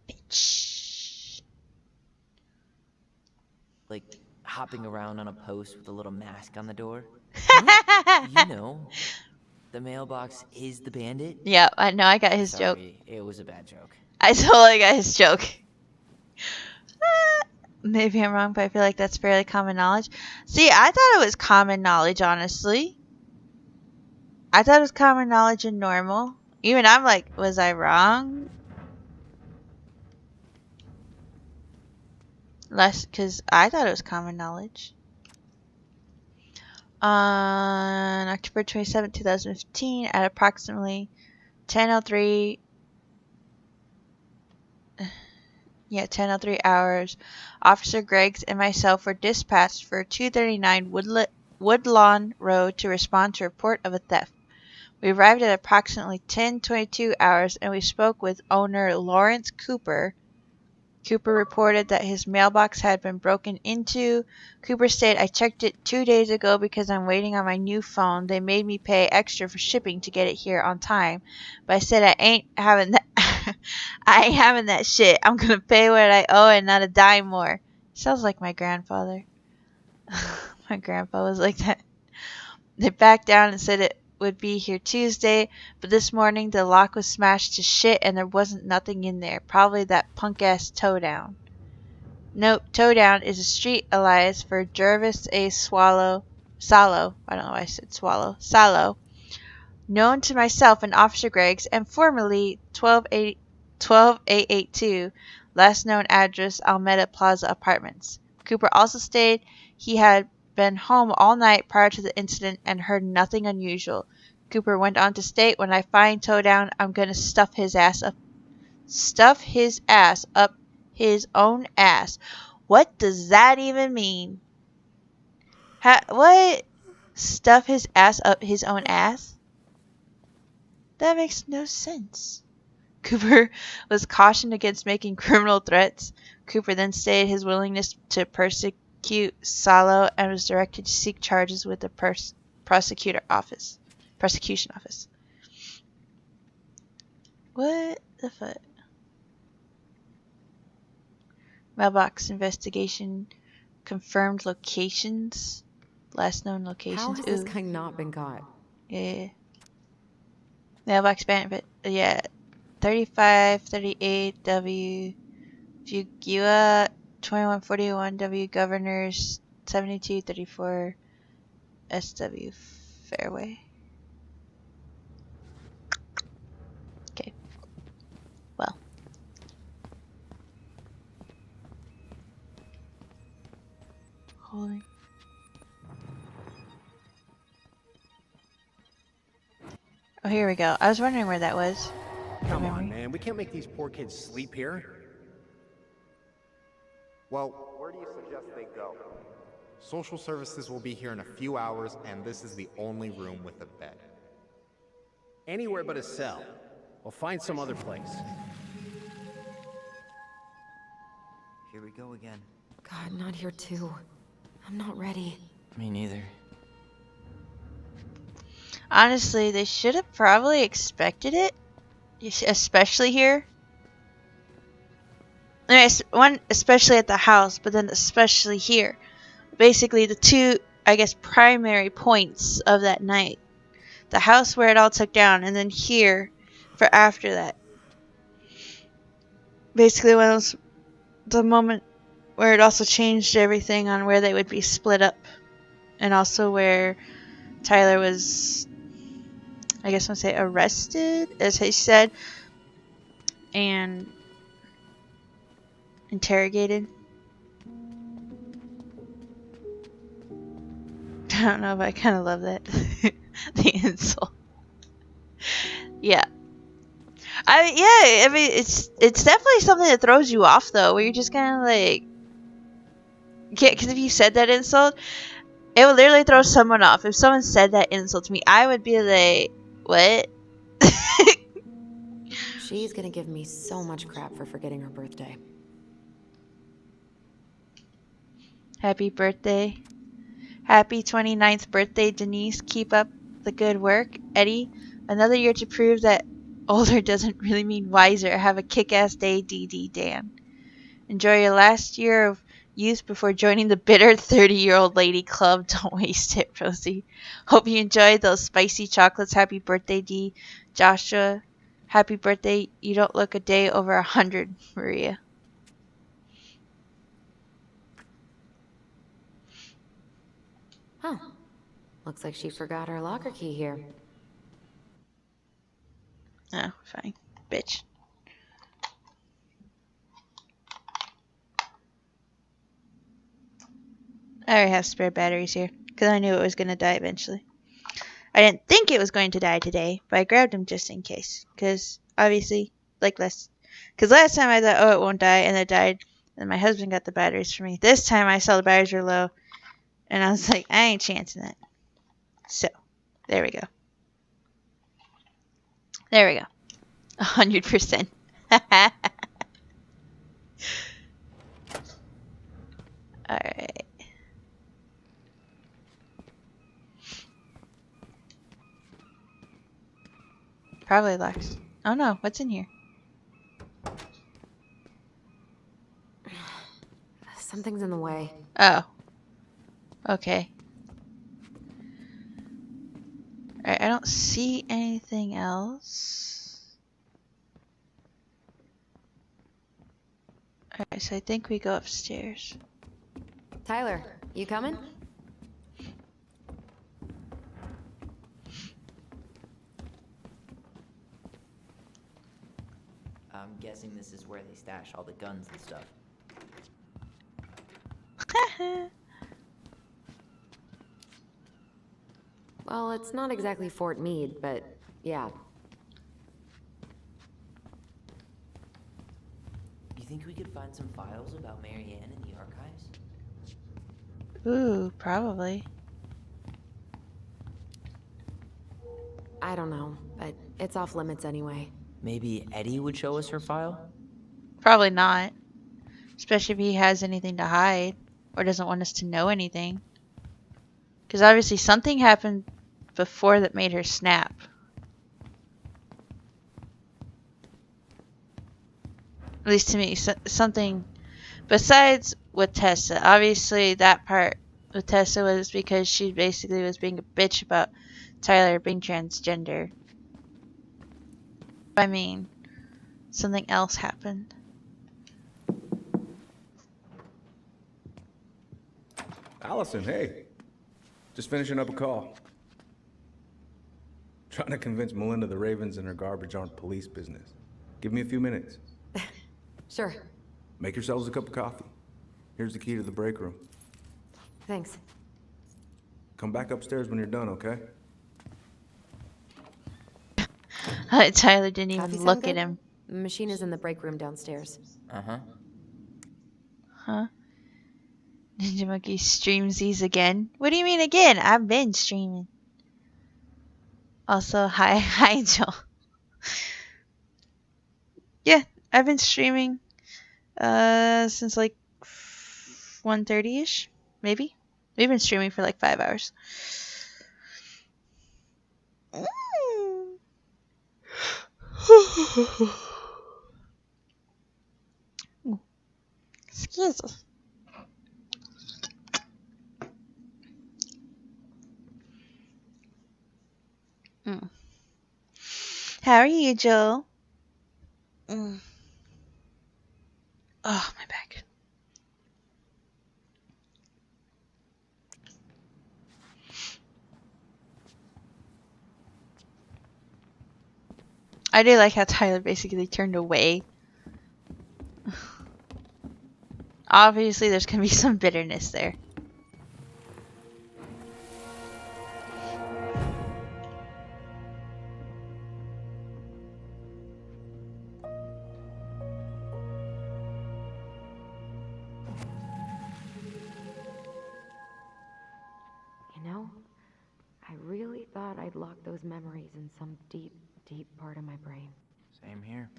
Bitch. like, hopping around on a post with a little mask on the door. Huh? You know, the mailbox is the bandit. Yeah, I know, I got his joke. Sorry, it was a bad joke. I totally got his joke. Maybe I'm wrong, but I feel like that's fairly common knowledge. See, I thought it was common knowledge, honestly. I thought it was common knowledge and normal. Even I'm like, was I wrong? Because I thought it was common knowledge. On October 27, 2015, at approximately 10:03 10:03 hours, Officer Greggs and myself were dispatched for 239 Woodlet Woodlawn Road to respond to a report of a theft. We arrived at approximately 10:22 hours and we spoke with owner Lawrence Cooper. Cooper reported that his mailbox had been broken into. Cooper said, I checked it 2 days ago because I'm waiting on my new phone. They made me pay extra for shipping to get it here on time. But I said I ain't having that I ain't having that shit. I'm gonna pay what I owe and not a dime more. Sounds like my grandfather. My grandpa was like that. They backed down and said it would be here Tuesday, but this morning the lock was smashed to shit and there wasn't nothing in there. Probably that punk ass Towdown. Nope, Towdown is a street alias for Jervis A. Salo. I don't know why I said swallow. Salo. Known to myself and Officer Greggs, and formerly 12882, last known address Almeda Plaza Apartments. Cooper also stated he had been home all night prior to the incident and heard nothing unusual. Cooper went on to state, when I find Towdown, I'm gonna stuff his ass up his own ass. What does that even mean? What? Stuff his ass up his own ass? That makes no sense. Cooper was cautioned against making criminal threats. Cooper then stated his willingness to prosecute Salo and was directed to seek charges with the prosecution office. What the fuck? Mailbox investigation confirmed locations. Last known locations. How has this guy not been caught? Yeah. Mailbox benefit. Yeah. 3538W Fugua 2141W Governors 7234 SW Fairway. Okay. Well. Holding. Oh, here we go. I was wondering where that was. Come on, man. We can't make these poor kids sleep here. Well, where do you suggest they go? Social services will be here in a few hours, and this is the only room with a bed. Anywhere but a cell. We'll find some other place. Here we go again. God, not here too. I'm not ready. Me neither. Honestly, they should have probably expected it, especially here. I mean, especially at the house, but then especially here. Basically, the two, I guess, primary points of that night. The house where it all took down, and then here for after that. Basically, when it was the moment where it also changed everything on where they would be split up. And also where Tyler was, I guess I want to say, arrested, as he said, and interrogated. I don't know, but I kind of love that. The insult. Yeah. I mean, it's definitely something that throws you off, though, where you're just kind of like, because if you said that insult, it would literally throw someone off. If someone said that insult to me, I would be like, what? She's gonna give me so much crap for forgetting her birthday. Happy birthday. Happy 29th birthday, Denise. Keep up the good work. Eddie, another year to prove that older doesn't really mean wiser. Have a kick-ass day, DD Dan. Enjoy your last year of youth before joining the bitter 30-year-old lady club. Don't waste it, Rosie. Hope you enjoyed those spicy chocolates. Happy birthday, D. Joshua. Happy birthday. You don't look a day over 100, Maria. Huh. Looks like she forgot her locker key here. Oh, fine. Bitch. I already have spare batteries here, because I knew it was going to die eventually. I didn't think it was going to die today, but I grabbed them just in case, because obviously, because last time I thought, oh, it won't die, and it died, and my husband got the batteries for me. This time I saw the batteries were low, And I was like, I ain't chancing it. So, there we go. There we go. 100%. Alright. Probably locks. Oh no, what's in here? Something's in the way. Oh. Okay. Alright, I don't see anything else. Alright, so I think we go upstairs. Tyler, you coming? I'm guessing this is where they stash all the guns and stuff. Well, it's not exactly Fort Meade, but yeah. You think we could find some files about Mary Ann in the archives? Ooh, probably. I don't know, but it's off limits anyway. Maybe Eddie would show us her file? Probably not. Especially if he has anything to hide. Or doesn't want us to know anything. Because obviously something happened before that made her snap. At least to me. Something besides with Tessa. Obviously that part with Tessa was because she basically was being a bitch about Tyler being transgender. I mean, something else happened. Allison, hey. Just finishing up a call. Trying to convince Melinda the Ravens and her garbage aren't police business. Give me a few minutes. Sure. Make yourselves a cup of coffee. Here's the key to the break room. Thanks. Come back upstairs when you're done, okay? Tyler didn't even Coffee sound look good? at him. The machine is in the break room downstairs. Uh-huh. Huh? Ninja Monkey streams these again. What do you mean again? I've been streaming. Also, hi Joel. Yeah, I've been streaming since like 1:30ish, maybe. We've been streaming for like 5 hours. Excuse us. How are you, Joel? Oh, my back. I do like how Tyler basically turned away. Obviously, there's gonna be some bitterness there. You know, I really thought I'd lock those memories in some deep, deep part of my brain. Same here.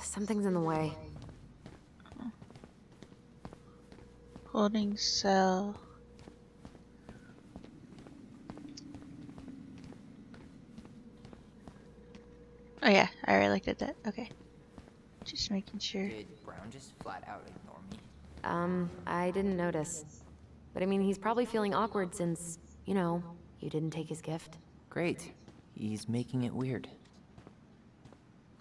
Something's in the way. Holding cell. Oh yeah, I already looked at that. Okay. Just making sure. Did Brown just flat out ignore me? I didn't notice. But I mean, he's probably feeling awkward since, you know, you didn't take his gift. Great. He's making it weird.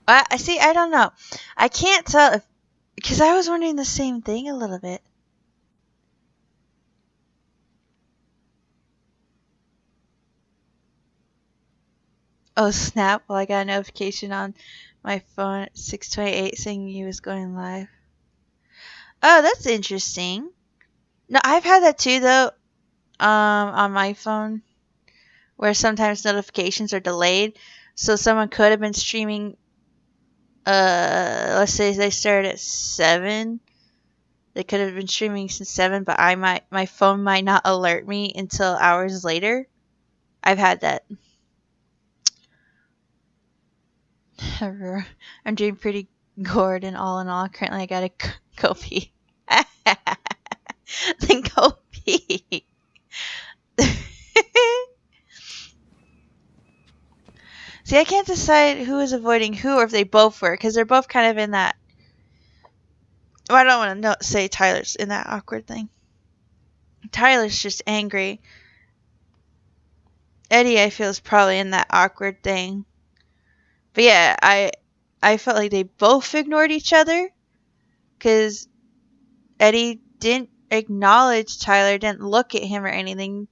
I see, I don't know. I can't tell if... Because I was wondering the same thing a little bit. Oh snap, well I got a notification on my phone at 6:28 saying he was going live. Oh, that's interesting. No, I've had that too though. On my phone. where sometimes notifications are delayed. So someone could have been streaming, let's say they started at 7. They could have been streaming since 7, but my phone might not alert me until hours later. I've had that. I'm doing pretty good and all in all. Currently, I gotta go pee. Then go pee. See, I can't decide who is avoiding who or if they both were, because they're both kind of in that. Well, I don't want to say Tyler's in that awkward thing. Tyler's just angry. Eddie, I feel, is probably in that awkward thing. But yeah, I felt like they both ignored each other, because Eddie didn't acknowledge Tyler, didn't look at him or anything.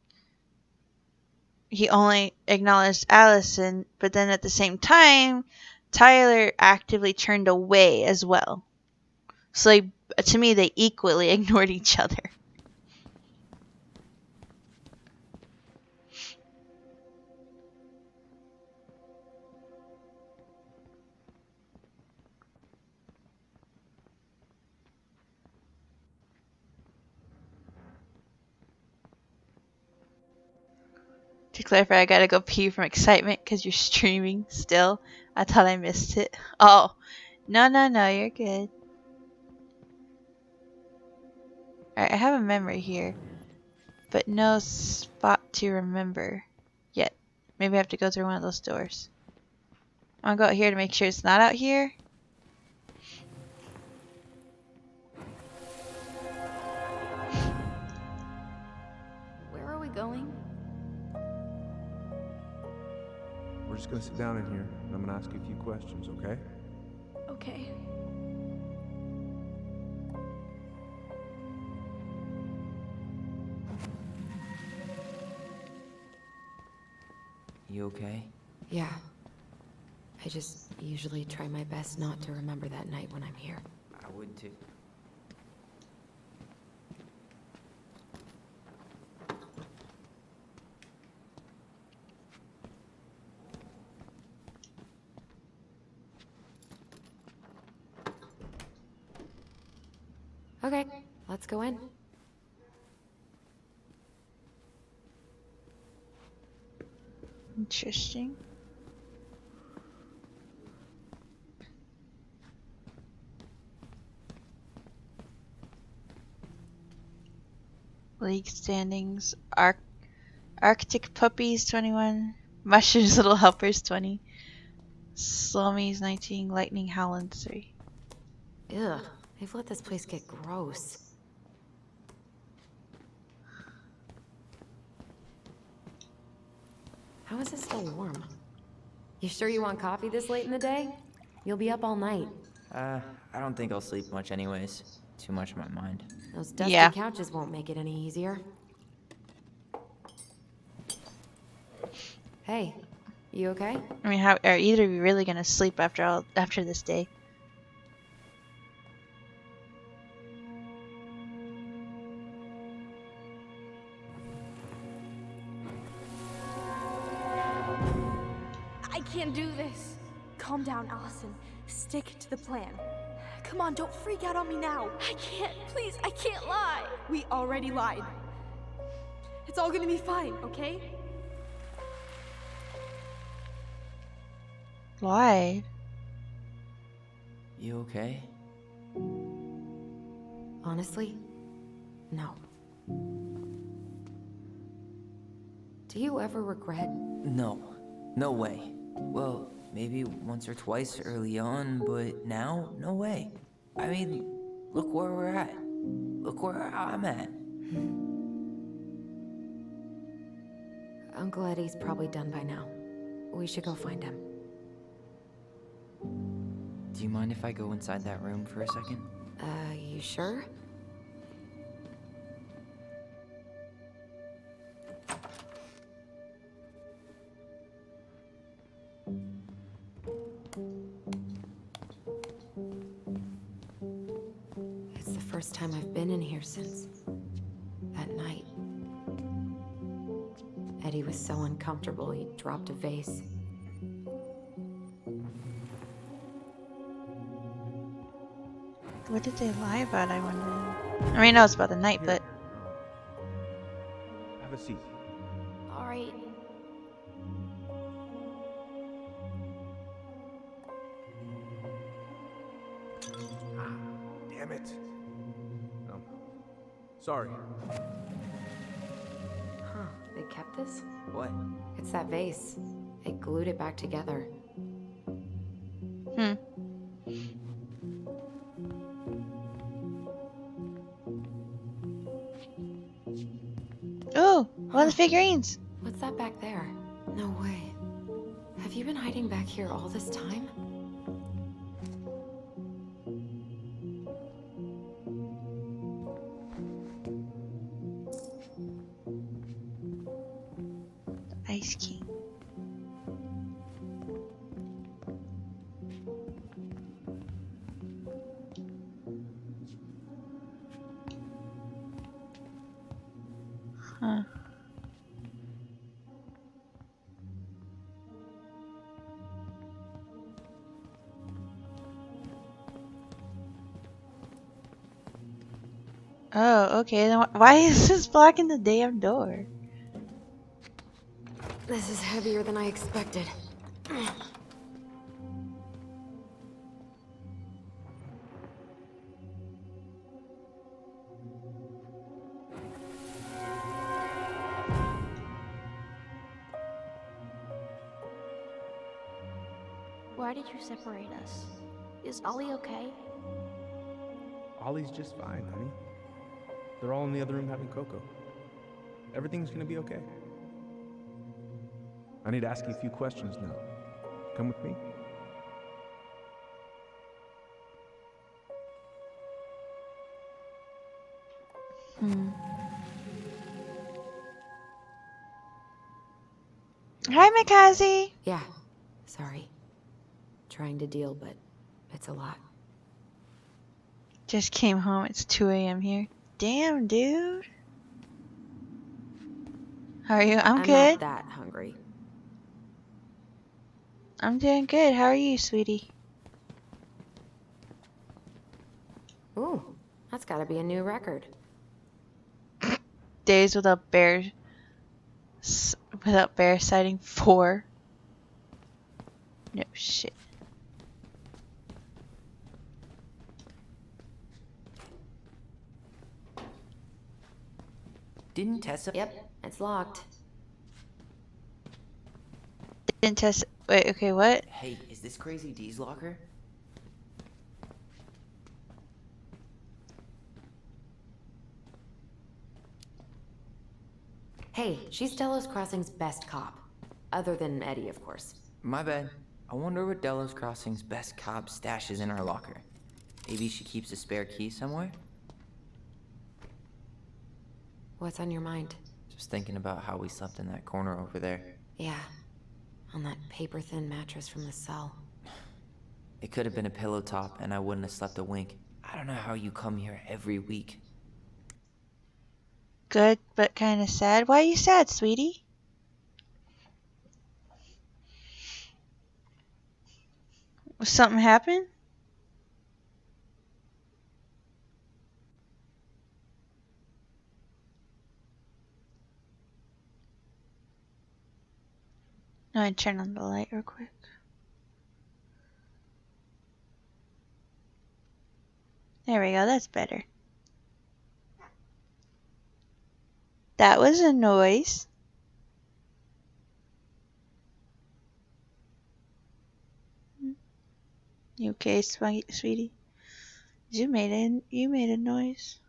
He only acknowledged Allison, but then at the same time, Tyler actively turned away as well. So to me, they equally ignored each other. To clarify, I gotta go pee from excitement because you're streaming still. I thought I missed it. Oh, no, you're good. Alright, I have a memory here, but no spot to remember yet. Maybe I have to go through one of those doors. I'm gonna go out here to make sure it's not out here. Where are we going? We're just gonna sit down in here, and I'm gonna ask you a few questions, okay? Okay. You okay? Yeah. I just usually try my best not to remember that night when I'm here. I would too. Okay, let's go in. Interesting. League standings. Arctic Puppies 21. Mushrooms Little Helpers 20. Slummies 19. Lightning Howland 3. Ugh, they've let this place get gross. How is it still warm? You sure you want coffee this late in the day? You'll be up all night. I don't think I'll sleep much anyways. Too much on my mind. Those dusty couches won't make it any easier. Hey, you okay? I mean, how are either of you really gonna sleep after this day? I can't do this. Calm down, Allison. Stick to the plan. Come on, don't freak out on me now. I can't. Please, I can't lie. We already lied. It's all gonna be fine, okay? Lied? You okay? Honestly, no. Do you ever regret? No. No way. Well, maybe once or twice early on, but now, no way. I mean, look where we're at. Look where I'm at. Uncle Eddie's probably done by now. We should go find him. Do you mind if I go inside that room for a second? You sure? It's the first time I've been in here since that night. he was so uncomfortable he dropped a vase. What did they lie about, I wonder? I mean, I know it's about the night, but... Have a seat. Alright. Damn it. Sorry. Huh, they kept this? What? It's that vase. They glued it back together. Hmm. Oh, one of the figurines. What's that back there? No way. Have you been hiding back here all this time? Ice King. Huh. Oh, okay. Then why is this blocking the damn door? This is heavier than I expected. Why did you separate us? Is Ollie okay? Ollie's just fine, honey. They're all in the other room having cocoa. Everything's gonna be okay. I need to ask you a few questions now. Come with me. Hi, Mikaze. Yeah, sorry. Trying to deal, but it's a lot. Just came home. It's 2 a.m. here. Damn, dude. How are you? I'm good. not that hungry. I'm doing good. How are you, sweetie? Ooh, that's gotta be a new record. Days without bear sighting 4. No shit. Didn't Tessa? Yep, it's locked. Didn't test. Wait. Okay. What? Hey, is this Crazy D's locker? Hey, she's Delos Crossing's best cop. Other than Eddie, of course. My bad. I wonder what Delos Crossing's best cop stashes in our locker. Maybe she keeps a spare key somewhere? What's on your mind? Just thinking about how we slept in that corner over there. Yeah, on that paper-thin mattress from the cell. It could have been a pillow top and I wouldn't have slept a wink. I don't know how you come here every week. Good, but kind of sad. Why are you sad, sweetie? Something happened? No, I turn on the light real quick. There we go. That's better. That was a noise. You okay, sweetie? You made a noise.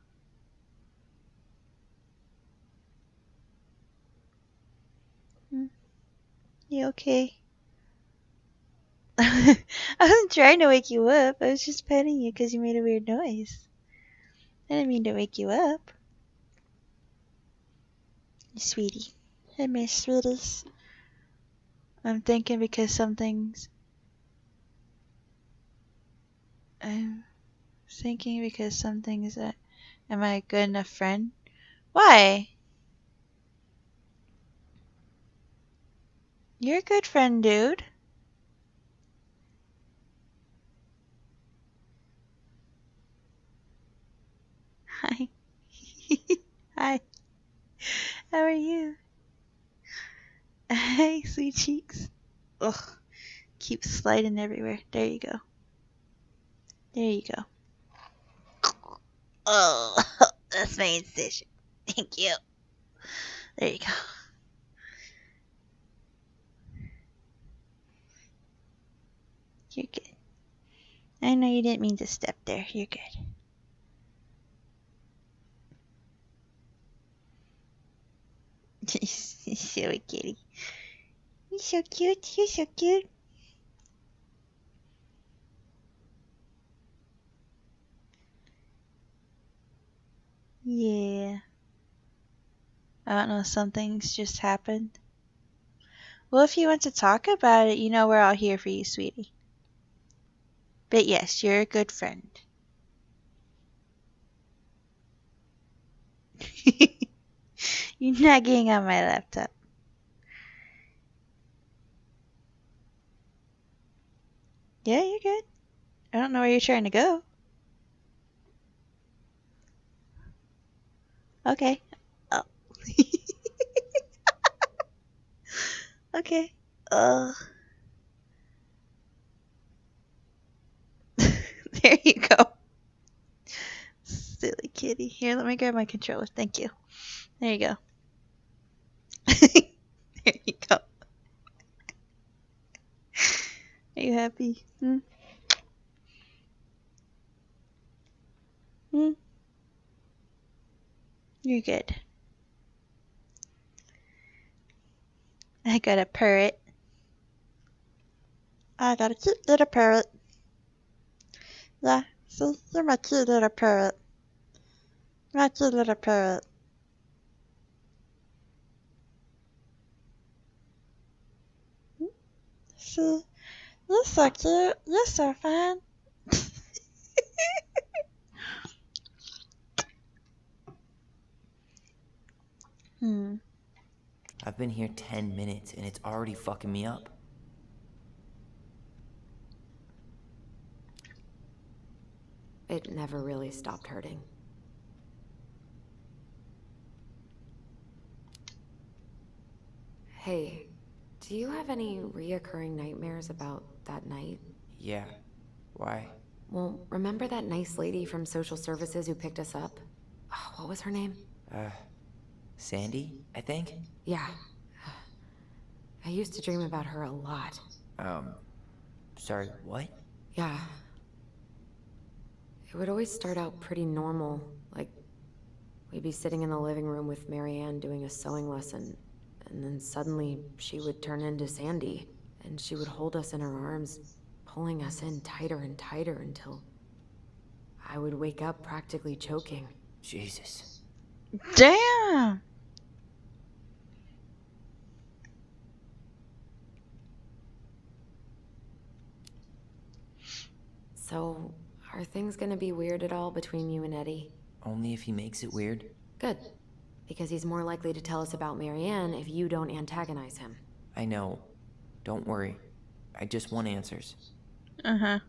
You okay? I wasn't trying to wake you up. I was just petting you because you made a weird noise. I didn't mean to wake you up. Sweetie. Hey, my sweeties. I'm thinking because something's... I'm thinking because something's... Am I a good enough friend? Why? You're a good friend, dude. Hi. Hi. How are you? Hey, sweet cheeks. Ugh. Keep sliding everywhere. There you go. There you go. Oh, that's my incision. Thank you. There you go. You're good. I know you didn't mean to step there. You're good. Silly kitty. You're so cute. You're so cute. Yeah. I don't know. Some things just happened. Well, if you want to talk about it, you know we're all here for you, sweetie. But yes, you're a good friend. You're not getting on my laptop. Yeah, you're good. I don't know where you're trying to go. Okay. Oh. Okay. There you go. Silly kitty. Here, let me grab my controller. Thank you. There you go. There you go. Are you happy? Hmm? Hmm? You're good. I got a parrot. I got a cute little parrot. Yeah, so you're my cute little parrot. My cute little parrot. See, you're so cute. You're so fun. Hmm. I've been here 10 minutes and it's already fucking me up. It never really stopped hurting. Hey, do you have any reoccurring nightmares about that night? Yeah. Why? Well, remember that nice lady from social services who picked us up? Oh, what was her name? Sandy, I think? Yeah. I used to dream about her a lot. Sorry, what? Yeah. It would always start out pretty normal, like we'd be sitting in the living room with Marianne doing a sewing lesson, and then suddenly she would turn into Sandy, and she would hold us in her arms, pulling us in tighter and tighter until I would wake up practically choking. Jesus. Damn. So, are things gonna be weird at all between you and Eddie? Only if he makes it weird. Good. Because he's more likely to tell us about Marianne if you don't antagonize him. I know. Don't worry. I just want answers. Uh-huh.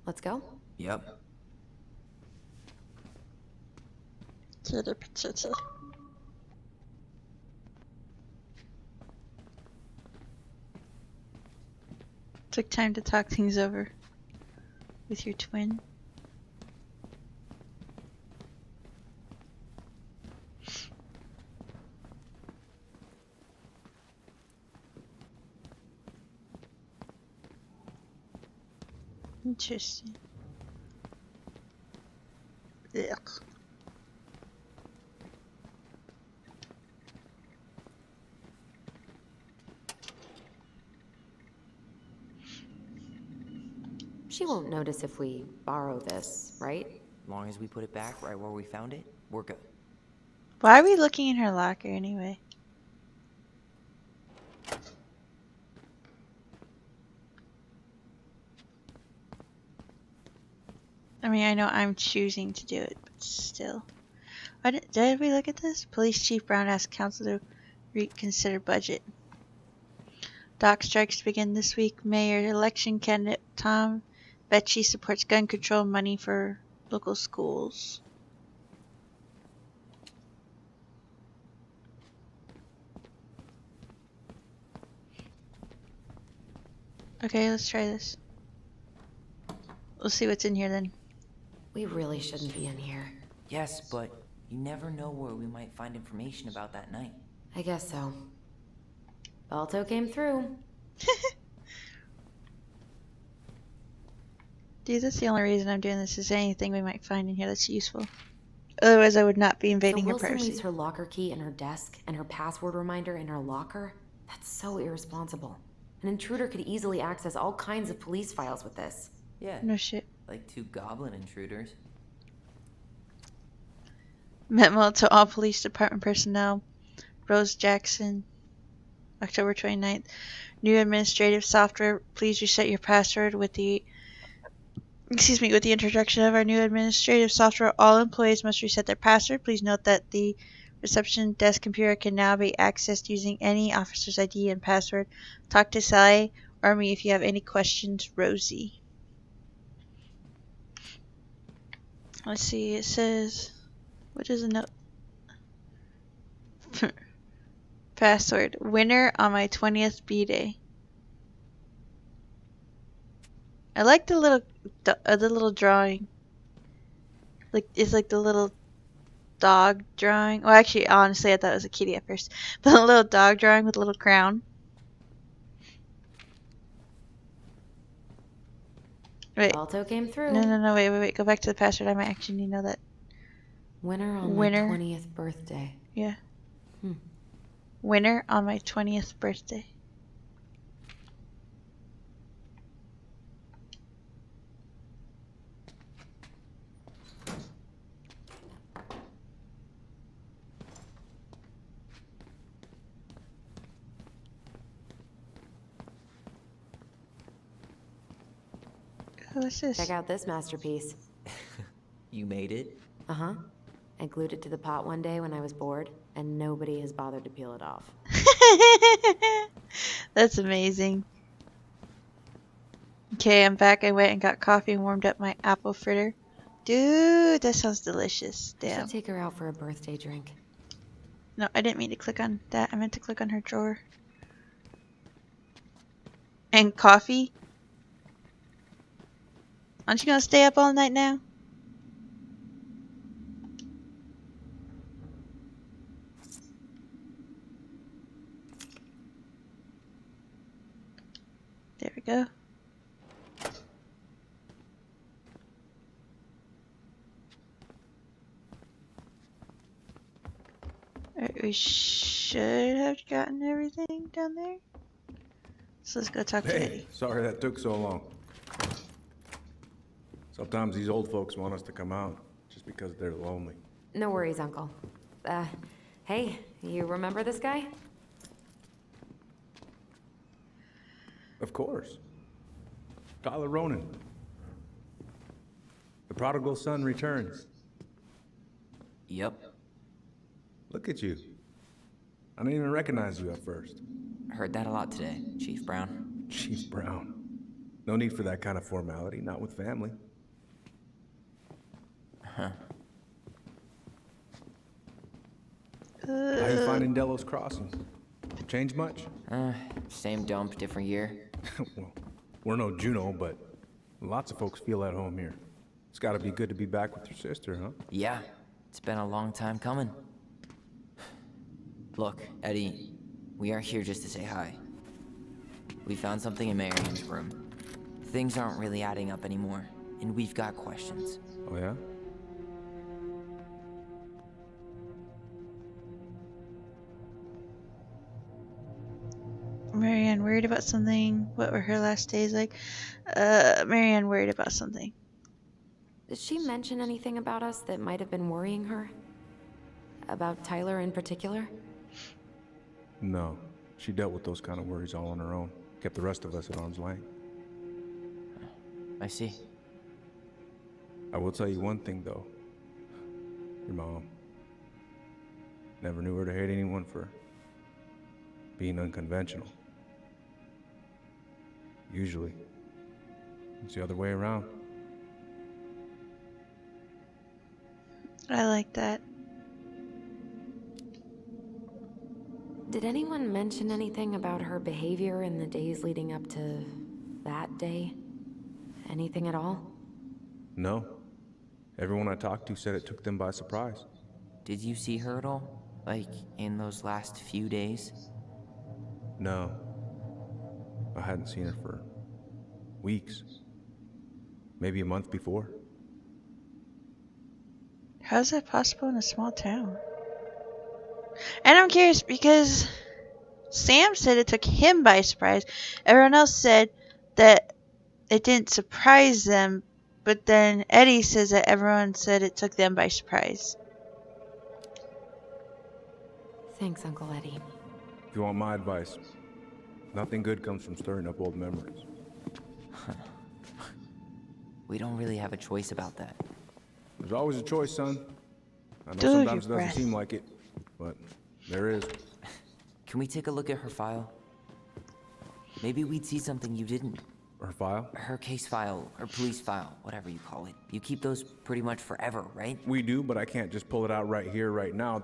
Let's go? Yep. Kitty patootie. Took time to talk things over with your twin. Interesting. Ugh. She won't notice if we borrow this, right? As long as we put it back right where we found it, we're good. Why are we looking in her locker anyway? I mean, I know I'm choosing to do it, but still. Why did we look at this? Police Chief Brown asked Council to reconsider budget. Dock strikes begin this week. Mayor election candidate Tom Becci supports gun control money for local schools. Okay, let's try this. We'll see what's in here then. We really shouldn't be in here. Yes, but you never know where we might find information about that night. I guess so. Balto came through. Dude, that's the only reason I'm doing this, is anything we might find in here that's useful. Otherwise, I would not be invading So her Wilson privacy. leaves her locker key in her desk and her password reminder in her locker? That's so irresponsible. An intruder could easily access all kinds of police files with this. Yeah. No shit. Like 2 goblin intruders. Memo to all police department personnel. Rose Jackson, October 29th. New administrative software. Please reset your password with the introduction of our new administrative software. All employees must reset their password. Please note that the reception desk computer can now be accessed using any officer's ID and password. Talk to Sally or me if you have any questions. Rosie. Let's see, it says, what is the note? Password. Winner on my 20th B-Day. I like the little drawing. Like, it's like the little dog drawing. Well, actually, honestly, I thought it was a kitty at first. But a little dog drawing with a little crown. Wait. Balto came through. No, wait. Go back to the password. I might actually need to know that. Winner on my 20th birthday. Yeah. Winner on my 20th birthday. What's this? Check out this masterpiece. You made it? Uh-huh. I glued it to the pot one day when I was bored, and nobody has bothered to peel it off. That's amazing. Okay, I'm back. I went and got coffee and warmed up my apple fritter. Dude, that sounds delicious. I Damn. should take her out for a birthday drink. No, I didn't mean to click on that. I meant to click on her drawer. And coffee? Aren't you gonna stay up all night now? There we go. Alright, we should have gotten everything down there. So let's go talk to Hey, Eddie. sorry that took so long. Sometimes these old folks want us to come out just because they're lonely. No worries, Uncle. Hey, you remember this guy? Of course. Tyler Ronan. The prodigal son returns. Yep. Look at you. I didn't even recognize you at first. Heard that a lot today, Chief Brown. Chief Brown. No need for that kind of formality, not with family. Huh. How you finding Delos Crossing? Change much? Same dump, different year. Well, we're no Juno, but lots of folks feel at home here. It's gotta be good to be back with your sister, huh? Yeah, it's been a long time coming. Look, Eddie, we are here just to say hi. We found something in Marian's room. Things aren't really adding up anymore, and we've got questions. Oh, yeah? Marianne worried about something. What were her last days like? Marianne worried about something. Did she mention anything about us that might have been worrying her? About Tyler in particular? No. She dealt with those kind of worries all on her own. Kept the rest of us at arm's length. I see. I will tell you one thing, though. Your mom. Never knew her to hate anyone for being unconventional. Usually, it's the other way around. I like that. Did anyone mention anything about her behavior in the days leading up to that day? Anything at all? No. Everyone I talked to said it took them by surprise. Did you see her at all? Like, in those last few days? No. I hadn't seen her for weeks. Maybe a month before. How's that possible in a small town? And I'm curious because Sam said it took him by surprise. Everyone else said that it didn't surprise them, but then Eddie says that everyone said it took them by surprise. Thanks, Uncle Eddie. If you want my advice, nothing good comes from stirring up old memories. We don't really have a choice about that. There's always a choice, son. I know Dude, sometimes it your doesn't breath. seem like it, but there is. Can we take a look at her file? Maybe we'd see something you didn't. Her file? Her case file, or police file, whatever you call it. You keep those pretty much forever, right? We do, but I can't just pull it out right here, right now.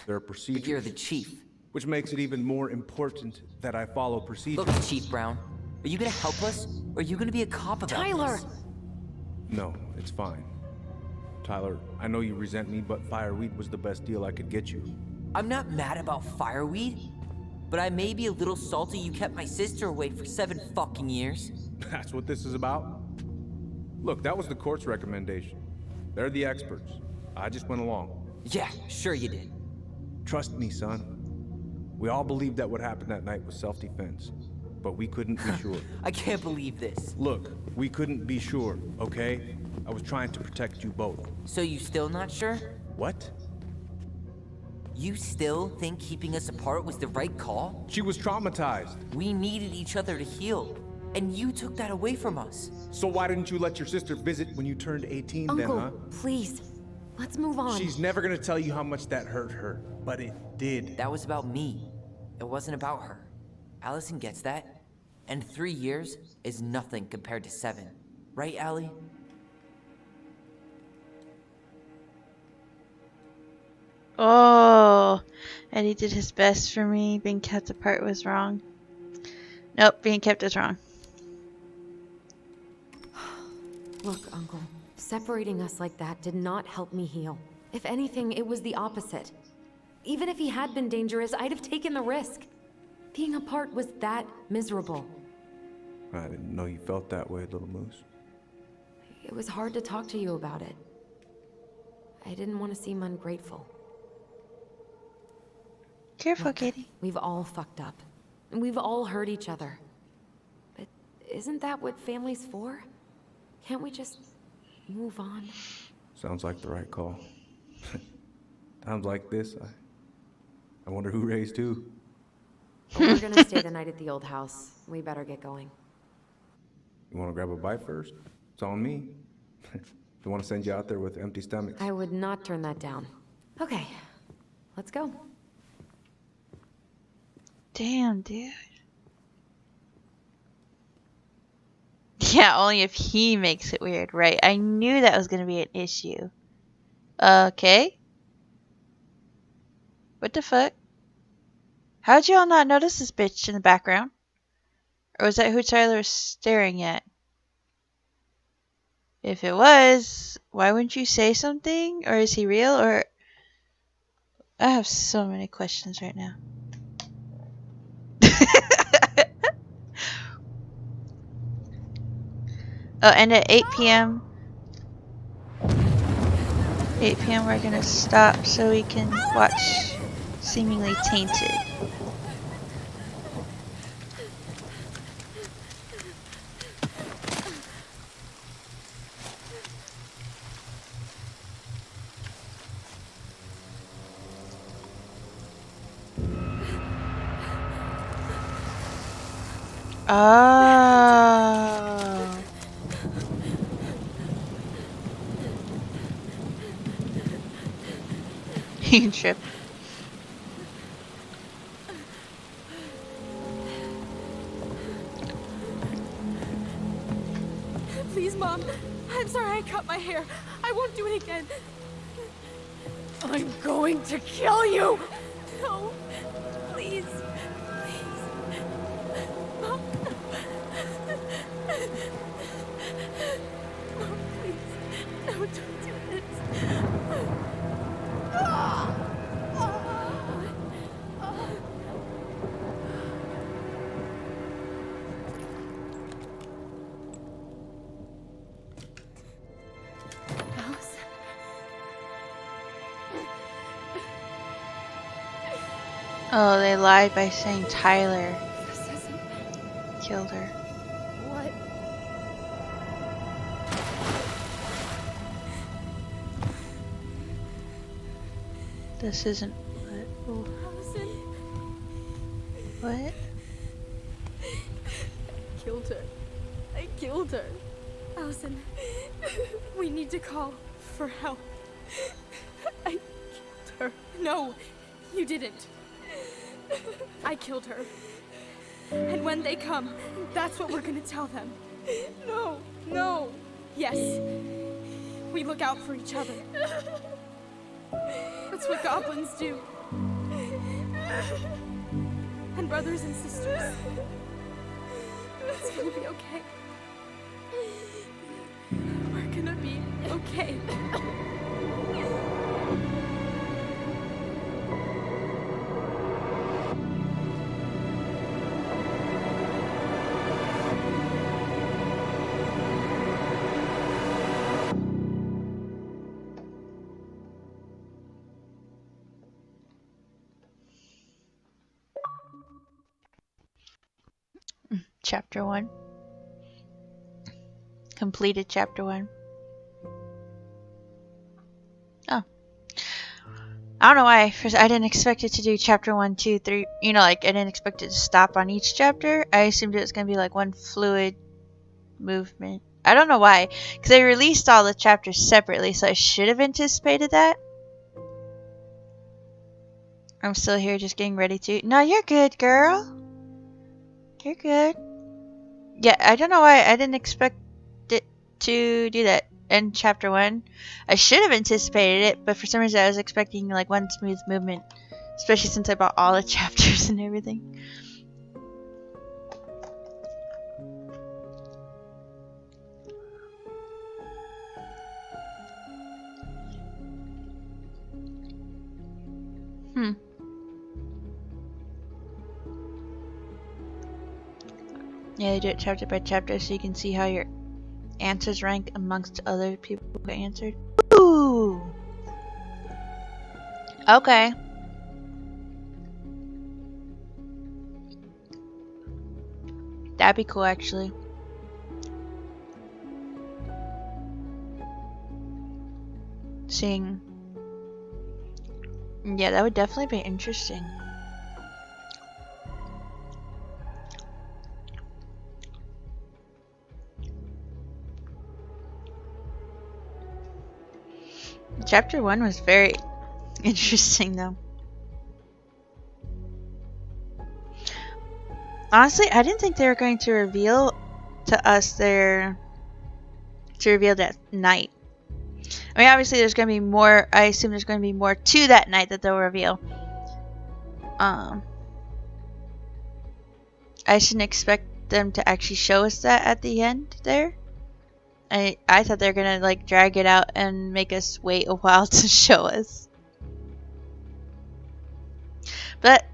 There are But procedures. you're the chief. Which makes it even more important that I follow procedures. Look, Chief Brown, are you gonna help us, or are you gonna be a cop about Tyler! this? No, it's fine. Tyler, I know you resent me, but fireweed was the best deal I could get you. I'm not mad about fireweed, but I may be a little salty you kept my sister away for 7 fucking years. That's what this is about? Look, that was the court's recommendation. They're the experts. I just went along. Yeah, sure you did. Trust me, son. We all believed that what happened that night was self-defense, but we couldn't be sure. I can't believe this. Look, we couldn't be sure, okay? I was trying to protect you both. So you still not sure? What? You still think keeping us apart was the right call? She was traumatized. We needed each other to heal, and you took that away from us. So why didn't you let your sister visit when you turned 18 Uncle, then, huh? please. Let's move on. She's never gonna tell you how much that hurt her, but it did. That was about me. It wasn't about her. Allison gets that. And 3 years is nothing compared to 7. Right, Allie? Oh, Eddie did his best for me. Being kept apart was wrong. Nope, being kept is wrong. Look, Uncle, separating us like that did not help me heal. If anything, it was the opposite. Even if he had been dangerous, I'd have taken the risk. Being apart was that miserable. I didn't know you felt that way, little moose. It was hard to talk to you about it. I didn't want to seem ungrateful. Careful, Look, Katie. we've all fucked up. And we've all hurt each other. But isn't that what family's for? Can't we just move on? Sounds like the right call. Times like this, I wonder who raised who. We're gonna stay the night at the old house. We better get going. You want to grab a bite first? It's on me. Don't want to send you out there with empty stomachs. I would not turn that down. Okay, let's go. Damn, dude. Yeah, only if he makes it weird, right? I knew that was gonna be an issue. Okay. What the fuck? How'd y'all not notice this bitch in the background? Or was that who Tyler was staring at? If it was, why wouldn't you say something? Or is he real? Or... I have so many questions right now. Oh, and at 8 p.m. 8 p.m. we're gonna stop so we can watch Seemingly Tainted. Oh. You trip. Please, Mom. I'm sorry I cut my hair. I won't do it again. I'm going to kill you! No. Please. Please. Mom. Mom, please. No, don't do this. Alice? Oh, they lied by saying Tyler This isn't killed her. what. This isn't what? Allison What? killed her. I killed her. Allison, we need to call for help. I killed her. No, you didn't. I killed her. And when they come, that's what we're gonna tell them. No, no. Yes. We look out for each other. That's what goblins do. And brothers and sisters. It's gonna be okay. We're gonna be okay. Chapter 1. Completed chapter 1. Oh. I don't know why. First, I didn't expect it to do chapter 1, 2, 3. You know, like, I didn't expect it to stop on each chapter. I assumed it was going to be like one fluid movement. I don't know why. Because they released all the chapters separately, so I should have anticipated that. I'm still here just getting ready to... No, you're good, girl. You're good. Yeah, I don't know why I didn't expect it to do that in chapter 1. I should have anticipated it, but for some reason I was expecting like one smooth movement, especially since I bought all the chapters and everything. Yeah, they do it chapter by chapter so you can see how your answers rank amongst other people who answered. Ooh! Okay. That'd be cool, actually. Seeing... Yeah, that would definitely be interesting. Chapter 1 was very interesting, though. Honestly, I didn't think they were going to reveal to us to reveal that night. I mean, obviously there's going to be more, I assume there's going to be more to that night that they'll reveal. I shouldn't expect them to actually show us that at the end there. I thought they were going to like drag it out and make us wait a while to show us. But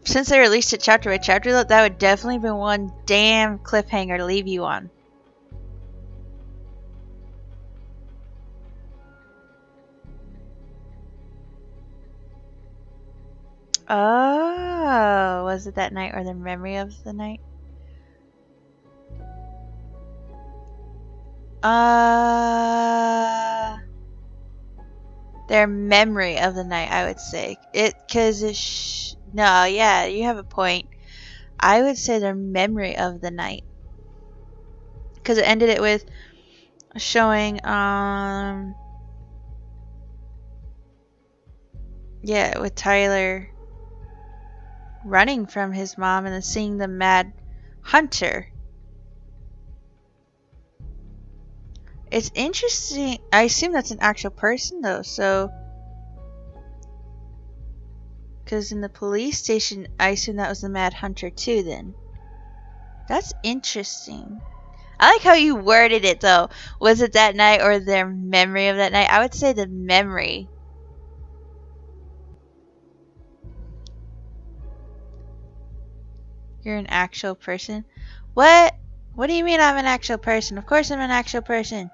since they released it chapter by chapter, though, that would definitely be one damn cliffhanger to leave you on. Oh, was it that night or the memory of the night? Their memory of the night, I would say. No, yeah, you have a point. I would say their memory of the night. Because it ended it with showing, yeah, with Tyler running from his mom and then seeing the mad hunter. It's interesting. I assume that's an actual person, though, so. Because in the police station, I assume that was the Mad Hunter, too, then. That's interesting. I like how you worded it, though. Was it that night or their memory of that night? I would say the memory. You're an actual person? What? What do you mean I'm an actual person? Of course I'm an actual person.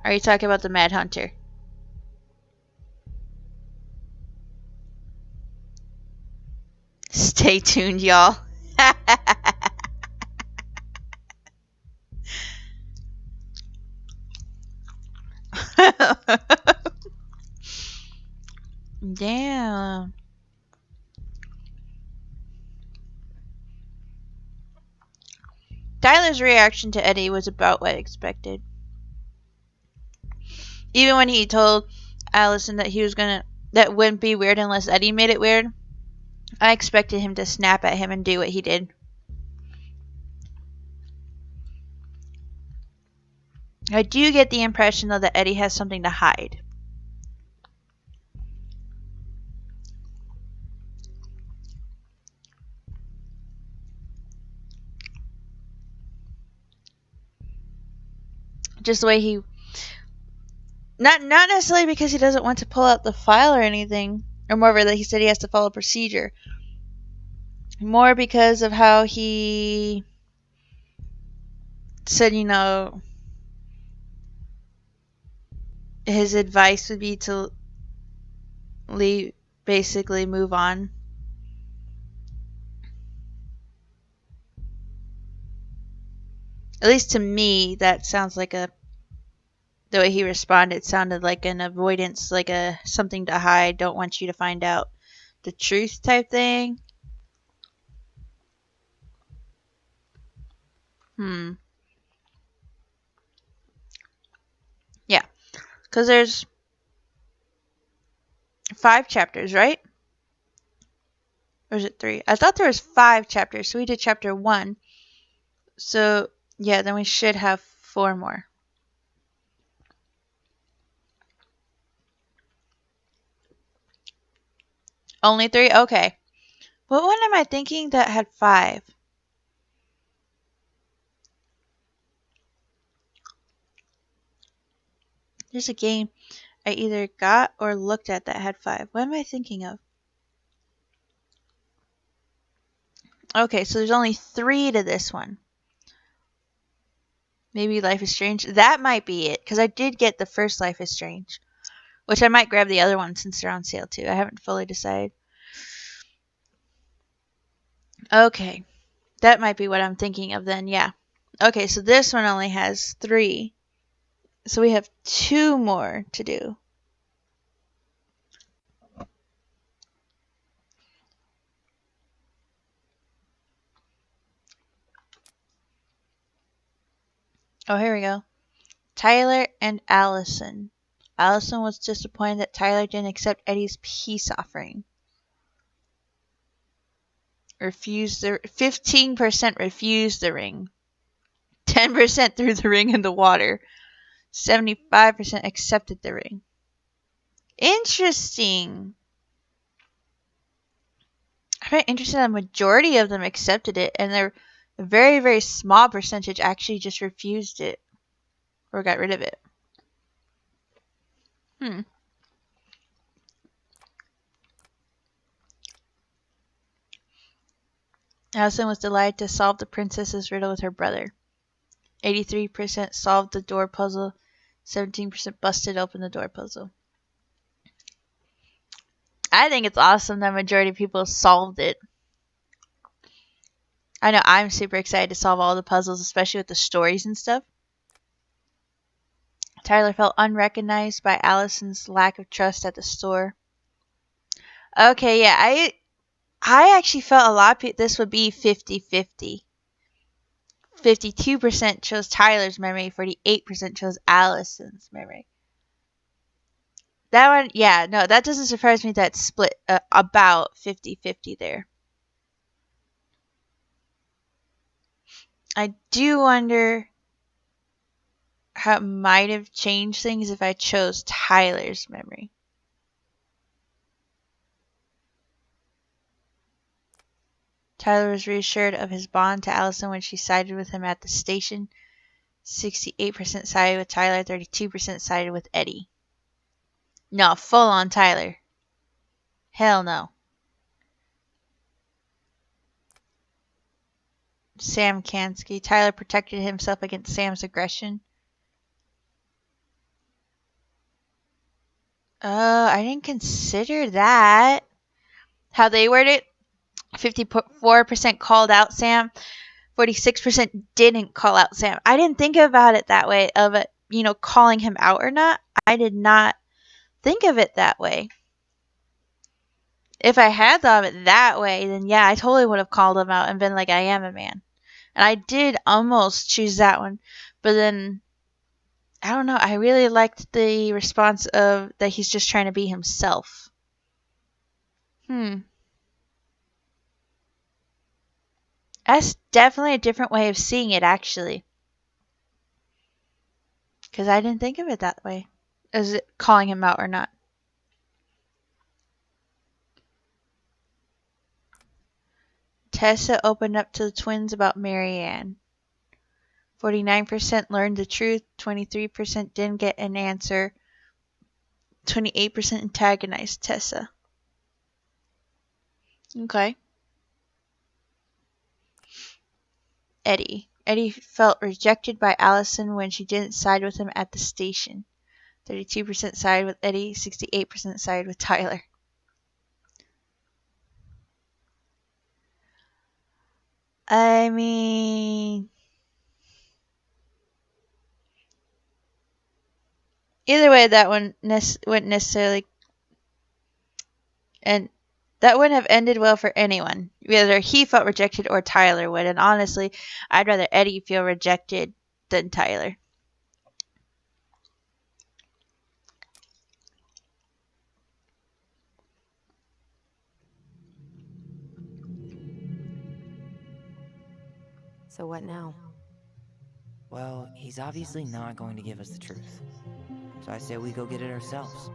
Are you talking about the Mad Hunter? Stay tuned, y'all. Damn. Tyler's reaction to Eddie was about what I expected. Even when he told Allison that that wouldn't be weird unless Eddie made it weird, I expected him to snap at him and do what he did. I do get the impression, though, that Eddie has something to hide. Just the way he... Not necessarily because he doesn't want to pull out the file or anything. Or more that he said he has to follow procedure. More because of how he said, his advice would be to basically move on. At least to me, that sounds like the way he responded sounded like an avoidance, like a something to hide, don't want you to find out the truth type thing. Yeah, because there's 5 chapters, right? Or is it 3? I thought there was 5 chapters, so we did chapter 1. So, yeah, then we should have 4 more. Only 3? Okay. What one am I thinking that had 5? There's a game I either got or looked at that had 5. What am I thinking of? Okay, so there's only 3 to this one. Maybe Life is Strange. That might be it, because I did get the first Life is Strange. Which I might grab the other one since they're on sale too. I haven't fully decided. Okay. That might be what I'm thinking of then, yeah. Okay, so this one only has 3. So we have 2 more to do. Oh, here we go. Tyler and Allison. Allison was disappointed that Tyler didn't accept Eddie's peace offering. 15% refused the ring. 10% threw the ring in the water. 75% accepted the ring. Interesting. I find it interesting that a majority of them accepted it, and a very, very small percentage actually just refused it or got rid of it. Allison was delighted to solve the princess's riddle with her brother. 83% solved the door puzzle. 17% busted open the door puzzle. I think it's awesome that majority of people solved it. I know I'm super excited to solve all the puzzles, especially with the stories and stuff. Tyler felt unrecognized by Allison's lack of trust at the store. Okay, yeah, I actually felt a lot of this would be 50-50. 52% chose Tyler's memory, 48% chose Allison's memory. That one, yeah, no, that doesn't surprise me that split about 50-50 there. I do wonder how it might have changed things if I chose Tyler's memory. Tyler was reassured of his bond to Allison when she sided with him at the station. 68% sided with Tyler, 32% sided with Eddie. No, full on Tyler. Hell no. Sam Kansky. Tyler protected himself against Sam's aggression. I didn't consider that. How they worded it, 54% called out Sam, 46% didn't call out Sam. I didn't think about it that way, of it, calling him out or not. I did not think of it that way. If I had thought of it that way, then yeah, I totally would have called him out and been like, I am a man. And I did almost choose that one. But then, I don't know, I really liked the response of that he's just trying to be himself. That's definitely a different way of seeing it, actually. Because I didn't think of it that way. As it calling him out or not. Tessa opened up to the twins about Marianne. 49% learned the truth, 23% didn't get an answer, 28% antagonized Tessa. Okay. Eddie. Eddie felt rejected by Allison when she didn't side with him at the station. 32% sided with Eddie, 68% sided with Tyler. I mean, either way, that one wouldn't necessarily, and that wouldn't have ended well for anyone. Whether he felt rejected or Tyler would, and honestly, I'd rather Eddie feel rejected than Tyler. So what now? Well, he's obviously not going to give us the truth. So I say we go get it ourselves.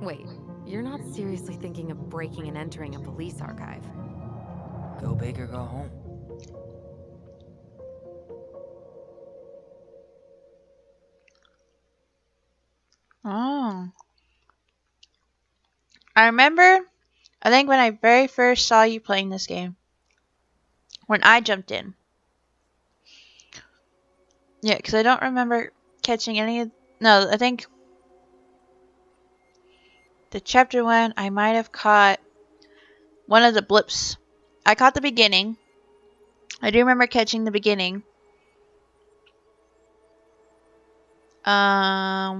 Wait, you're not seriously thinking of breaking and entering a police archive? Go big or go home. Oh. I remember, I think when I very first saw you playing this game, when I jumped in. Yeah, because I don't remember catching any of, no, I think the chapter 1, I might have caught one of the blips. I caught the beginning. I do remember catching the beginning. I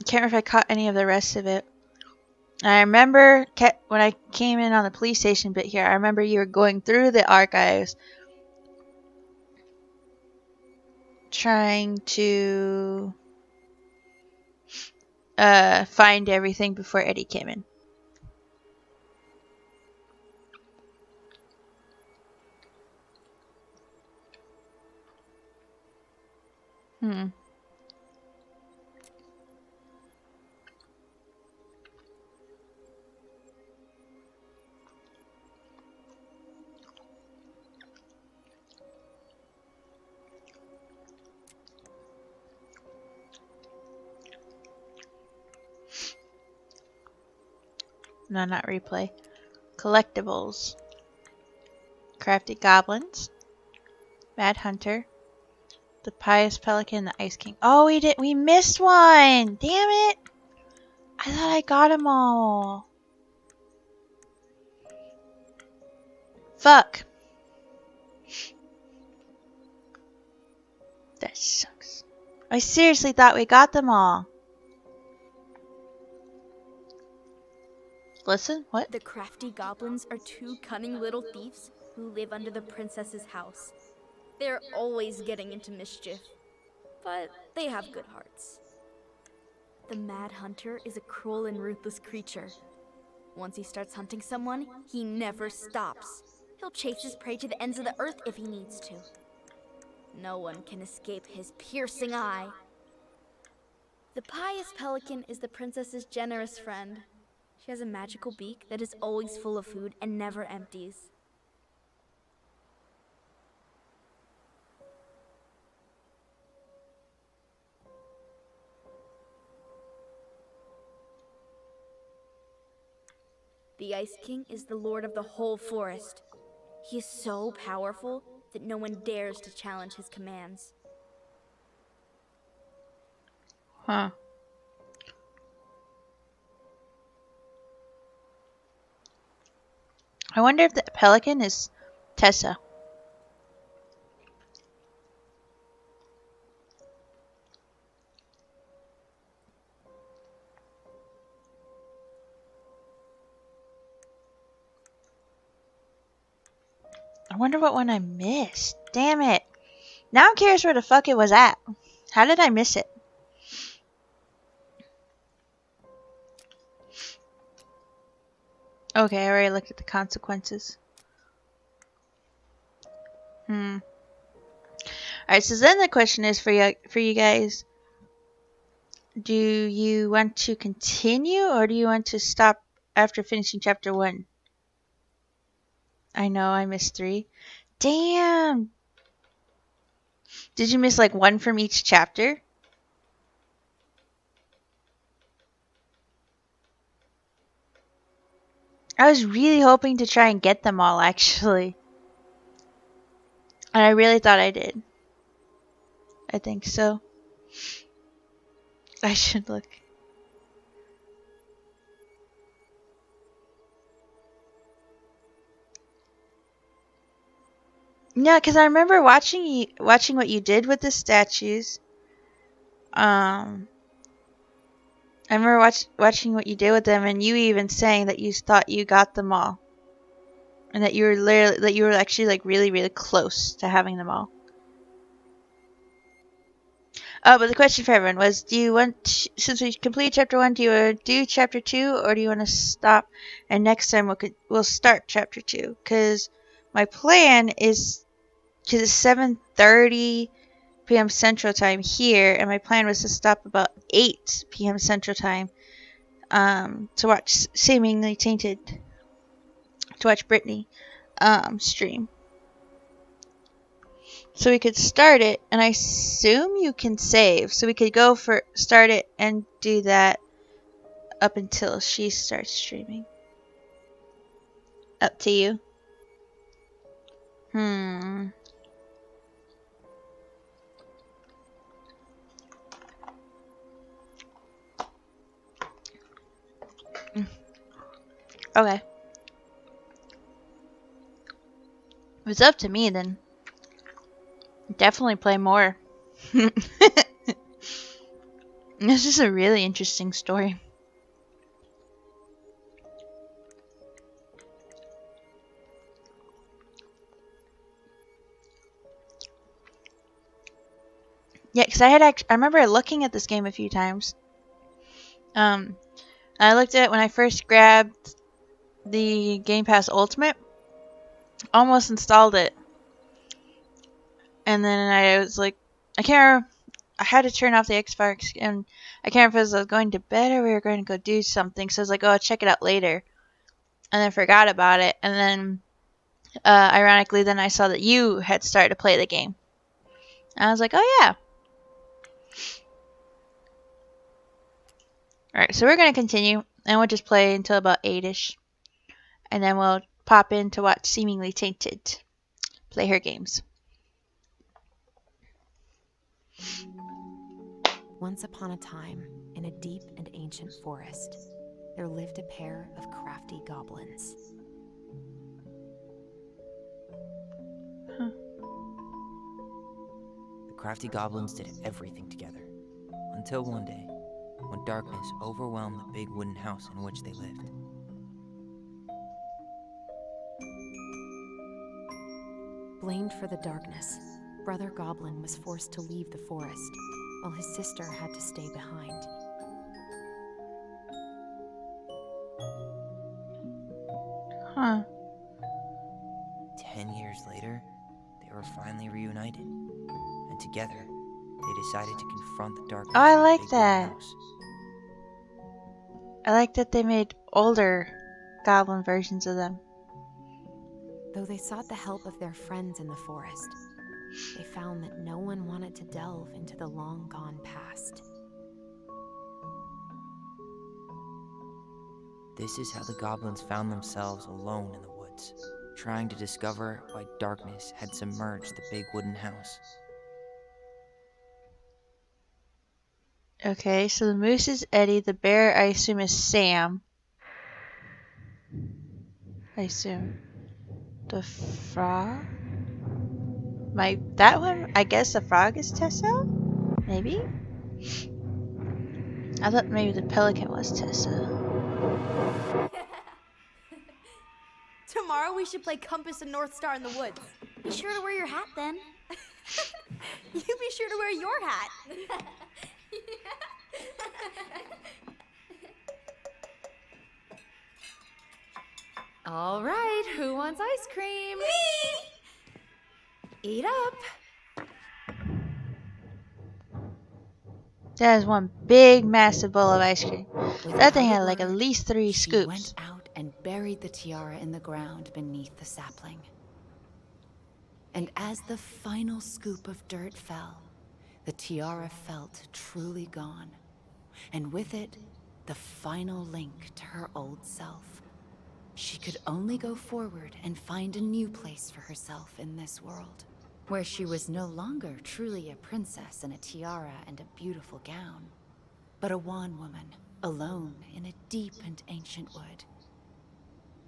can't remember if I caught any of the rest of it. I remember when I came in on the police station bit here, I remember you were going through the archives trying to find everything before Eddie came in. No, not replay. Collectibles. Crafty Goblins. Mad Hunter. The Pious Pelican, the Ice King. Oh, we missed one! Damn it! I thought I got them all. Fuck. That sucks. I seriously thought we got them all. Listen, what? The crafty goblins are two cunning little thieves who live under the princess's house. They're always getting into mischief, but they have good hearts. The Mad Hunter is a cruel and ruthless creature. Once he starts hunting someone, he never stops. He'll chase his prey to the ends of the earth if he needs to. No one can escape his piercing eye. The pious pelican is the princess's generous friend. She has a magical beak that is always full of food and never empties. The Ice King is the lord of the whole forest. He is so powerful that no one dares to challenge his commands. Huh. I wonder if the pelican is Tessa. I wonder what one I missed. Damn it. Now I'm curious where the fuck it was at. How did I miss it? Okay, I already looked at the consequences. Alright, so then the question is for you guys. Do you want to continue or do you want to stop after finishing chapter 1? I know I missed 3. Damn! Did you miss like 1 from each chapter? I was really hoping to try and get them all, actually. And I really thought I did. I think so. I should look. No, because I remember watching what you did with the statues. I remember watching what you did with them, and you even saying that you thought you got them all, and that you were actually like really really close to having them all. Oh, but the question for everyone was: do you want, since we completed chapter 1, do you want to do chapter 2, or do you want to stop? And next time we'll start chapter 2, because my plan is, because it's 7:30 p.m. Central Time here, and my plan was to stop about 8 p.m. Central Time. To watch Seemingly Tainted, to watch Brittany stream. So we could start it, and I assume you can save. So we could go for start it and do that up until she starts streaming. Up to you. Okay. If it's up to me, then definitely play more. This is a really interesting story. Yeah, because I remember looking at this game a few times. I looked at it when I first grabbed the Game Pass Ultimate. Almost installed it. And then I was like, I can't remember. I had to turn off the Xbox, and I can't remember if I was going to bed or we were going to go do something. So I was like, oh, I'll check it out later. And then forgot about it. And then, ironically, then I saw that you had started to play the game. And I was like, oh, yeah. Alright, so we're going to continue. And we'll just play until about 8-ish. And then we'll pop in to watch Seemingly Tainted play her games. Once upon a time, in a deep and ancient forest, there lived a pair of crafty goblins. The crafty goblins did everything together, until one day, when darkness overwhelmed the big wooden house in which they lived. Blamed for the darkness, Brother Goblin was forced to leave the forest, while his sister had to stay behind. 10 years later, they were finally reunited. And together, they decided to confront the darkness Oh, I in the like big wooden that. house. I like that they made older goblin versions of them. Though they sought the help of their friends in the forest, they found that no one wanted to delve into the long-gone past. This is how the goblins found themselves alone in the woods, trying to discover why darkness had submerged the big wooden house. Okay, so the moose is Eddie. The bear, I assume, is Sam. I assume. The frog? That one, I guess the frog is Tessa? Maybe? I thought maybe the pelican was Tessa. Tomorrow we should play Compass and North Star in the woods. Be sure to wear your hat then. You be sure to wear your hat. All right, who wants ice cream? Me! Eat up. That is one big, massive bowl of ice cream. That thing Without had a like at word, least 3 she scoops. went out and buried the tiara in the ground beneath the sapling. And as the final scoop of dirt fell, the tiara felt truly gone. And with it, the final link to her old self. She could only go forward and find a new place for herself in this world, where she was no longer truly a princess in a tiara and a beautiful gown, but a wan woman, alone in a deep and ancient wood.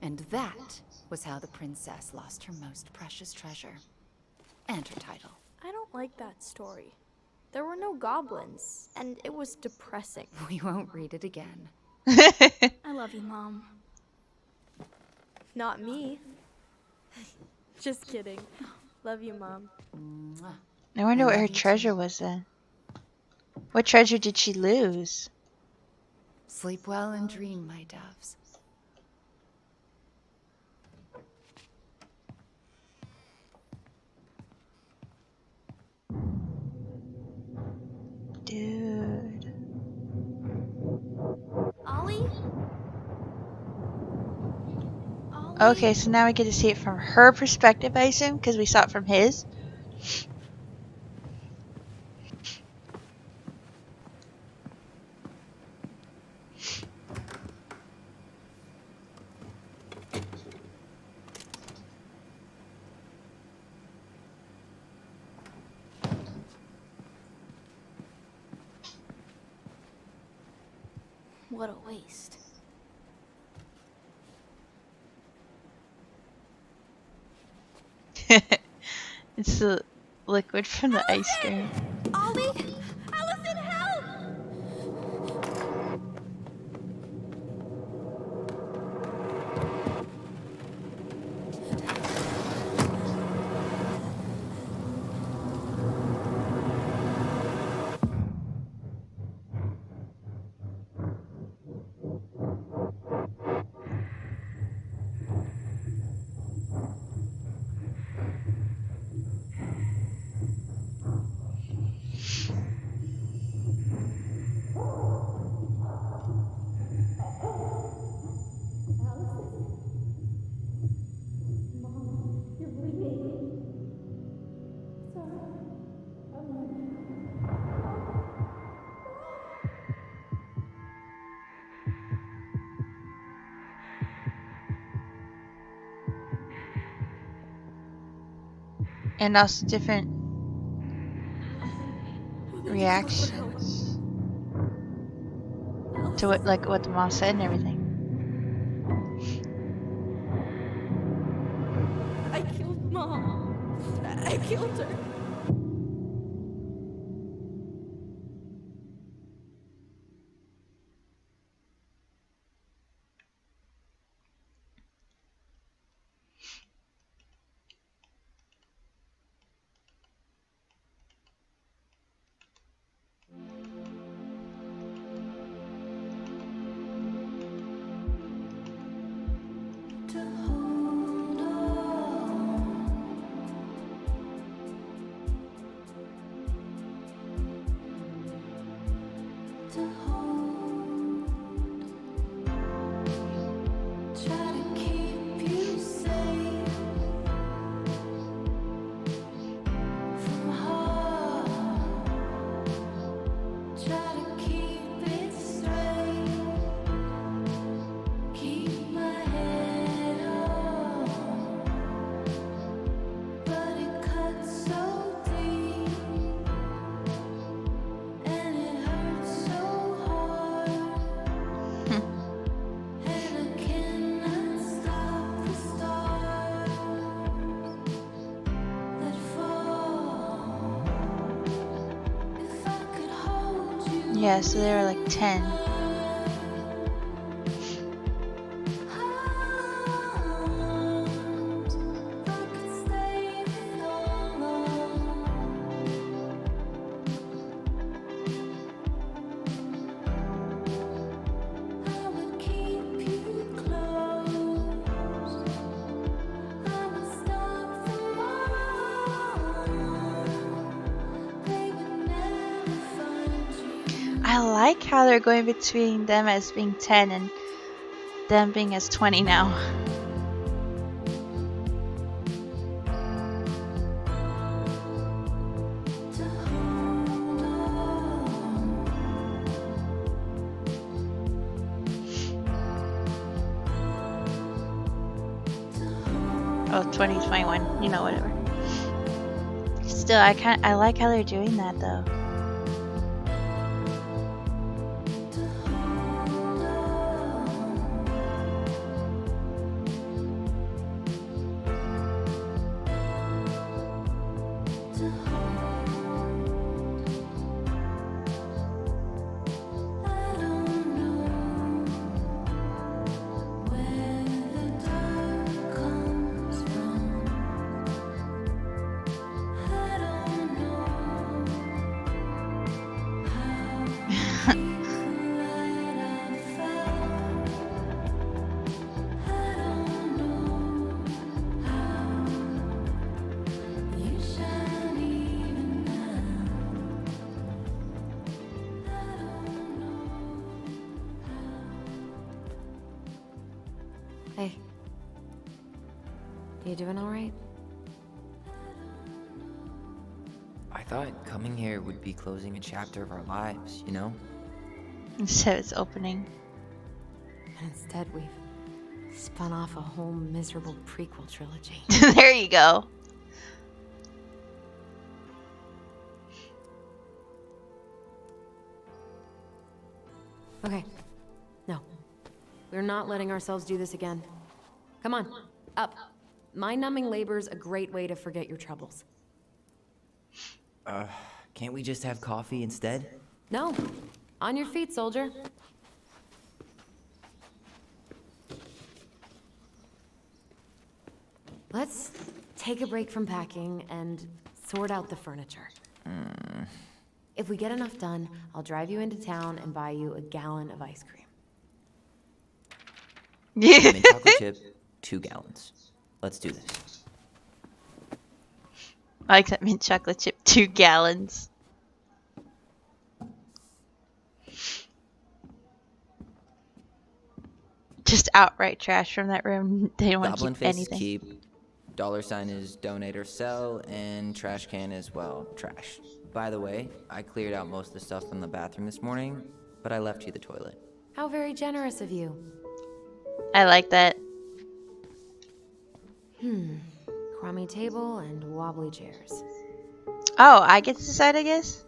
And that was how the princess lost her most precious treasure, and her title. I don't like that story. There were no goblins, and it was depressing. We won't read it again. I love you, Mom. Not me. Just kidding. Love you, Mom. Mwah. I wonder what love her you too. treasure was then. What treasure did she lose? Sleep well and dream, my doves. Dude. Ollie? Ollie? Okay, so now we get to see it from her perspective, I assume, because we saw it from his. What a waste. It's the liquid from the ice cream. Ollie? Allison, help! And also different reactions to what the mom said and everything. I killed Mom. I killed her. Yeah, so they were like 10. I like how they're going between them as being 10 and them being as 20 now. Oh, 2021, you know, whatever. Still, I like how they're doing that though. Hey. You doing alright? I thought coming here would be closing a chapter of our lives, you know? Instead, it's opening. And instead, we've spun off a whole miserable prequel trilogy. There you go. Okay. No. We're not letting ourselves do this again. Come on. Up. Mind-numbing labor's a great way to forget your troubles. Can't we just have coffee instead? No. On your feet, soldier. Let's take a break from packing and sort out the furniture. If we get enough done, I'll drive you into town and buy you a gallon of ice cream. Mint chocolate chip, 2 gallons. Let's do this. I like that mint chocolate chip, 2 gallons. Just outright trash from that room. They don't want to Goblin keep face anything. is keep, $ is donate or sell, and trash can is, well, trash. By the way, I cleared out most of the stuff from the bathroom this morning, but I left you the toilet. How very generous of you. I like that. Crummy table and wobbly chairs. Oh, I get to decide, I guess?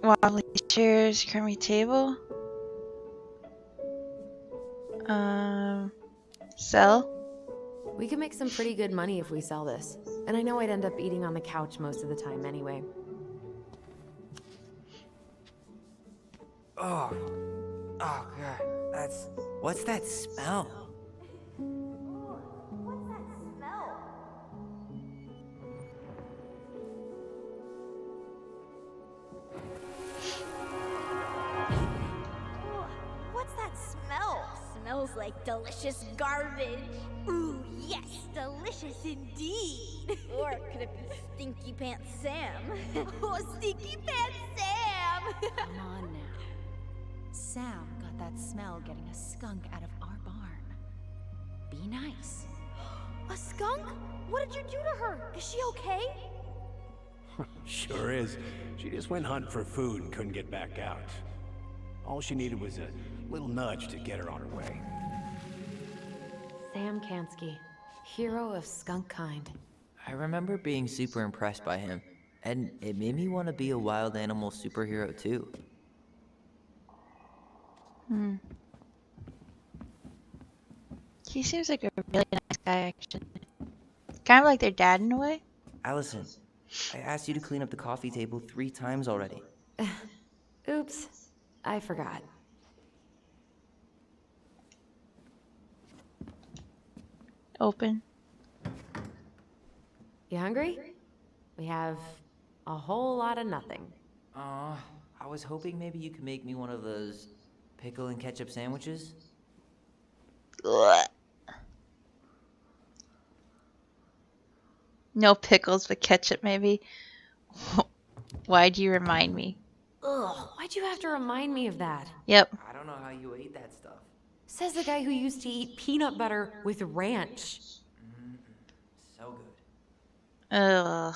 Wobbly chairs, crummy table. Sell. We could make some pretty good money if we sell this. And I know I'd end up eating on the couch most of the time anyway. Oh God, what's that smell? What's that smell? Smells like delicious garbage. Ooh, yes, delicious indeed. Or could it be Stinky Pants Sam? Oh, Stinky Pants Sam! Come on now. Sam got that smell getting a skunk out of our barn. Be nice. A skunk? What did you do to her? Is she okay? Sure is. She just went hunting for food and couldn't get back out. All she needed was a little nudge to get her on her way. Sam Kansky, hero of skunk kind. I remember being super impressed by him, and it made me want to be a wild animal superhero too. He seems like a really nice guy, actually. Kind of like their dad in a way. Allison, I asked you to clean up the coffee table 3 times already. Oops, I forgot. Open. You hungry? We have a whole lot of nothing. I was hoping maybe you could make me one of those pickle and ketchup sandwiches. Ugh. No pickles, but ketchup maybe. Why'd you remind me? Ugh, why'd you have to remind me of that? Yep. I don't know how you ate that stuff. Says the guy who used to eat peanut butter with ranch. So good. Ugh.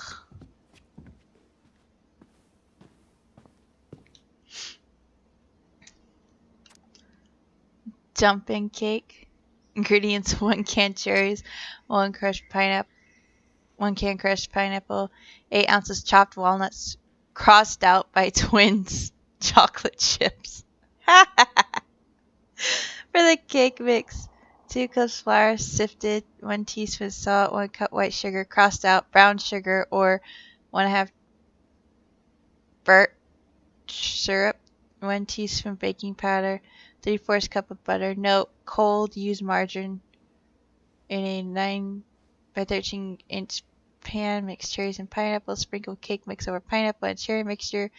Dumping cake. Ingredients: 1 can cherries, 1 crushed pineapple, 1 can crushed pineapple, 8 ounces chopped walnuts, crossed out by twins, chocolate chips. For the cake mix, 2 cups flour sifted, 1 teaspoon salt, 1 cup white sugar crossed out, brown sugar or 1/2 burnt syrup, 1 teaspoon baking powder, 3/4 cup of butter. Note: cold, use margarine. In a 9 by 13 inch pan, mix cherries and pineapple. Sprinkle cake mix over pineapple and cherry mixture.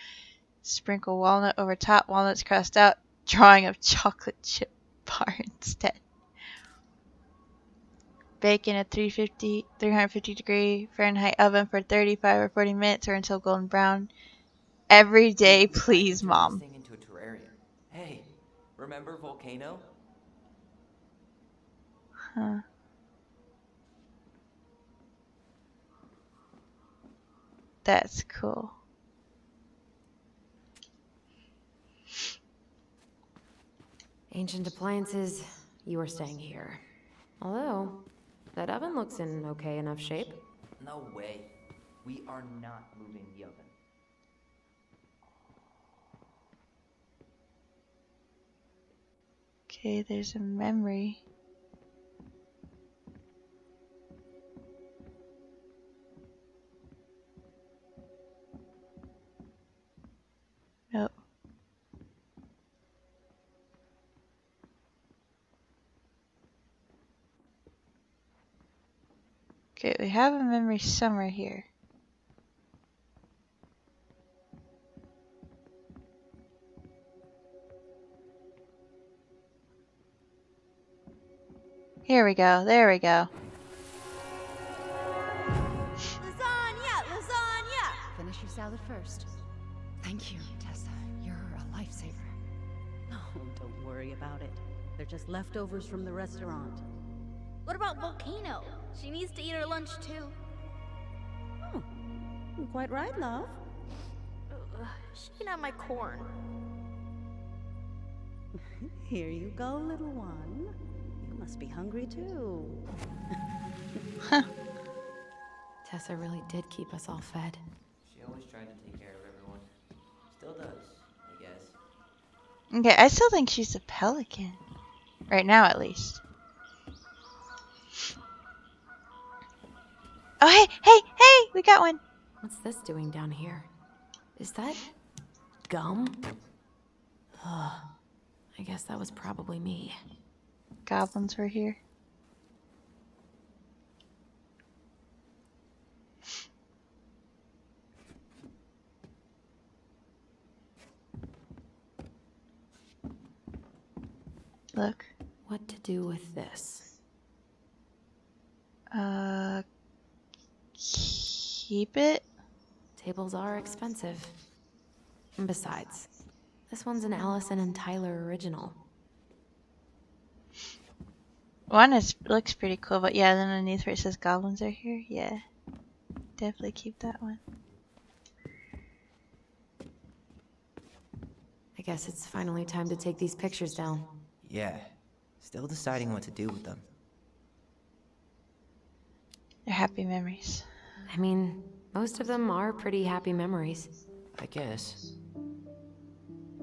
Sprinkle walnut over top. Walnuts crossed out. Drawing of chocolate chip bar instead. Bake in a 350 degree Fahrenheit oven for 35 or 40 minutes or until golden brown. Every day, please, Turn Mom. this thing into a terrarium. Hey, remember Volcano? Huh. That's cool. Ancient appliances, you are staying here. Although, that oven looks in okay enough shape. No way. We are not moving the oven. Okay, there's a memory. Nope. Okay, we have a memory somewhere here. Here we go. There we go. Lasagna! Lasagna! Finish your salad first. Thank you, Tessa. You're a lifesaver. Oh, don't worry about it. They're just leftovers from the restaurant. What about Volcano? She needs to eat her lunch too. Oh, quite right, love. She can have my corn. Here you go, little one. You must be hungry too. Tessa really did keep us all fed. She always tried to take care of everyone. Still does, I guess. Okay, I still think she's a pelican. Right now, at least. Oh, hey, hey, hey! We got one. What's this doing down here? Is that gum? Ugh. I guess that was probably me. Goblins were here. Look. What to do with this? Keep it? Tables are expensive. And besides, this one's an Allison and Tyler original. One looks pretty cool, but yeah, then underneath where it says goblins are here, yeah. Definitely keep that one. I guess it's finally time to take these pictures down. Yeah. Still deciding what to do with them. They're happy memories. I mean, most of them are pretty happy memories. I guess.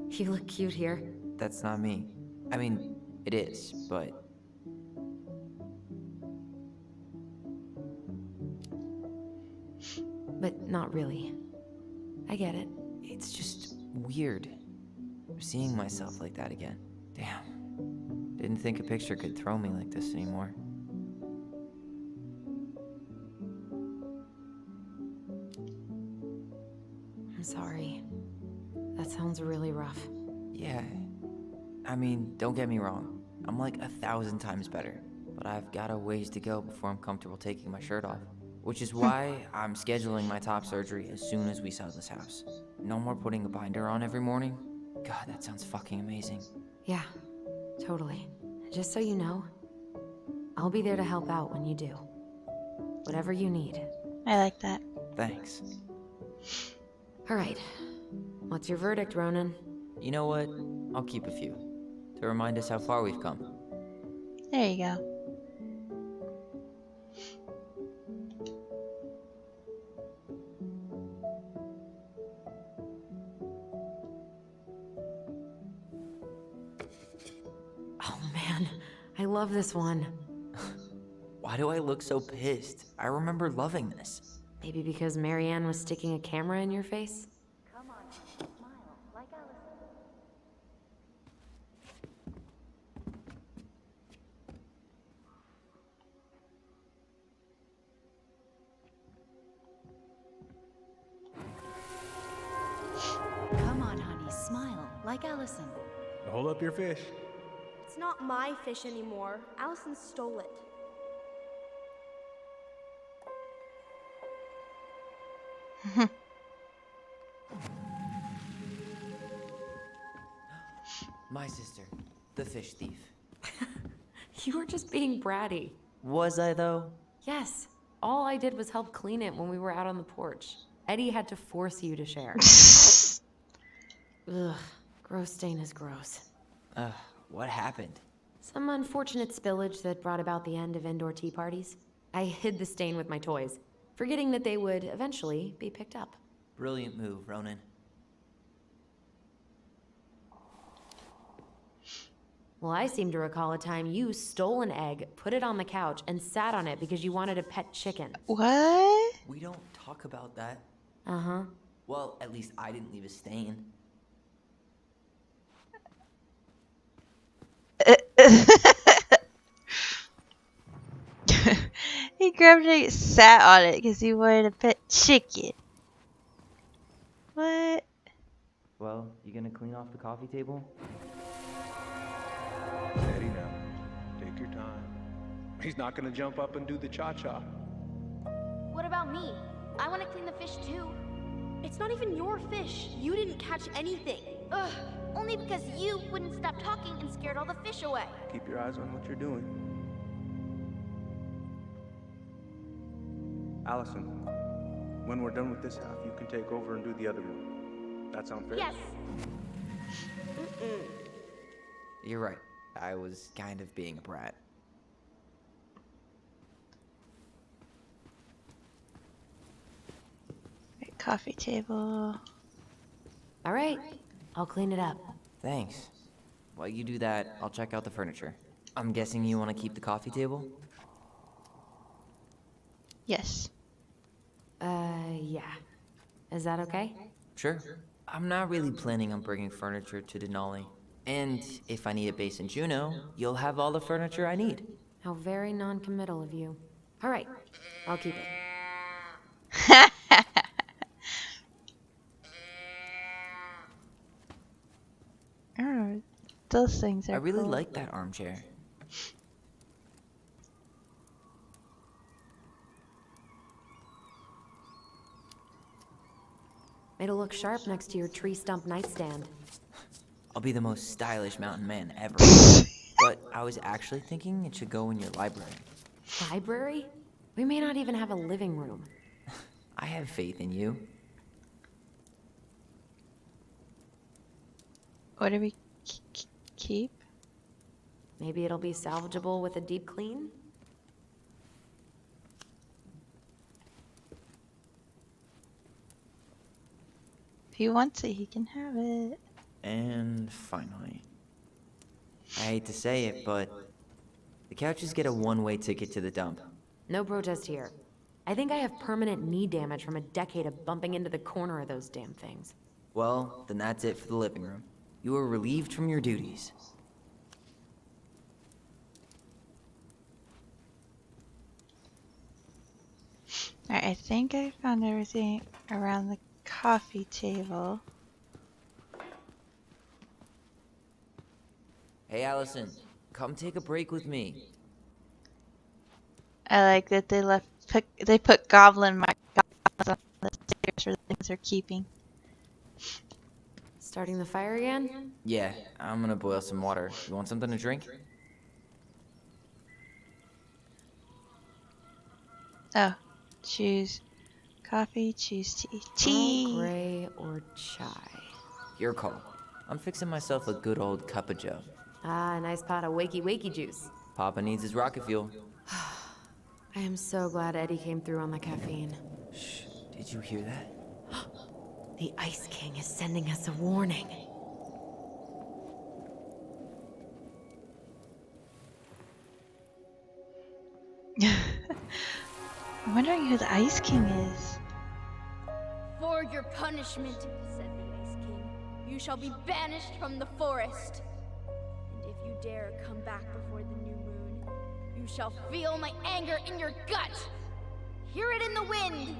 You look cute here. That's not me. I mean, it is, but... but not really. I get it. It's just weird seeing myself like that again. Damn. Didn't think a picture could throw me like this anymore. I'm sorry. That sounds really rough. Yeah. I mean, don't get me wrong. I'm like 1,000 times better. But I've got a ways to go before I'm comfortable taking my shirt off. Which is why I'm scheduling my top surgery as soon as we sell this house. No more putting a binder on every morning. God, that sounds fucking amazing. Yeah, totally. Just so you know, I'll be there to help out when you do. Whatever you need. I like that. Thanks. All right. What's your verdict, Ronan? You know what? I'll keep a few. To remind us how far we've come. There you go. Oh man, I love this one. Why do I look so pissed? I remember loving this. Maybe because Marianne was sticking a camera in your face? Come on, smile, like Allison. Come on, honey, smile, like Allison. Hold up your fish. It's not my fish anymore. Allison stole it. My sister, the fish thief. You were just being bratty. Was I though? Yes. All I did was help clean it when we were out on the porch. Eddie had to force you to share. Ugh, gross stain is gross. What happened? Some unfortunate spillage that brought about the end of indoor tea parties. I hid the stain with my toys, forgetting that they would eventually be picked up. Brilliant move, Ronan. Well, I seem to recall a time you stole an egg, put it on the couch, and sat on it because you wanted a pet chicken. What? We don't talk about that. Uh-huh. Well, at least I didn't leave a stain. He grabbed it, sat on it because he wanted a pet chicken. What? Well, you gonna clean off the coffee table? Steady now. Take your time. He's not gonna jump up and do the cha-cha. What about me? I want to clean the fish too. It's not even your fish. You didn't catch anything. Ugh, only because you wouldn't stop talking and scared all the fish away. Keep your eyes on what you're doing. Allison, when we're done with this half, you can take over and do the other one. That sound fair? Yes. You're right. I was kind of being a brat. Right, coffee table. All right, I'll clean it up. Thanks. While you do that, I'll check out the furniture. I'm guessing you want to keep the coffee table? Yes. Yeah. Is that okay? Sure. I'm not really planning on bringing furniture to Denali. And if I need a base in Juneau, you'll have all the furniture I need. How very non-committal of you. All right, I'll keep it. Oh, those things are I really cool. like that armchair. It'll look sharp next to your tree stump nightstand. I'll be the most stylish mountain man ever. But I was actually thinking it should go in your library. Library? We may not even have a living room. I have faith in you. What do we keep? Maybe it'll be salvageable with a deep clean? If he wants it, he can have it. And finally, I hate to say it, but the couches get a one-way ticket to the dump. No protest here. I think I have permanent knee damage from a decade of bumping into the corner of those damn things. Well, then that's it for the living room. You are relieved from your duties. Alright, I think I found everything around the coffee table. Hey, Allison, come take a break with me. I like that they put goblin my goblins on the stairs for the things they're keeping. Starting the fire again? Yeah, I'm gonna boil some water. You want something to drink? Oh, choose coffee, choose tea. Earl Tea! Grey or chai? Your call. I'm fixing myself a good old cup of joe. Ah, a nice pot of wakey juice. Papa needs his rocket fuel. I am so glad Eddie came through on the caffeine. Shh, did you hear that? The Ice King is sending us a warning. I'm wondering who the Ice King is. For your punishment, said the Ice King, you shall be banished from the forest. And if you dare come back before the new moon, you shall feel my anger in your gut. Hear it in the wind.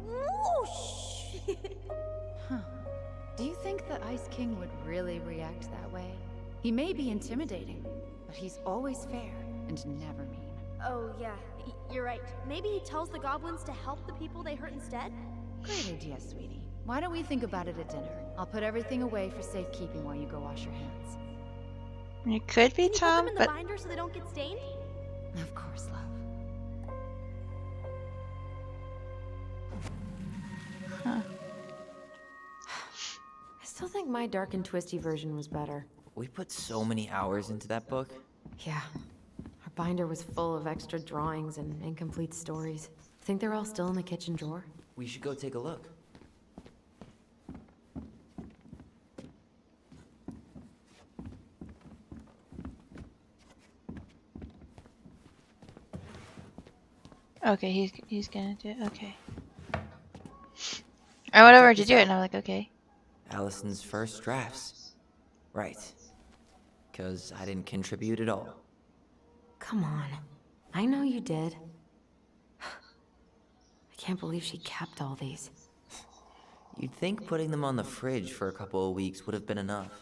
Whoosh! Huh. Do you think the Ice King would really react that way? He may be intimidating, but he's always fair and never mean. Oh, yeah, you're right. Maybe he tells the goblins to help the people they hurt instead? Great idea, sweetie. Why don't we think about it at dinner? I'll put everything away for safekeeping while you go wash your hands. It could be Can you Tom, put them in the but binder so they don't get stained? Of course, love. huh. I still think my dark and twisty version was better. We put so many hours into that book. Yeah. Our binder was full of extra drawings and incomplete stories. Think they're all still in the kitchen drawer? We should go take a look. Okay, he's gonna do it. Okay. I went over to do it and I'm like, okay. Allison's first drafts. Right. Because I didn't contribute at all. Come on. I know you did. I can't believe she kept all these. You'd think putting them on the fridge for a couple of weeks would have been enough.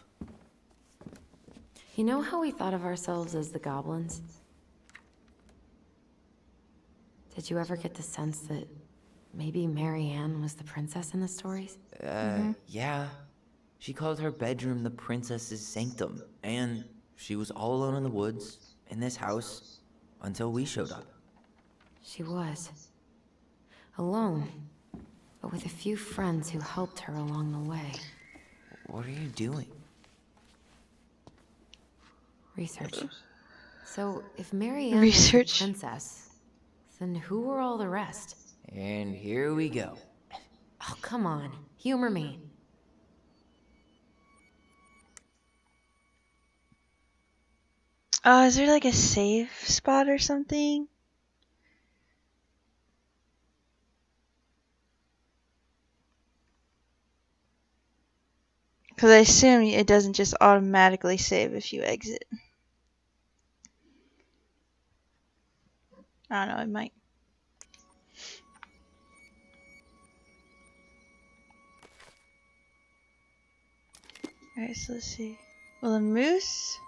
You know how we thought of ourselves as the goblins? Did you ever get the sense that maybe Marianne was the princess in the stories? Yeah. She called her bedroom the princess's sanctum, and she was all alone in the woods, in this house, until we showed up. She was. Alone, but with a few friends who helped her along the way. What are you doing? Research. So, if Marianne was the princess, then who were all the rest? And here we go. Oh, come on. Humor me. Oh, is there like a save spot or something? Because I assume it doesn't just automatically save if you exit. I don't know, it might. Alright, so let's see. Well, the moose.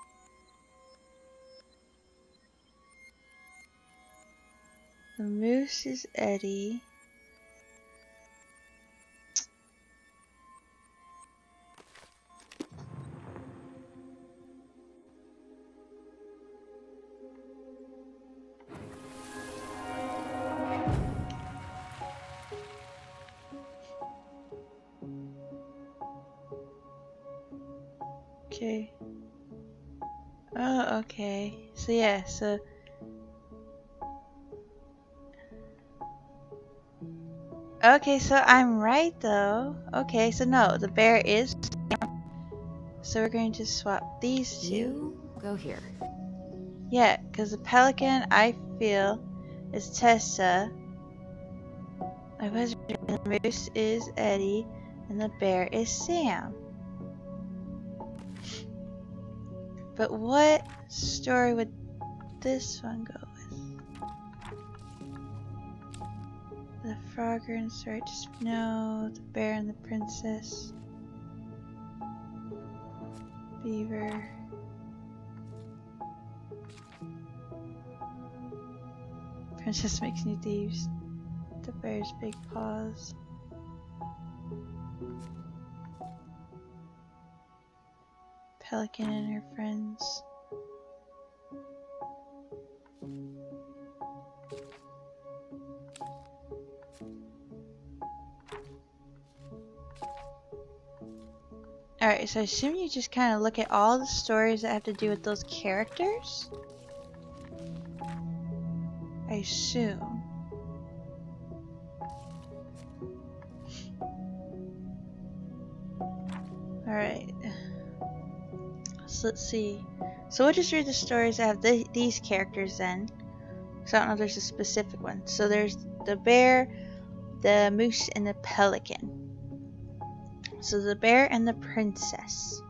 The moose is Eddie. Okay. Oh, okay. So yeah, so okay, so I'm right though. Okay, so no, the bear is. So we're going to swap these two. You go here. Yeah, because the pelican I feel is Tessa, I was right. The moose is Eddie, and the bear is Sam. But what story would this one go with? The Frogger and Striped Snow, the bear and the princess, beaver. Princess makes new thieves. The bear's big paws. Pelican and her friends. Alright, so I assume you just kind of look at all the stories that have to do with those characters? I assume. Alright. So let's see. So we'll just read the stories that have these characters then. Because I don't know if there's a specific one. So there's the bear, the moose, and the pelican. So the bear and the princess.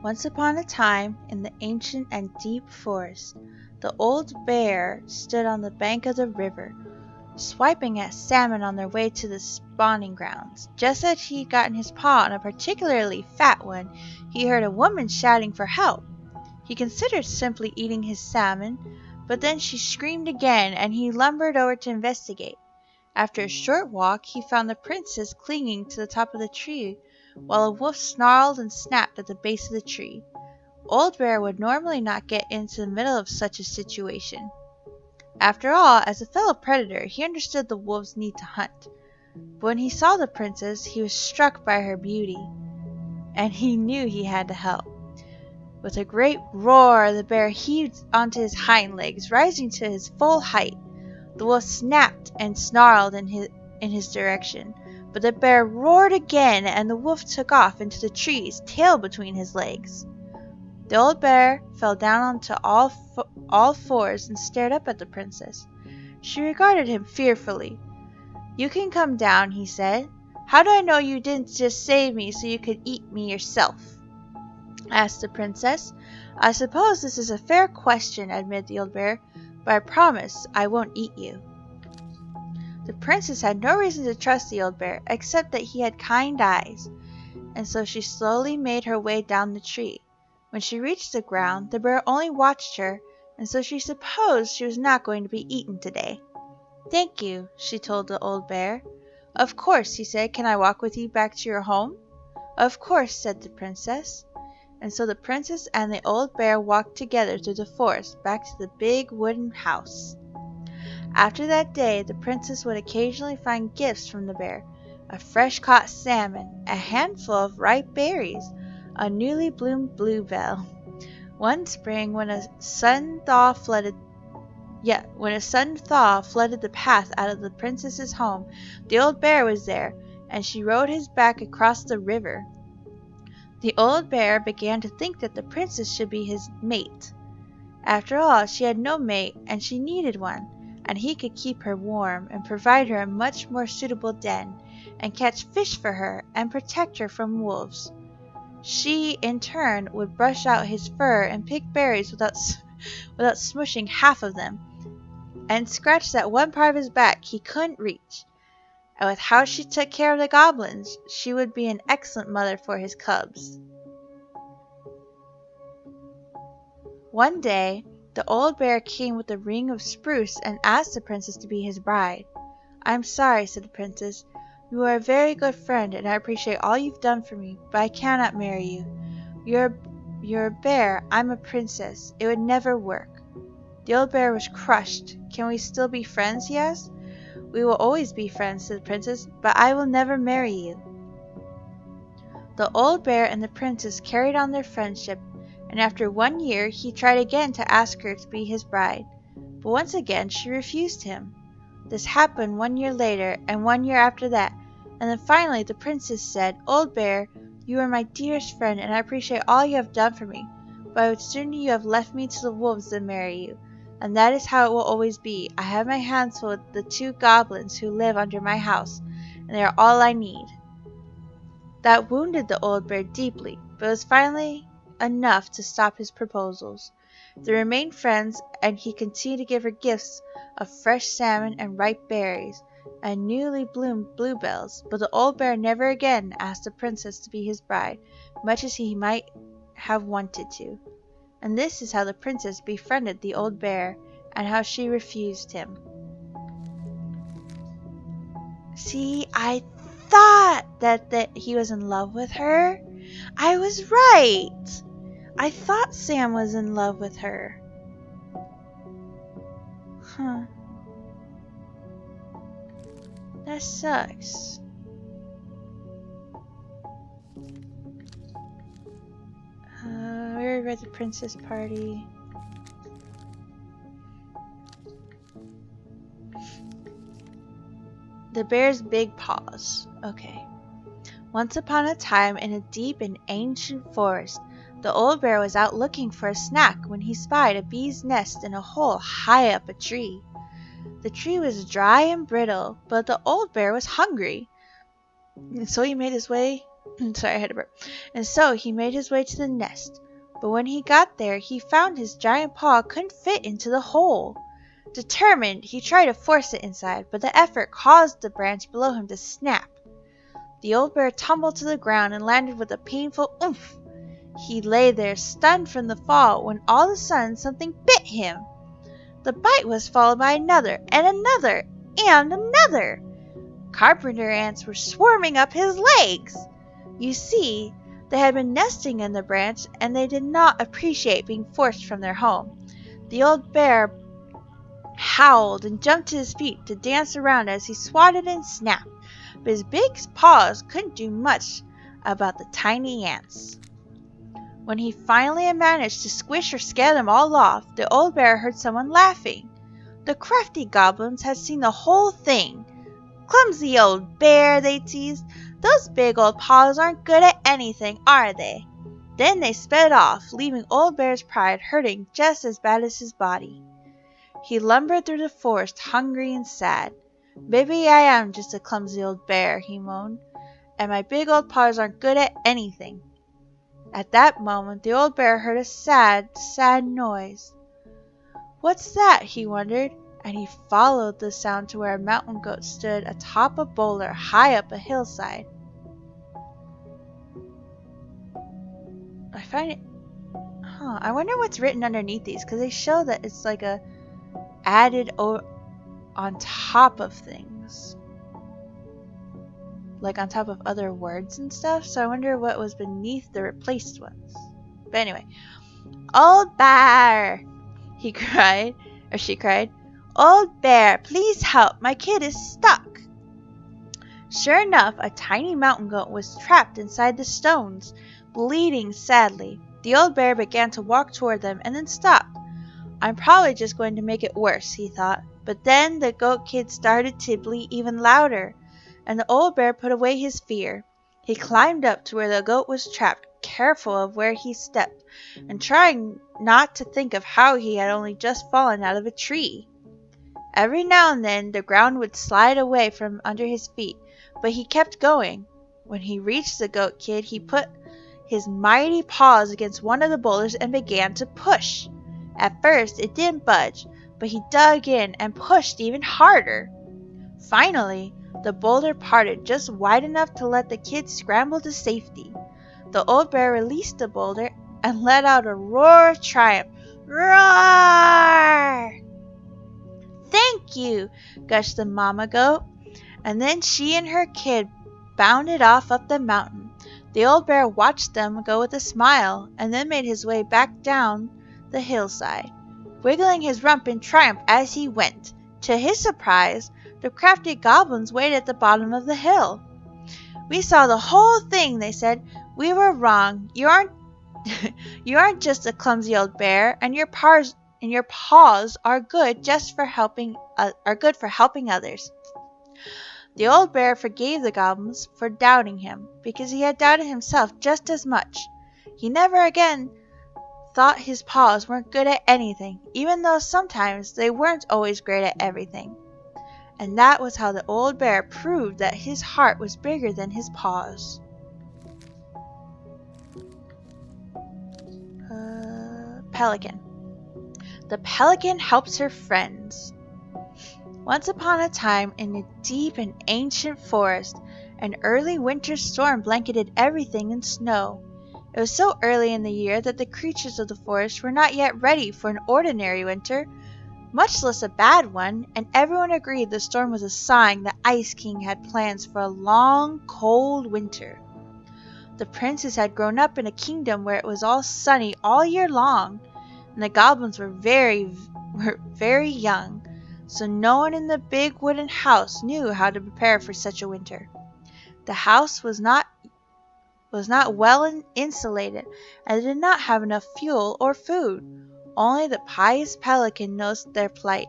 Once upon a time, in the ancient and deep forest, the old bear stood on the bank of the river, swiping at salmon on their way to the spawning grounds. Just as he'd gotten his paw on a particularly fat one, he heard a woman shouting for help. He considered simply eating his salmon, but then she screamed again, and he lumbered over to investigate. After a short walk, he found the princess clinging to the top of the tree, while a wolf snarled and snapped at the base of the tree. Old Bear would normally not get into the middle of such a situation. After all, as a fellow predator, he understood the wolf's need to hunt. But when he saw the princess, he was struck by her beauty, and he knew he had to help. With a great roar, the bear heaved onto his hind legs, rising to his full height. The wolf snapped and snarled in his direction, but the bear roared again, and the wolf took off into the trees, tail between his legs. The old bear fell down onto all fours and stared up at the princess. She regarded him fearfully. "You can come down," he said. "How do I know you didn't just save me so you could eat me yourself?" asked the princess. "I suppose this is a fair question," admitted the old bear, "but I promise I won't eat you." The princess had no reason to trust the old bear, except that he had kind eyes, and so she slowly made her way down the tree. When she reached the ground, the bear only watched her, and so she supposed she was not going to be eaten today. "Thank you," she told the old bear. "Of course," he said. "Can I walk with you back to your home?" "Of course," said the princess. And so the princess and the old bear walked together through the forest back to the big wooden house. After that day, the princess would occasionally find gifts from the bear: a fresh caught salmon, a handful of ripe berries, a newly bloomed bluebell. One spring, when a sudden thaw flooded the path out of the princess's home, the old bear was there, and she rode his back across the river. The old bear began to think that the princess should be his mate. After all, she had no mate, and she needed one, and he could keep her warm, and provide her a much more suitable den, and catch fish for her, and protect her from wolves. She, in turn, would brush out his fur and pick berries without smushing half of them, and scratch that one part of his back he couldn't reach. And with how she took care of the goblins, she would be an excellent mother for his cubs. One day, the old bear came with a ring of spruce and asked the princess to be his bride. "I'm sorry," said the princess. "You are a very good friend, and I appreciate all you've done for me, but I cannot marry you. You're a bear, I'm a princess. It would never work." The old bear was crushed. "Can we still be friends?" he asked. "We will always be friends," said the princess, "but I will never marry you." The old bear and the princess carried on their friendship, and after 1 year he tried again to ask her to be his bride, but once again she refused him. This happened 1 year later, and 1 year after that, and then finally the princess said, "Old bear, you are my dearest friend, and I appreciate all you have done for me, but I would sooner you have left me to the wolves than marry you. and that is how it will always be. I have my hands full with the 2 goblins who live under my house, and they are all I need." That wounded the old bear deeply, but was finally enough to stop his proposals. They remained friends, and he continued to give her gifts of fresh salmon and ripe berries and newly bloomed bluebells, but the old bear never again asked the princess to be his bride, much as he might have wanted to. And this is how the princess befriended the old bear, and how she refused him. See, I thought that he was in love with her. I was right. I thought Sam was in love with her. Huh. That sucks. We already read the princess party. The bear's big paws. Okay. Once upon a time, in a deep and ancient forest, the old bear was out looking for a snack when he spied a bee's nest in a hole high up a tree. The tree was dry and brittle, but the old bear was hungry. And so he made his way sorry, I had to burp. And so he made his way to the nest. But when he got there, he found his giant paw couldn't fit into the hole. Determined, he tried to force it inside, but the effort caused the branch below him to snap. The old bear tumbled to the ground and landed with a painful oomph. He lay there, stunned from the fall, when all of a sudden something bit him. The bite was followed by another, and another, and another. Carpenter ants were swarming up his legs. You see, they had been nesting in the branch, and they did not appreciate being forced from their home. The old bear howled and jumped to his feet to dance around as he swatted and snapped, but his big paws couldn't do much about the tiny ants. When he finally had managed to squish or scare them all off, the old bear heard someone laughing. The crafty goblins had seen the whole thing. "Clumsy old bear," they teased. "Those big old paws aren't good at anything, are they?" Then they sped off, leaving Old Bear's pride hurting just as bad as his body. He lumbered through the forest, hungry and sad. "Maybe I am just a clumsy old bear," he moaned, "and my big old paws aren't good at anything." At that moment the old bear heard a sad, sad noise. "What's that?" he wondered, and he followed the sound to where a mountain goat stood atop a boulder high up a hillside. I find it... I wonder what's written underneath these, because they show that it's like a added on top of things. Like on top of other words and stuff, so I wonder what was beneath the replaced ones. But anyway. "Old bear!" he cried, or she cried. "Old bear, please help, my kid is stuck." Sure enough, a tiny mountain goat was trapped inside the stones, bleeding sadly. The old bear began to walk toward them and then stopped. "I'm probably just going to make it worse," he thought. But then the goat kid started to bleat even louder, and the old bear put away his fear. He climbed up to where the goat was trapped, careful of where he stepped, and trying not to think of how he had only just fallen out of a tree. Every now and then the ground would slide away from under his feet, but he kept going. When he reached the goat kid, he put his mighty paws against one of the boulders and began to push. At first it didn't budge, but he dug in and pushed even harder. Finally, the boulder parted just wide enough to let the kid scramble to safety. The old bear released the boulder and let out a roar of triumph. "Roar!" "Thank you," gushed the mama goat, and then she and her kid bounded off up the mountain. The old bear watched them go with a smile, and then made his way back down the hillside, wiggling his rump in triumph as he went. To his surprise, the crafty goblins waited at the bottom of the hill. "We saw the whole thing," they said. "We were wrong. You aren't just a clumsy old bear, and your paws are good for helping others." The old bear forgave the goblins for doubting him, because he had doubted himself just as much. He never again thought his paws weren't good at anything, even though sometimes they weren't always great at everything. And that was how the old bear proved that his heart was bigger than his paws. Pelican. The pelican helps her friends. Once upon a time, in a deep and ancient forest, an early winter storm blanketed everything in snow. It was so early in the year that the creatures of the forest were not yet ready for an ordinary winter, much less a bad one, and everyone agreed the storm was a sign the Ice King had plans for a long, cold winter. The princess had grown up in a kingdom where it was all sunny all year long, and the goblins were very young, so no one in the big wooden house knew how to prepare for such a winter. The house was not well insulated, and did not have enough fuel or food. Only the pious pelican knows their plight,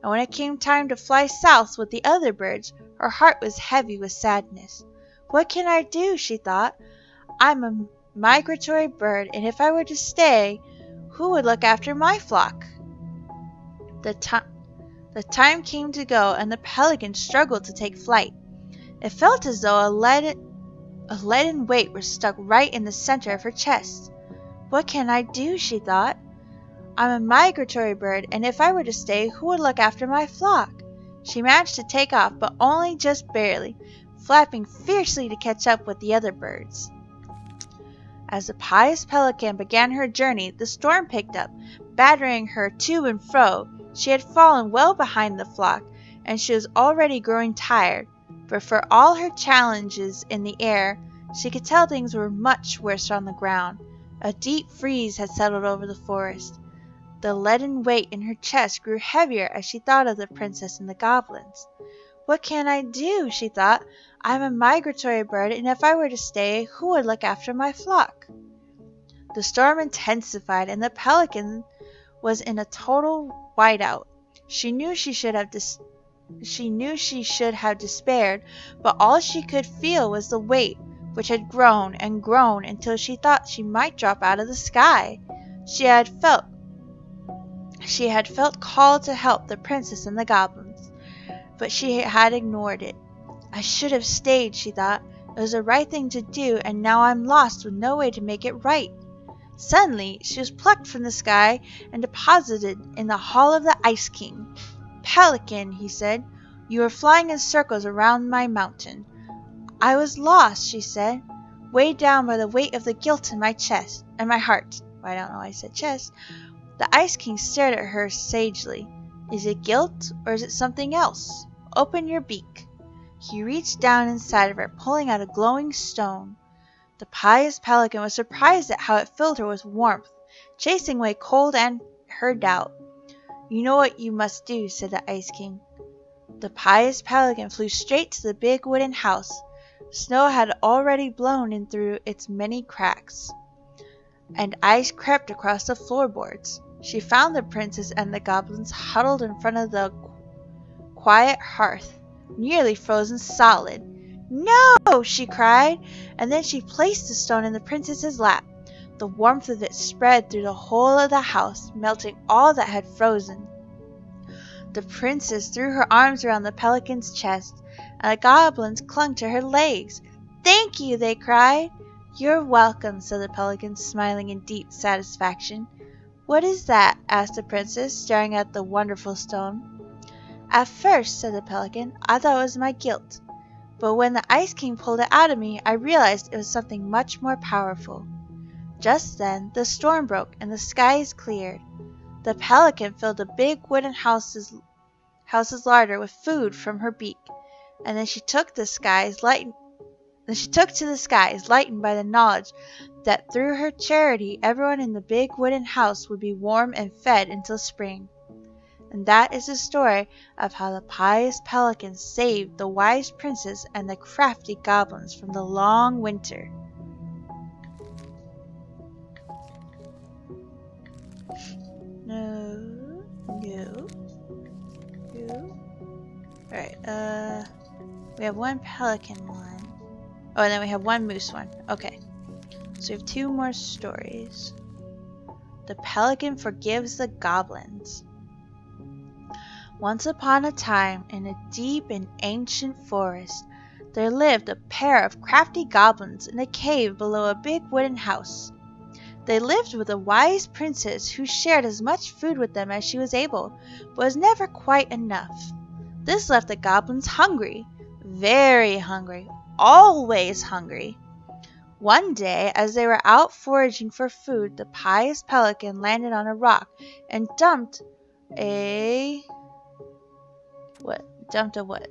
and when it came time to fly south with the other birds, her heart was heavy with sadness. "What can I do?" she thought. "I'm a migratory bird, and if I were to stay, who would look after my flock?" The time came to go, and the pelican struggled to take flight. It felt as though a leaden weight was stuck right in the center of her chest. "What can I do?" she thought. "I'm a migratory bird, and if I were to stay, who would look after my flock?" She managed to take off, but only just barely, flapping fiercely to catch up with the other birds. As the pious pelican began her journey, the storm picked up, battering her to and fro. She had fallen well behind the flock, and she was already growing tired, but for all her challenges in the air, she could tell things were much worse on the ground. A deep freeze had settled over the forest. The leaden weight in her chest grew heavier as she thought of the princess and the goblins. "What can I do?" she thought. "I'm a migratory bird, and if I were to stay, who would look after my flock?" The storm intensified, and the pelican was in a total whiteout. She knew she should have despaired, but all she could feel was the weight, which had grown and grown until she thought she might drop out of the sky. She had felt called to help the princess and the goblins, but she had ignored it. "I should have stayed," she thought. "It was the right thing to do, and now I'm lost with no way to make it right." Suddenly she was plucked from the sky and deposited in the hall of the Ice King. "Pelican," he said, "you were flying in circles around my mountain." "I was lost," she said, "weighed down by the weight of the guilt in my chest and my heart." I don't know why I said chest. The Ice King stared at her sagely. "Is it guilt, or is it something else? Open your beak." He reached down inside of her, pulling out a glowing stone. The pious pelican was surprised at how it filled her with warmth, chasing away cold and her doubt. "You know what you must do," said the Ice King. The pious pelican flew straight to the big wooden house. Snow had already blown in through its many cracks, and ice crept across the floorboards. She found the princess and the goblins huddled in front of the quiet hearth, nearly frozen solid. "No!" she cried, and then she placed the stone in the princess's lap. The warmth of it spread through the whole of the house, melting all that had frozen. The princess threw her arms around the pelican's chest, and the goblins clung to her legs. "Thank you!" they cried. "You're welcome," said the pelican, smiling in deep satisfaction. "What is that?" asked the princess, staring at the wonderful stone. "At first," said the pelican, "I thought it was my guilt. But when the Ice King pulled it out of me, I realized it was something much more powerful." Just then the storm broke and the skies cleared. The pelican filled the big wooden house's larder with food from her beak, and then she took to the skies, lightened by the knowledge that through her charity everyone in the big wooden house would be warm and fed until spring. And that is the story of how the pious pelican saved the wise princess and the crafty goblins from the long winter. No. Alright, we have one pelican one. Oh, and then we have one moose one. Okay. So we have two more stories. The Pelican Forgives the Goblins. Once upon a time, in a deep and ancient forest, there lived a pair of crafty goblins in a cave below a big wooden house. They lived with a wise princess who shared as much food with them as she was able, but was never quite enough. This left the goblins hungry, very hungry, always hungry. One day, as they were out foraging for food, the pious pelican landed on a rock and dumped a... what? Dumped a what?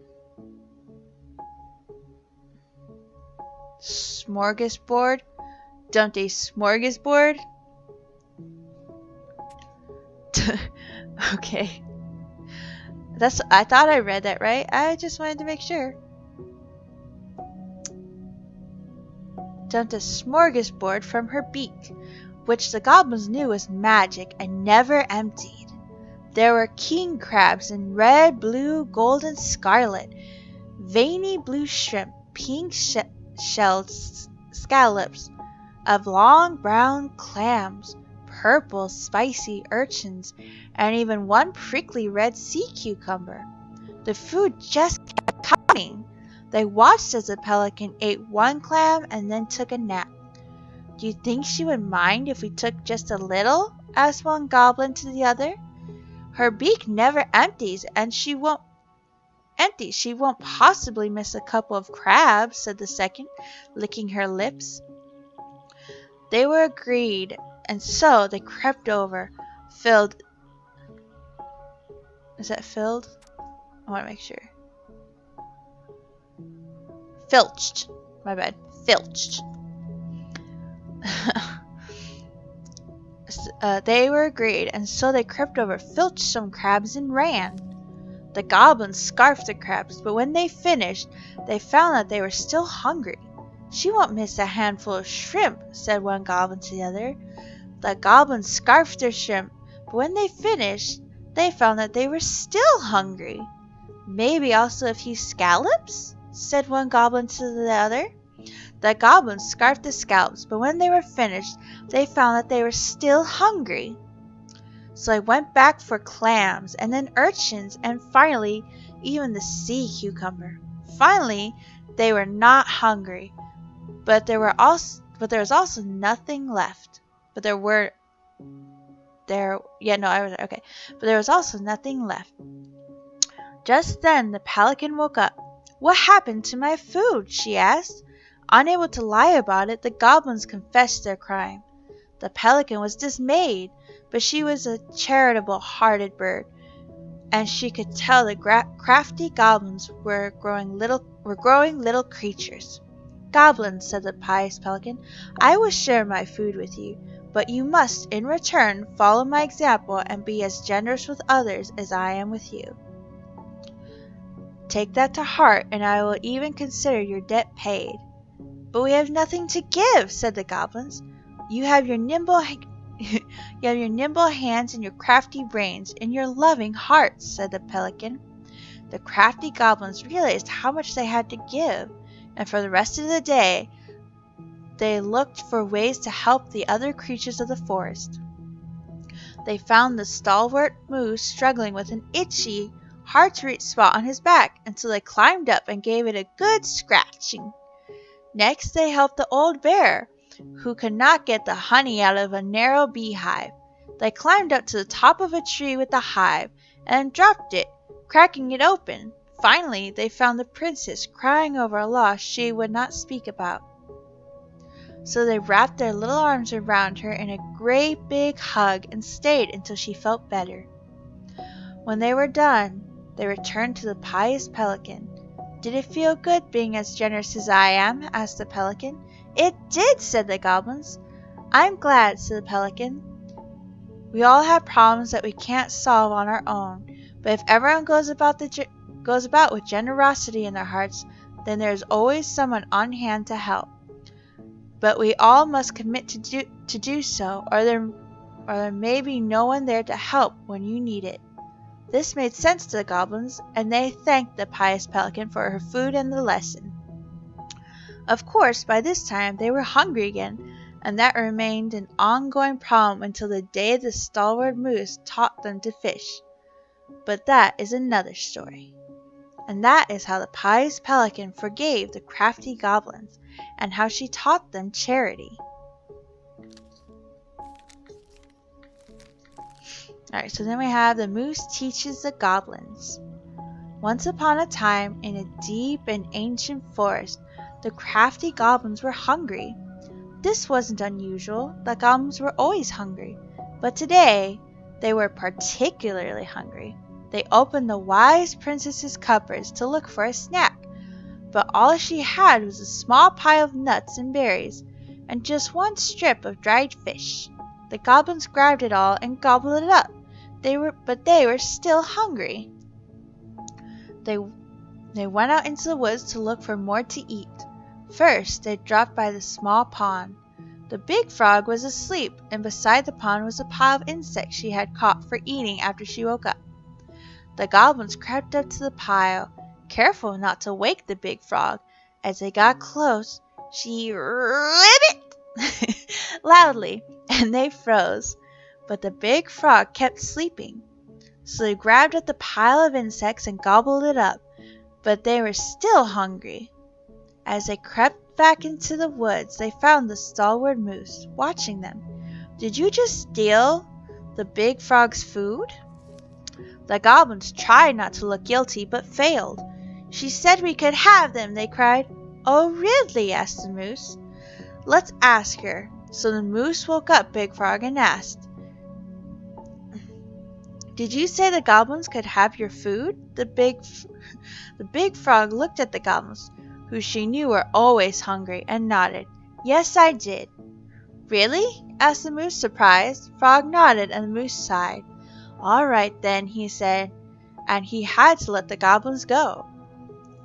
Smorgasbord? Dumped a smorgasbord? Okay. I thought I read that right. I just wanted to make sure. Dumped a smorgasbord from her beak, which the goblins knew was magic and never emptied. There were king crabs in red, blue, gold, and scarlet, veiny blue shrimp, pink shelled scallops of long brown clams, purple spicy urchins, and even one prickly red sea cucumber. The food just kept coming. They watched as the pelican ate one clam and then took a nap. "Do you think she would mind if we took just a little?" asked one goblin to the other. "Her beak never empties, and she won't possibly miss a couple of crabs," said the second, licking her lips. They were agreed, and so they crept over, filled. Is that filled? I want to make sure. Filched. My bad. Filched. They were agreed, and so they crept over, filched some crabs, and ran. The goblins scarfed the crabs, but when they finished, they found that they were still hungry. "She won't miss a handful of shrimp," said one goblin to the other. The goblins scarfed their shrimp, but when they finished, they found that they were still hungry. "Maybe also a few scallops?" said one goblin to the other. The goblins scarfed the scallops, but when they were finished, they found that they were still hungry. So they went back for clams, and then urchins, and finally even the sea cucumber. Finally, they were not hungry, but there was also nothing left. But there was also nothing left. Just then the pelican woke up. "What happened to my food?" she asked. Unable to lie about it, the goblins confessed their crime. The pelican was dismayed, but she was a charitable-hearted bird, and she could tell the crafty goblins were growing little creatures. "Goblins," said the pious pelican, "I will share my food with you, but you must, in return, follow my example and be as generous with others as I am with you." "Take that to heart, and I will even consider your debt paid." "But we have nothing to give," said the goblins. You have your nimble hands and your crafty brains and your loving hearts," said the pelican. The crafty goblins realized how much they had to give, and for the rest of the day they looked for ways to help the other creatures of the forest. They found the stalwart moose struggling with an itchy, hard-to-reach spot on his back, and so they climbed up and gave it a good scratching. Next they helped the old bear, who could not get the honey out of a narrow beehive. They climbed up to the top of a tree with the hive, and dropped it, cracking it open. Finally they found the princess crying over a loss she would not speak about. So they wrapped their little arms around her in a great big hug and stayed until she felt better. When they were done, they returned to the pious pelican. "Did it feel good being as generous as I am?" asked the pelican. "It did," said the goblins. "I'm glad," said the pelican. "We all have problems that we can't solve on our own, but if everyone goes about with generosity in their hearts, then there is always someone on hand to help. But we all must commit to do so, or there may be no one there to help when you need it." This made sense to the goblins, and they thanked the pious pelican for her food and the lesson. Of course, by this time they were hungry again, and that remained an ongoing problem until the day the stalwart moose taught them to fish. But that is another story. And that is how the pious pelican forgave the crafty goblins, and how she taught them charity. Alright, so then we have the moose teaches the goblins. Once upon a time, in a deep and ancient forest, the crafty goblins were hungry. This wasn't unusual. The goblins were always hungry. But today, they were particularly hungry. They opened the wise princess's cupboards to look for a snack, but all she had was a small pile of nuts and berries, and just one strip of dried fish. The goblins grabbed it all and gobbled it up. They were still hungry. They went out into the woods to look for more to eat. First, they dropped by the small pond. The big frog was asleep, and beside the pond was a pile of insects she had caught for eating after she woke up. The goblins crept up to the pile, careful not to wake the big frog. As they got close, she ribbit loudly, and they froze. But the big frog kept sleeping. So they grabbed at the pile of insects and gobbled it up, but they were still hungry. As they crept back into the woods, they found the stalwart moose watching them. "Did you just steal the big frog's food?" The goblins tried not to look guilty, but failed. "She said we could have them," they cried. "Oh, really?" asked the moose. "Let's ask her." So the moose woke up Big Frog and asked, "Did you say the goblins could have your food?" The big frog looked at the goblins, who she knew were always hungry, and nodded. "Yes, I did." "Really?" asked the moose, surprised. Frog nodded, and the moose sighed. "All right, then," he said, and he had to let the goblins go.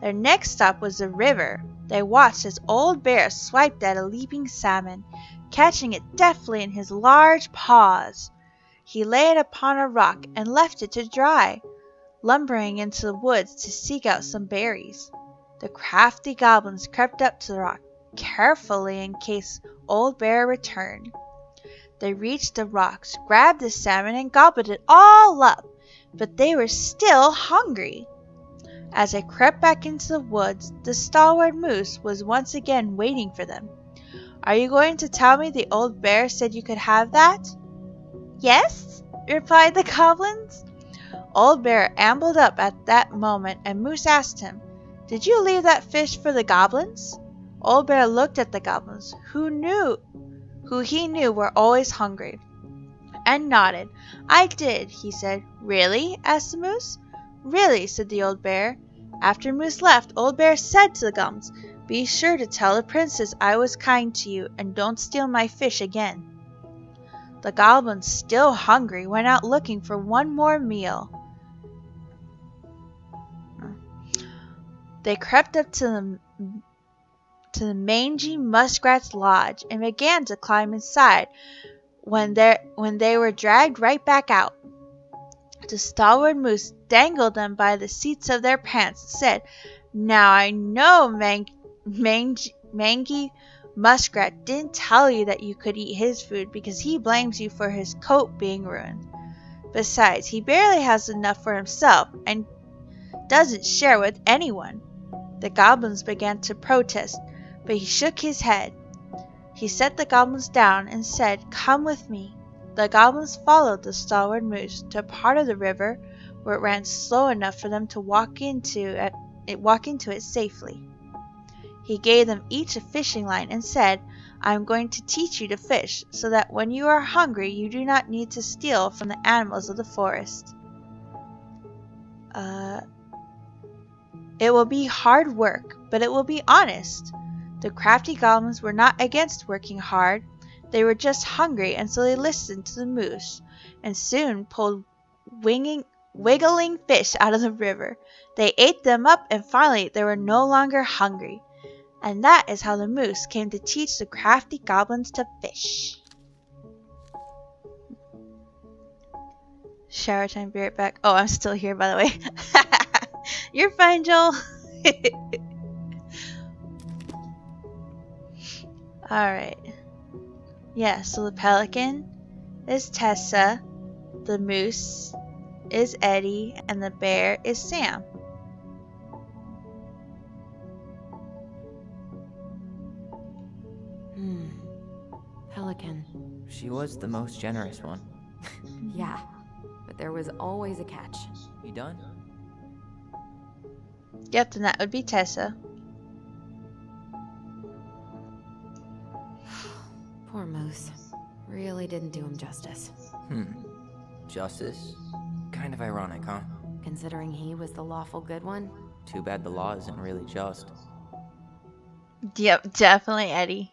Their next stop was the river. They watched as Old Bear swiped at a leaping salmon, catching it deftly in his large paws. He lay it upon a rock and left it to dry, lumbering into the woods to seek out some berries. The crafty goblins crept up to the rock, carefully in case Old Bear returned. They reached the rocks, grabbed the salmon, and gobbled it all up, but they were still hungry. As they crept back into the woods, the stalwart moose was once again waiting for them. "Are you going to tell me the old bear said you could have that?" "Yes," replied the goblins. Old Bear ambled up at that moment, and Moose asked him, "Did you leave that fish for the goblins?" Old Bear looked at the goblins, who he knew were always hungry, and nodded. "I did," he said. "Really?" asked the Moose. "Really," said the Old Bear. After Moose left, Old Bear said to the goblins, "Be sure to tell the princess I was kind to you, and don't steal my fish again." The goblins, still hungry, went out looking for one more meal. They crept up to the mangy muskrat's lodge and began to climb inside when they were dragged right back out. The stalwart moose dangled them by the seats of their pants and said, "Now I know Mangy Muskrat didn't tell you that you could eat his food because he blames you for his coat being ruined. Besides, he barely has enough for himself and doesn't share with anyone." The goblins began to protest, but he shook his head. He set the goblins down and said, "Come with me." The goblins followed the stalwart moose to a part of the river where it ran slow enough for them to walk into it safely. He gave them each a fishing line and said, "I am going to teach you to fish, so that when you are hungry you do not need to steal from the animals of the forest. It will be hard work, but it will be honest." The crafty goblins were not against working hard. They were just hungry, and so they listened to the moose, and soon pulled wiggling fish out of the river. They ate them up, and finally they were no longer hungry. And that is how the moose came to teach the crafty goblins to fish. Shower time, be right back. Oh, I'm still here, by the way. You're fine, Joel. Alright. Yeah, so the pelican is Tessa, the moose is Eddie, and the bear is Sam. Pelican. She was the most generous one. Yeah, but there was always a catch. You done? Yep, then that would be Tessa. Poor Moose. Really didn't do him justice. Justice? Kind of ironic, huh? Considering he was the lawful good one. Too bad the law isn't really just. Yep, definitely Eddie.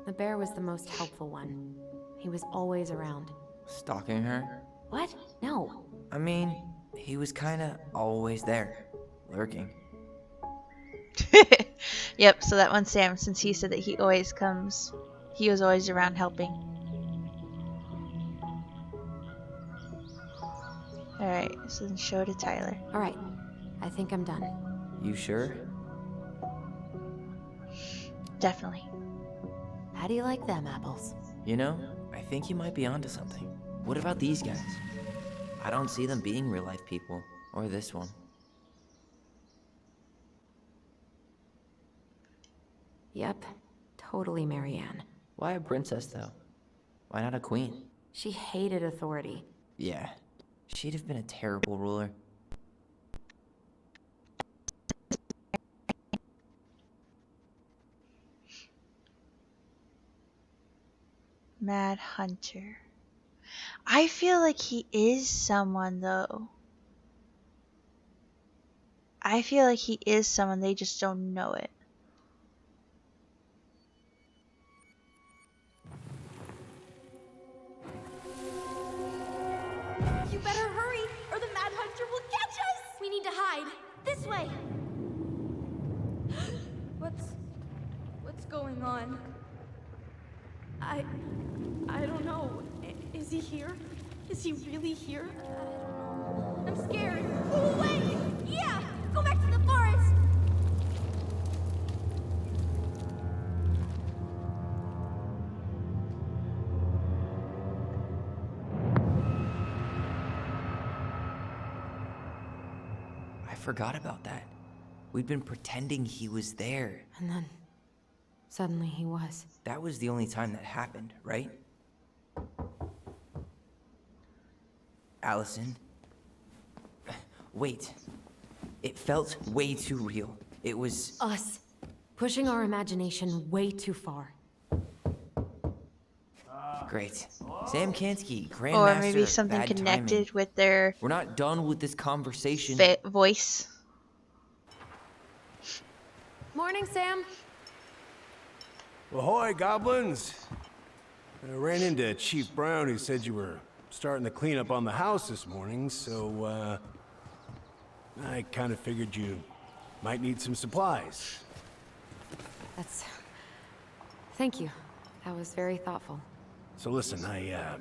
The bear was the most helpful one. He was always around. Stalking her? What? No. I mean, he was kinda always there. Lurking. Yep, so that one's Sam, since he said that he was always around helping. Alright, so then show to Tyler. Alright, I think I'm done. You sure? Definitely. How do you like them apples? You know, I think you might be onto something. What about these guys? I don't see them being real-life people. Or this one. Yep, totally Marianne. Why a princess, though? Why not a queen? She hated authority. Yeah, she'd have been a terrible ruler. Mad Hunter. I feel like he is someone, though. I feel like he is someone, they just don't know it. You better hurry, or the Mad Hunter will catch us! We need to hide. This way! What's going on? I don't know. Is he here? Is he really here? I don't know. I'm scared. Go away! Yeah! Go back to the forest! I forgot about that. We'd been pretending he was there. And then, suddenly he was. That was the only time that happened, right? Allison? Wait. It felt way too real. It was... Us. Pushing our imagination way too far. Great. Sam Kansky, Grandmaster Or maybe of something bad connected timing. with their We're not done with this conversation. voice. Morning, Sam. Ahoy, goblins! I ran into Chief Brown, who said you were starting the cleanup on the house this morning, so, I kind of figured you might need some supplies. That's... Thank you. That was very thoughtful. So listen, I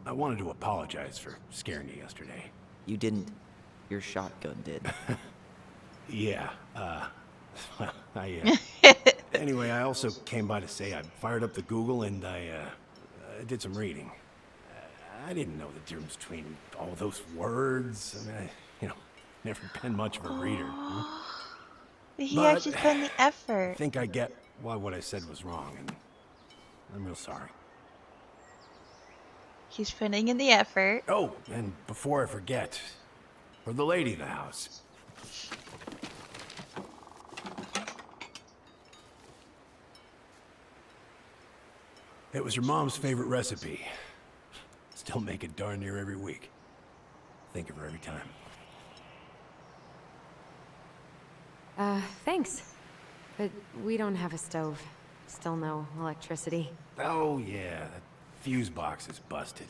wanted to apologize for scaring you yesterday. You didn't. Your shotgun did. Yeah, Anyway, I also came by to say I fired up the Google and I did some reading. I didn't know the difference between all those words. I mean, never been much of a reader. He But actually put in the effort. I think I get why what I said was wrong, and I'm real sorry. He's putting in the effort. Oh, and before I forget, for the lady of the house. It was your mom's favorite recipe. Still make it darn near every week. Think of her every time. Thanks. But we don't have a stove. Still no electricity. Oh yeah, that fuse box is busted.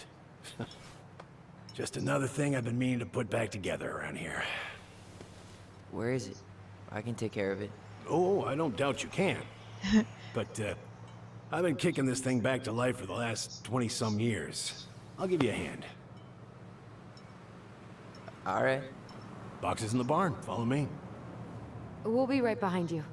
Just another thing I've been meaning to put back together around here. Where is it? I can take care of it. Oh, I don't doubt you can. But, I've been kicking this thing back to life for the last 20-some years. I'll give you a hand. All right. Box is in the barn. Follow me. We'll be right behind you.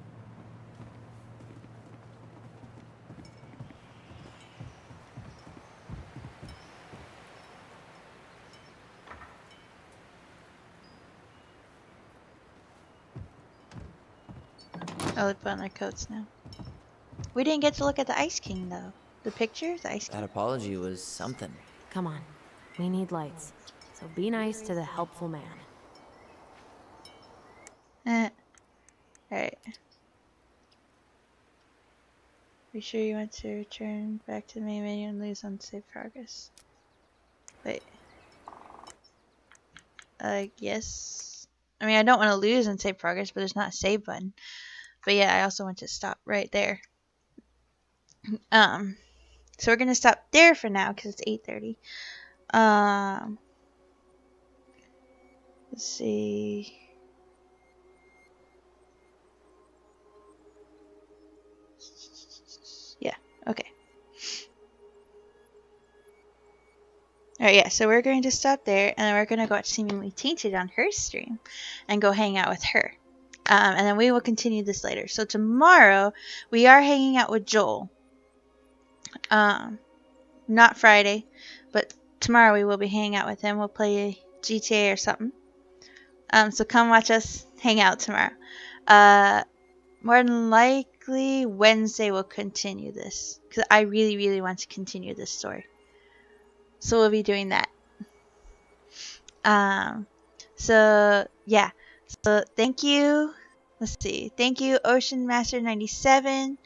Oh, they put on their coats now. We didn't get to look at the Ice King, though. The picture? The Ice King? That apology was something. Come on. We need lights. So be nice to the helpful man. Alright. Be sure you want to return back to the main menu and lose unsaved progress. Wait. Yes. I mean, I don't want to lose unsaved progress, but there's not a save button. But yeah, I also want to stop right there. So we're gonna stop there for now because it's 8:30. Let's see. Yeah. Okay. Alright, yeah, so we're going to stop there, and then we're going to go watch Seemingly Tainted on her stream and go hang out with her. And then we will continue this later. So tomorrow, we are hanging out with Joel. Not Friday, but tomorrow we will be hanging out with him. We'll play GTA or something. So come watch us hang out tomorrow. More than likely, Wednesday we'll continue this. Because I really, really want to continue this story. So we'll be doing that. So yeah. So thank you. Let's see. Thank you, Ocean Master 97,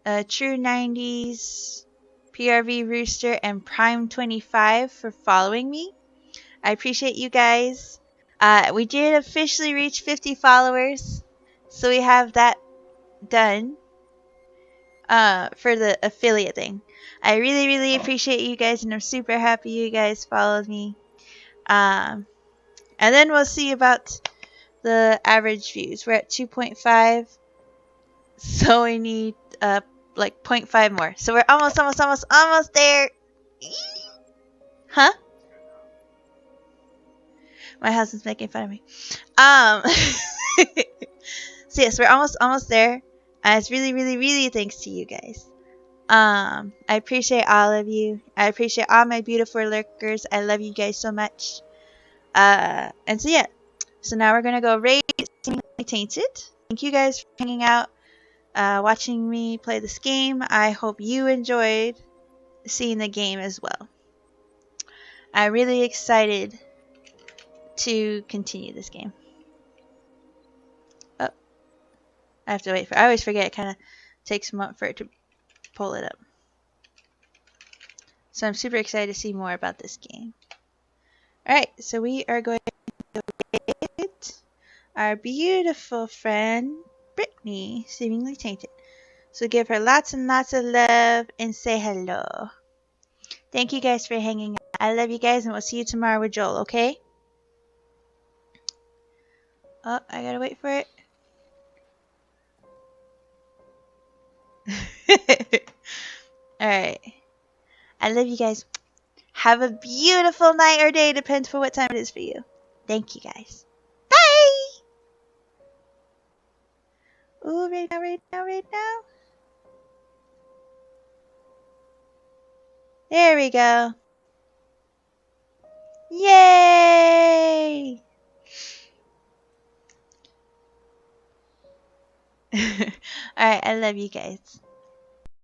True 90s, PRV Rooster, and Prime 25 for following me. I appreciate you guys. We did officially reach 50 followers, so we have that done. For the affiliate thing. I really, really appreciate you guys, and I'm super happy you guys followed me. And then we'll see about the average views. We're at 2.5, so we need like 0.5 more. So we're almost there. Huh? My husband's making fun of me. So yes, we're almost there. And it's really, really, really thanks to you guys. I appreciate all of you. I appreciate all my beautiful lurkers. I love you guys so much. And so yeah. So now we're gonna go raid Seemingly Tainted. Thank you guys for hanging out, watching me play this game. I hope you enjoyed seeing the game as well. I'm really excited to continue this game. Oh, I have to wait for. I always forget. It kind of takes a moment for it to pull it up. So I'm super excited to see more about this game. Alright, so we are going to get our beautiful friend Brittany, Seemingly Tainted. So give her lots and lots of love and say hello. Thank you guys for hanging out. I love you guys, and we'll see you tomorrow with Joel, okay? Oh, I gotta wait for it. Alright. I love you guys. Have a beautiful night or day, depends for what time it is for you. Thank you guys. Bye! Ooh, right now. There we go. Yay! Alright, I love you guys.